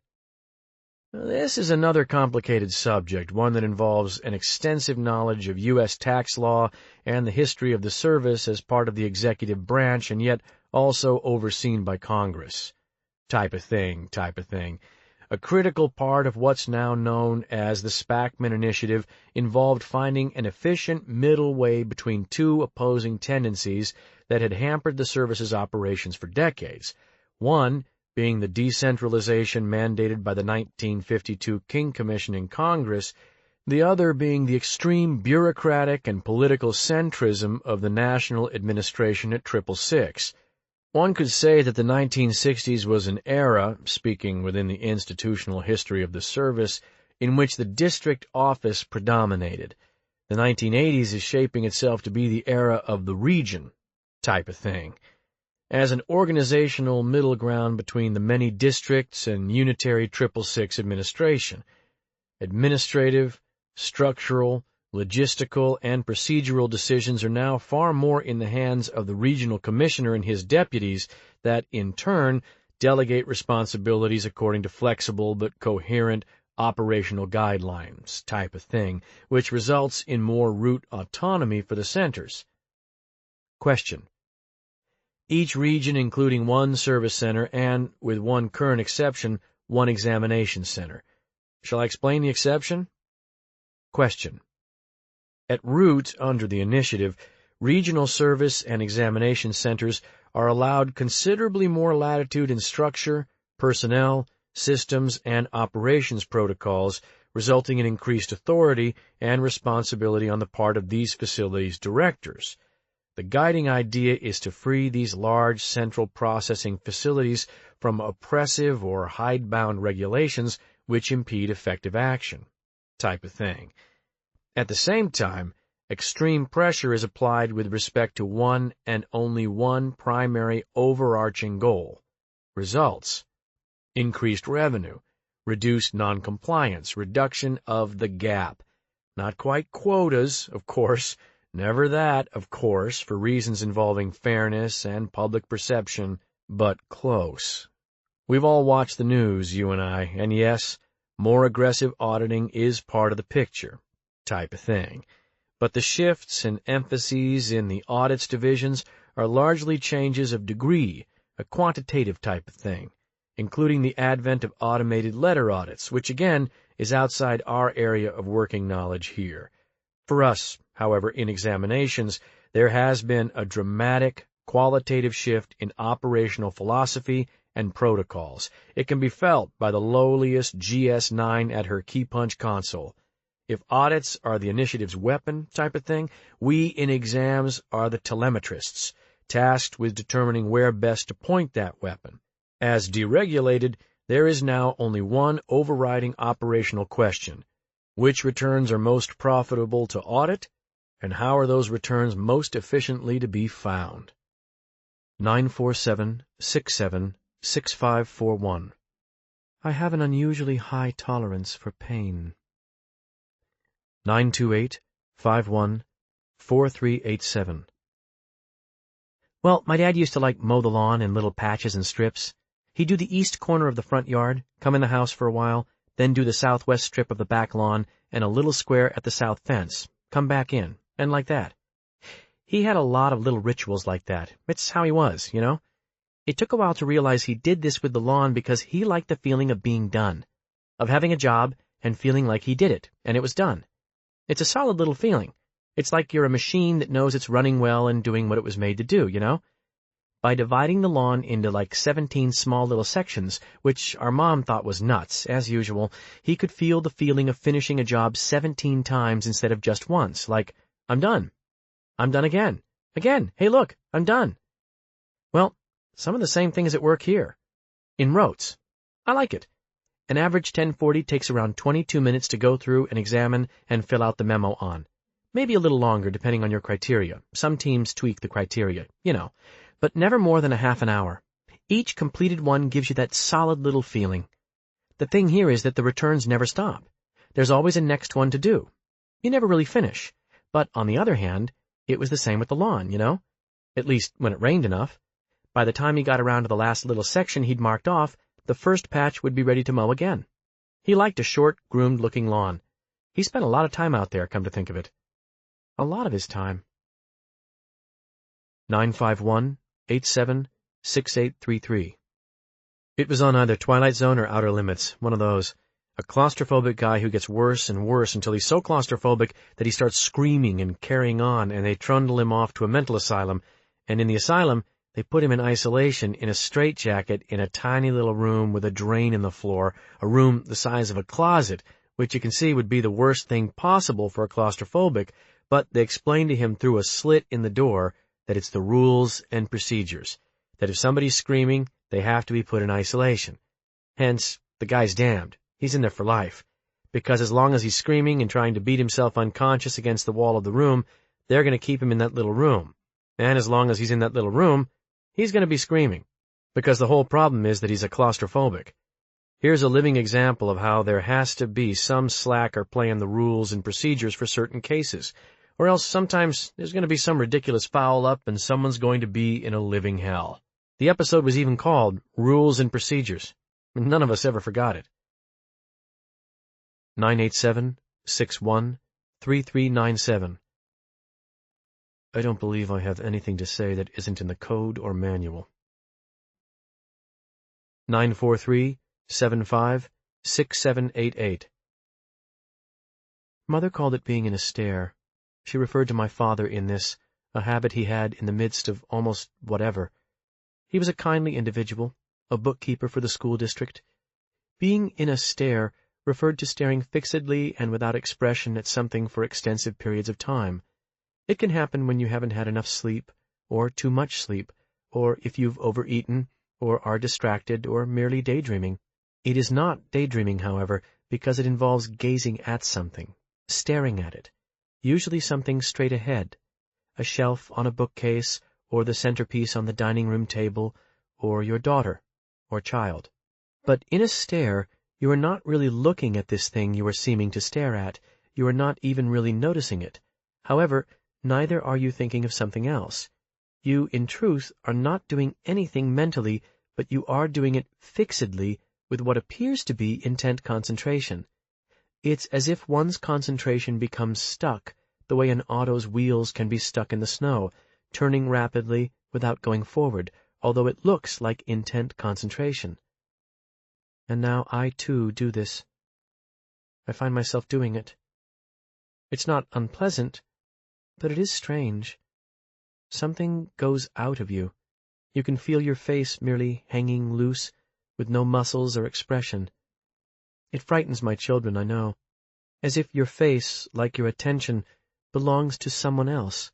This is another complicated subject, one that involves an extensive knowledge of U.S. tax law and the history of the service as part of the executive branch and yet also overseen by Congress. Type of thing. A critical part of what's now known as the Spackman Initiative involved finding an efficient middle way between two opposing tendencies that had hampered the service's operations for decades. One being the decentralization mandated by the 1952 King Commission in Congress, the other being the extreme bureaucratic and political centrism of the national administration at 666. One could say that the 1960s was an era, speaking within the institutional history of the service, in which the district office predominated. The 1980s is shaping itself to be the era of the region, type of thing, as an organizational middle ground between the many districts and unitary 666 administration. Administrative, structural, logistical, and procedural decisions are now far more in the hands of the regional commissioner and his deputies that, in turn, delegate responsibilities according to flexible but coherent operational guidelines, type of thing, which results in more root autonomy for the centers. Question. Each region including one service center and, with one current exception, one examination center. Shall I explain the exception? Question. At root, under the initiative, regional service and examination centers are allowed considerably more latitude in structure, personnel, systems, and operations protocols, resulting in increased authority and responsibility on the part of these facilities' directors. The guiding idea is to free these large central processing facilities from oppressive or hidebound regulations which impede effective action, type of thing. At the same time, extreme pressure is applied with respect to one and only one primary overarching goal. Results: increased revenue, reduced noncompliance, reduction of the gap. Not quite quotas, of course, never that, of course, for reasons involving fairness and public perception, but close. We've all watched the news, you and I, and yes, more aggressive auditing is part of the picture. type of thing. But the shifts and emphases in the audits divisions are largely changes of degree, a quantitative type of thing, including the advent of automated letter audits, which again is outside our area of working knowledge here. For us, however, in examinations, there has been a dramatic qualitative shift in operational philosophy and protocols. It can be felt by the lowliest GS9 at her key punch console. If audits are the initiative's weapon type of thing, we in exams are the telemetrists, tasked with determining where best to point that weapon. As deregulated, there is now only one overriding operational question: which returns are most profitable to audit, and how are those returns most efficiently to be found? 947-67-6541. I have an unusually high tolerance for pain. 928-51-4387. Well, my dad used to mow the lawn in little patches and strips. He'd do the east corner of the front yard, come in the house for a while, then do the southwest strip of the back lawn and a little square at the south fence, come back in, and like that. He had a lot of little rituals like that. It's how he was, you know? It took a while to realize he did this with the lawn because he liked the feeling of being done, of having a job and feeling like he did it, and it was done. It's a solid little feeling. It's like you're a machine that knows it's running well and doing what it was made to do, you know? By dividing the lawn into 17 small little sections, which our mom thought was nuts, as usual, he could feel the feeling of finishing a job 17 times instead of just once, like, I'm done. I'm done again. Again. Hey, look, I'm done. Well, some of the same things at work here. In rotes. I like it. An average 1040 takes around 22 minutes to go through and examine and fill out the memo on. Maybe a little longer depending on your criteria. Some teams tweak the criteria, you know. But never more than a half an hour. Each completed one gives you that solid little feeling. The thing here is that the returns never stop. There's always a next one to do. You never really finish. But on the other hand, it was the same with the lawn, you know? At least when it rained enough. By the time he got around to the last little section he'd marked off, the first patch would be ready to mow again. He liked a short, groomed-looking lawn. He spent a lot of time out there, come to think of it. A lot of his time. 951-87-6833. It was on either Twilight Zone or Outer Limits, one of those. A claustrophobic guy who gets worse and worse until he's so claustrophobic that he starts screaming and carrying on, and they trundle him off to a mental asylum, and in the asylum, they put him in isolation in a straitjacket in a tiny little room with a drain in the floor, a room the size of a closet, which you can see would be the worst thing possible for a claustrophobic, but they explain to him through a slit in the door that it's the rules and procedures, that if somebody's screaming, they have to be put in isolation. Hence, the guy's damned. He's in there for life. Because as long as he's screaming and trying to beat himself unconscious against the wall of the room, they're going to keep him in that little room. And as long as he's in that little room, he's going to be screaming. Because the whole problem is that he's a claustrophobic. Here's a living example of how there has to be some slacker playing the rules and procedures for certain cases. Or else sometimes there's going to be some ridiculous foul-up and someone's going to be in a living hell. The episode was even called Rules and Procedures. None of us ever forgot it. 987-61-3397. I don't believe I have anything to say that isn't in the code or manual. 943-75-6788. Mother called it being in a stare. She referred to my father in this, a habit he had in the midst of almost whatever. He was a kindly individual, a bookkeeper for the school district. Being in a stare referred to staring fixedly and without expression at something for extensive periods of time. It can happen when you haven't had enough sleep, or too much sleep, or if you've overeaten, or are distracted, or merely daydreaming. It is not daydreaming, however, because it involves gazing at something, staring at it, usually something straight ahead, a shelf on a bookcase, or the centerpiece on the dining room table, or your daughter, or child. But in a stare, you are not really looking at this thing you are seeming to stare at. You are not even really noticing it. However, neither are you thinking of something else. You, in truth, are not doing anything mentally, but you are doing it fixedly with what appears to be intent concentration. It's as if one's concentration becomes stuck the way an auto's wheels can be stuck in the snow, turning rapidly without going forward, although it looks like intent concentration. And now I, too, do this. I find myself doing it. It's not unpleasant, but it is strange. Something goes out of you. You can feel your face merely hanging loose, with no muscles or expression. It frightens my children, I know, as if your face, like your attention, belongs to someone else.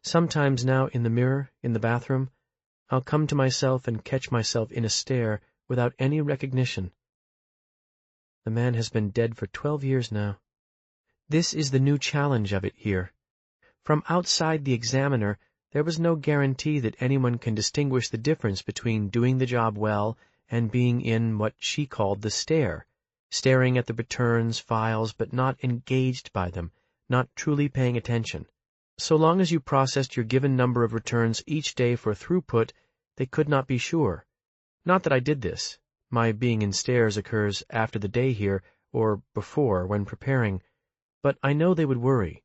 Sometimes now in the mirror, in the bathroom, I'll come to myself and catch myself in a stare without any recognition. The man has been dead for 12 years now. This is the new challenge of it here. From outside the examiner, there was no guarantee that anyone can distinguish the difference between doing the job well and being in what she called the stare, staring at the returns, files, but not engaged by them, not truly paying attention. So long as you processed your given number of returns each day for throughput, they could not be sure. Not that I did this. My being in stares occurs after the day here, or before, when preparing. But I know they would worry.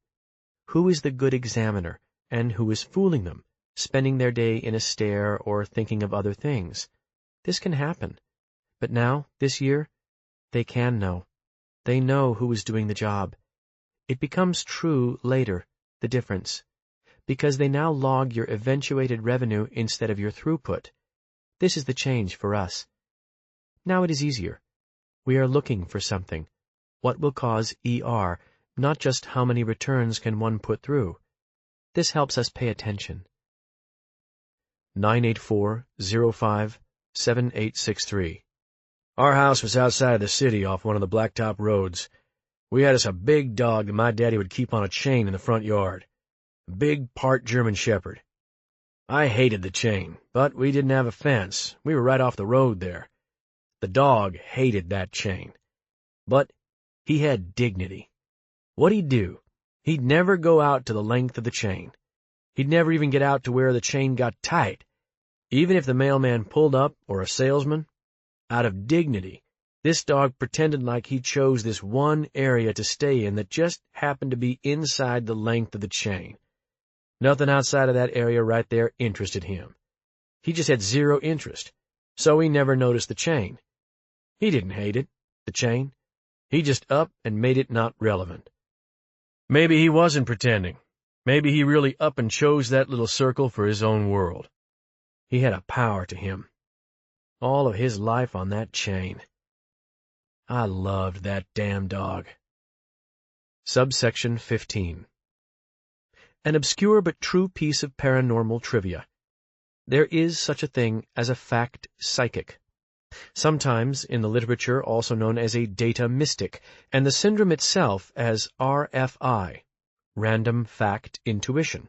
Who is the good examiner, and who is fooling them, spending their day in a stare or thinking of other things? This can happen. But now, this year, they can know. They know who is doing the job. It becomes true later, the difference, because they now log your eventuated revenue instead of your throughput. This is the change for us. Now it is easier. We are looking for something. What will cause ER, not just how many returns can one put through. This helps us pay attention. 984-05-7863. Our house was outside of the city off one of the blacktop roads. We had us a big dog that my daddy would keep on a chain in the front yard. A big part German shepherd. I hated the chain, but we didn't have a fence. We were right off the road there. The dog hated that chain. But he had dignity. What'd he do? He'd never go out to the length of the chain. He'd never even get out to where the chain got tight. Even if the mailman pulled up or a salesman, out of dignity, this dog pretended like he chose this one area to stay in that just happened to be inside the length of the chain. Nothing outside of that area right there interested him. He just had zero interest, so he never noticed the chain. He didn't hate it, the chain. He just up and made it not relevant. Maybe he wasn't pretending. Maybe he really up and chose that little circle for his own world. He had a power to him. All of his life on that chain. I loved that damn dog. Subsection 15. An obscure but true piece of paranormal trivia. There is such a thing as a fact psychic. Sometimes in the literature also known as a data mystic, and the syndrome itself as RFI, random fact intuition.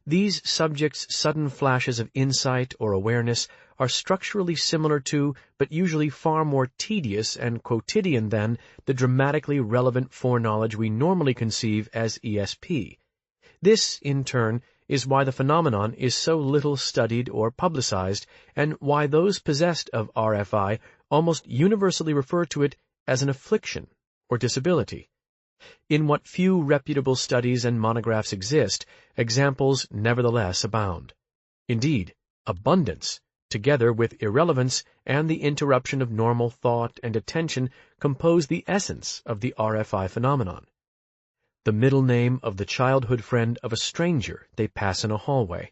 These subjects' sudden flashes of insight or awareness are structurally similar to, but usually far more tedious and quotidian than, the dramatically relevant foreknowledge we normally conceive as ESP. This, in turn, is why the phenomenon is so little studied or publicized, and why those possessed of RFI almost universally refer to it as an affliction or disability. In what few reputable studies and monographs exist, examples nevertheless abound. Indeed, abundance, together with irrelevance and the interruption of normal thought and attention, compose the essence of the RFI phenomenon. The middle name of the childhood friend of a stranger they pass in a hallway.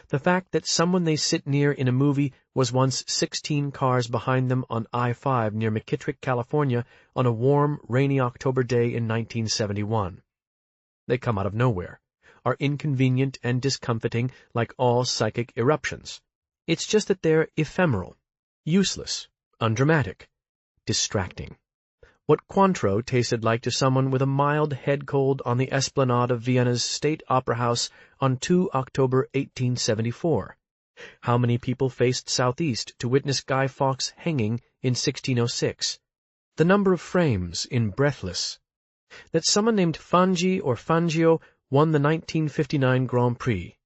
The fact that someone they sit near in a movie was once 16 cars behind them on I-5 near McKittrick, California, on a warm, rainy October day in 1971. They come out of nowhere, are inconvenient and discomfiting like all psychic eruptions. It's just that they're ephemeral, useless, undramatic, distracting. What Cointreau tasted like to someone with a mild head cold on the esplanade of Vienna's State Opera House on 2 October 1874. How many people faced southeast to witness Guy Fawkes hanging in 1606? The number of frames in Breathless. That someone named Fangi or Fangio won the 1959 Grand Prix.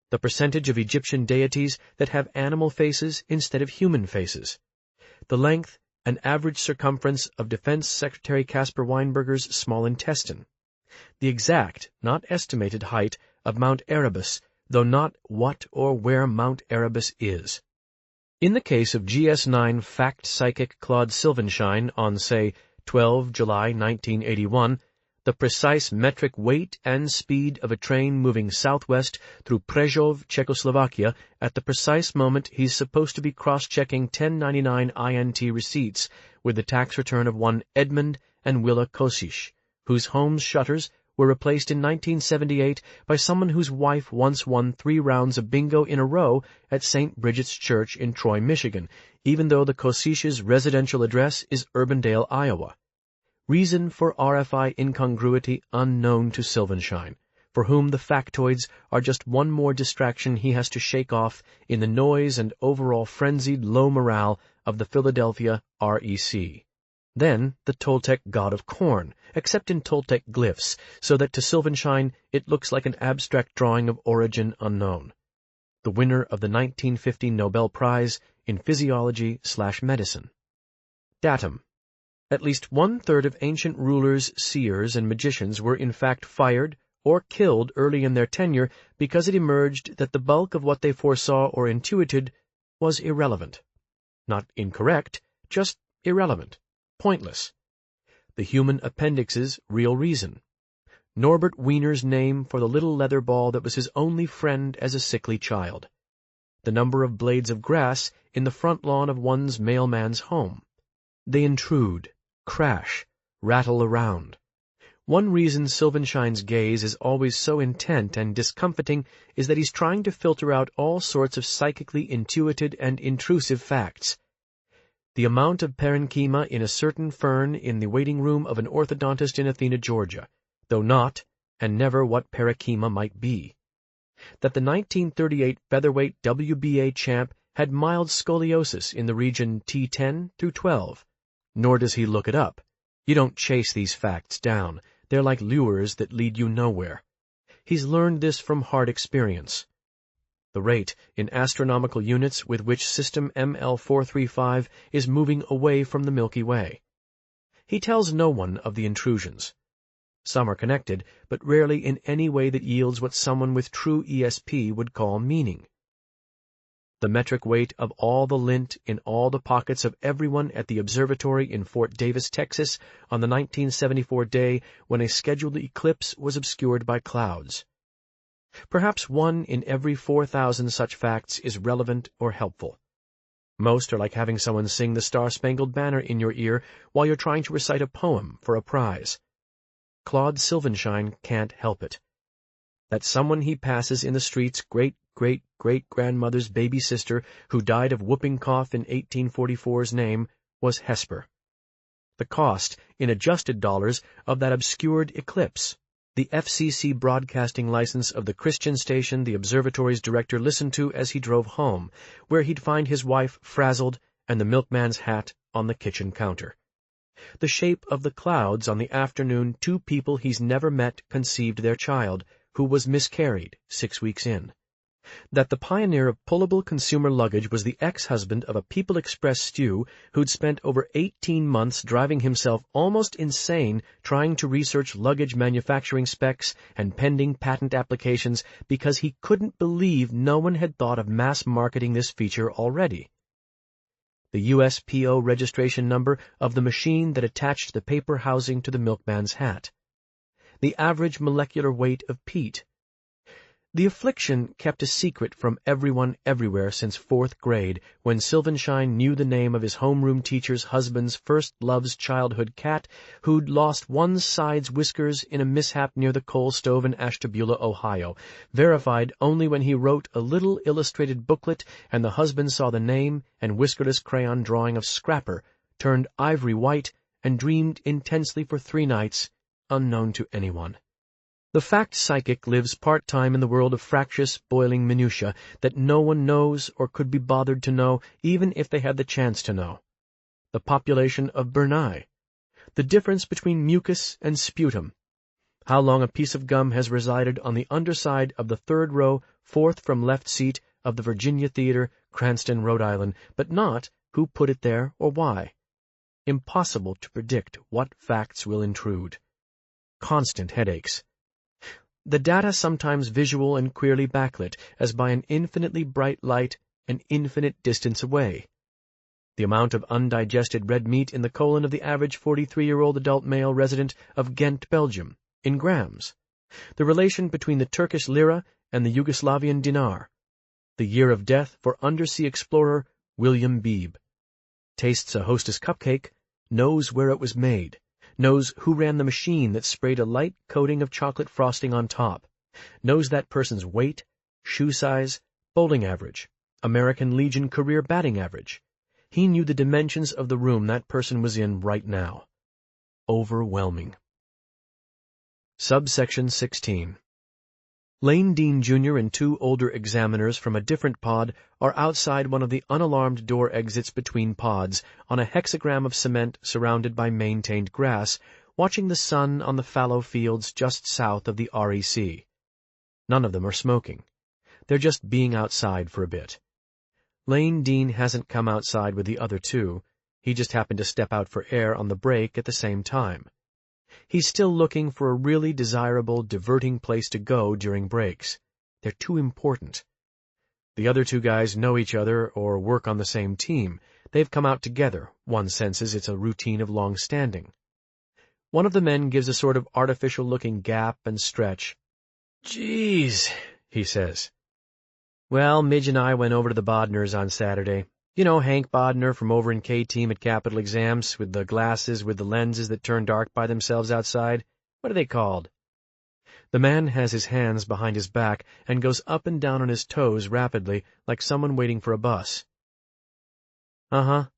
The percentage of Egyptian deities that have animal faces instead of human faces. The length an average circumference of Defense Secretary Caspar Weinberger's small intestine, the exact, not estimated, height of Mount Erebus, though not what or where Mount Erebus is. In the case of GS9 fact psychic Claude Silvenschein on, say, 12 July 1981, the precise metric weight and speed of a train moving southwest through Prešov, Czechoslovakia, at the precise moment he's supposed to be cross-checking 1099 INT receipts with the tax return of one Edmund and Willa Kosisch, whose home's shutters were replaced in 1978 by someone whose wife once won 3 rounds of bingo in a row at St. Bridget's Church in Troy, Michigan, even though the Kosisch's residential address is Urbandale, Iowa. Reason for RFI incongruity unknown to Silvenschein, for whom the factoids are just one more distraction he has to shake off in the noise and overall frenzied low morale of the Philadelphia REC. Then the Toltec god of corn, except in Toltec glyphs, so that to Silvenschein it looks like an abstract drawing of origin unknown. The winner of the 1950 Nobel Prize in Physiology/Medicine. Datum. At least 1/3 of ancient rulers, seers, and magicians were in fact fired or killed early in their tenure because it emerged that the bulk of what they foresaw or intuited was irrelevant. Not incorrect, just irrelevant, pointless. The human appendix's real reason. Norbert Wiener's name for the little leather ball that was his only friend as a sickly child. The number of blades of grass in the front lawn of one's mailman's home. They intrude, crash, rattle around. One reason Silvenschein's gaze is always so intent and discomfiting is that he's trying to filter out all sorts of psychically intuited and intrusive facts. The amount of parenchyma in a certain fern in the waiting room of an orthodontist in Athena, Georgia, though not, and never what parenchyma might be. That the 1938 featherweight WBA champ had mild scoliosis in the region T10 through 12. Nor does he look it up. You don't chase these facts down. They're like lures that lead you nowhere. He's learned this from hard experience. The rate in astronomical units with which system ML435 is moving away from the Milky Way. He tells no one of the intrusions. Some are connected, but rarely in any way that yields what someone with true ESP would call meaning. The metric weight of all the lint in all the pockets of everyone at the observatory in Fort Davis, Texas, on the 1974 day when a scheduled eclipse was obscured by clouds. Perhaps 1 in every 4,000 such facts is relevant or helpful. Most are like having someone sing the Star-Spangled Banner in your ear while you're trying to recite a poem for a prize. Claude Silvenschein can't help it. That someone he passes in the street's great-great-great-grandmother's baby sister who died of whooping cough in 1844's name was Hesper. The cost, in adjusted dollars, of that obscured eclipse, the FCC broadcasting license of the Christian station the observatory's director listened to as he drove home, where he'd find his wife frazzled and the milkman's hat on the kitchen counter. The shape of the clouds on the afternoon 2 people he's never met conceived their child, who was miscarried 6 weeks in. That the pioneer of pullable consumer luggage was the ex-husband of a People Express stew who'd spent over 18 months driving himself almost insane trying to research luggage manufacturing specs and pending patent applications because he couldn't believe no one had thought of mass marketing this feature already. The USPO registration number of the machine that attached the paper housing to the milkman's hat. The average molecular weight of peat. The affliction kept a secret from everyone everywhere since 4th grade, when Silvenschein knew the name of his homeroom teacher's husband's first love's childhood cat, who'd lost one side's whiskers in a mishap near the coal stove in Ashtabula, Ohio, verified only when he wrote a little illustrated booklet and the husband saw the name and whiskerless crayon drawing of Scrapper, turned ivory white, and dreamed intensely for 3 nights, unknown to anyone. The fact psychic lives part-time in the world of fractious, boiling minutiae that no one knows or could be bothered to know even if they had the chance to know. The population of Bernay. The difference between mucus and sputum. How long a piece of gum has resided on the underside of the 3rd row, 4th from left seat of the Virginia Theater, Cranston, Rhode Island, but not who put it there or why. Impossible to predict what facts will intrude. Constant headaches. The data sometimes visual and queerly backlit, as by an infinitely bright light an infinite distance away. The amount of undigested red meat in the colon of the average 43-year-old adult male resident of Ghent, Belgium, in grams. The relation between the Turkish lira and the Yugoslavian dinar. The year of death for undersea explorer William Beebe. Tastes a Hostess cupcake, knows where it was made, knows who ran the machine that sprayed a light coating of chocolate frosting on top, knows that person's weight, shoe size, bowling average, American Legion career batting average. He knew the dimensions of the room that person was in right now. Overwhelming. Subsection 16. Lane Dean Jr. and two older examiners from a different pod are outside one of the unalarmed door exits between pods, on a hexagram of cement surrounded by maintained grass, watching the sun on the fallow fields just south of the REC. None of them are smoking. They're just being outside for a bit. Lane Dean hasn't come outside with the other two. He just happened to step out for air on the break at the same time. He's still looking for a really desirable, diverting place to go during breaks. They're too important. The other two guys know each other or work on the same team. They've come out together. One senses it's a routine of long standing. One of the men gives a sort of artificial-looking gap and stretch. "Geez," he says. "Well, Midge and I went over to the Bodners on Saturday. You know Hank Bodner from over in K-Team at Capital Exams, with the glasses with the lenses that turn dark by themselves outside? What are they called?" The man has his hands behind his back and goes up and down on his toes rapidly, like someone waiting for a bus. "Uh-huh."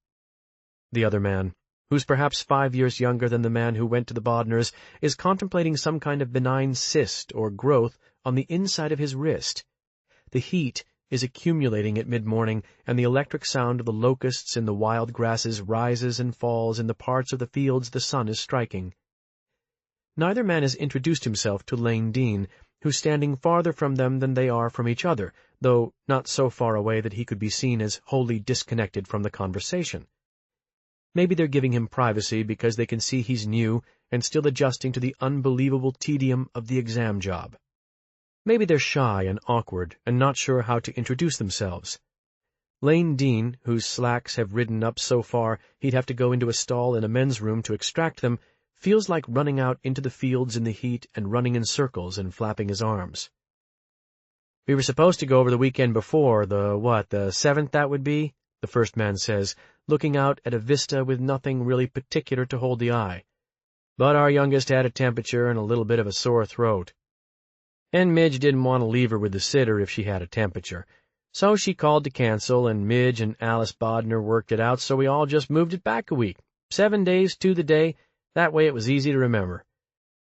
The other man, who's perhaps 5 years younger than the man who went to the Bodners, is contemplating some kind of benign cyst or growth on the inside of his wrist. The heat is accumulating at mid-morning, and the electric sound of the locusts in the wild grasses rises and falls in the parts of the fields the sun is striking. Neither man has introduced himself to Lane Dean, who's standing farther from them than they are from each other, though not so far away that he could be seen as wholly disconnected from the conversation. Maybe they're giving him privacy because they can see he's new and still adjusting to the unbelievable tedium of the exam job. Maybe they're shy and awkward and not sure how to introduce themselves. Lane Dean, whose slacks have ridden up so far he'd have to go into a stall in a men's room to extract them, feels like running out into the fields in the heat and running in circles and flapping his arms. "We were supposed to go over the weekend before, the 7th that would be?" the first man says, looking out at a vista with nothing really particular to hold the eye. "But our youngest had a temperature and a little bit of a sore throat. And Midge didn't want to leave her with the sitter if she had a temperature. So she called to cancel, and Midge and Alice Bodner worked it out, so we all just moved it back a week. 7 days to the day, that way it was easy to remember.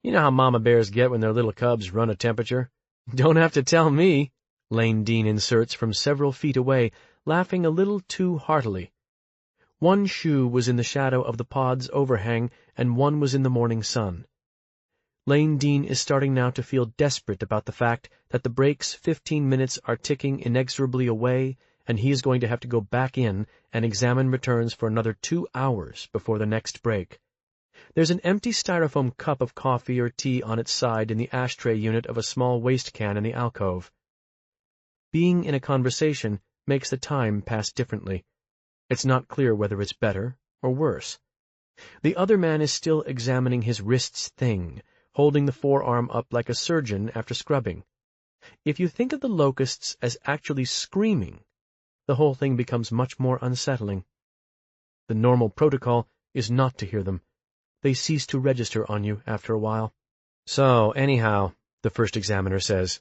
You know how mama bears get when their little cubs run a temperature?" "Don't have to tell me," Lane Dean inserts from several feet away, laughing a little too heartily. One shoe was in the shadow of the pod's overhang, and one was in the morning sun. Lane Dean is starting now to feel desperate about the fact that the break's 15 minutes are ticking inexorably away, and he is going to have to go back in and examine returns for another 2 hours before the next break. There's an empty styrofoam cup of coffee or tea on its side in the ashtray unit of a small waste can in the alcove. Being in a conversation makes the time pass differently. It's not clear whether it's better or worse. The other man is still examining his wrist's thing, holding the forearm up like a surgeon after scrubbing. If you think of the locusts as actually screaming, the whole thing becomes much more unsettling. The normal protocol is not to hear them. They cease to register on you after a while. "So, anyhow," the first examiner says,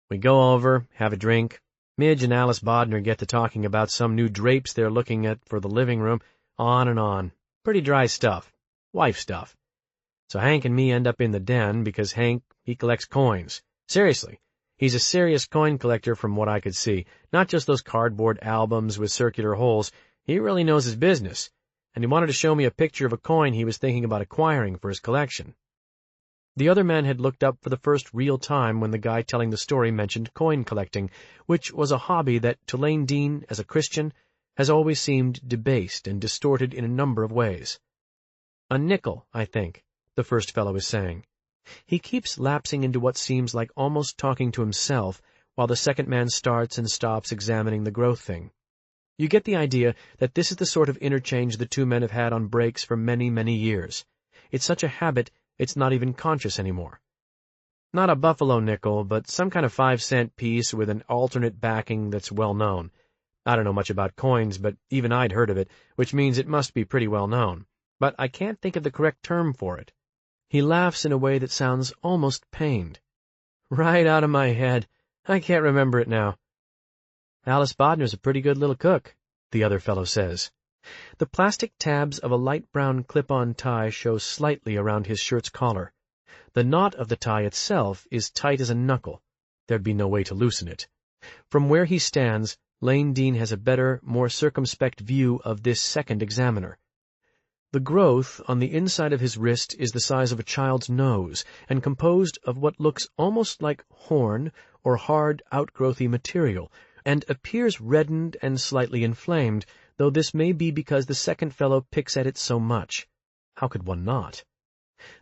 "we go over, have a drink. Midge and Alice Bodner get to talking about some new drapes they're looking at for the living room, on and on. Pretty dry stuff. Wife stuff. So Hank and me end up in the den because Hank, he collects coins. Seriously, he's a serious coin collector from what I could see. Not just those cardboard albums with circular holes. He really knows his business. And he wanted to show me a picture of a coin he was thinking about acquiring for his collection." The other man had looked up for the first real time when the guy telling the story mentioned coin collecting, which was a hobby that, to Lane Dean, as a Christian, has always seemed debased and distorted in a number of ways. "A nickel, I think," the first fellow is saying. He keeps lapsing into what seems like almost talking to himself, while the second man starts and stops examining the growth thing. You get the idea that this is the sort of interchange the two men have had on breaks for many, many years. It's such a habit, it's not even conscious anymore. "Not a buffalo nickel, but some kind of 5-cent piece with an alternate backing that's well known. I don't know much about coins, but even I'd heard of it, which means it must be pretty well known. But I can't think of the correct term for it." He laughs in a way that sounds almost pained. "Right out of my head. I can't remember it now." "Alice Bodner's a pretty good little cook," the other fellow says. The plastic tabs of a light brown clip-on tie show slightly around his shirt's collar. The knot of the tie itself is tight as a knuckle. There'd be no way to loosen it. From where he stands, Lane Dean has a better, more circumspect view of this second examiner. The growth on the inside of his wrist is the size of a child's nose, and composed of what looks almost like horn or hard, outgrowthy material, and appears reddened and slightly inflamed, though this may be because the second fellow picks at it so much. How could one not?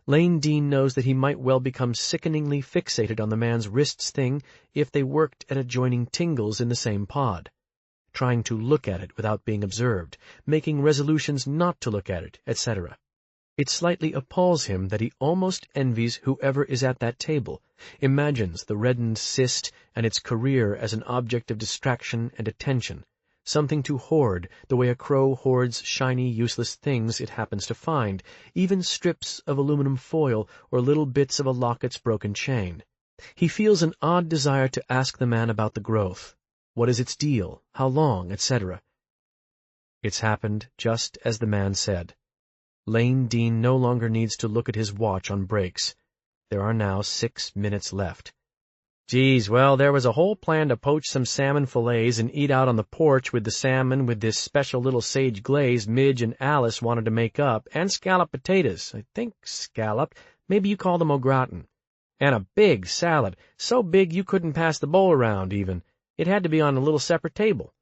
Lane Dean knows that he might well become sickeningly fixated on the man's wrist's thing if they worked at adjoining tingles in the same pod, trying to look at it without being observed, making resolutions not to look at it, etc. It slightly appalls him that he almost envies whoever is at that table, imagines the reddened cyst and its career as an object of distraction and attention, something to hoard the way a crow hoards shiny, useless things it happens to find, even strips of aluminum foil or little bits of a locket's broken chain. He feels an odd desire to ask the man about the growth. What is its deal? How long? Etc. It's happened just as the man said. Lane Dean no longer needs to look at his watch on breaks. There are now 6 minutes left. "Geez, well, there was a whole plan to poach some salmon fillets and eat out on the porch with the salmon with this special little sage glaze Midge and Alice wanted to make up, and scalloped potatoes, I think scalloped, maybe you call them au gratin, and a big salad, so big you couldn't pass the bowl around even. It had to be on a little separate table."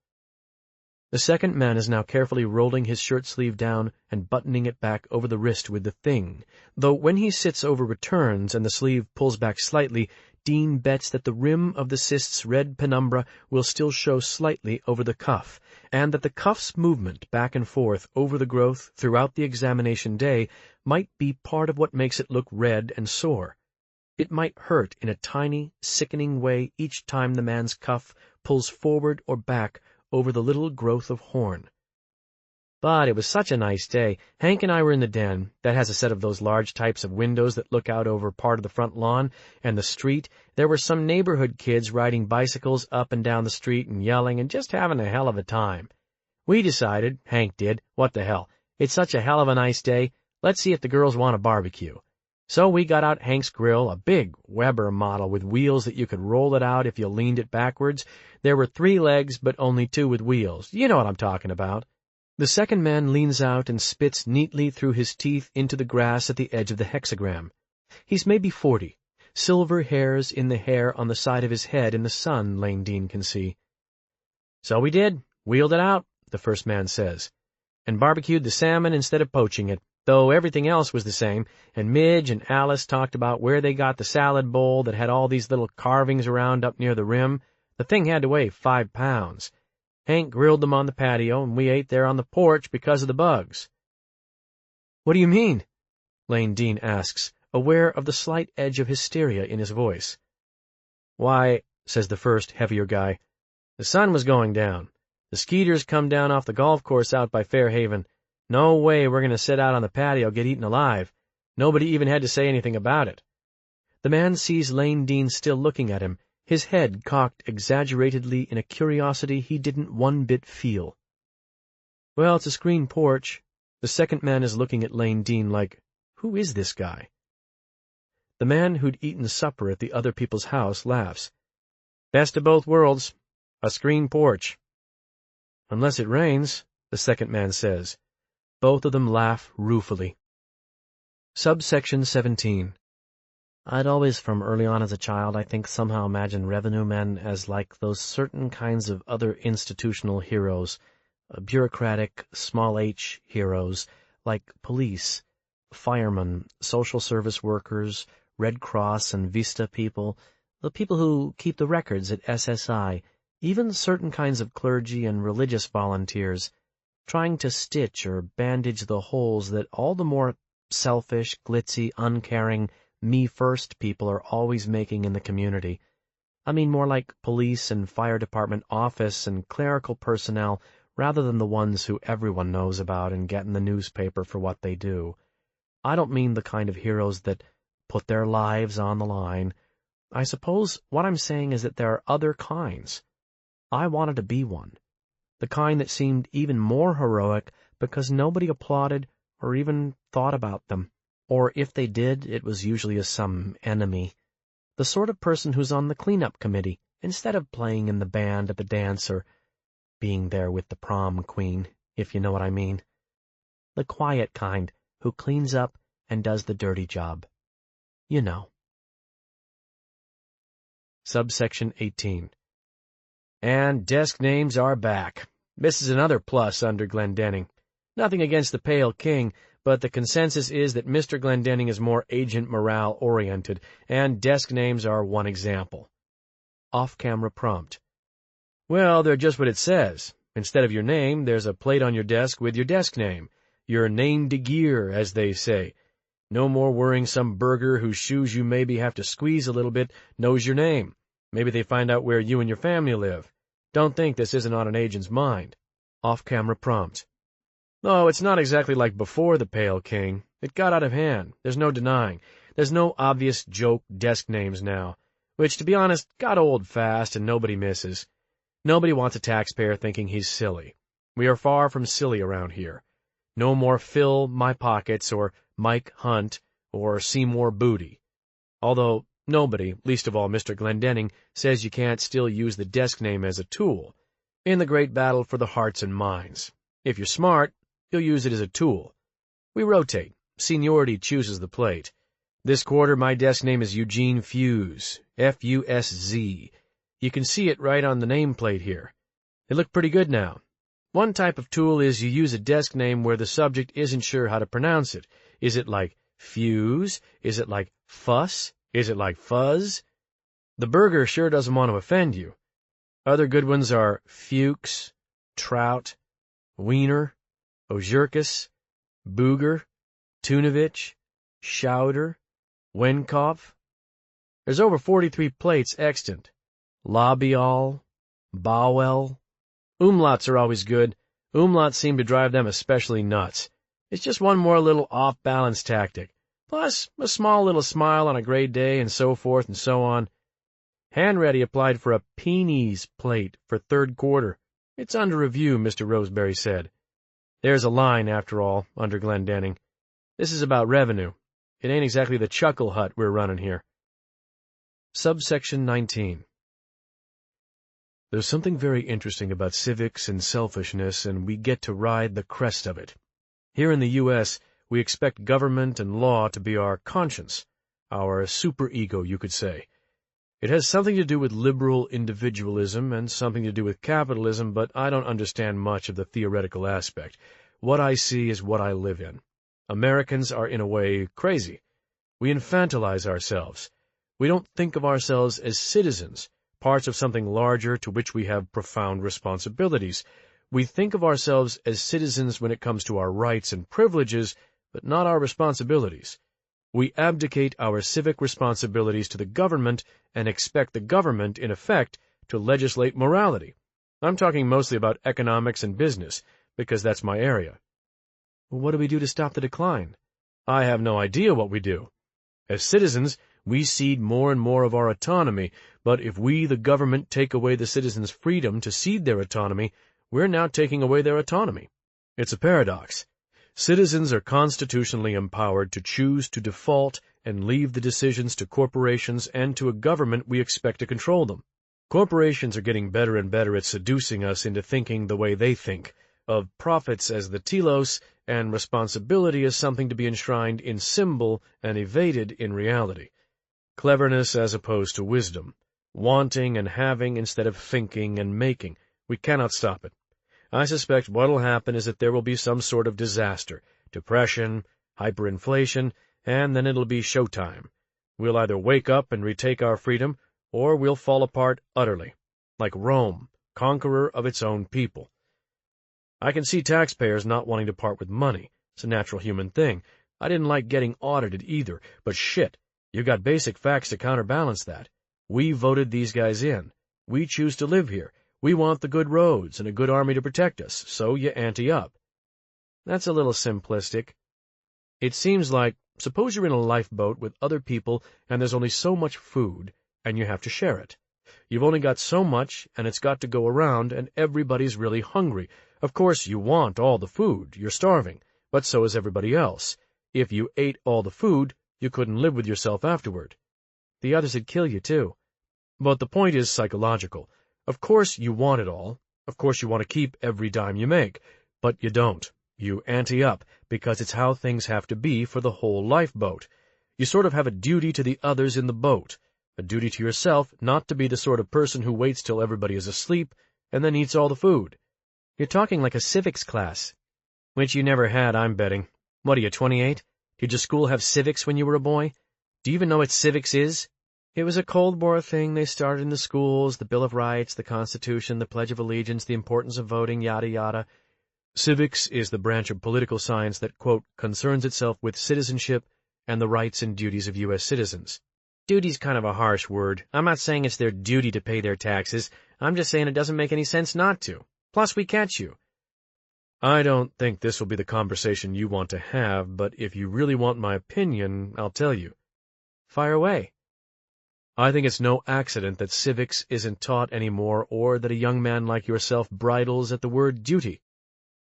The second man is now carefully rolling his shirt sleeve down and buttoning it back over the wrist with the thing, though when he sits over returns and the sleeve pulls back slightly, Dean bets that the rim of the cyst's red penumbra will still show slightly over the cuff, and that the cuff's movement back and forth over the growth throughout the examination day might be part of what makes it look red and sore. It might hurt in a tiny, sickening way each time the man's cuff pulls forward or back over the little growth of horn. But it was such a nice day. Hank and I were in the den, that has a set of those large types of windows that look out over part of the front lawn, and the street. There were some neighborhood kids riding bicycles up and down the street and yelling and just having a hell of a time. We decided, Hank did, what the hell, it's such a hell of a nice day, let's see if the girls want a barbecue. So we got out Hank's grill, a big Weber model with wheels that you could roll it out if you leaned it backwards. There were 3 legs, but only 2 with wheels. You know what I'm talking about. The second man leans out and spits neatly through his teeth into the grass at the edge of the hexagram. He's maybe 40. Silver hairs in the hair on the side of his head in the sun, Lane Dean can see. "So we did. Wheeled it out," the first man says, "and barbecued the salmon instead of poaching it, though everything else was the same, and Midge and Alice talked about where they got the salad bowl that had all these little carvings around up near the rim. The thing had to weigh 5 pounds. Hank grilled them on the patio, and we ate there on the porch because of the bugs." "What do you mean?" Lane Dean asks, aware of the slight edge of hysteria in his voice. "Why," says the first, heavier guy, "the sun was going down. The skeeters come down off the golf course out by Fairhaven. No way we're going to sit out on the patio get eaten alive. Nobody even had to say anything about it." The man sees Lane Dean still looking at him, his head cocked exaggeratedly in a curiosity he didn't one bit feel. "Well, it's a screen porch." The second man is looking at Lane Dean like, who is this guy? The man who'd eaten supper at the other people's house laughs. "Best of both worlds. A screen porch." "Unless it rains," the second man says. Both of them laugh ruefully. Subsection 17. I'd always, from early on as a child, I think somehow imagined revenue men as like those certain kinds of other institutional heroes, bureaucratic, small h heroes, like police, firemen, social service workers, Red Cross and Vista people, the people who keep the records at SSI, even certain kinds of clergy and religious volunteers, trying to stitch or bandage the holes that all the more selfish, glitzy, uncaring, me-first people are always making in the community. I mean more like police and fire department office and clerical personnel rather than the ones who everyone knows about and get in the newspaper for what they do. I don't mean the kind of heroes that put their lives on the line. I suppose what I'm saying is that there are other kinds. I wanted to be one. The kind that seemed even more heroic because nobody applauded or even thought about them. Or if they did, it was usually as some enemy. The sort of person who's on the cleanup committee instead of playing in the band at the dance or being there with the prom queen, if you know what I mean. The quiet kind who cleans up and does the dirty job. You know. Subsection 18. And desk names are back. This is another plus under Glendenning. Nothing against the Pale King, but the consensus is that Mr. Glendenning is more agent morale-oriented, and desk names are one example. Off-camera prompt. Well, they're just what it says. Instead of your name, there's a plate on your desk with your desk name. Your name de gear, as they say. No more worrying some burger whose shoes you maybe have to squeeze a little bit knows your name. Maybe they find out where you and your family live. Don't think this isn't on an agent's mind. Off-camera prompt. No, it's not exactly like before the Pale King. It got out of hand. There's no denying. There's no obvious joke desk names now, which, to be honest, got old fast and nobody misses. Nobody wants a taxpayer thinking he's silly. We are far from silly around here. No more Fill My Pockets or Mike Hunt or Seymour Booty. Although nobody, least of all Mr. Glendenning, says you can't still use the desk name as a tool in the great battle for the hearts and minds. If you're smart, you'll use it as a tool. We rotate. Seniority chooses the plate. This quarter, my desk name is Eugene Fuse, F-U-S-Z. You can see it right on the nameplate here. They look pretty good now. One type of tool is you use a desk name where the subject isn't sure how to pronounce it. Is it like fuse? Is it like fuss? Is it like fuzz? The burger sure doesn't want to offend you. Other good ones are Fuchs, Trout, Wiener, Ozurkus, Booger, Tunovich, Schauder, Wenkopf. There's over 43 plates extant. Labial, Bowel. Umlauts are always good. Umlauts seem to drive them especially nuts. It's just one more little off-balance tactic. Plus, a small little smile on a gray day and so forth and so on. Hanratty applied for a Peenie's plate for third quarter. It's under review, Mr. Roseberry said. There's a line, after all, under Glendenning. This is about revenue. It ain't exactly the chuckle hut we're running here. Subsection 19. There's something very interesting about civics and selfishness, and we get to ride the crest of it. Here in the U.S., we expect government and law to be our conscience, our superego, you could say. It has something to do with liberal individualism and something to do with capitalism, but I don't understand much of the theoretical aspect. What I see is what I live in. Americans are, in a way, crazy. We infantilize ourselves. We don't think of ourselves as citizens, parts of something larger to which we have profound responsibilities. We think of ourselves as citizens when it comes to our rights and privileges, but not our responsibilities. We abdicate our civic responsibilities to the government and expect the government, in effect, to legislate morality. I'm talking mostly about economics and business, because that's my area. What do we do to stop the decline? I have no idea what we do. As citizens, we cede more and more of our autonomy, but if we, the government, take away the citizens' freedom to cede their autonomy, we're now taking away their autonomy. It's a paradox. Citizens are constitutionally empowered to choose to default and leave the decisions to corporations and to a government we expect to control them. Corporations are getting better and better at seducing us into thinking the way they think, of profits as the telos and responsibility as something to be enshrined in symbol and evaded in reality. Cleverness as opposed to wisdom. Wanting and having instead of thinking and making. We cannot stop it. I suspect what'll happen is that there will be some sort of disaster, depression, hyperinflation, and then it'll be showtime. We'll either wake up and retake our freedom, or we'll fall apart utterly, like Rome, conqueror of its own people. I can see taxpayers not wanting to part with money. It's a natural human thing. I didn't like getting audited either, but shit, you got basic facts to counterbalance that. We voted these guys in. We choose to live here. We want the good roads and a good army to protect us, so you ante up. That's a little simplistic. It seems like, suppose you're in a lifeboat with other people and there's only so much food, and you have to share it. You've only got so much, and it's got to go around, and everybody's really hungry. Of course, you want all the food. You're starving. But so is everybody else. If you ate all the food, you couldn't live with yourself afterward. The others would kill you, too. But the point is psychological. Of course you want it all. Of course you want to keep every dime you make. But you don't. You ante up, because it's how things have to be for the whole lifeboat. You sort of have a duty to the others in the boat. A duty to yourself not to be the sort of person who waits till everybody is asleep and then eats all the food. You're talking like a civics class. Which you never had, I'm betting. What are you, 28? Did your school have civics when you were a boy? Do you even know what civics is? It was a Cold War thing they started in the schools, the Bill of Rights, the Constitution, the Pledge of Allegiance, the importance of voting, yada yada. Civics is the branch of political science that, quote, concerns itself with citizenship and the rights and duties of U.S. citizens. Duty's kind of a harsh word. I'm not saying it's their duty to pay their taxes. I'm just saying it doesn't make any sense not to. Plus, we catch you. I don't think this will be the conversation you want to have, but if you really want my opinion, I'll tell you. Fire away. I think it's no accident that civics isn't taught anymore, or that a young man like yourself bridles at the word duty.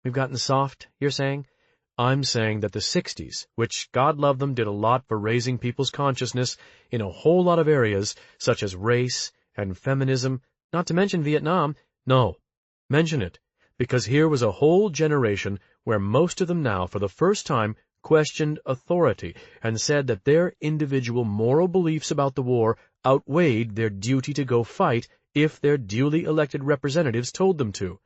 We've gotten soft, you're saying? I'm saying that the 60s, which, God love them, did a lot for raising people's consciousness in a whole lot of areas, such as race and feminism, not to mention Vietnam. No, mention it, because here was a whole generation where most of them now, for the first time, questioned authority and said that their individual moral beliefs about the war outweighed their duty to go fight if their duly elected representatives told them to.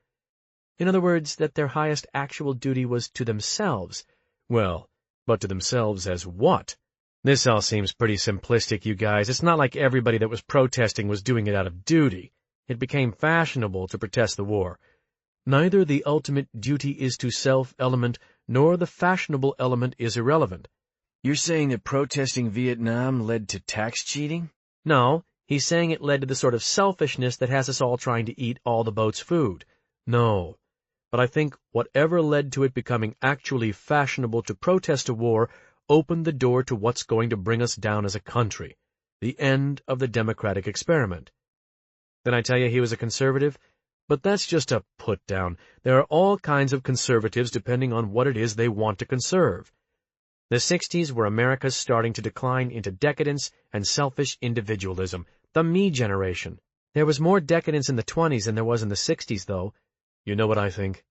In other words, that their highest actual duty was to themselves. Well, but to themselves as what? This all seems pretty simplistic, you guys. It's not like everybody that was protesting was doing it out of duty. It became fashionable to protest the war. Neither the ultimate duty is to self element, nor the fashionable element is irrelevant. You're saying that protesting Vietnam led to tax cheating? No, he's saying it led to the sort of selfishness that has us all trying to eat all the boat's food. No. But I think whatever led to it becoming actually fashionable to protest a war opened the door to what's going to bring us down as a country, the end of the democratic experiment. Then I tell you he was a conservative? But that's just a put-down. There are all kinds of conservatives depending on what it is they want to conserve. The 60s were America's starting to decline into decadence and selfish individualism, the me generation. There was more decadence in the 20s than there was in the 60s, though. You know what I think?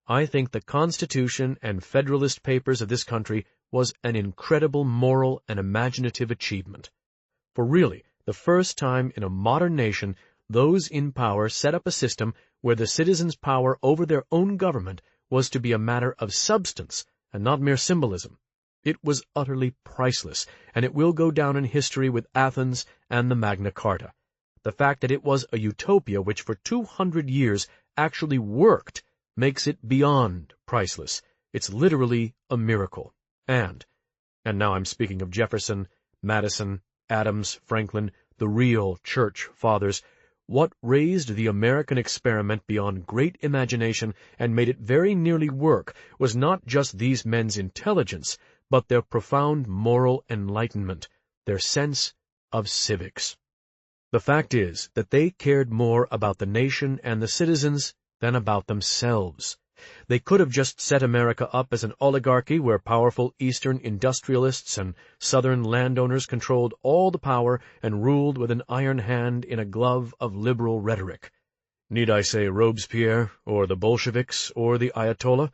I think the Constitution and Federalist Papers of this country was an incredible moral and imaginative achievement. For really, the first time in a modern nation, those in power set up a system where the citizens' power over their own government was to be a matter of substance and not mere symbolism. It was utterly priceless, and it will go down in history with Athens and the Magna Carta. The fact that it was a utopia which for 200 years actually worked makes it beyond priceless. It's literally a miracle. And now I'm speaking of Jefferson, Madison, Adams, Franklin, the real church fathers, what raised the American experiment beyond great imagination and made it very nearly work was not just these men's intelligence, but their profound moral enlightenment, their sense of civics. The fact is that they cared more about the nation and the citizens than about themselves. They could have just set America up as an oligarchy where powerful Eastern industrialists and Southern landowners controlled all the power and ruled with an iron hand in a glove of liberal rhetoric. Need I say Robespierre, or the Bolsheviks, or the Ayatollah?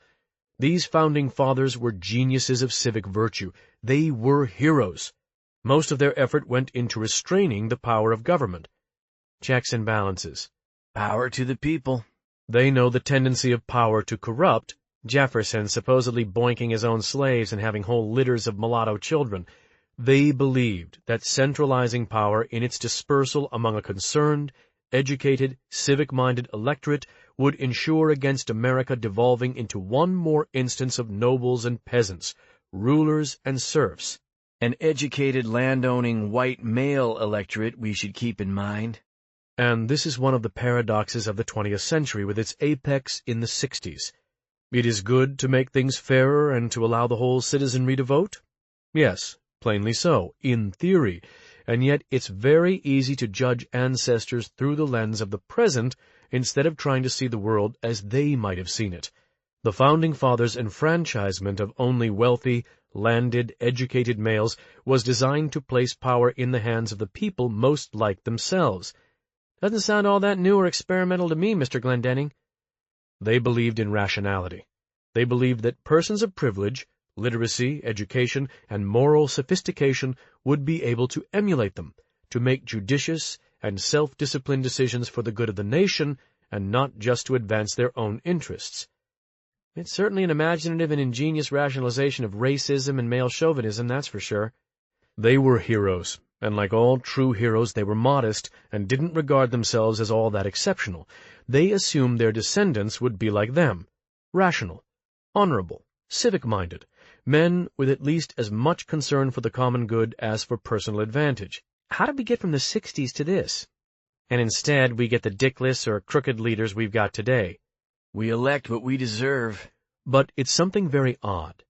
These founding fathers were geniuses of civic virtue. They were heroes. Most of their effort went into restraining the power of government. Checks and balances. Power to the people. They know the tendency of power to corrupt, Jefferson supposedly boinking his own slaves and having whole litters of mulatto children. They believed that centralizing power in its dispersal among a concerned, educated, civic-minded electorate would ensure against America devolving into one more instance of nobles and peasants, rulers and serfs. An educated, landowning, white male electorate we should keep in mind. And this is one of the paradoxes of the 20th century, with its apex in the 60s. It is good to make things fairer and to allow the whole citizenry to vote? Yes, plainly so, in theory, and yet it's very easy to judge ancestors through the lens of the present instead of trying to see the world as they might have seen it. The Founding Fathers' enfranchisement of only wealthy, landed, educated males was designed to place power in the hands of the people most like themselves. Doesn't sound all that new or experimental to me, Mr. Glendenning. They believed in rationality. They believed that persons of privilege, literacy, education, and moral sophistication would be able to emulate them, to make judicious and self-disciplined decisions for the good of the nation, and not just to advance their own interests. It's certainly an imaginative and ingenious rationalization of racism and male chauvinism, that's for sure. They were heroes, and like all true heroes, they were modest and didn't regard themselves as all that exceptional. They assumed their descendants would be like them, rational, honorable, civic-minded, men with at least as much concern for the common good as for personal advantage. How did we get from the 60s to this? And instead, we get the dickless or crooked leaders we've got today. We elect what we deserve. But it's something very odd,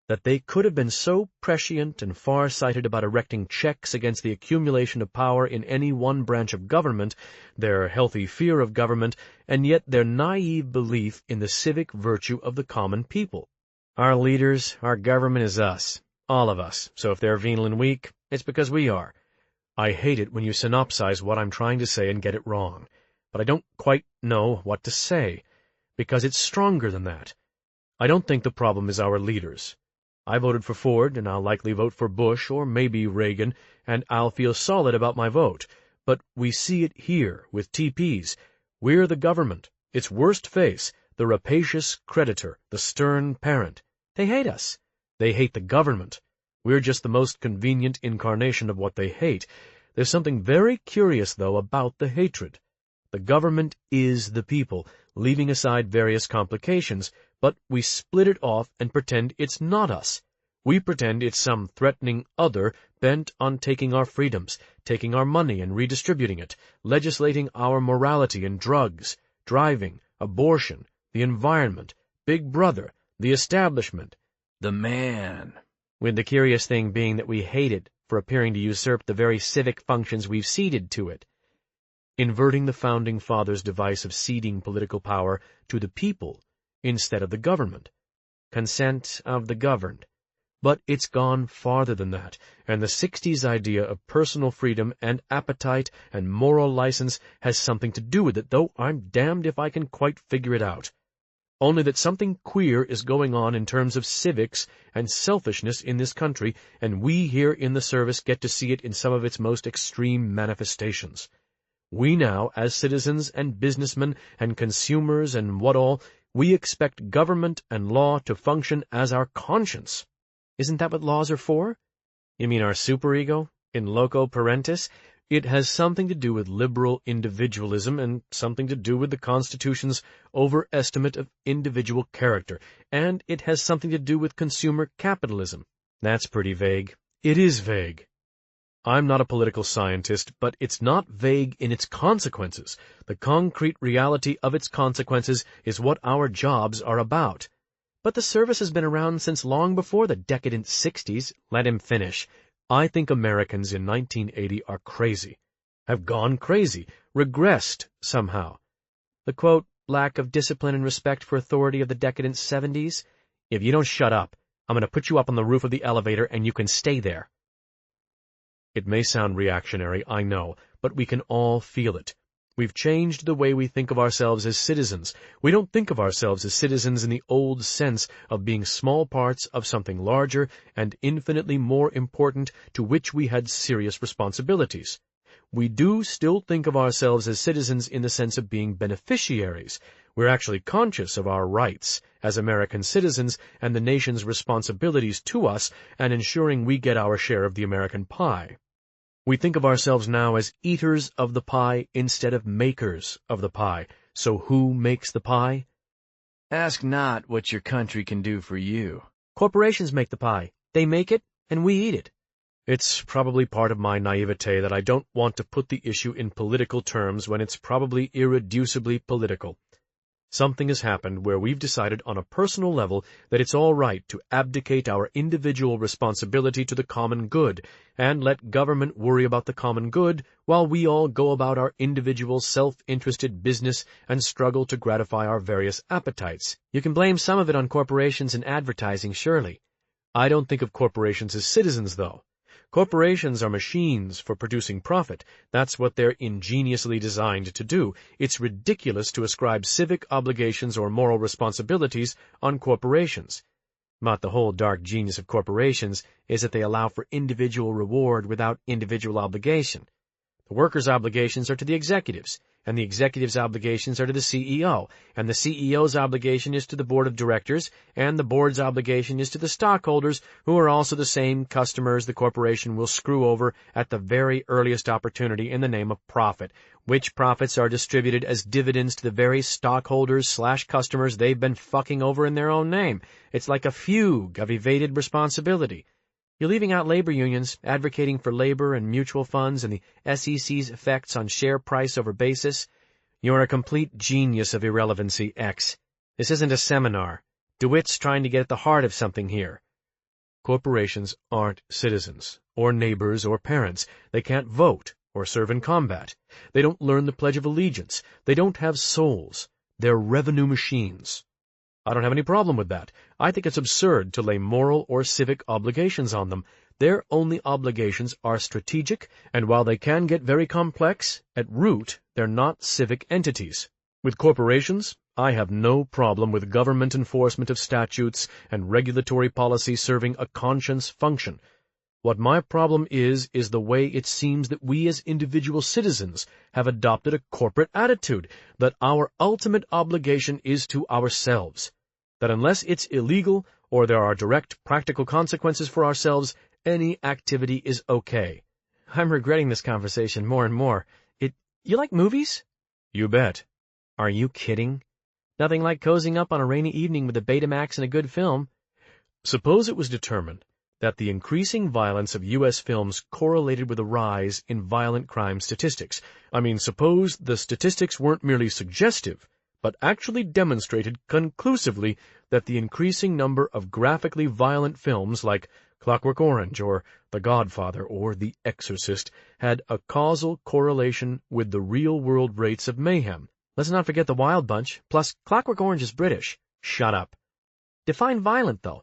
that they could have been so prescient and far-sighted about erecting checks against the accumulation of power in any one branch of government, their healthy fear of government, and yet their naive belief in the civic virtue of the common people. Our leaders, our government is us, all of us, so if they're venal and weak, it's because we are. I hate it when you synopsize what I'm trying to say and get it wrong, but I don't quite know what to say, because it's stronger than that. I don't think the problem is our leaders. I voted for Ford, and I'll likely vote for Bush or maybe Reagan, and I'll feel solid about my vote. But we see it here with TPs. We're the government, its worst face, the rapacious creditor, the stern parent. They hate us. They hate the government. We're just the most convenient incarnation of what they hate. There's something very curious, though, about the hatred. The government is the people, leaving aside various complications, but we split it off and pretend it's not us. We pretend it's some threatening other bent on taking our freedoms, taking our money and redistributing it, legislating our morality in drugs, driving, abortion, the environment, Big Brother, the establishment, the man. With the curious thing being that we hate it for appearing to usurp the very civic functions we've ceded to it. Inverting the Founding Fathers' device of ceding political power to the people instead of the government. Consent of the governed. But it's gone farther than that, and the 60s idea of personal freedom and appetite and moral license has something to do with it, though I'm damned if I can quite figure it out. Only that something queer is going on in terms of civics and selfishness in this country, and we here in the service get to see it in some of its most extreme manifestations. We now, as citizens and businessmen and consumers and what all, we expect government and law to function as our conscience. Isn't that what laws are for? You mean our superego, in loco parentis? It has something to do with liberal individualism and something to do with the Constitution's overestimate of individual character, and it has something to do with consumer capitalism. That's pretty vague. It is vague. I'm not a political scientist, but it's not vague in its consequences. The concrete reality of its consequences is what our jobs are about. But the service has been around since long before the decadent 60s. Let him finish. I think Americans in 1980 are crazy, have gone crazy, regressed somehow. The, quote, lack of discipline and respect for authority of the decadent 70s? If you don't shut up, I'm going to put you up on the roof of the elevator and you can stay there. It may sound reactionary, I know, but we can all feel it. We've changed the way we think of ourselves as citizens. We don't think of ourselves as citizens in the old sense of being small parts of something larger and infinitely more important to which we had serious responsibilities. We do still think of ourselves as citizens in the sense of being beneficiaries. We're actually conscious of our rights as American citizens and the nation's responsibilities to us and ensuring we get our share of the American pie. We think of ourselves now as eaters of the pie instead of makers of the pie. So who makes the pie? Ask not what your country can do for you. Corporations make the pie. They make it, and we eat it. It's probably part of my naivete that I don't want to put the issue in political terms when it's probably irreducibly political. Something has happened where we've decided on a personal level that it's all right to abdicate our individual responsibility to the common good and let government worry about the common good while we all go about our individual self-interested business and struggle to gratify our various appetites. You can blame some of it on corporations and advertising, surely. I don't think of corporations as citizens, though. Corporations are machines for producing profit. That's what they're ingeniously designed to do. It's ridiculous to ascribe civic obligations or moral responsibilities on corporations. But the whole dark genius of corporations is that they allow for individual reward without individual obligation. The workers' obligations are to the executives, and the executives' obligations are to the CEO, and the CEO's obligation is to the board of directors, and the board's obligation is to the stockholders, who are also the same customers the corporation will screw over at the very earliest opportunity in the name of profit, which profits are distributed as dividends to the very stockholders/customers they've been fucking over in their own name. It's like a fugue of evaded responsibility. You're leaving out labor unions, advocating for labor and mutual funds and the SEC's effects on share price over basis. You're a complete genius of irrelevancy, X. This isn't a seminar. DeWitt's trying to get at the heart of something here. Corporations aren't citizens, or neighbors, or parents. They can't vote, or serve in combat. They don't learn the Pledge of Allegiance. They don't have souls. They're revenue machines. I don't have any problem with that. I think it's absurd to lay moral or civic obligations on them. Their only obligations are strategic, and while they can get very complex, at root, they're not civic entities. With corporations, I have no problem with government enforcement of statutes and regulatory policy serving a conscience function. What my problem is the way it seems that we as individual citizens have adopted a corporate attitude, that our ultimate obligation is to ourselves. That unless it's illegal or there are direct practical consequences for ourselves, any activity is okay. I'm regretting this conversation more and more. You like movies? You bet. Are you kidding? Nothing like cozying up on a rainy evening with a Betamax and a good film. Suppose it was determined that the increasing violence of U.S. films correlated with a rise in violent crime statistics. Suppose the statistics weren't merely suggestive, but actually demonstrated conclusively that the increasing number of graphically violent films like Clockwork Orange or The Godfather or The Exorcist had a causal correlation with the real-world rates of mayhem. Let's not forget The Wild Bunch, plus Clockwork Orange is British. Shut up. Define violent, though.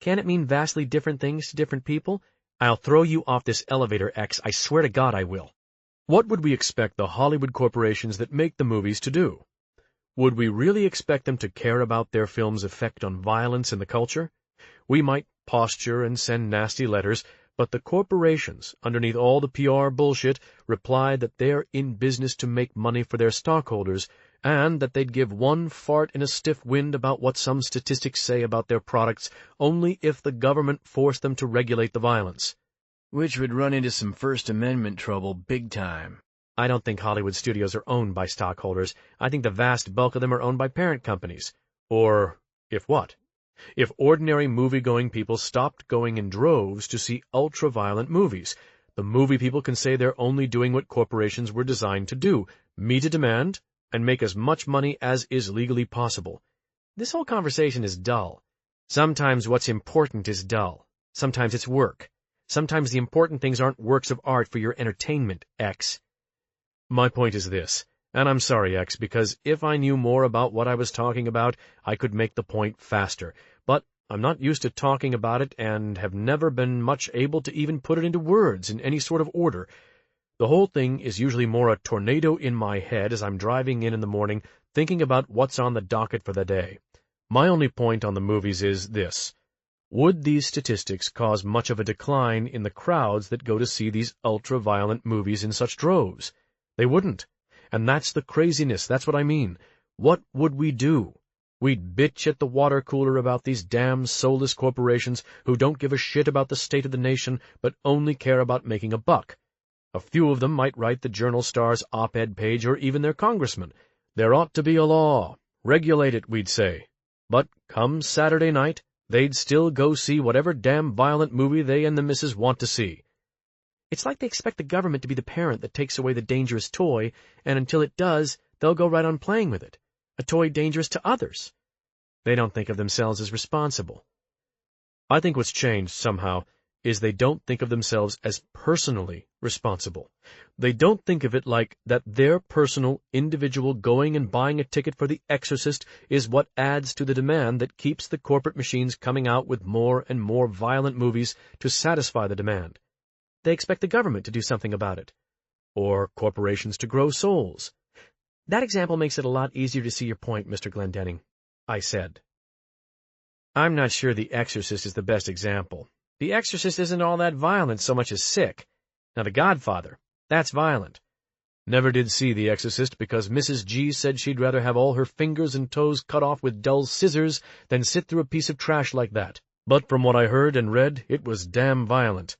Can it mean vastly different things to different people? I'll throw you off this elevator, X. I swear to God I will. What would we expect the Hollywood corporations that make the movies to do? Would we really expect them to care about their film's effect on violence in the culture? We might posture and send nasty letters, but the corporations, underneath all the PR bullshit, replied that they're in business to make money for their stockholders, and that they'd give one fart in a stiff wind about what some statistics say about their products only if the government forced them to regulate the violence. Which would run into some First Amendment trouble big time. I don't think Hollywood studios are owned by stockholders. I think the vast bulk of them are owned by parent companies. Or, if what? If ordinary movie-going people stopped going in droves to see ultra-violent movies, the movie people can say they're only doing what corporations were designed to do, meet a demand, and make as much money as is legally possible. This whole conversation is dull. Sometimes what's important is dull. Sometimes it's work. Sometimes the important things aren't works of art for your entertainment, X. My point is this, and I'm sorry, X, because if I knew more about what I was talking about, I could make the point faster. But I'm not used to talking about it and have never been much able to even put it into words in any sort of order. The whole thing is usually more a tornado in my head as I'm driving in the morning thinking about what's on the docket for the day. My only point on the movies is this. Would these statistics cause much of a decline in the crowds that go to see these ultra-violent movies in such droves? They wouldn't. And that's the craziness. That's what I mean. What would we do? We'd bitch at the water cooler about these damn soulless corporations who don't give a shit about the state of the nation but only care about making a buck. A few of them might write the Journal Star's op-ed page or even their congressman. There ought to be a law. Regulate it, we'd say. But come Saturday night, they'd still go see whatever damn violent movie they and the missus want to see. It's like they expect the government to be the parent that takes away the dangerous toy, and until it does, they'll go right on playing with it. A toy dangerous to others. They don't think of themselves as responsible. I think what's changed, somehow, is they don't think of themselves as personally responsible. They don't think of it like that their personal, individual going and buying a ticket for The Exorcist is what adds to the demand that keeps the corporate machines coming out with more and more violent movies to satisfy the demand. They expect the government to do something about it. Or corporations to grow souls. That example makes it a lot easier to see your point, Mr. Glendenning, I said. I'm not sure The Exorcist is the best example. The Exorcist isn't all that violent so much as sick. Now, The Godfather, that's violent. Never did see The Exorcist because Mrs. G said she'd rather have all her fingers and toes cut off with dull scissors than sit through a piece of trash like that. But from what I heard and read, it was damn violent.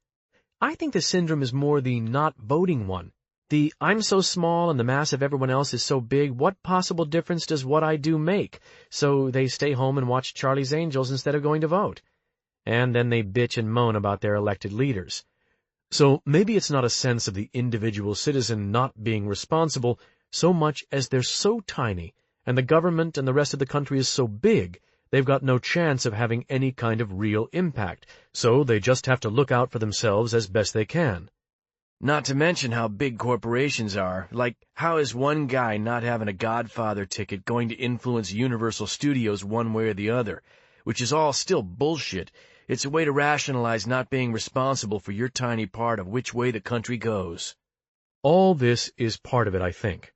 I think the syndrome is more the not voting one. The I'm so small and the mass of everyone else is so big, what possible difference does what I do make? So they stay home and watch Charlie's Angels instead of going to vote. And then they bitch and moan about their elected leaders. So maybe it's not a sense of the individual citizen not being responsible so much as they're so tiny, and the government and the rest of the country is so big, they've got no chance of having any kind of real impact, so they just have to look out for themselves as best they can. Not to mention how big corporations are. Like, how is one guy not having a Godfather ticket going to influence Universal Studios one way or the other? Which is all still bullshit. It's a way to rationalize not being responsible for your tiny part of which way the country goes. All this is part of it, I think.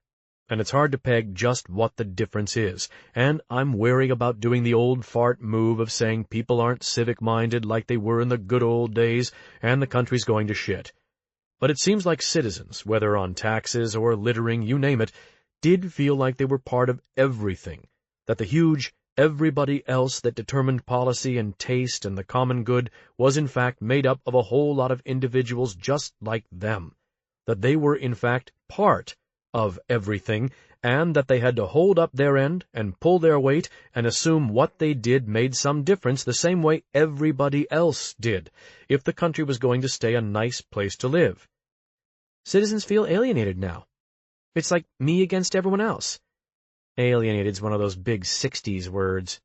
And it's hard to peg just what the difference is. And I'm wary about doing the old fart move of saying people aren't civic-minded like they were in the good old days, and the country's going to shit. But it seems like citizens, whether on taxes or littering, you name it, did feel like they were part of everything, that the huge everybody else that determined policy and taste and the common good was in fact made up of a whole lot of individuals just like them, that they were in fact part of everything, and that they had to hold up their end and pull their weight and assume what they did made some difference the same way everybody else did, if the country was going to stay a nice place to live. Citizens feel alienated now. It's like me against everyone else. Alienated's one of those big 60s words.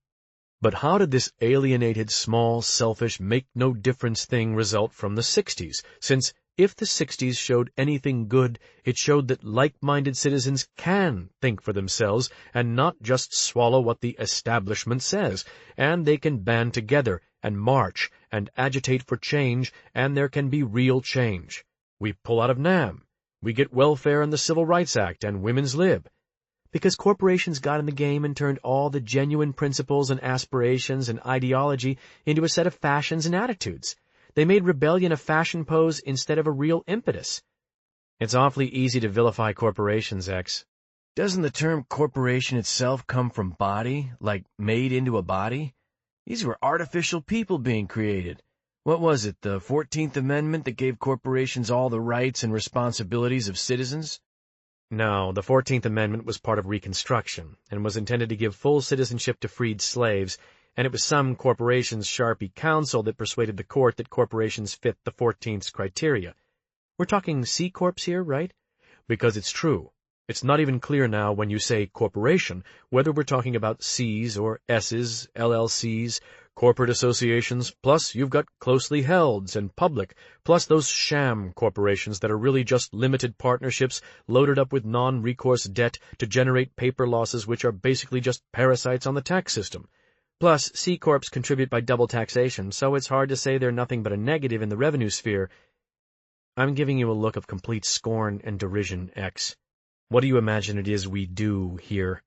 But how did this alienated, small, selfish, make-no-difference thing result from the 60s, since if the 60s showed anything good, it showed that like-minded citizens can think for themselves and not just swallow what the establishment says, and they can band together and march and agitate for change, and there can be real change. We pull out of NAM. We get welfare and the Civil Rights Act and Women's Lib. Because corporations got in the game and turned all the genuine principles and aspirations and ideology into a set of fashions and attitudes. They made rebellion a fashion pose instead of a real impetus. It's awfully easy to vilify corporations, X. Doesn't the term corporation itself come from body, like made into a body? These were artificial people being created. What was it, the 14th Amendment that gave corporations all the rights and responsibilities of citizens? No, the 14th Amendment was part of Reconstruction, and was intended to give full citizenship to freed slaves, and it was some corporations' Sharpie counsel that persuaded the court that corporations fit the 14th's criteria. We're talking C-corps here, right? Because it's true. It's not even clear now when you say corporation, whether we're talking about C's or S's, LLCs, corporate associations, plus you've got closely held's and public, plus those sham corporations that are really just limited partnerships loaded up with non-recourse debt to generate paper losses which are basically just parasites on the tax system. Plus, C-corps contribute by double taxation, so it's hard to say they're nothing but a negative in the revenue sphere. I'm giving you a look of complete scorn and derision, X. What do you imagine it is we do here?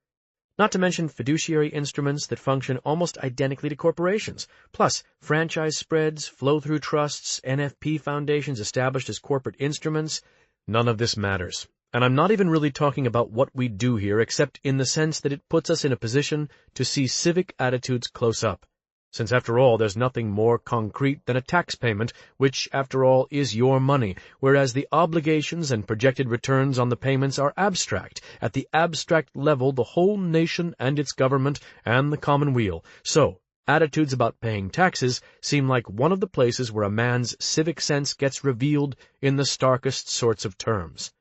Not to mention fiduciary instruments that function almost identically to corporations, plus franchise spreads, flow-through trusts, NFP foundations established as corporate instruments. None of this matters. And I'm not even really talking about what we do here, except in the sense that it puts us in a position to see civic attitudes close up. Since, after all, there's nothing more concrete than a tax payment, which, after all, is your money, whereas the obligations and projected returns on the payments are abstract. At the abstract level, the whole nation and its government and the commonweal. So, attitudes about paying taxes seem like one of the places where a man's civic sense gets revealed in the starkest sorts of terms.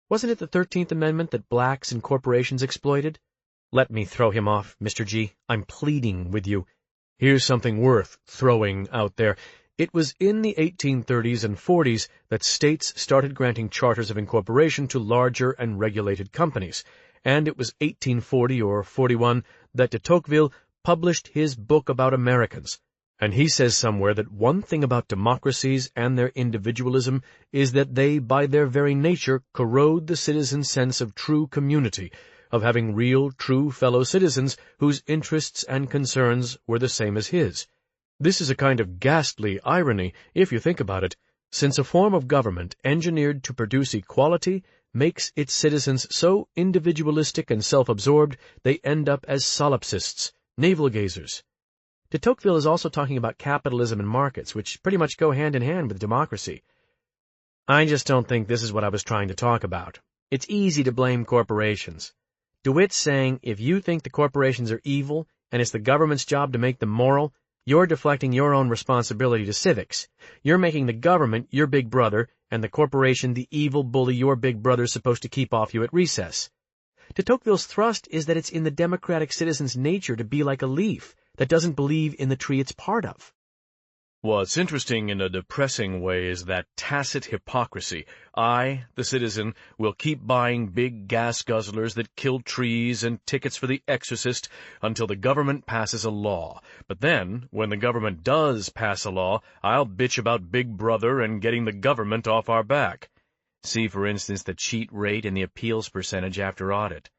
Wasn't it the 13th Amendment that blacks and corporations exploited? Let me throw him off, Mr. G. I'm pleading with you. Here's something worth throwing out there. It was in the 1830s and 40s that states started granting charters of incorporation to larger and regulated companies, and it was 1840 or 41 that de Tocqueville published his book about Americans. And he says somewhere that one thing about democracies and their individualism is that they, by their very nature, corrode the citizen's sense of true community, of having real, true fellow citizens whose interests and concerns were the same as his. This is a kind of ghastly irony, if you think about it, since a form of government engineered to produce equality makes its citizens so individualistic and self-absorbed they end up as solipsists, navel-gazers. De Tocqueville is also talking about capitalism and markets, which pretty much go hand in hand with democracy. I just don't think this is what I was trying to talk about. It's easy to blame corporations. DeWitt's saying if you think the corporations are evil and it's the government's job to make them moral, you're deflecting your own responsibility to civics. You're making the government your big brother and the corporation the evil bully your big brother's supposed to keep off you at recess. De Tocqueville's thrust is that it's in the democratic citizen's nature to be like a leaf that doesn't believe in the tree it's part of. What's interesting in a depressing way is that tacit hypocrisy. I, the citizen, will keep buying big gas guzzlers that kill trees and tickets for The Exorcist until the government passes a law. But then, when the government does pass a law, I'll bitch about Big Brother and getting the government off our back. See, for instance, the cheat rate and the appeals percentage after audit.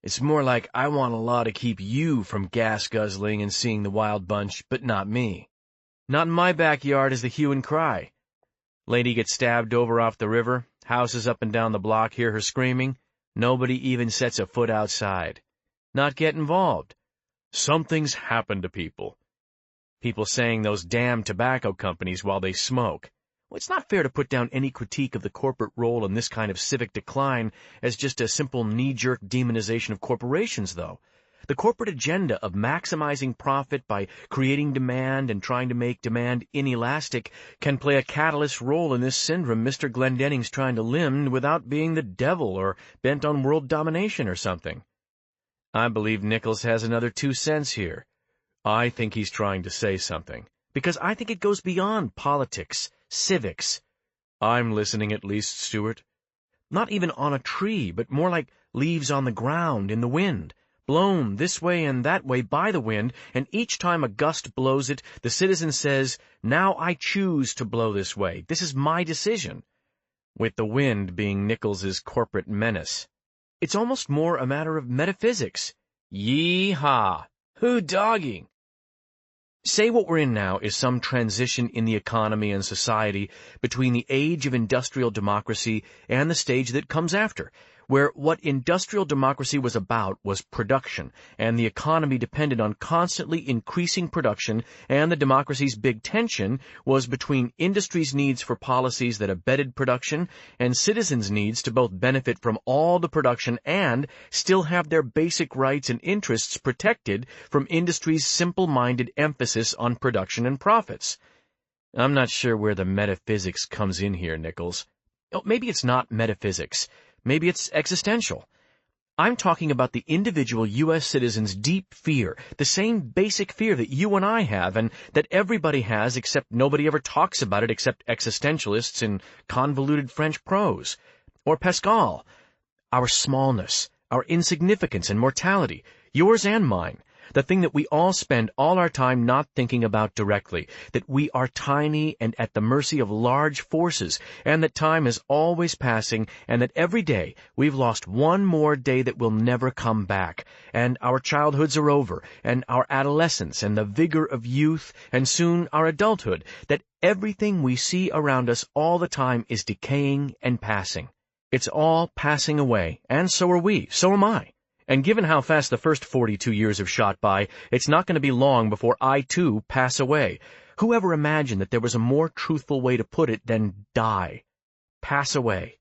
It's more like I want a law to keep you from gas guzzling and seeing the wild bunch, but not me. Not in my backyard is the hue and cry. Lady gets stabbed over off the river, houses up and down the block hear her screaming. Nobody even sets a foot outside. Not get involved. Something's happened to people. People saying those damn tobacco companies while they smoke. Well, it's not fair to put down any critique of the corporate role in this kind of civic decline as just a simple knee-jerk demonization of corporations, though. The corporate agenda of maximizing profit by creating demand and trying to make demand inelastic can play a catalyst role in this syndrome Mr. Glendening's trying to limn without being the devil or bent on world domination or something. I believe Nichols has another 2 cents here. I think he's trying to say something, because I think it goes beyond politics, civics. I'm listening at least, Stuart. Not even on a tree, but more like leaves on the ground in the wind, blown this way and that way by the wind, and each time a gust blows it, the citizen says, "Now I choose to blow this way. This is my decision," with the wind being Nichols's corporate menace. It's almost more a matter of metaphysics. Yee-haw! Who dogging? Say what we're in now is some transition in the economy and society between the age of industrial democracy and the stage that comes after, where what industrial democracy was about was production, and the economy depended on constantly increasing production, and the democracy's big tension was between industry's needs for policies that abetted production and citizens' needs to both benefit from all the production and still have their basic rights and interests protected from industry's simple-minded emphasis on production and profits. I'm not sure where the metaphysics comes in here, Nichols. Oh, maybe it's not metaphysics. Maybe it's existential. I'm talking about the individual U.S. citizen's deep fear, the same basic fear that you and I have and that everybody has, except nobody ever talks about it except existentialists in convoluted French prose. Or Pascal. Our smallness, our insignificance and mortality, yours and mine. The thing that we all spend all our time not thinking about directly, that we are tiny and at the mercy of large forces, and that time is always passing, and that every day we've lost one more day that will never come back, and our childhoods are over, and our adolescence, and the vigor of youth, and soon our adulthood, that everything we see around us all the time is decaying and passing. It's all passing away, and so are we, so am I. And given how fast the first 42 years have shot by, it's not going to be long before I, too, pass away. Whoever imagined that there was a more truthful way to put it than die? Pass away.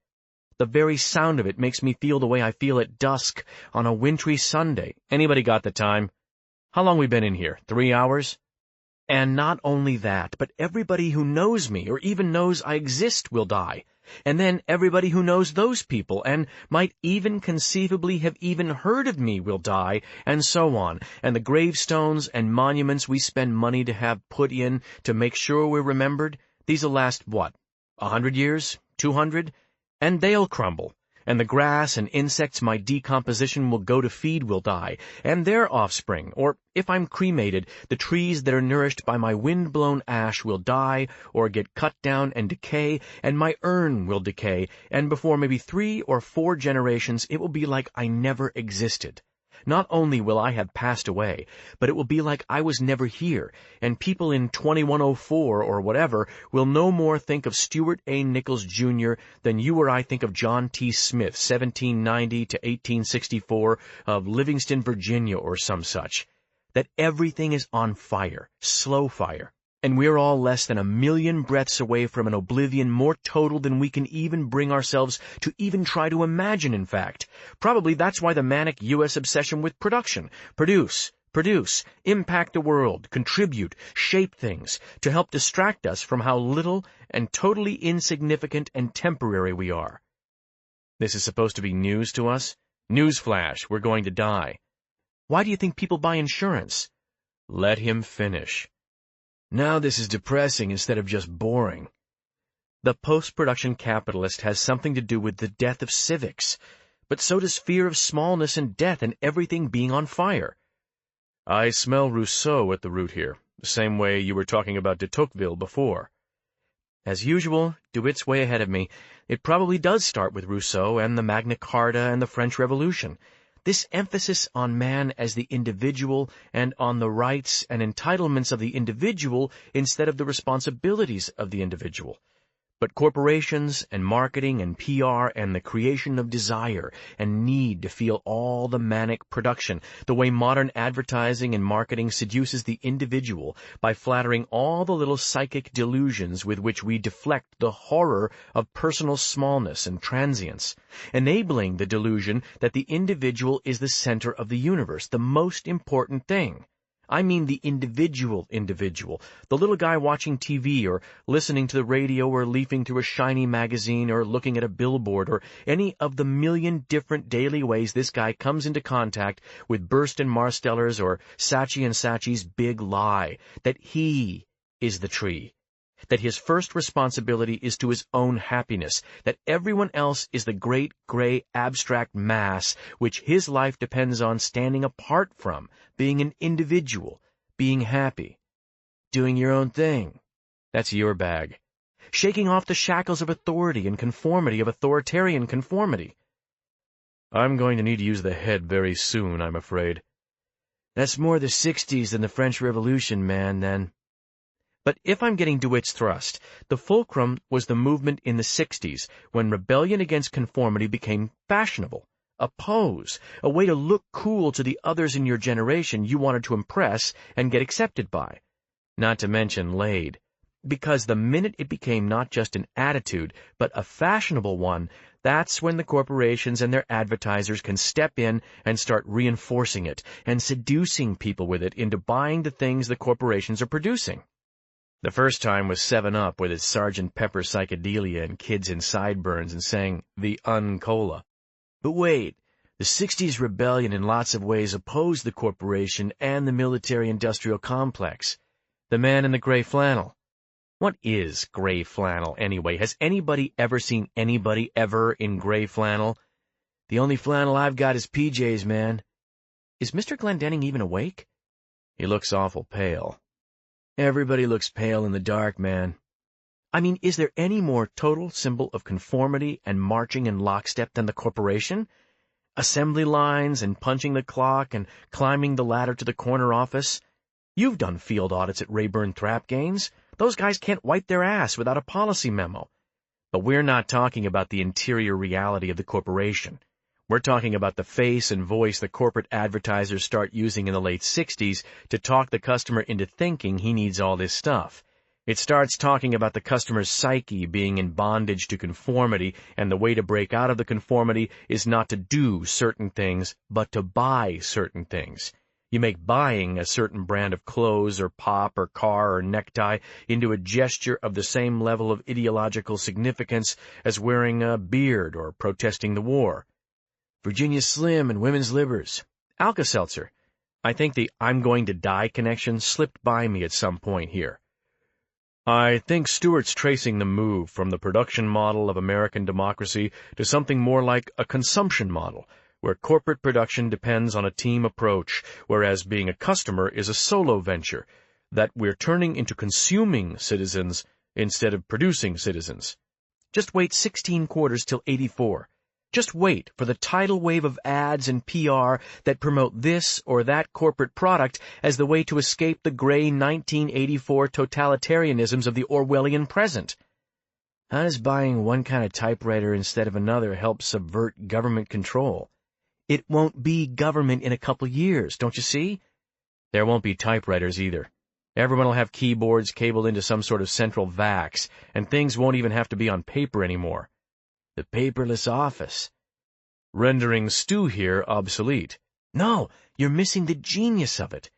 The very sound of it makes me feel the way I feel at dusk on a wintry Sunday. Anybody got the time? How long we been in here? 3 hours? And not only that, but everybody who knows me or even knows I exist will die. And then everybody who knows those people and might even conceivably have even heard of me will die, and so on. And the gravestones and monuments we spend money to have put in to make sure we're remembered, these'll last, what, 100 years? 200? And they'll crumble. And the grass and insects my decomposition will go to feed will die, and their offspring, or, if I'm cremated, the trees that are nourished by my wind-blown ash will die, or get cut down and decay, and my urn will decay, and before maybe 3 or 4 generations it will be like I never existed. Not only will I have passed away, but it will be like I was never here, and people in 2104 or whatever will no more think of Stuart A. Nichols, Jr. than you or I think of John T. Smith, 1790 to 1864, of Livingston, Virginia, or some such. That everything is on fire, slow fire. And we're all less than 1,000,000 breaths away from an oblivion more total than we can even bring ourselves to even try to imagine, in fact. Probably that's why the manic U.S. obsession with production. Produce, impact the world, contribute, shape things, to help distract us from how little and totally insignificant and temporary we are. This is supposed to be news to us? Newsflash, we're going to die. Why do you think people buy insurance? Let him finish. Now this is depressing instead of just boring. The post-production capitalist has something to do with the death of civics, but so does fear of smallness and death and everything being on fire. I smell Rousseau at the root here, the same way you were talking about de Tocqueville before. As usual, DeWitt's way ahead of me. It probably does start with Rousseau and the Magna Carta and the French Revolution. This emphasis on man as the individual and on the rights and entitlements of the individual instead of the responsibilities of the individual. But corporations and marketing and PR and the creation of desire and need to feel all the manic production, the way modern advertising and marketing seduces the individual by flattering all the little psychic delusions with which we deflect the horror of personal smallness and transience, enabling the delusion that the individual is the center of the universe, the most important thing. I mean the individual, the little guy watching TV or listening to the radio or leafing through a shiny magazine or looking at a billboard or any of the 1,000,000 different daily ways this guy comes into contact with Burst and Marsteller's or Saatchi and Saatchi's big lie, that he is the tree, that his first responsibility is to his own happiness, that everyone else is the great gray abstract mass which his life depends on standing apart from, being an individual, being happy, doing your own thing. That's your bag. Shaking off the shackles of authority and conformity, of authoritarian conformity. I'm going to need to use the head very soon, I'm afraid. That's more the 60s than the French Revolution, man, then. But if I'm getting DeWitt's thrust, the fulcrum was the movement in the 60s, when rebellion against conformity became fashionable, a pose, a way to look cool to the others in your generation you wanted to impress and get accepted by. Not to mention laid. Because the minute it became not just an attitude, but a fashionable one, that's when the corporations and their advertisers can step in and start reinforcing it and seducing people with it into buying the things the corporations are producing. The first time was 7-Up with its Sgt. Pepper psychedelia and kids in sideburns and sang the Un-Cola. But wait, the 60s rebellion in lots of ways opposed the corporation and the military-industrial complex. The man in the gray flannel. What is gray flannel, anyway? Has anybody ever seen anybody ever in gray flannel? The only flannel I've got is PJs, man. Is Mr. Glendenning even awake? He looks awful pale. Everybody looks pale in the dark, man. I mean, is there any more total symbol of conformity and marching in lockstep than the corporation? Assembly lines and punching the clock and climbing the ladder to the corner office. You've done field audits at Rayburn Thrap Gaines. Those guys can't wipe their ass without a policy memo. But we're not talking about the interior reality of the corporation. We're talking about the face and voice the corporate advertisers start using in the late 60s to talk the customer into thinking he needs all this stuff. It starts talking about the customer's psyche being in bondage to conformity, and the way to break out of the conformity is not to do certain things, but to buy certain things. You make buying a certain brand of clothes or pop or car or necktie into a gesture of the same level of ideological significance as wearing a beard or protesting the war. Virginia Slim and women's livers. Alka-Seltzer. I think the I'm going to die connection slipped by me at some point here. I think Stewart's tracing the move from the production model of American democracy to something more like a consumption model, where corporate production depends on a team approach, whereas being a customer is a solo venture, that we're turning into consuming citizens instead of producing citizens. Just wait 16 quarters till 84. Just wait for the tidal wave of ads and PR that promote this or that corporate product as the way to escape the gray 1984 totalitarianisms of the Orwellian present. How does buying one kind of typewriter instead of another help subvert government control? It won't be government in a couple years, don't you see? There won't be typewriters either. Everyone will have keyboards cabled into some sort of central VAX, and things won't even have to be on paper anymore. The paperless office. Rendering Stu here obsolete. No, you're missing the genius of it.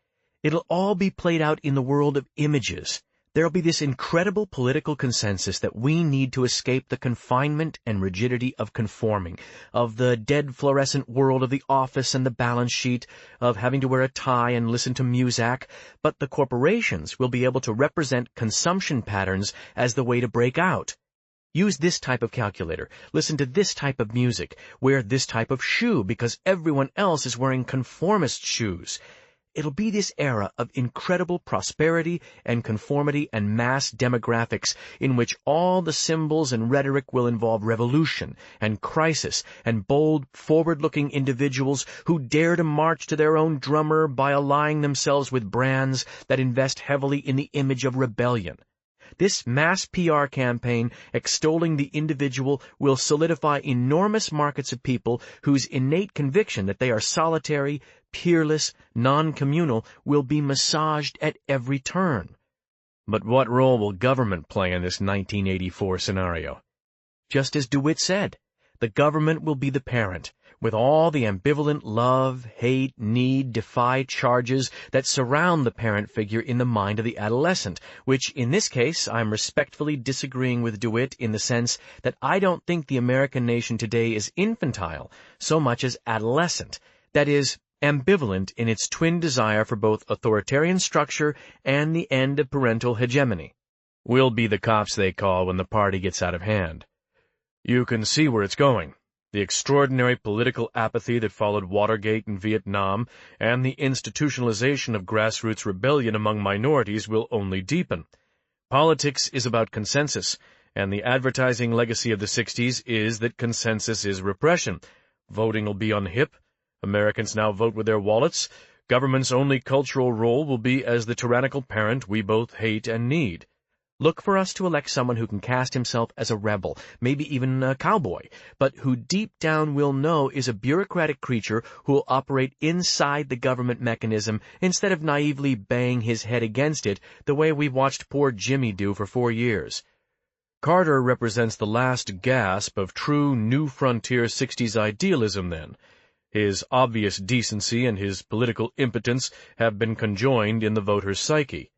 It'll all be played out in the world of images. There'll be this incredible political consensus that we need to escape the confinement and rigidity of conforming, of the dead fluorescent world of the office and the balance sheet, of having to wear a tie and listen to Muzak, but the corporations will be able to represent consumption patterns as the way to break out. Use this type of calculator, listen to this type of music, wear this type of shoe because everyone else is wearing conformist shoes. It'll be this era of incredible prosperity and conformity and mass demographics in which all the symbols and rhetoric will involve revolution and crisis and bold, forward-looking individuals who dare to march to their own drummer by allying themselves with brands that invest heavily in the image of rebellion. This mass PR campaign extolling the individual will solidify enormous markets of people whose innate conviction that they are solitary, peerless, non-communal will be massaged at every turn. But what role will government play in this 1984 scenario? Just as DeWitt said, the government will be the parent, with all the ambivalent love, hate, need, defy charges that surround the parent figure in the mind of the adolescent, which, in this case, I'm respectfully disagreeing with DeWitt in the sense that I don't think the American nation today is infantile so much as adolescent, that is, ambivalent in its twin desire for both authoritarian structure and the end of parental hegemony. We'll be the cops they call when the party gets out of hand. You can see where it's going. The extraordinary political apathy that followed Watergate and Vietnam and the institutionalization of grassroots rebellion among minorities will only deepen. Politics is about consensus, and the advertising legacy of the 60s is that consensus is repression. Voting will be on the hip. Americans now vote with their wallets. Government's only cultural role will be as the tyrannical parent we both hate and need. Look for us to elect someone who can cast himself as a rebel, maybe even a cowboy, but who deep down will know is a bureaucratic creature who will operate inside the government mechanism instead of naively bang his head against it the way we've watched poor Jimmy do for 4 years. Carter represents the last gasp of true new frontier 60s idealism then. His obvious decency and his political impotence have been conjoined in the voter's psyche.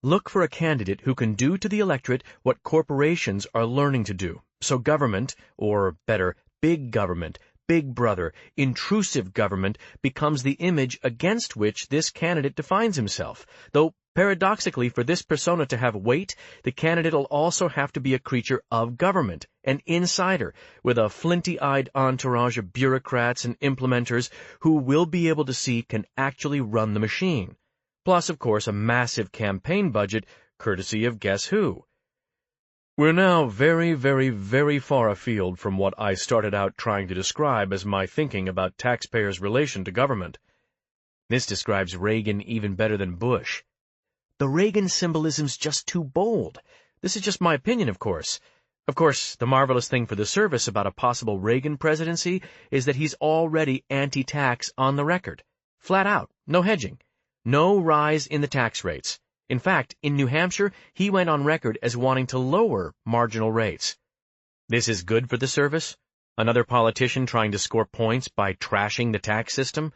Look for a candidate who can do to the electorate what corporations are learning to do. So government, or better, big government, big brother, intrusive government becomes the image against which this candidate defines himself. Though, paradoxically, for this persona to have weight, the candidate will also have to be a creature of government, an insider, with a flinty-eyed entourage of bureaucrats and implementers who will be able to see can actually run the machine. Plus, of course, a massive campaign budget, courtesy of guess who. We're now very, very, very far afield from what I started out trying to describe as my thinking about taxpayers' relation to government. This describes Reagan even better than Bush. The Reagan symbolism's just too bold. This is just my opinion, of course. Of course, the marvelous thing for the service about a possible Reagan presidency is that he's already anti-tax on the record. Flat out, no hedging. No rise in the tax rates. In fact, in New Hampshire, he went on record as wanting to lower marginal rates. This is good for the service? Another politician trying to score points by trashing the tax system?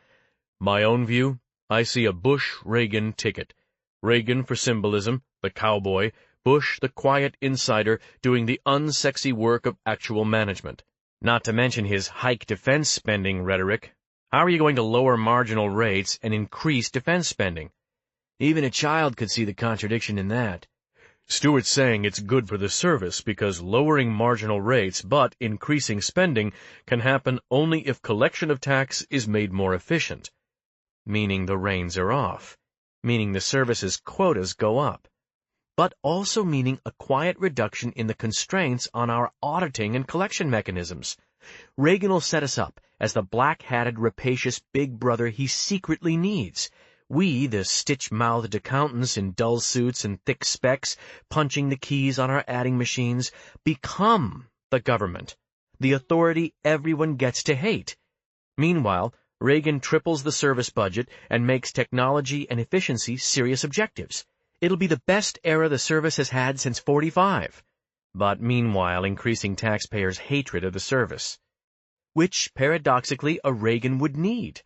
My own view, I see a Bush-Reagan ticket. Reagan for symbolism, the cowboy, Bush the quiet insider doing the unsexy work of actual management. Not to mention his hike defense spending rhetoric. How are you going to lower marginal rates and increase defense spending? Even a child could see the contradiction in that. Stewart's saying it's good for the service because lowering marginal rates but increasing spending can happen only if collection of tax is made more efficient. Meaning the reins are off. Meaning the service's quotas go up. But also meaning a quiet reduction in the constraints on our auditing and collection mechanisms. Reagan will set us up as the black-hatted, rapacious big brother he secretly needs. We, the stitch-mouthed accountants in dull suits and thick specs, punching the keys on our adding machines, become the government, the authority everyone gets to hate. Meanwhile, Reagan triples the service budget and makes technology and efficiency serious objectives. It'll be the best era the service has had since '45. But meanwhile increasing taxpayers' hatred of the service. Which, paradoxically, a Reagan would need.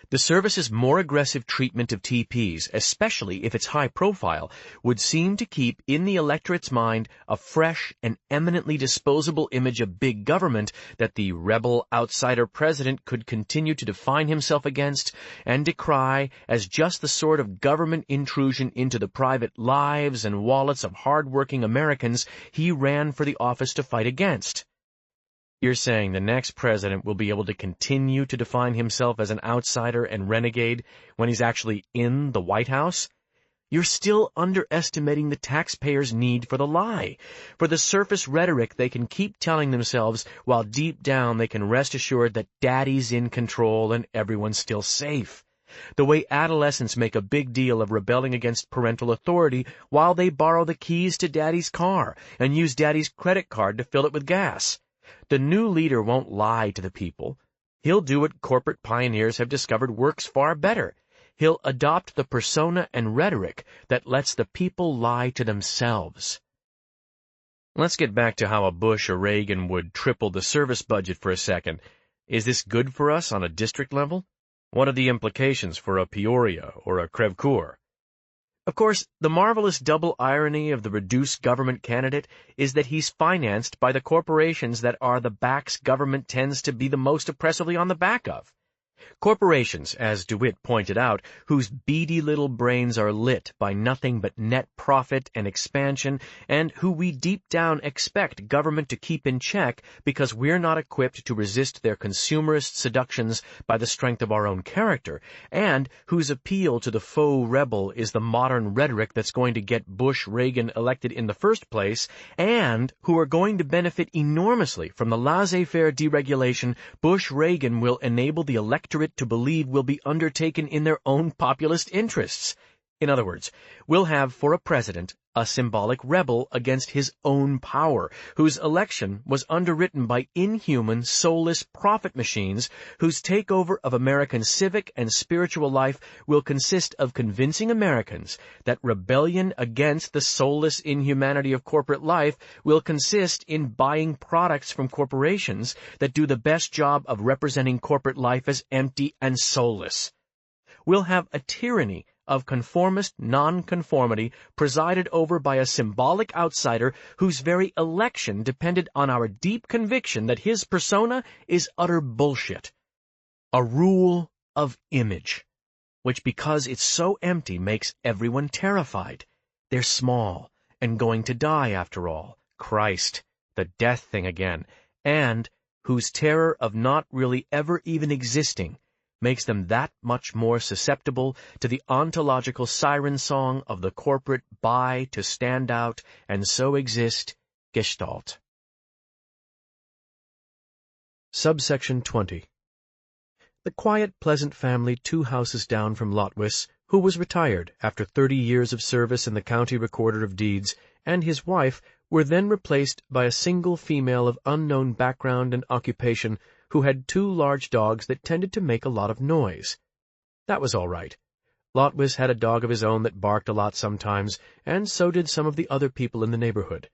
The service's more aggressive treatment of TPs, especially if it's high profile, would seem to keep in the electorate's mind a fresh and eminently disposable image of big government that the rebel outsider president could continue to define himself against and decry as just the sort of government intrusion into the private lives and wallets of hard-working Americans he ran for the office to fight against. You're saying the next president will be able to continue to define himself as an outsider and renegade when he's actually in the White House? You're still underestimating the taxpayers' need for the lie, for the surface rhetoric they can keep telling themselves while deep down they can rest assured that daddy's in control and everyone's still safe. The way adolescents make a big deal of rebelling against parental authority while they borrow the keys to daddy's car and use daddy's credit card to fill it with gas. The new leader won't lie to the people. He'll do what corporate pioneers have discovered works far better. He'll adopt the persona and rhetoric that lets the people lie to themselves. Let's get back to how a Bush or Reagan would triple the service budget for a second. Is this good for us on a district level? What are the implications for a Peoria or a Crevecoeur? Of course, the marvelous double irony of the reduced government candidate is that he's financed by the corporations that are the backs government tends to be the most oppressively on the back of. Corporations, as DeWitt pointed out, whose beady little brains are lit by nothing but net profit and expansion, and who we deep down expect government to keep in check because we're not equipped to resist their consumerist seductions by the strength of our own character, and whose appeal to the faux rebel is the modern rhetoric that's going to get Bush-Reagan elected in the first place, and who are going to benefit enormously from the laissez-faire deregulation Bush-Reagan will enable the electorate to believe will be undertaken in their own populist interests. In other words, we'll have for a president a symbolic rebel against his own power, whose election was underwritten by inhuman, soulless profit machines, whose takeover of American civic and spiritual life will consist of convincing Americans that rebellion against the soulless inhumanity of corporate life will consist in buying products from corporations that do the best job of representing corporate life as empty and soulless. We'll have a tyranny of conformist nonconformity presided over by a symbolic outsider whose very election depended on our deep conviction that his persona is utter bullshit. A rule of image, which because it's so empty makes everyone terrified. They're small and going to die after all. Christ, the death thing again, and whose terror of not really ever even existing makes them that much more susceptible to the ontological siren song of the corporate buy to stand out and so exist gestalt. Subsection 20. The quiet, pleasant family 2 houses down from Lotwis, who was retired after 30 years of service in the county recorder of deeds, and his wife were then replaced by a single female of unknown background and occupation who had 2 large dogs that tended to make a lot of noise. That was all right. Lotwis had a dog of his own that barked a lot sometimes, and so did some of the other people in the neighborhood.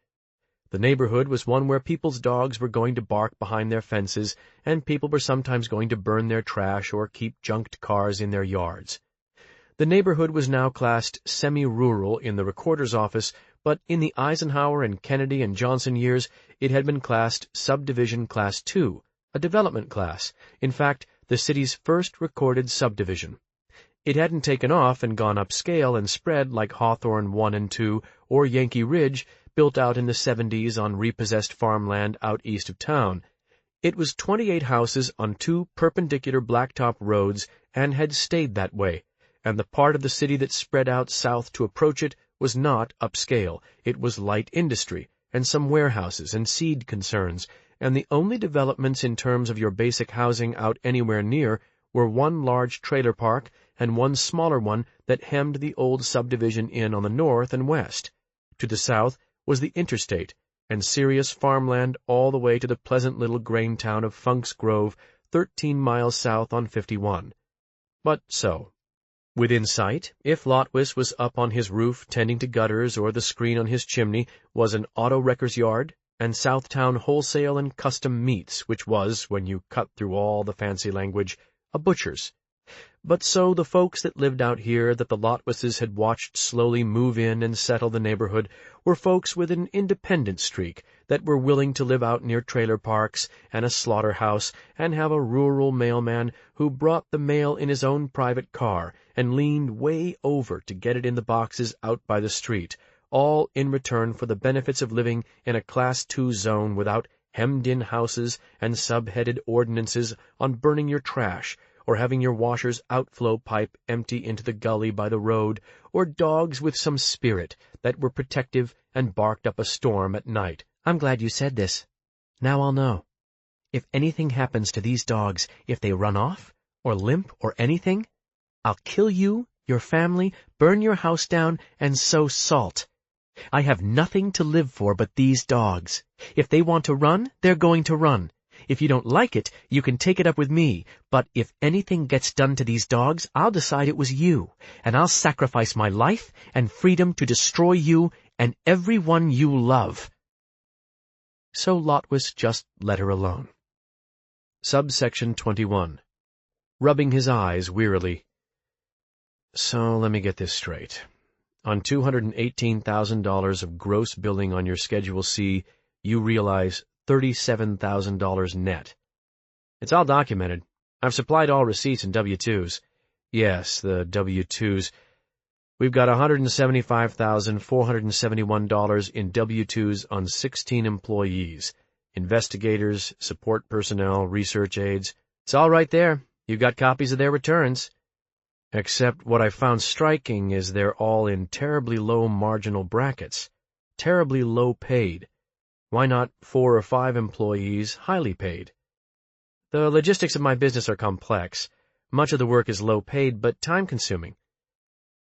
The neighborhood was one where people's dogs were going to bark behind their fences, and people were sometimes going to burn their trash or keep junked cars in their yards. The neighborhood was now classed semi-rural in the recorder's office, but in the Eisenhower and Kennedy and Johnson years, it had been classed Subdivision Class 2, a development class, in fact, the city's first recorded subdivision. It hadn't taken off and gone upscale and spread like Hawthorne 1 and 2 or Yankee Ridge, built out in the 70s on repossessed farmland out east of town. It was 28 houses on 2 perpendicular blacktop roads and had stayed that way, and the part of the city that spread out south to approach it was not upscale. It was light industry, and some warehouses and seed concerns, and the only developments in terms of your basic housing out anywhere near were 1 large trailer park and 1 smaller one that hemmed the old subdivision in on the north and west. To the south was the interstate, and serious farmland all the way to the pleasant little grain town of Funk's Grove, 13 miles south on 51. But so. Within sight, if Lotwis was up on his roof tending to gutters or the screen on his chimney, was an auto wrecker's yard, and Southtown Wholesale and Custom Meats, which was, when you cut through all the fancy language, a butcher's. But so the folks that lived out here that the Lotwises had watched slowly move in and settle the neighborhood were folks with an independent streak that were willing to live out near trailer parks and a slaughterhouse and have a rural mailman who brought the mail in his own private car and leaned way over to get it in the boxes out by the street, all in return for the benefits of living in a Class 2 zone without hemmed-in houses and subheaded ordinances on burning your trash, or having your washer's outflow pipe empty into the gully by the road, or dogs with some spirit that were protective and barked up a storm at night. I'm glad you said this. Now I'll know. If anything happens to these dogs, if they run off, or limp, or anything, I'll kill you, your family, burn your house down, and sow salt. I have nothing to live for but these dogs. If they want to run, they're going to run. If you don't like it, you can take it up with me, but if anything gets done to these dogs, I'll decide it was you, and I'll sacrifice my life and freedom to destroy you and everyone you love. So Lotwis just let her alone. Subsection 21. Rubbing his eyes wearily. So let me get this straight. On $218,000 of gross billing on your Schedule C, you realize $37,000 net. It's all documented. I've supplied all receipts and W-2s. Yes, the W-2s. We've got $175,471 in W-2s on 16 employees, investigators, support personnel, research aides. It's all right there. You've got copies of their returns. Except what I found striking is they're all in terribly low marginal brackets, terribly low paid. Why not 4 or 5 employees, highly paid? The logistics of my business are complex. Much of the work is low paid, but time-consuming.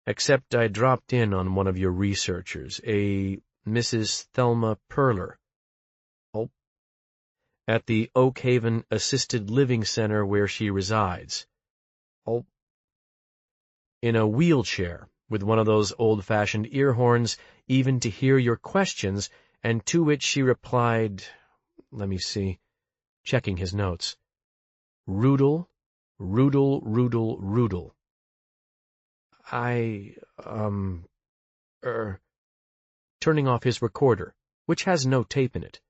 Except I dropped in on one of your researchers, a Mrs. Thelma Perler. Oh. At the Oak Haven Assisted Living Center where she resides. Oh. In a wheelchair, with one of those old-fashioned ear horns, even to hear your questions, and to which she replied, let me see, checking his notes, Roodle, Roodle, Roodle, Roodle. Turning off his recorder, which has no tape in it.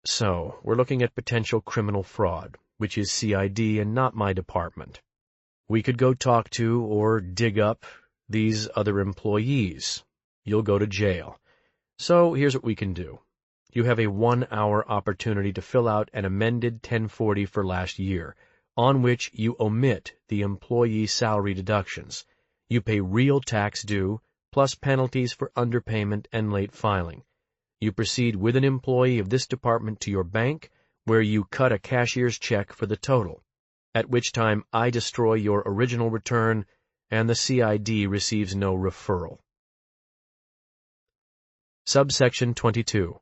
So, we're looking at potential criminal fraud, which is CID and not my department. We could go talk to or dig up these other employees. You'll go to jail. So here's what we can do. You have a 1-hour opportunity to fill out an amended 1040 for last year, on which you omit the employee salary deductions. You pay real tax due, plus penalties for underpayment and late filing. You proceed with an employee of this department to your bank, where you cut a cashier's check for the total, at which time I destroy your original return and the CID receives no referral. Subsection 22.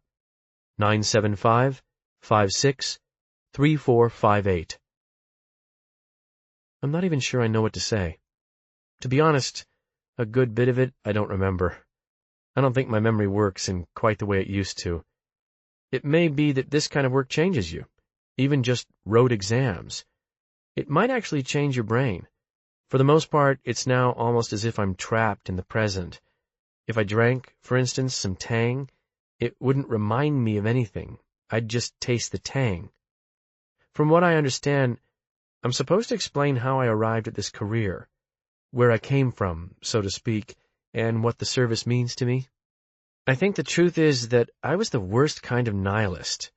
975-56-3458. I'm not even sure I know what to say. To be honest, a good bit of it I don't remember. I don't think my memory works in quite the way it used to. It may be that this kind of work changes you, even just rote exams. It might actually change your brain. For the most part, it's now almost as if I'm trapped in the present. If I drank, for instance, some Tang, it wouldn't remind me of anything. I'd just taste the Tang. From what I understand, I'm supposed to explain how I arrived at this career, where I came from, so to speak, and what the service means to me. I think the truth is that I was the worst kind of nihilist,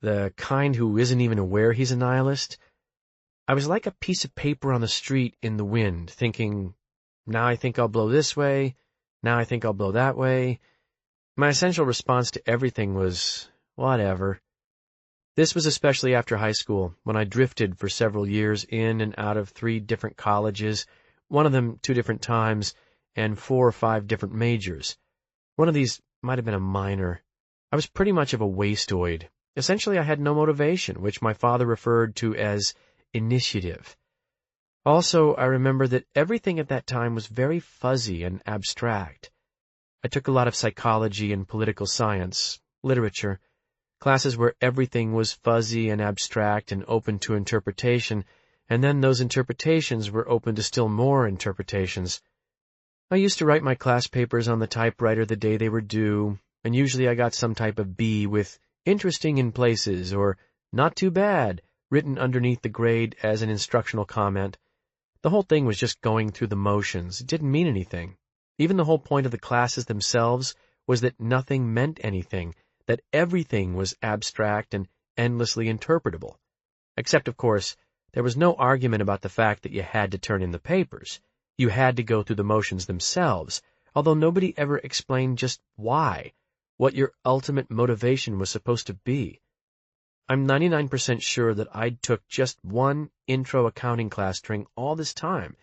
the kind who isn't even aware he's a nihilist. I was like a piece of paper on the street in the wind, thinking, now I think I'll blow this way, now I think I'll blow that way. My essential response to everything was, whatever. This was especially after high school, when I drifted for several years in and out of 3 different colleges, one of them 2 different times, and 4 or 5 different majors. One of these might have been a minor. I was pretty much of a wasteoid. Essentially, I had no motivation, which my father referred to as initiative. Also, I remember that everything at that time was very fuzzy and abstract. I took a lot of psychology and political science, literature, classes where everything was fuzzy and abstract and open to interpretation, and then those interpretations were open to still more interpretations. I used to write my class papers on the typewriter the day they were due, and usually I got some type of B with interesting in places or not too bad written underneath the grade as an instructional comment. The whole thing was just going through the motions. It didn't mean anything. Even the whole point of the classes themselves was that nothing meant anything, that everything was abstract and endlessly interpretable. Except, of course, there was no argument about the fact that you had to turn in the papers. You had to go through the motions themselves, although nobody ever explained just why, what your ultimate motivation was supposed to be. I'm 99% sure that I took just one intro accounting class during all this time,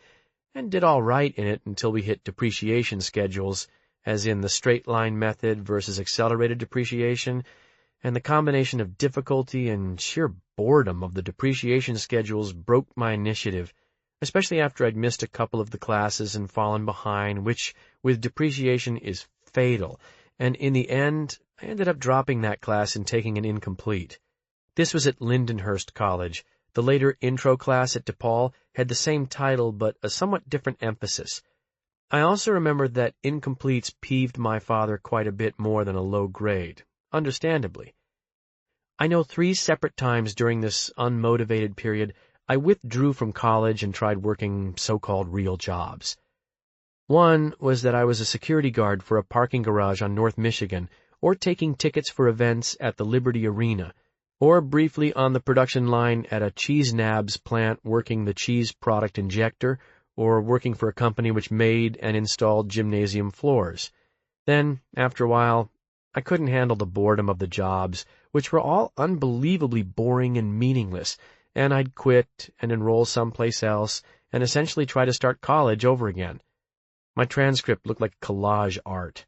and did all right in it until we hit depreciation schedules, as in the straight line method versus accelerated depreciation, and the combination of difficulty and sheer boredom of the depreciation schedules broke my initiative, especially after I'd missed a couple of the classes and fallen behind, which, with depreciation, is fatal, and in the end, I ended up dropping that class and taking an incomplete. This was at Lindenhurst College. The later intro class at DePaul had the same title but a somewhat different emphasis. I also remember that incompletes peeved my father quite a bit more than a low grade, understandably. I know 3 separate times during this unmotivated period I withdrew from college and tried working so-called real jobs. One was that I was a security guard for a parking garage on North Michigan, or taking tickets for events at the Liberty Arena, or briefly on the production line at a cheese nabs plant working the cheese product injector, or working for a company which made and installed gymnasium floors. Then, after a while, I couldn't handle the boredom of the jobs, which were all unbelievably boring and meaningless, and I'd quit and enroll someplace else and essentially try to start college over again. My transcript looked like collage art.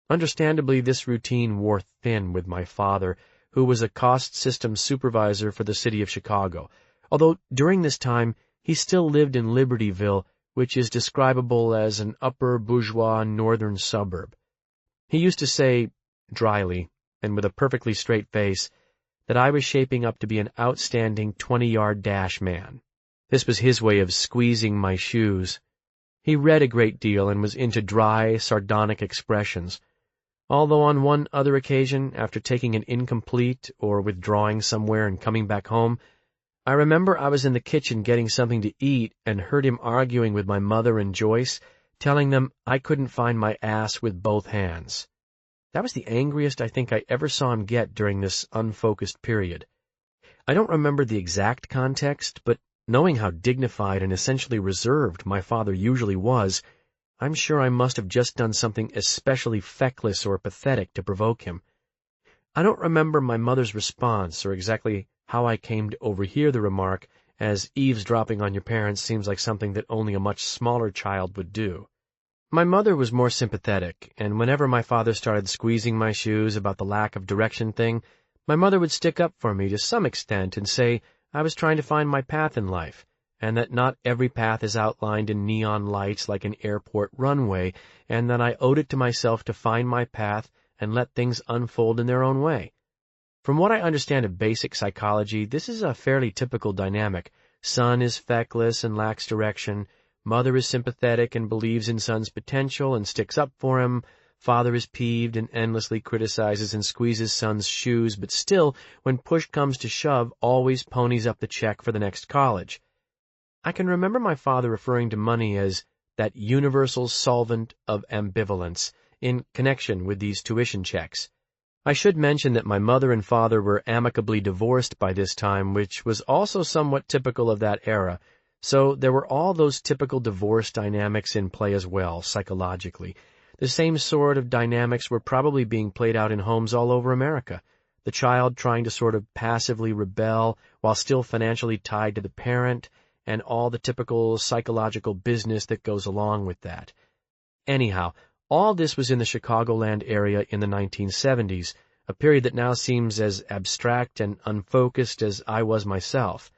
Understandably, this routine wore thin with my father, who was a cost systems supervisor for the city of Chicago, although during this time he still lived in Libertyville, which is describable as an upper bourgeois northern suburb. He used to say, dryly, and with a perfectly straight face, that I was shaping up to be an outstanding 20-yard dash man. This was his way of squeezing my shoes. He read a great deal and was into dry, sardonic expressions, although on one other occasion, after taking an incomplete or withdrawing somewhere and coming back home, I remember I was in the kitchen getting something to eat and heard him arguing with my mother and Joyce, telling them I couldn't find my ass with both hands. That was the angriest I think I ever saw him get during this unfocused period. I don't remember the exact context, but knowing how dignified and essentially reserved my father usually was, I'm sure I must have just done something especially feckless or pathetic to provoke him. I don't remember my mother's response or exactly how I came to overhear the remark, as eavesdropping on your parents seems like something that only a much smaller child would do. My mother was more sympathetic, and whenever my father started squeezing my shoes about the lack of direction thing, my mother would stick up for me to some extent and say I was trying to find my path in life, and that not every path is outlined in neon lights like an airport runway, and that I owed it to myself to find my path and let things unfold in their own way. From what I understand of basic psychology, this is a fairly typical dynamic. Son is feckless and lacks direction. Mother is sympathetic and believes in son's potential and sticks up for him. Father is peeved and endlessly criticizes and squeezes son's shoes, but still, when push comes to shove, always ponies up the check for the next college. I can remember my father referring to money as that universal solvent of ambivalence in connection with these tuition checks. I should mention that my mother and father were amicably divorced by this time, which was also somewhat typical of that era. So there were all those typical divorce dynamics in play as well, psychologically. The same sort of dynamics were probably being played out in homes all over America. The child trying to sort of passively rebel while still financially tied to the parent, and all the typical psychological business that goes along with that. Anyhow, all this was in the Chicagoland area in the 1970s, a period that now seems as abstract and unfocused as I was myself.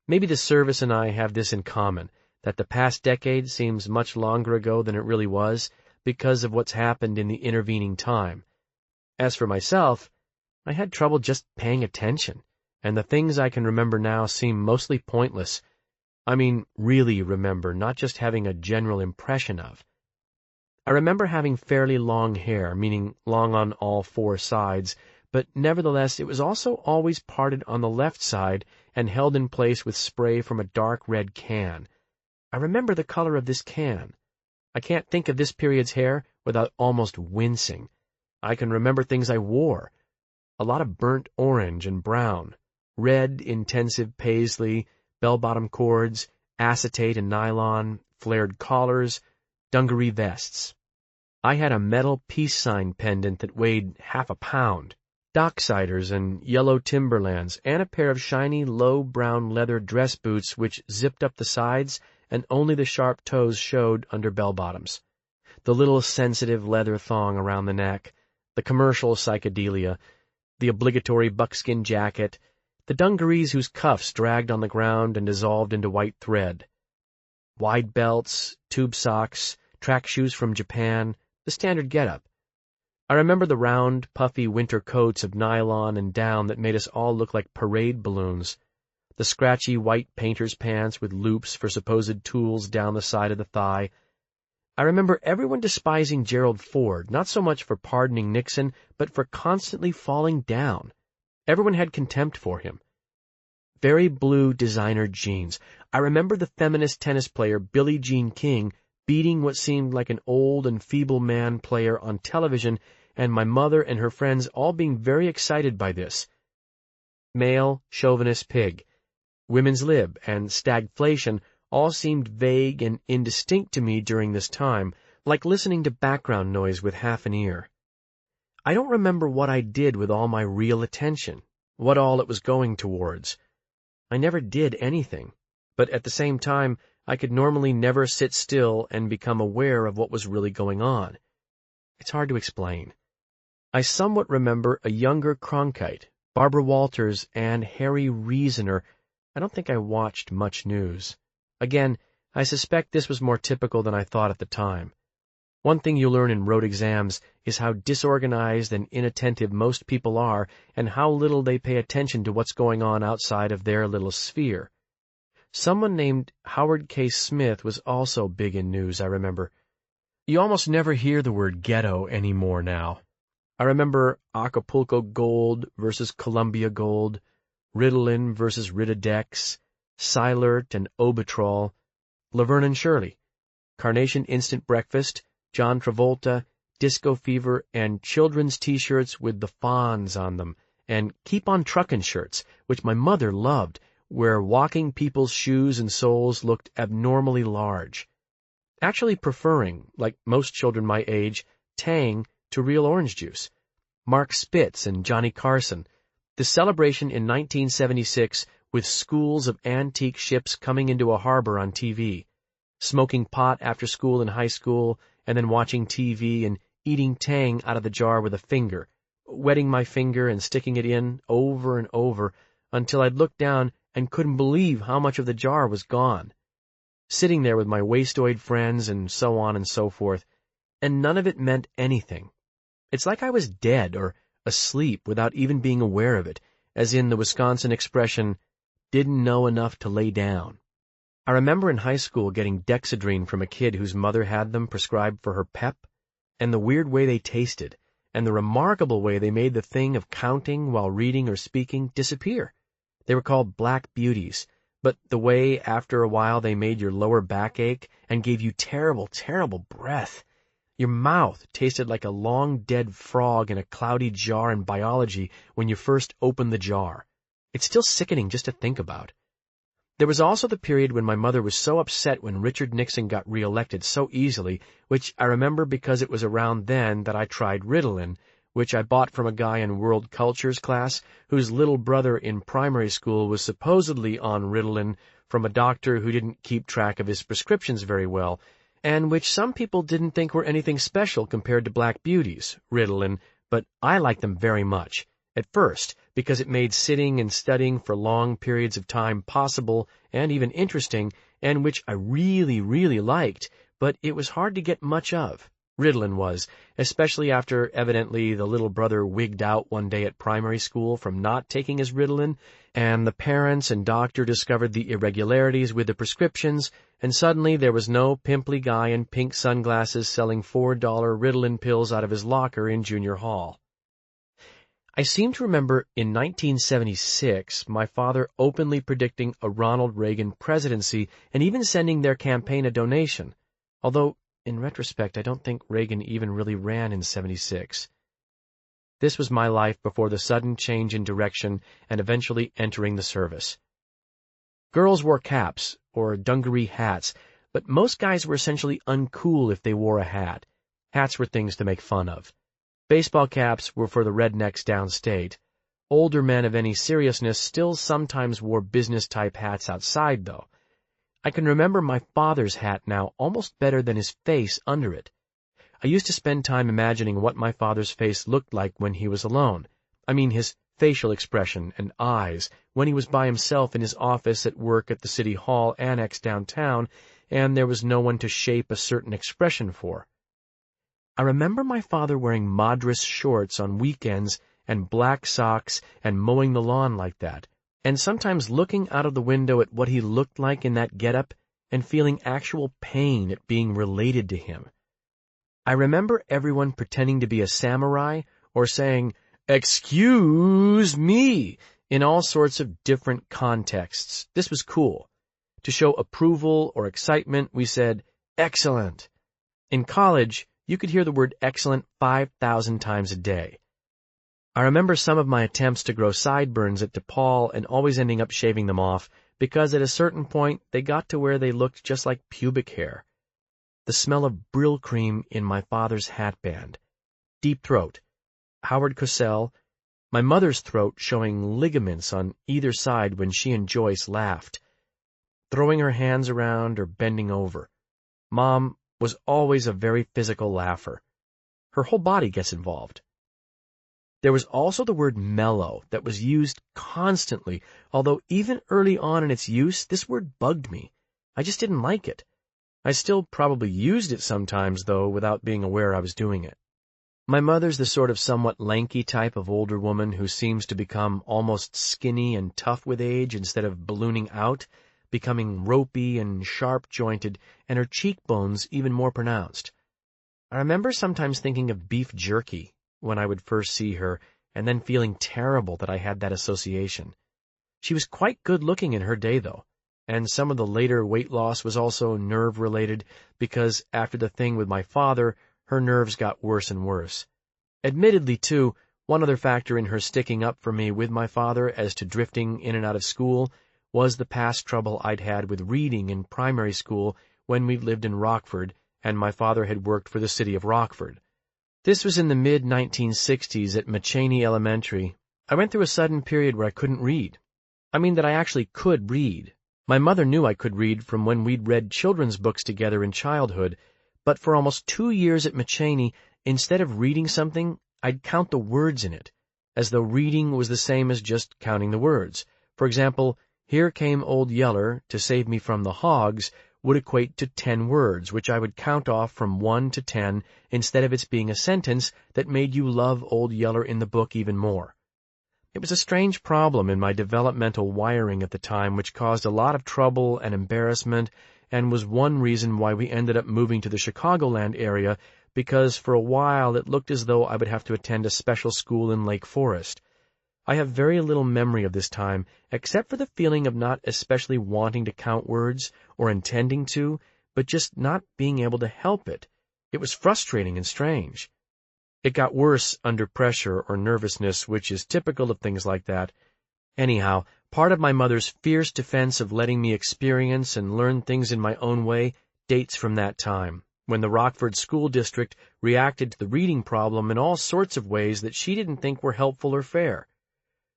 Maybe the service and I have this in common, that the past decade seems much longer ago than it really was, because of what's happened in the intervening time. As for myself, I had trouble just paying attention, and the things I can remember now seem mostly pointless. I mean, really remember, not just having a general impression of. I remember having fairly long hair, meaning long on all four sides, but nevertheless it was also always parted on the left side and held in place with spray from a dark red can. I remember the color of this can. I can't think of this period's hair without almost wincing. I can remember things I wore. A lot of burnt orange and brown, red intensive paisley, bell-bottom cords, acetate and nylon, flared collars, dungaree vests. I had a metal peace sign pendant that weighed half a pound, docksiders and yellow Timberlands, and a pair of shiny low brown leather dress boots which zipped up the sides and only the sharp toes showed under bell-bottoms. The little sensitive leather thong around the neck, the commercial psychedelia, the obligatory buckskin jacket, the dungarees whose cuffs dragged on the ground and dissolved into white thread, wide belts, tube socks, track shoes from Japan, the standard getup. I remember the round, puffy winter coats of nylon and down that made us all look like parade balloons, the scratchy white painter's pants with loops for supposed tools down the side of the thigh. I remember everyone despising Gerald Ford, not so much for pardoning Nixon, but for constantly falling down. Everyone had contempt for him. Very blue designer jeans. I remember the feminist tennis player Billie Jean King beating what seemed like an old and feeble man player on television, and my mother and her friends all being very excited by this. Male, chauvinist pig, women's lib, and stagflation all seemed vague and indistinct to me during this time, like listening to background noise with half an ear. I don't remember what I did with all my real attention, what all it was going towards. I never did anything, but at the same time, I could normally never sit still and become aware of what was really going on. It's hard to explain. I somewhat remember a younger Cronkite, Barbara Walters, and Harry Reasoner. I don't think I watched much news. Again, I suspect this was more typical than I thought at the time. One thing you learn in road exams is how disorganized and inattentive most people are and how little they pay attention to what's going on outside of their little sphere. Someone named Howard K. Smith was also big in news, I remember. You almost never hear the word ghetto anymore now. I remember Acapulco Gold versus Columbia Gold, Ritalin versus Ritadex, Silert and Obitrol, Laverne and Shirley, Carnation Instant Breakfast, John Travolta, Disco Fever, and children's T-shirts with the Fonz on them, and Keep on Truckin' shirts, which my mother loved, where walking people's shoes and soles looked abnormally large. Actually preferring, like most children my age, Tang to real orange juice. Mark Spitz and Johnny Carson. The celebration in 1976 with schools of antique ships coming into a harbor on TV. Smoking pot after school in high school, and then watching TV and eating tang out of the jar with a finger, wetting my finger and sticking it in over and over until I'd look down and couldn't believe how much of the jar was gone. Sitting there with my wastoid friends and so on and so forth, and none of it meant anything. It's like I was dead or asleep without even being aware of it, as in the Wisconsin expression, didn't know enough to lay down. I remember in high school getting Dexedrine from a kid whose mother had them prescribed for her pep, and the weird way they tasted, and the remarkable way they made the thing of counting while reading or speaking disappear. They were called Black Beauties, but the way after a while they made your lower back ache and gave you terrible, terrible breath. Your mouth tasted like a long dead frog in a cloudy jar in biology when you first opened the jar. It's still sickening just to think about. There was also the period when my mother was so upset when Richard Nixon got reelected so easily, which I remember because it was around then that I tried Ritalin, which I bought from a guy in World Cultures class whose little brother in primary school was supposedly on Ritalin from a doctor who didn't keep track of his prescriptions very well, and which some people didn't think were anything special compared to Black Beauties, Ritalin, but I liked them very much. At first, because it made sitting and studying for long periods of time possible and even interesting, and which I really, really liked, but it was hard to get much of. Ritalin was, especially after evidently the little brother wigged out one day at primary school from not taking his Ritalin, and the parents and doctor discovered the irregularities with the prescriptions, and suddenly there was no pimply guy in pink sunglasses selling $4 Ritalin pills out of his locker in junior hall. I seem to remember in 1976 my father openly predicting a Ronald Reagan presidency and even sending their campaign a donation, although in retrospect I don't think Reagan even really ran in 76. This was my life before the sudden change in direction and eventually entering the service. Girls wore caps or dungaree hats, but most guys were essentially uncool if they wore a hat. Hats were things to make fun of. Baseball caps were for the rednecks downstate. Older men of any seriousness still sometimes wore business-type hats outside, though. I can remember my father's hat now almost better than his face under it. I used to spend time imagining what my father's face looked like when he was alone. I mean his facial expression and eyes when he was by himself in his office at work at the City Hall Annex downtown, and there was no one to shape a certain expression for. I remember my father wearing Madras shorts on weekends and black socks and mowing the lawn like that, and sometimes looking out of the window at what he looked like in that getup and feeling actual pain at being related to him. I remember everyone pretending to be a samurai or saying, "Excuse me," in all sorts of different contexts. This was cool. To show approval or excitement, we said, "Excellent." In college, you could hear the word excellent 5,000 times a day. I remember some of my attempts to grow sideburns at DePaul and always ending up shaving them off, because at a certain point they got to where they looked just like pubic hair. The smell of Brill cream in my father's hatband. Deep throat. Howard Cosell. My mother's throat showing ligaments on either side when she and Joyce laughed. Throwing her hands around or bending over. Mom was always a very physical laugher. Her whole body gets involved. There was also the word mellow that was used constantly, although even early on in its use, this word bugged me. I just didn't like it. I still probably used it sometimes, though, without being aware I was doing it. My mother's the sort of somewhat lanky type of older woman who seems to become almost skinny and tough with age instead of ballooning out, becoming ropey and sharp-jointed, and her cheekbones even more pronounced. I remember sometimes thinking of beef jerky when I would first see her, and then feeling terrible that I had that association. She was quite good-looking in her day, though, and some of the later weight loss was also nerve-related, because after the thing with my father, her nerves got worse and worse. Admittedly, too, one other factor in her sticking up for me with my father as to drifting in and out of school was the past trouble I'd had with reading in primary school when we lived in Rockford, and my father had worked for the city of Rockford. This was in the mid-1960s at Machaney Elementary. I went through a sudden period where I couldn't read. I mean that I actually could read. My mother knew I could read from when we'd read children's books together in childhood, But for almost 2 years at Machainey, instead of reading something, I'd count the words in it, as though reading was the same as just counting the words. For example, "Here came Old Yeller to save me from the hogs" would equate to 10 words, which I would count off from 1 to 10 instead of its being a sentence that made you love Old Yeller in the book even more. It was a strange problem in my developmental wiring at the time, which caused a lot of trouble and embarrassment, and was one reason why we ended up moving to the Chicagoland area, because for a while it looked as though I would have to attend a special school in Lake Forest. I have very little memory of this time, except for the feeling of not especially wanting to count words, or intending to, but just not being able to help it. It was frustrating and strange. It got worse under pressure or nervousness, which is typical of things like that. Anyhow, part of my mother's fierce defense of letting me experience and learn things in my own way dates from that time, when the Rockford School District reacted to the reading problem in all sorts of ways that she didn't think were helpful or fair.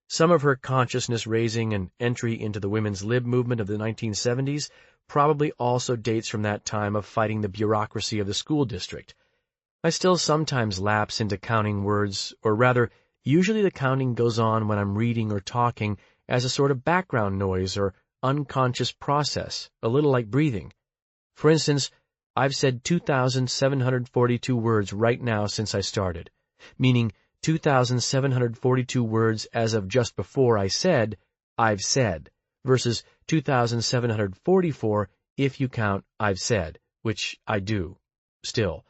Some of her consciousness-raising and entry into the women's lib movement of the 1970s probably also dates from that time of fighting the bureaucracy of the school district. I still sometimes lapse into counting words, or rather, usually the counting goes on when I'm reading or talking as a sort of background noise or unconscious process, a little like breathing. For instance, I've said 2,742 words right now since I started, meaning 2,742 words as of just before I said, "I've said," versus 2,744 if you count "I've said," which I do, still.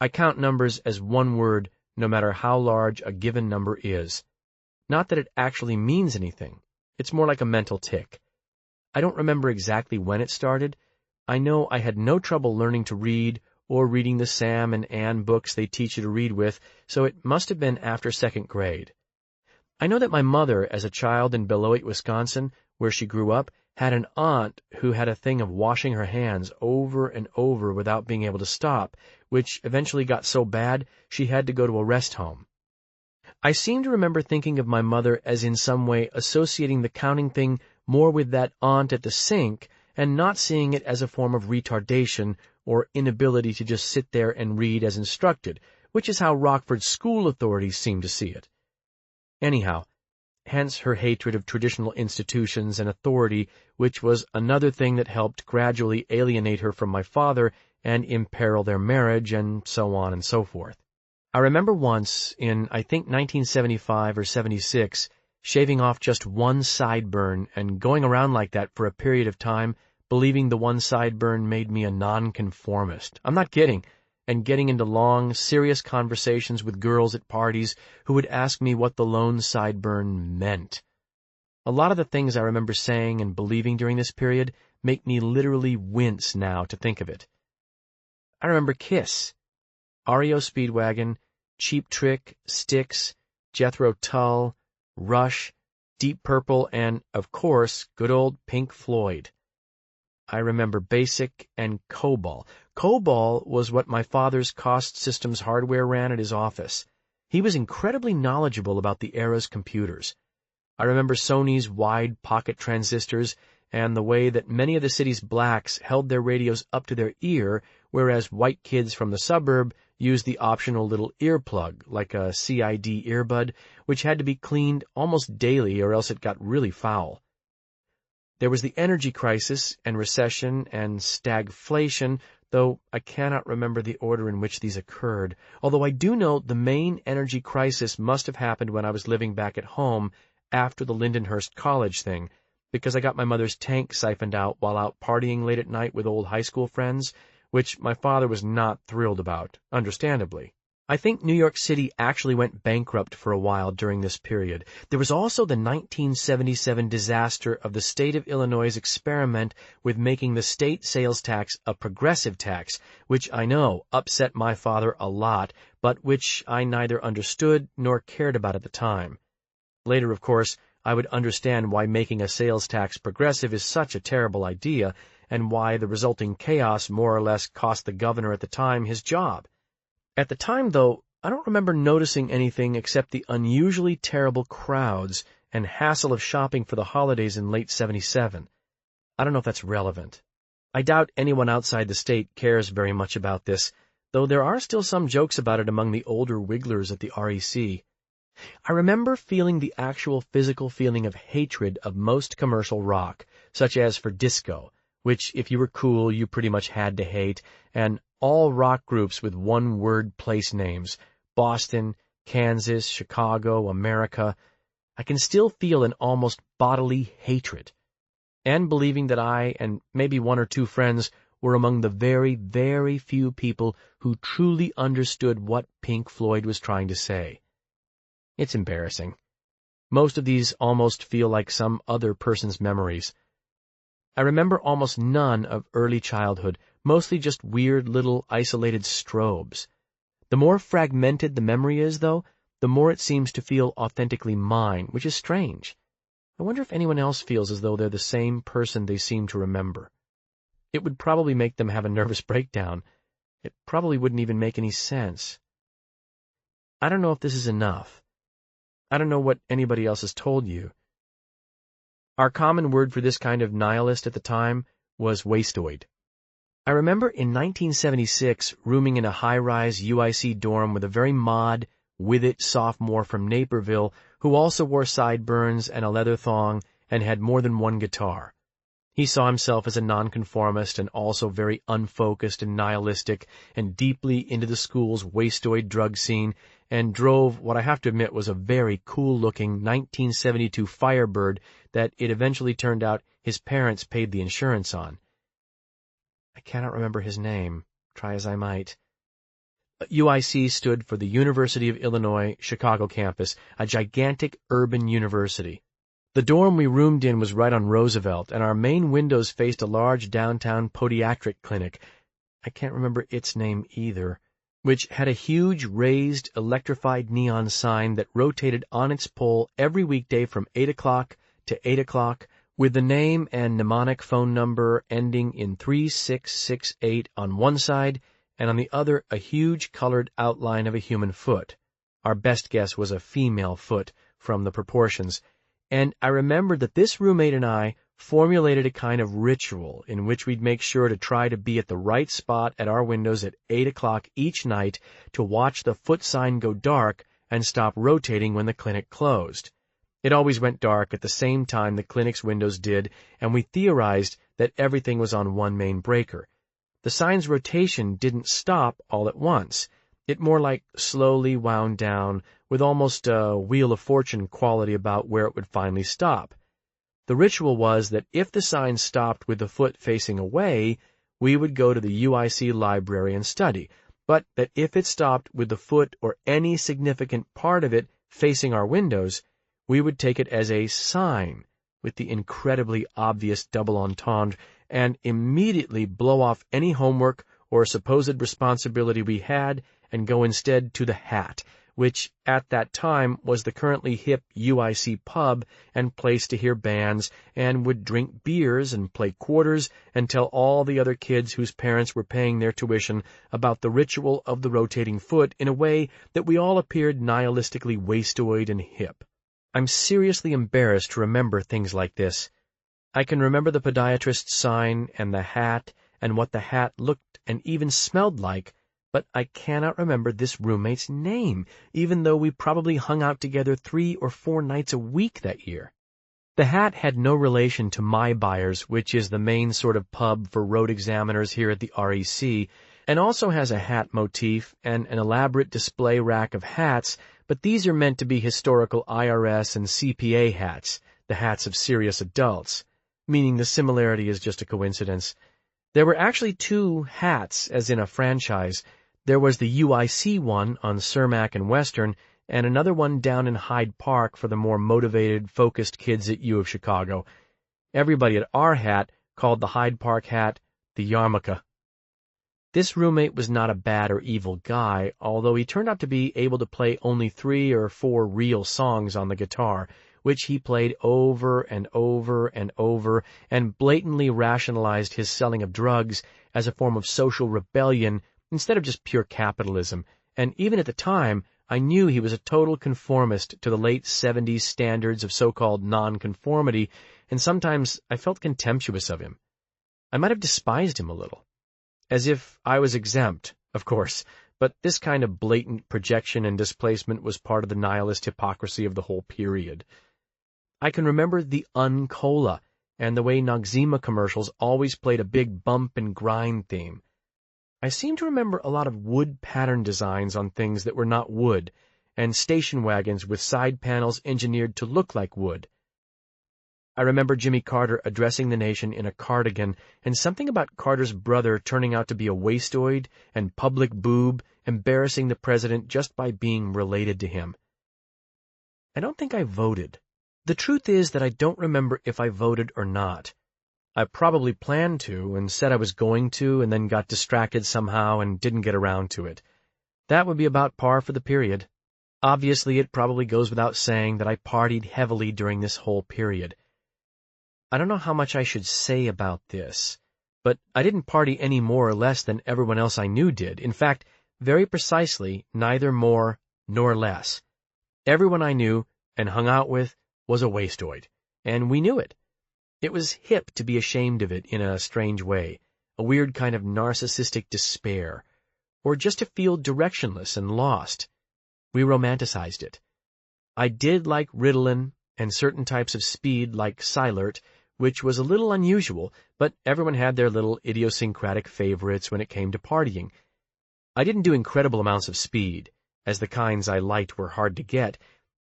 I count numbers as one word, no matter how large a given number is. Not that it actually means anything. It's more like a mental tic. I don't remember exactly when it started. I know I had no trouble learning to read or reading the Sam and Ann books they teach you to read with, so it must have been after 2nd grade. I know that my mother, as a child in Beloit, Wisconsin, where she grew up, had an aunt who had a thing of washing her hands over and over without being able to stop, which eventually got so bad she had to go to a rest home. I seem to remember thinking of my mother as in some way associating the counting thing more with that aunt at the sink and not seeing it as a form of retardation or inability to just sit there and read as instructed, which is how Rockford's school authorities seem to see it. Anyhow, hence her hatred of traditional institutions and authority, which was another thing that helped gradually alienate her from my father and imperil their marriage, and so on and so forth. I remember once, in I think 1975 or 76, shaving off just one sideburn and going around like that for a period of time, believing the one sideburn made me a nonconformist. I'm not kidding. And getting into long, serious conversations with girls at parties who would ask me what the lone sideburn meant. A lot of the things I remember saying and believing during this period make me literally wince now to think of it. I remember Kiss, REO Speedwagon, Cheap Trick, Styx, Jethro Tull, Rush, Deep Purple, and, of course, good old Pink Floyd. I remember BASIC and COBOL. COBOL was what my father's cost systems hardware ran at his office. He was incredibly knowledgeable about the era's computers. I remember Sony's wide pocket transistors and the way that many of the city's blacks held their radios up to their ear, whereas white kids from the suburb used the optional little earplug, like a CID earbud, which had to be cleaned almost daily or else it got really foul. There was the energy crisis and recession and stagflation, though I cannot remember the order in which these occurred, although I do know the main energy crisis must have happened when I was living back at home after the Lindenhurst College thing, because I got my mother's tank siphoned out while out partying late at night with old high school friends, which my father was not thrilled about, understandably. I think New York City actually went bankrupt for a while during this period. There was also the 1977 disaster of the state of Illinois' experiment with making the state sales tax a progressive tax, which I know upset my father a lot, but which I neither understood nor cared about at the time. Later, of course, I would understand why making a sales tax progressive is such a terrible idea, and why the resulting chaos more or less cost the governor at the time his job. At the time, though, I don't remember noticing anything except the unusually terrible crowds and hassle of shopping for the holidays in late '77. I don't know if that's relevant. I doubt anyone outside the state cares very much about this, though there are still some jokes about it among the older wigglers at the REC. I remember feeling the actual physical feeling of hatred of most commercial rock, such as for disco, which if you were cool you pretty much had to hate, and all rock groups with one-word place names, Boston, Kansas, Chicago, America. I can still feel an almost bodily hatred, and believing that I and maybe one or two friends were among the very, very few people who truly understood what Pink Floyd was trying to say. It's embarrassing. Most of these almost feel like some other person's memories. I remember almost none of early childhood, mostly just weird little isolated strobes. The more fragmented the memory is, though, the more it seems to feel authentically mine, which is strange. I wonder if anyone else feels as though they're the same person they seem to remember. It would probably make them have a nervous breakdown. It probably wouldn't even make any sense. I don't know if this is enough. I don't know what anybody else has told you. Our common word for this kind of nihilist at the time was wastoid. I remember in 1976 rooming in a high-rise UIC dorm with a very mod, with-it sophomore from Naperville who also wore sideburns and a leather thong and had more than one guitar. He saw himself as a nonconformist and also very unfocused and nihilistic and deeply into the school's wastoid drug scene, and drove what I have to admit was a very cool-looking 1972 Firebird that it eventually turned out his parents paid the insurance on. I cannot remember his name, try as I might. UIC stood for the University of Illinois, Chicago campus, a gigantic urban university. The dorm we roomed in was right on Roosevelt, and our main windows faced a large downtown podiatric clinic. I can't remember its name either, which had a huge raised electrified neon sign that rotated on its pole every weekday from 8 o'clock to 8 o'clock, with the name and mnemonic phone number ending in 3668 on one side, and on the other a huge colored outline of a human foot. Our best guess was a female foot from the proportions, and I remembered that this roommate and I formulated a kind of ritual in which we'd make sure to try to be at the right spot at our windows at 8 o'clock each night to watch the foot sign go dark and stop rotating when the clinic closed. It always went dark at the same time the clinic's windows did, and we theorized that everything was on one main breaker. The sign's rotation didn't stop all at once. It more like slowly wound down, with almost a Wheel of Fortune quality about where it would finally stop. The ritual was that if the sign stopped with the foot facing away, we would go to the UIC library and study, but that if it stopped with the foot or any significant part of it facing our windows, we would take it as a sign, with the incredibly obvious double entendre, and immediately blow off any homework or supposed responsibility we had and go instead to the Hat, which at that time was the currently hip UIC pub and place to hear bands, and would drink beers and play quarters and tell all the other kids whose parents were paying their tuition about the ritual of the rotating foot in a way that we all appeared nihilistically wastoid and hip. I'm seriously embarrassed to remember things like this. I can remember the podiatrist's sign and the hat and what the hat looked and even smelled like, but I cannot remember this roommate's name, even though we probably hung out together 3 or 4 nights a week that year. The Hat had no relation to My Buyers, which is the main sort of pub for road examiners here at the REC, and also has a hat motif and an elaborate display rack of hats, but these are meant to be historical IRS and CPA hats, the hats of serious adults, meaning the similarity is just a coincidence. There were actually 2 hats, as in a franchise. There was the UIC one on Cermak and Western, and another one down in Hyde Park for the more motivated, focused kids at U of Chicago. Everybody at our hat called the Hyde Park hat the yarmulke. This roommate was not a bad or evil guy, although he turned out to be able to play only 3 or 4 real songs on the guitar, which he played over and over and over, and blatantly rationalized his selling of drugs as a form of social rebellion instead of just pure capitalism, and even at the time, I knew he was a total conformist to the late 70s standards of so-called nonconformity, and sometimes I felt contemptuous of him. I might have despised him a little. As if I was exempt, of course, but this kind of blatant projection and displacement was part of the nihilist hypocrisy of the whole period. I can remember the Uncola and the way Noxzema commercials always played a big bump and grind theme. I seem to remember a lot of wood pattern designs on things that were not wood, and station wagons with side panels engineered to look like wood. I remember Jimmy Carter addressing the nation in a cardigan, and something about Carter's brother turning out to be a wastoid and public boob, embarrassing the president just by being related to him. I don't think I voted. The truth is that I don't remember if I voted or not. I probably planned to and said I was going to and then got distracted somehow and didn't get around to it. That would be about par for the period. Obviously, it probably goes without saying that I partied heavily during this whole period. I don't know how much I should say about this, but I didn't party any more or less than everyone else I knew did. In fact, very precisely, neither more nor less. Everyone I knew and hung out with was a wastoid, and we knew it. It was hip to be ashamed of it in a strange way, a weird kind of narcissistic despair, or just to feel directionless and lost. We romanticized it. I did like Ritalin and certain types of speed like Silert, which was a little unusual, but everyone had their little idiosyncratic favorites when it came to partying. I didn't do incredible amounts of speed, as the kinds I liked were hard to get.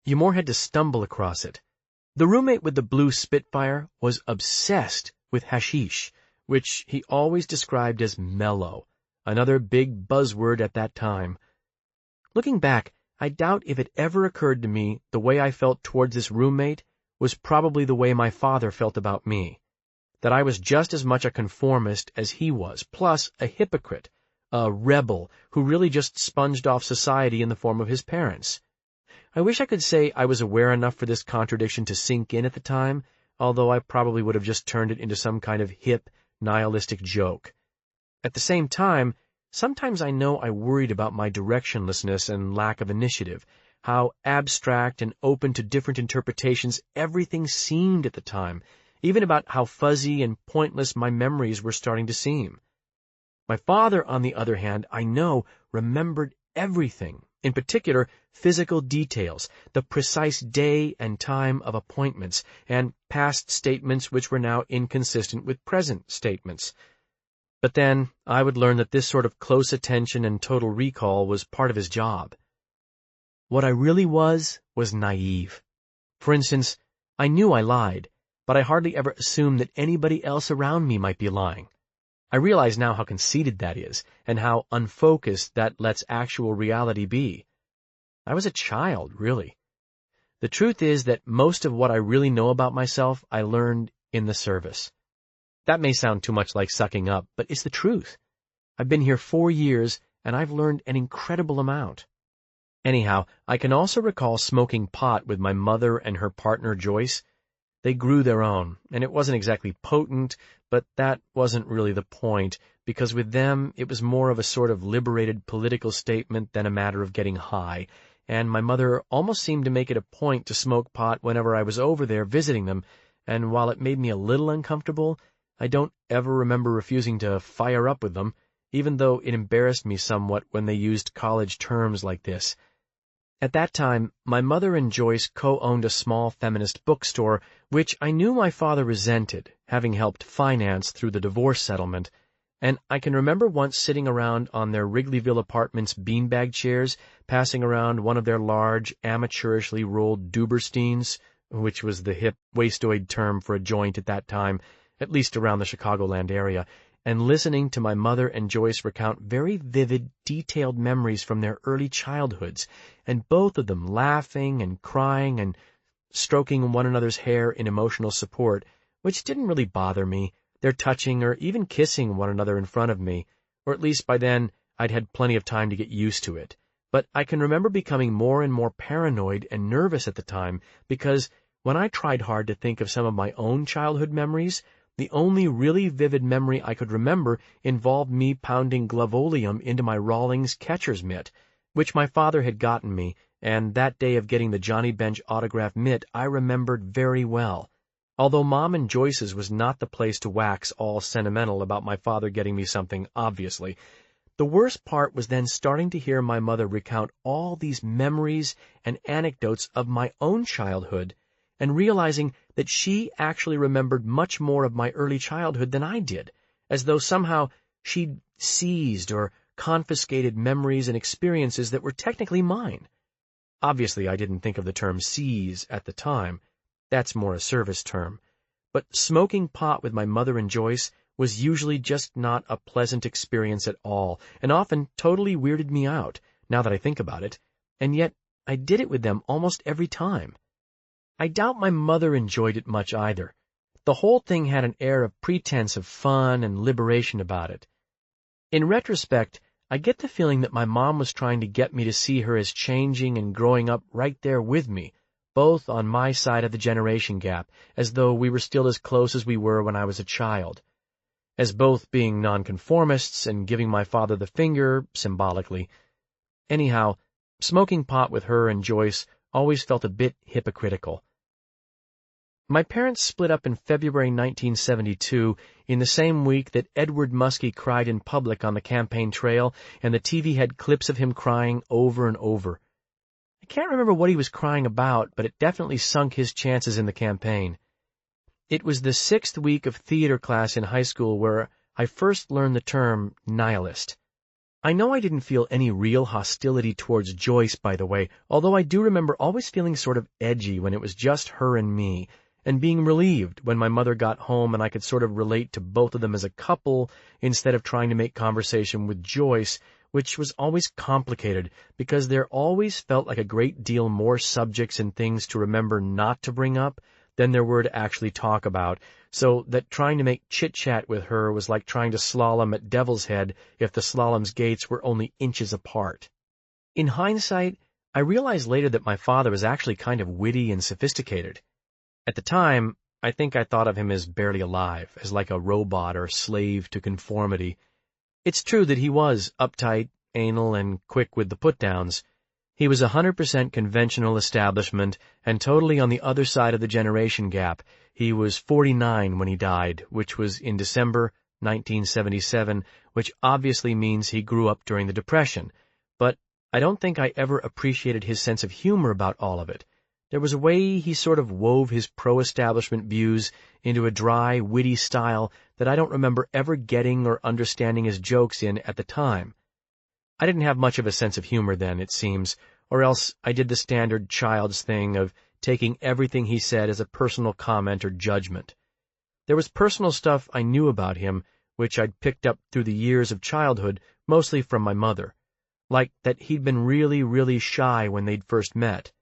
You more had to stumble across it. The roommate with the blue Spitfire was obsessed with hashish, which he always described as mellow, another big buzzword at that time. Looking back, I doubt if it ever occurred to me the way I felt towards this roommate was probably the way my father felt about me, that I was just as much a conformist as he was, plus a hypocrite, a rebel who really just sponged off society in the form of his parents. I wish I could say I was aware enough for this contradiction to sink in at the time, although I probably would have just turned it into some kind of hip, nihilistic joke. At the same time, sometimes I know I worried about my directionlessness and lack of initiative, how abstract and open to different interpretations everything seemed at the time, even about how fuzzy and pointless my memories were starting to seem. My father, on the other hand, I know, remembered everything, in particular physical details, the precise day and time of appointments, and past statements which were now inconsistent with present statements. But then I would learn that this sort of close attention and total recall was part of his job. What I really was naive. For instance, I knew I lied, but I hardly ever assumed that anybody else around me might be lying. I realize now how conceited that is, and how unfocused that lets actual reality be. I was a child, really. The truth is that most of what I really know about myself I learned in the service. That may sound too much like sucking up, but it's the truth. I've been here 4 years, and I've learned an incredible amount. Anyhow, I can also recall smoking pot with my mother and her partner Joyce. They grew their own, and it wasn't exactly potent, but that wasn't really the point, because with them it was more of a sort of liberated political statement than a matter of getting high, and my mother almost seemed to make it a point to smoke pot whenever I was over there visiting them, and while it made me a little uncomfortable, I don't ever remember refusing to fire up with them, even though it embarrassed me somewhat when they used college terms like this. At that time, my mother and Joyce co-owned a small feminist bookstore, which I knew my father resented, having helped finance through the divorce settlement, and I can remember once sitting around on their Wrigleyville apartment's beanbag chairs, passing around one of their large, amateurishly rolled Dubersteins, which was the hip, wastoid term for a joint at that time, at least around the Chicagoland area, and listening to my mother and Joyce recount very vivid, detailed memories from their early childhoods, and both of them laughing and crying and stroking one another's hair in emotional support, which didn't really bother me, their touching or even kissing one another in front of me, or at least by then I'd had plenty of time to get used to it. But I can remember becoming more and more paranoid and nervous at the time, because when I tried hard to think of some of my own childhood memories, the only really vivid memory I could remember involved me pounding Glavolium into my Rawlings catcher's mitt, which my father had gotten me, and that day of getting the Johnny Bench autograph mitt I remembered very well. Although Mom and Joyce's was not the place to wax all sentimental about my father getting me something, obviously, the worst part was then starting to hear my mother recount all these memories and anecdotes of my own childhood and realizing that she actually remembered much more of my early childhood than I did, as though somehow she'd seized or confiscated memories and experiences that were technically mine. Obviously, I didn't think of the term seize at the time. That's more a service term. But smoking pot with my mother and Joyce was usually just not a pleasant experience at all, and often totally weirded me out, now that I think about it, and yet I did it with them almost every time. I doubt my mother enjoyed it much either. The whole thing had an air of pretense of fun and liberation about it. In retrospect, I get the feeling that my mom was trying to get me to see her as changing and growing up right there with me, both on my side of the generation gap, as though we were still as close as we were when I was a child. As both being nonconformists and giving my father the finger, symbolically. Anyhow, smoking pot with her and Joyce always felt a bit hypocritical. My parents split up in February 1972, in the same week that Edward Muskie cried in public on the campaign trail, and the TV had clips of him crying over and over. I can't remember what he was crying about, but it definitely sunk his chances in the campaign. It was the 6th week of theater class in high school where I first learned the term nihilist. I know I didn't feel any real hostility towards Joyce, by the way, although I do remember always feeling sort of edgy when it was just her and me, and being relieved when my mother got home and I could sort of relate to both of them as a couple instead of trying to make conversation with Joyce, which was always complicated because there always felt like a great deal more subjects and things to remember not to bring up than there were to actually talk about, so that trying to make chit-chat with her was like trying to slalom at Devil's Head if the slalom's gates were only inches apart. In hindsight, I realized later that my father was actually kind of witty and sophisticated. At the time, I think I thought of him as barely alive, as like a robot or slave to conformity. It's true that he was uptight, anal, and quick with the put-downs. He was 100% conventional establishment and totally on the other side of the generation gap. He was 49 when he died, which was in December 1977, which obviously means he grew up during the Depression. But I don't think I ever appreciated his sense of humor about all of it. There was a way he sort of wove his pro-establishment views into a dry, witty style that I don't remember ever getting or understanding his jokes in at the time. I didn't have much of a sense of humor then, it seems, or else I did the standard child's thing of taking everything he said as a personal comment or judgment. There was personal stuff I knew about him, which I'd picked up through the years of childhood, mostly from my mother, like that he'd been really, really shy when they'd first met,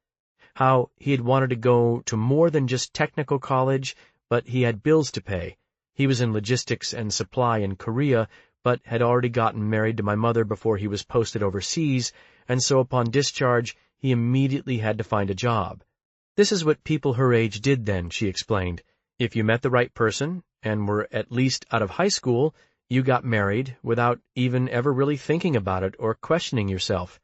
how he had wanted to go to more than just technical college, but he had bills to pay. He was in logistics and supply in Korea, but had already gotten married to my mother before he was posted overseas, and so upon discharge he immediately had to find a job. This is what people her age did then, she explained. If you met the right person, and were at least out of high school, you got married without even ever really thinking about it or questioning yourself.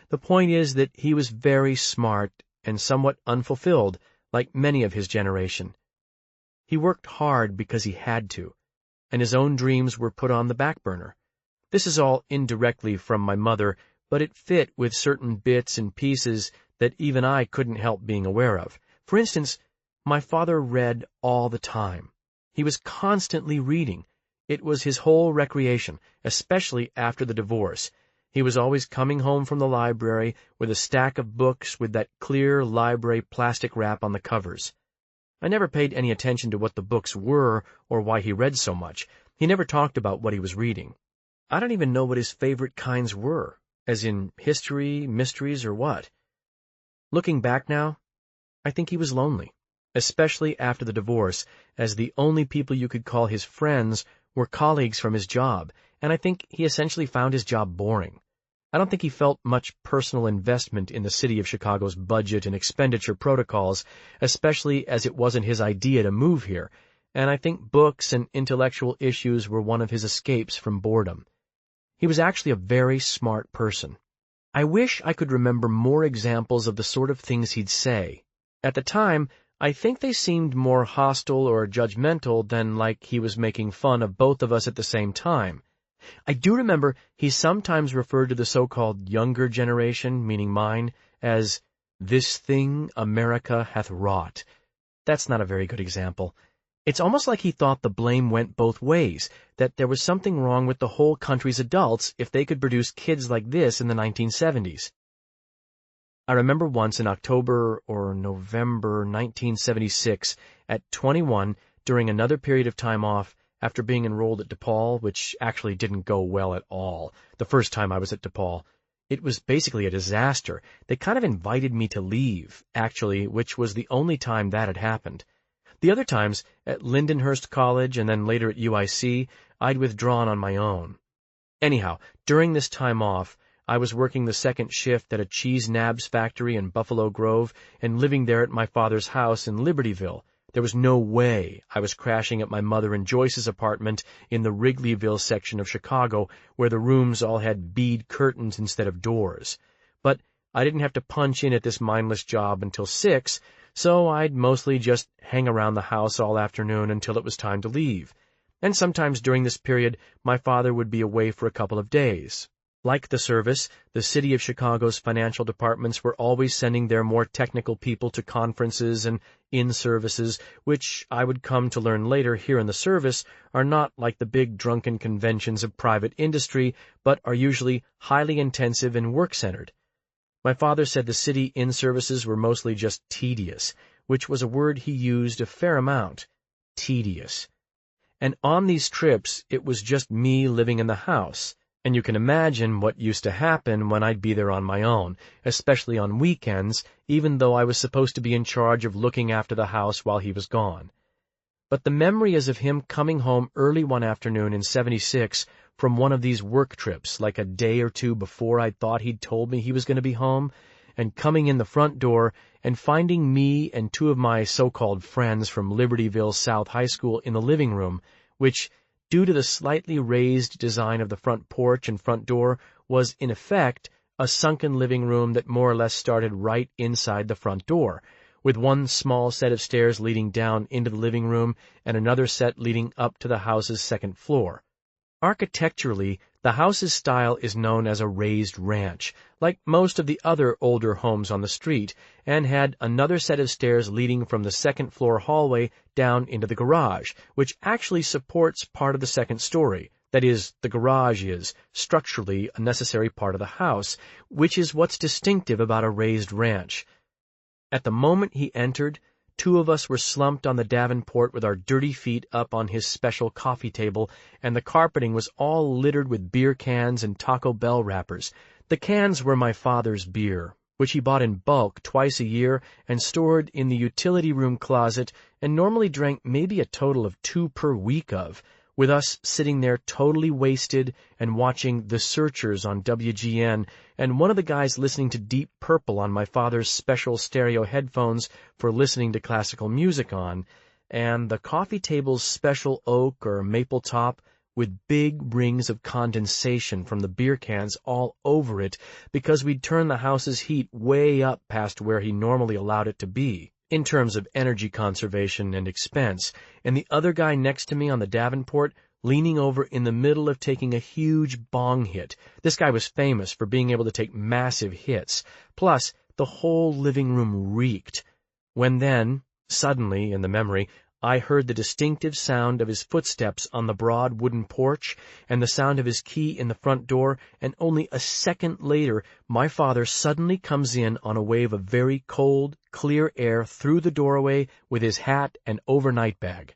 The point is that he was very smart and somewhat unfulfilled, like many of his generation. He worked hard because he had to, and his own dreams were put on the back burner. This is all indirectly from my mother, but it fit with certain bits and pieces that even I couldn't help being aware of. For instance, my father read all the time. He was constantly reading. It was his whole recreation, especially after the divorce. He was always coming home from the library with a stack of books with that clear library plastic wrap on the covers. I never paid any attention to what the books were or why he read so much. He never talked about what he was reading. I don't even know what his favorite kinds were, as in history, mysteries, or what. Looking back now, I think he was lonely, especially after the divorce, as the only people you could call his friends were colleagues from his job, and I think he essentially found his job boring. I don't think he felt much personal investment in the city of Chicago's budget and expenditure protocols, especially as it wasn't his idea to move here, and I think books and intellectual issues were one of his escapes from boredom. He was actually a very smart person. I wish I could remember more examples of the sort of things he'd say. At the time, I think they seemed more hostile or judgmental than like he was making fun of both of us at the same time. I do remember he sometimes referred to the so-called younger generation, meaning mine, as "this thing America hath wrought." That's not a very good example. It's almost like he thought the blame went both ways, that there was something wrong with the whole country's adults if they could produce kids like this in the 1970s. I remember once in October or November 1976, at 21, during another period of time off, after being enrolled at DePaul, which actually didn't go well at all, the first time I was at DePaul. It was basically a disaster. They kind of invited me to leave, actually, which was the only time that had happened. The other times, at Lindenhurst College and then later at UIC, I'd withdrawn on my own. Anyhow, during this time off, I was working the second shift at a cheese nabs factory in Buffalo Grove and living there at my father's house in Libertyville. There was no way I was crashing at my mother and Joyce's apartment in the Wrigleyville section of Chicago, where the rooms all had bead curtains instead of doors. But I didn't have to punch in at this mindless job until 6, so I'd mostly just hang around the house all afternoon until it was time to leave. And sometimes during this period, my father would be away for a couple of days. Like the service, the city of Chicago's financial departments were always sending their more technical people to conferences and in-services, which I would come to learn later here in the service are not like the big drunken conventions of private industry, but are usually highly intensive and work-centered. My father said the city in-services were mostly just tedious, which was a word he used a fair amount. Tedious. And on these trips, it was just me living in the house. And you can imagine what used to happen when I'd be there on my own, especially on weekends, even though I was supposed to be in charge of looking after the house while he was gone. But the memory is of him coming home early one afternoon in '76 from one of these work trips, like a day or two before I'd thought he'd told me he was going to be home, and coming in the front door and finding me and two of my so-called friends from Libertyville South High School in the living room, which, due to the slightly raised design of the front porch and front door, was, in effect, a sunken living room that more or less started right inside the front door, with one small set of stairs leading down into the living room and another set leading up to the house's second floor. Architecturally, the house's style is known as a raised ranch, like most of the other older homes on the street, and had another set of stairs leading from the second-floor hallway down into the garage, which actually supports part of the second story. That is, the garage is, structurally, a necessary part of the house, which is what's distinctive about a raised ranch. At the moment he entered, two of us were slumped on the davenport with our dirty feet up on his special coffee table, and the carpeting was all littered with beer cans and Taco Bell wrappers. The cans were my father's beer, which he bought in bulk twice a year and stored in the utility room closet and normally drank maybe a total of 2 per week of, with us sitting there totally wasted and watching The Searchers on WGN, and one of the guys listening to Deep Purple on my father's special stereo headphones for listening to classical music on, and the coffee table's special oak or maple top with big rings of condensation from the beer cans all over it because we'd turned the house's heat way up past where he normally allowed it to be, in terms of energy conservation and expense, and the other guy next to me on the davenport leaning over in the middle of taking a huge bong hit. This guy was famous for being able to take massive hits. Plus, the whole living room reeked. When then, suddenly, in the memory, I heard the distinctive sound of his footsteps on the broad wooden porch and the sound of his key in the front door, and only a second later my father suddenly comes in on a wave of very cold, clear air through the doorway with his hat and overnight bag.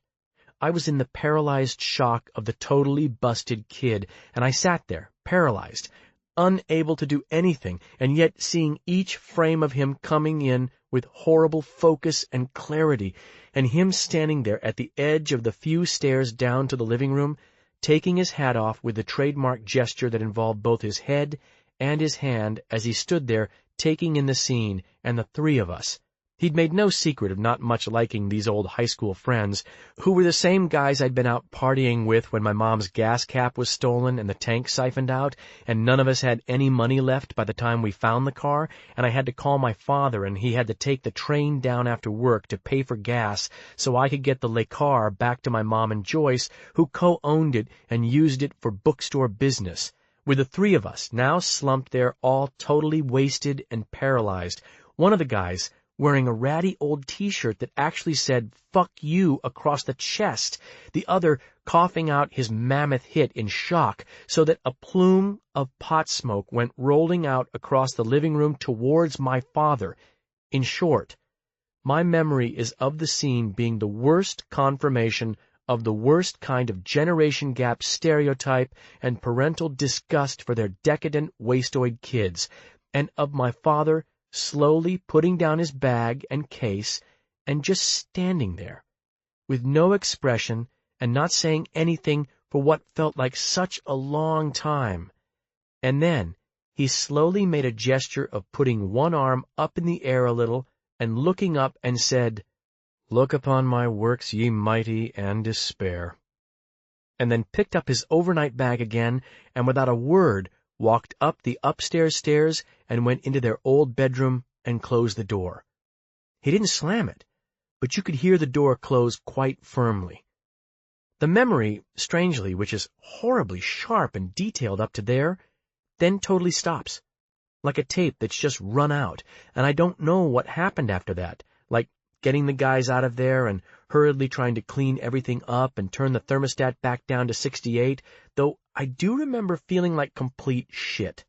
I was in the paralyzed shock of the totally busted kid, and I sat there, paralyzed, unable to do anything, and yet seeing each frame of him coming in with horrible focus and clarity, and him standing there at the edge of the few stairs down to the living room, taking his hat off with the trademark gesture that involved both his head and his hand as he stood there taking in the scene and the three of us. He'd made no secret of not much liking these old high school friends, who were the same guys I'd been out partying with when my mom's gas cap was stolen and the tank siphoned out, and none of us had any money left by the time we found the car, and I had to call my father, and he had to take the train down after work to pay for gas so I could get the Le Car back to my mom and Joyce, who co-owned it and used it for bookstore business, with the three of us now slumped there all totally wasted and paralyzed. One of the guys wearing a ratty old T-shirt that actually said, "Fuck you," across the chest, the other coughing out his mammoth hit in shock so that a plume of pot smoke went rolling out across the living room towards my father. In short, my memory is of the scene being the worst confirmation of the worst kind of generation gap stereotype and parental disgust for their decadent wastoid kids, and of my father slowly putting down his bag and case and just standing there, with no expression and not saying anything for what felt like such a long time. And then he slowly made a gesture of putting one arm up in the air a little and looking up and said, "Look upon my works, ye mighty, and despair," and then picked up his overnight bag again and without a word walked up the upstairs stairs and went into their old bedroom and closed the door. He didn't slam it, but you could hear the door close quite firmly. The memory, strangely, which is horribly sharp and detailed up to there, then totally stops, like a tape that's just run out, and I don't know what happened after that, like getting the guys out of there and hurriedly trying to clean everything up and turn the thermostat back down to 68, though I do remember feeling like complete shit.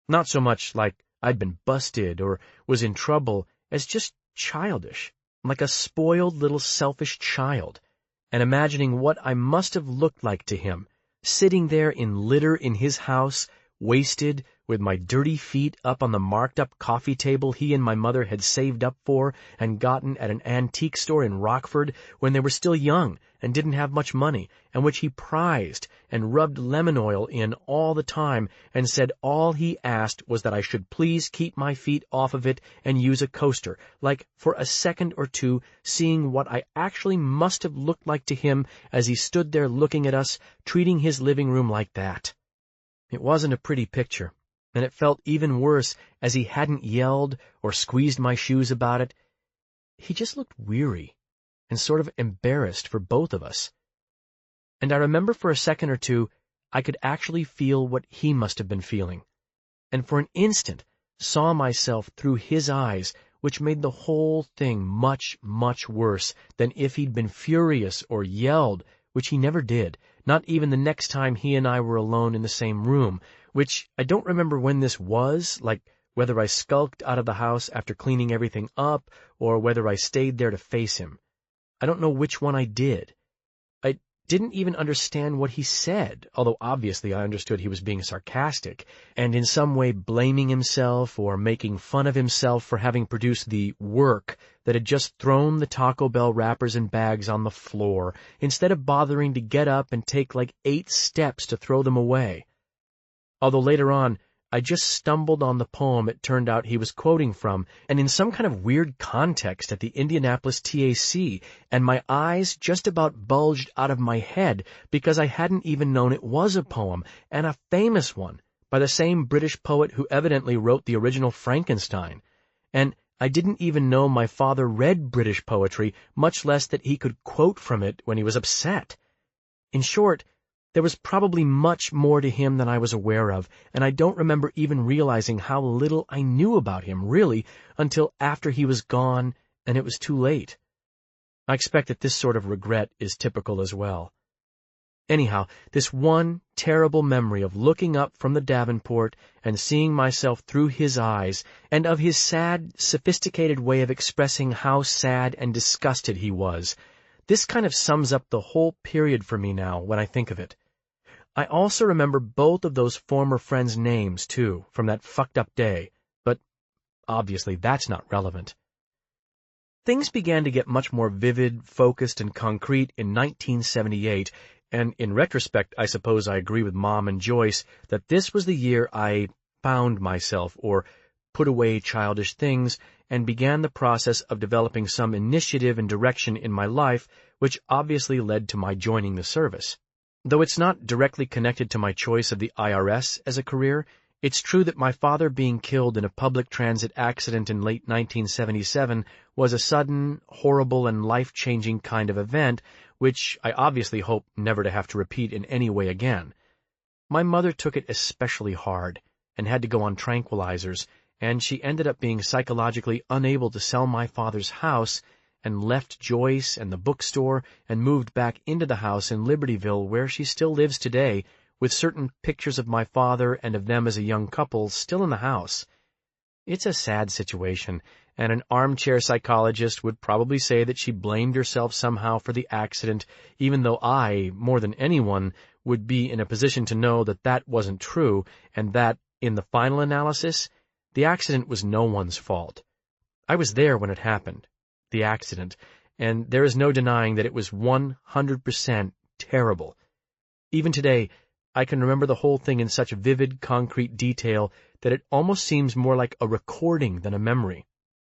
Not so much like I'd been busted or was in trouble as just childish, like a spoiled little selfish child, and imagining what I must have looked like to him, sitting there in litter in his house, wasted, with my dirty feet up on the marked-up coffee table he and my mother had saved up for and gotten at an antique store in Rockford when they were still young and didn't have much money, and which he prized and rubbed lemon oil in all the time and said all he asked was that I should please keep my feet off of it and use a coaster, like for a second or two seeing what I actually must have looked like to him as he stood there looking at us, treating his living room like that. It wasn't a pretty picture, and it felt even worse as he hadn't yelled or squeezed my shoes about it. He just looked weary and sort of embarrassed for both of us. And I remember for a second or two I could actually feel what he must have been feeling, and for an instant saw myself through his eyes, which made the whole thing much, much worse than if he'd been furious or yelled, which he never did, not even the next time he and I were alone in the same room, which I don't remember when this was, like whether I skulked out of the house after cleaning everything up or whether I stayed there to face him. I don't know which one I did. I didn't even understand what he said, although obviously I understood he was being sarcastic and in some way blaming himself or making fun of himself for having produced the work that had just thrown the Taco Bell wrappers and bags on the floor instead of bothering to get up and take like 8 steps to throw them away. Although later on, I just stumbled on the poem it turned out he was quoting from, and in some kind of weird context at the Indianapolis TAC, and my eyes just about bulged out of my head because I hadn't even known it was a poem, and a famous one, by the same British poet who evidently wrote the original Frankenstein. And I didn't even know my father read British poetry, much less that he could quote from it when he was upset. In short, there was probably much more to him than I was aware of, and I don't remember even realizing how little I knew about him, really, until after he was gone and it was too late. I expect that this sort of regret is typical as well. Anyhow, this one terrible memory of looking up from the Davenport and seeing myself through his eyes, and of his sad, sophisticated way of expressing how sad and disgusted he was, this kind of sums up the whole period for me now when I think of it. I also remember both of those former friends' names, too, from that fucked-up day, but obviously that's not relevant. Things began to get much more vivid, focused, and concrete in 1978, and in retrospect, I suppose I agree with Mom and Joyce that this was the year I found myself, or put away childish things, and began the process of developing some initiative and direction in my life, which obviously led to my joining the service. Though it's not directly connected to my choice of the IRS as a career, it's true that my father being killed in a public transit accident in late 1977 was a sudden, horrible, and life-changing kind of event, which I obviously hope never to have to repeat in any way again. My mother took it especially hard and had to go on tranquilizers, and she ended up being psychologically unable to sell my father's house and left Joyce and the bookstore and moved back into the house in Libertyville, where she still lives today, with certain pictures of my father and of them as a young couple still in the house. It's a sad situation, and an armchair psychologist would probably say that she blamed herself somehow for the accident, even though I, more than anyone, would be in a position to know that that wasn't true, and that, in the final analysis, the accident was no one's fault. I was there when it happened, the accident, and there is no denying that it was 100% terrible. Even today, I can remember the whole thing in such vivid, concrete detail that it almost seems more like a recording than a memory,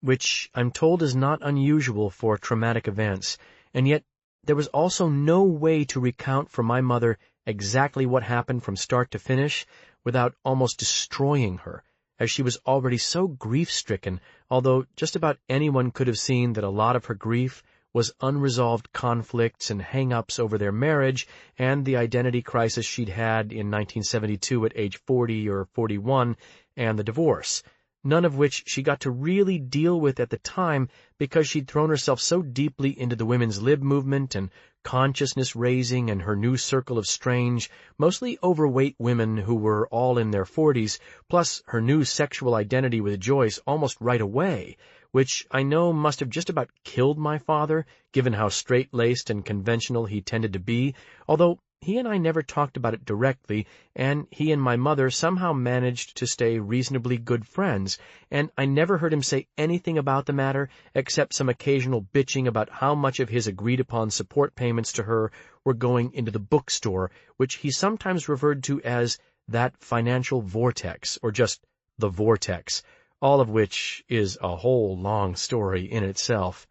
which I'm told is not unusual for traumatic events, and yet there was also no way to recount for my mother exactly what happened from start to finish without almost destroying her, as she was already so grief-stricken, although just about anyone could have seen that a lot of her grief was unresolved conflicts and hang-ups over their marriage and the identity crisis she'd had in 1972 at age 40 or 41 and the divorce, none of which she got to really deal with at the time because she'd thrown herself so deeply into the women's lib movement and consciousness-raising and her new circle of strange, mostly overweight women who were all in their 40s, plus her new sexual identity with Joyce almost right away, which I know must have just about killed my father, given how straight-laced and conventional he tended to be, although he and I never talked about it directly, and he and my mother somehow managed to stay reasonably good friends, and I never heard him say anything about the matter except some occasional bitching about how much of his agreed-upon support payments to her were going into the bookstore, which he sometimes referred to as that financial vortex, or just the vortex, all of which is a whole long story in itself.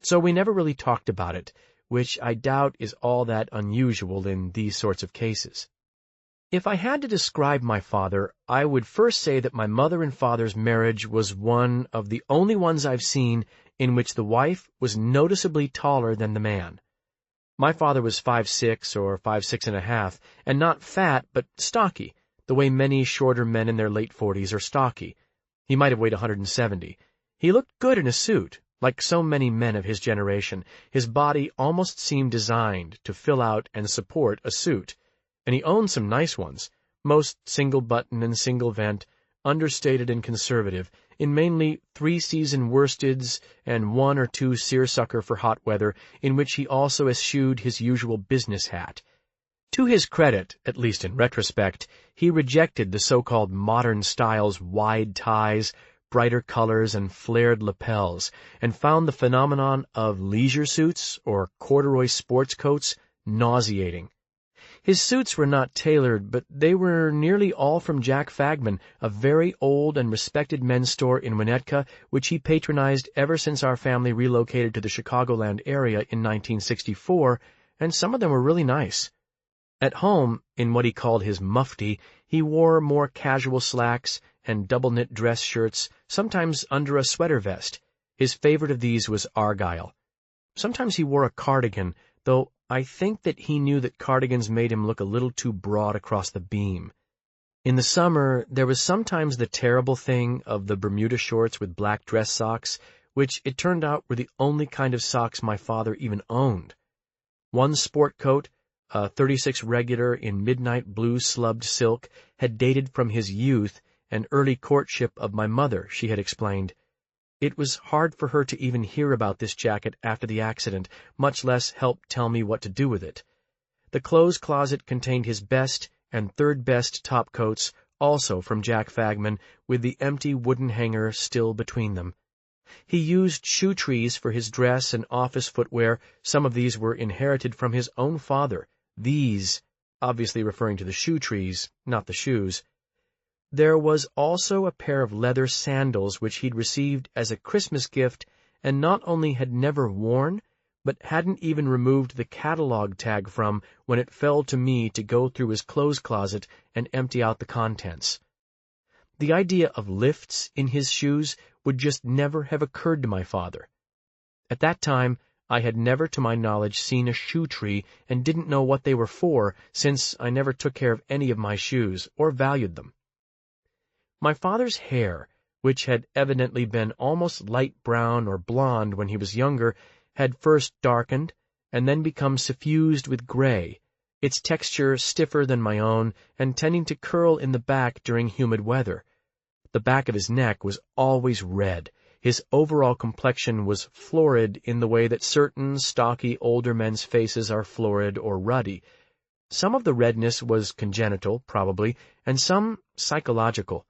So we never really talked about it, which I doubt is all that unusual in these sorts of cases. If I had to describe my father, I would first say that my mother and father's marriage was one of the only ones I've seen in which the wife was noticeably taller than the man. My father was 5'6" or 5'6½", and not fat, but stocky, the way many shorter men in their late 40s are stocky. He might have weighed 170. He looked good in a suit. Like so many men of his generation, his body almost seemed designed to fill out and support a suit, and he owned some nice ones, most single-button and single-vent, understated and conservative, in mainly 3-season worsteds and 1 or 2 seersucker for hot weather, in which he also eschewed his usual business hat. To his credit, at least in retrospect, he rejected the so-called modern style's wide ties, brighter colors, and flared lapels, and found the phenomenon of leisure suits or corduroy sports coats nauseating. His suits were not tailored, but they were nearly all from Jack Fagman, a very old and respected men's store in Winnetka, which he patronized ever since our family relocated to the Chicagoland area in 1964, and some of them were really nice. At home, in what he called his mufti, he wore more casual slacks and double-knit dress shirts, sometimes under a sweater vest. His favorite of these was argyle. Sometimes he wore a cardigan, though I think that he knew that cardigans made him look a little too broad across the beam. In the summer, there was sometimes the terrible thing of the Bermuda shorts with black dress socks, which it turned out were the only kind of socks my father even owned. One sport coat, a 36 regular in midnight blue slubbed silk, had dated from his youth and early courtship of my mother, she had explained. It was hard for her to even hear about this jacket after the accident, much less help tell me what to do with it. The clothes closet contained his best and third-best topcoats, also from Jack Fagman, with the empty wooden hanger still between them. He used shoe trees for his dress and office footwear. Some of these were inherited from his own father. These, obviously referring to the shoe trees, not the shoes. There was also a pair of leather sandals which he'd received as a Christmas gift and not only had never worn, but hadn't even removed the catalog tag from when it fell to me to go through his clothes closet and empty out the contents. The idea of lifts in his shoes would just never have occurred to my father. At that time, I had never, to my knowledge, seen a shoe tree and didn't know what they were for, since I never took care of any of my shoes or valued them. My father's hair, which had evidently been almost light brown or blonde when he was younger, had first darkened and then become suffused with gray, its texture stiffer than my own and tending to curl in the back during humid weather. The back of his neck was always red. His overall complexion was florid in the way that certain stocky older men's faces are florid or ruddy. Some of the redness was congenital, probably, and some psychological.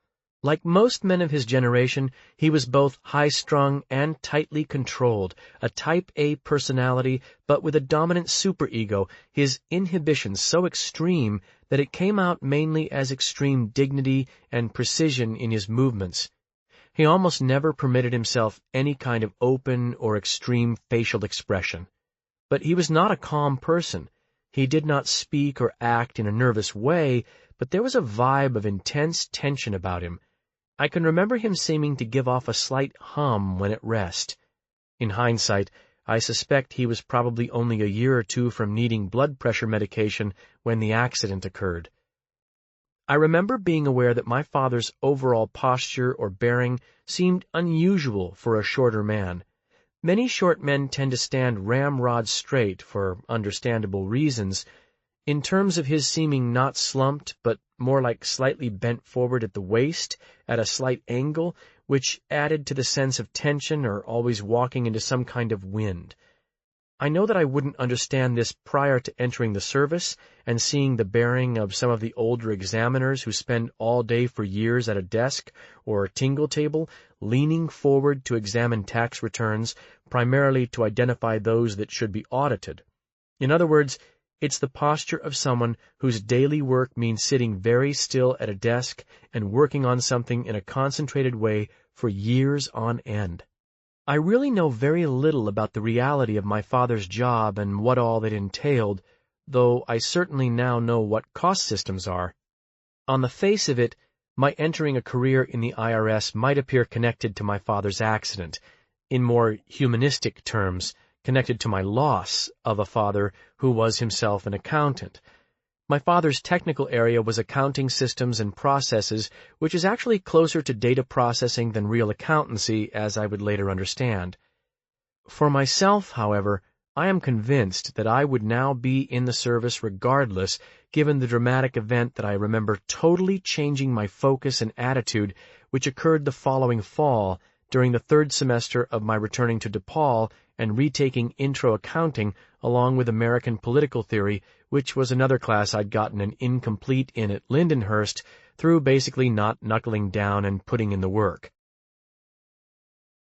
Like most men of his generation, he was both high-strung and tightly controlled, a type A personality, but with a dominant superego, his inhibitions so extreme that it came out mainly as extreme dignity and precision in his movements. He almost never permitted himself any kind of open or extreme facial expression. But he was not a calm person. He did not speak or act in a nervous way, but there was a vibe of intense tension about him. I can remember him seeming to give off a slight hum when at rest. In hindsight, I suspect he was probably only a year or two from needing blood pressure medication when the accident occurred. I remember being aware that my father's overall posture or bearing seemed unusual for a shorter man. Many short men tend to stand ramrod straight for understandable reasons. In terms of his seeming not slumped, but more like slightly bent forward at the waist, at a slight angle, which added to the sense of tension or always walking into some kind of wind. I know that I wouldn't understand this prior to entering the service and seeing the bearing of some of the older examiners who spend all day for years at a desk or tingle table, leaning forward to examine tax returns, primarily to identify those that should be audited. In other words, it's the posture of someone whose daily work means sitting very still at a desk and working on something in a concentrated way for years on end. I really know very little about the reality of my father's job and what all it entailed, though I certainly now know what cost systems are. On the face of it, my entering a career in the IRS might appear connected to my father's accident, in more humanistic terms, connected to my loss of a father who was himself an accountant. My father's technical area was accounting systems and processes, which is actually closer to data processing than real accountancy, as I would later understand. For myself, however, I am convinced that I would now be in the service regardless, given the dramatic event that I remember totally changing my focus and attitude, which occurred the following fall, during the third semester of my returning to DePaul and retaking intro accounting along with American political theory, which was another class I'd gotten an incomplete in at Lindenhurst through basically not knuckling down and putting in the work.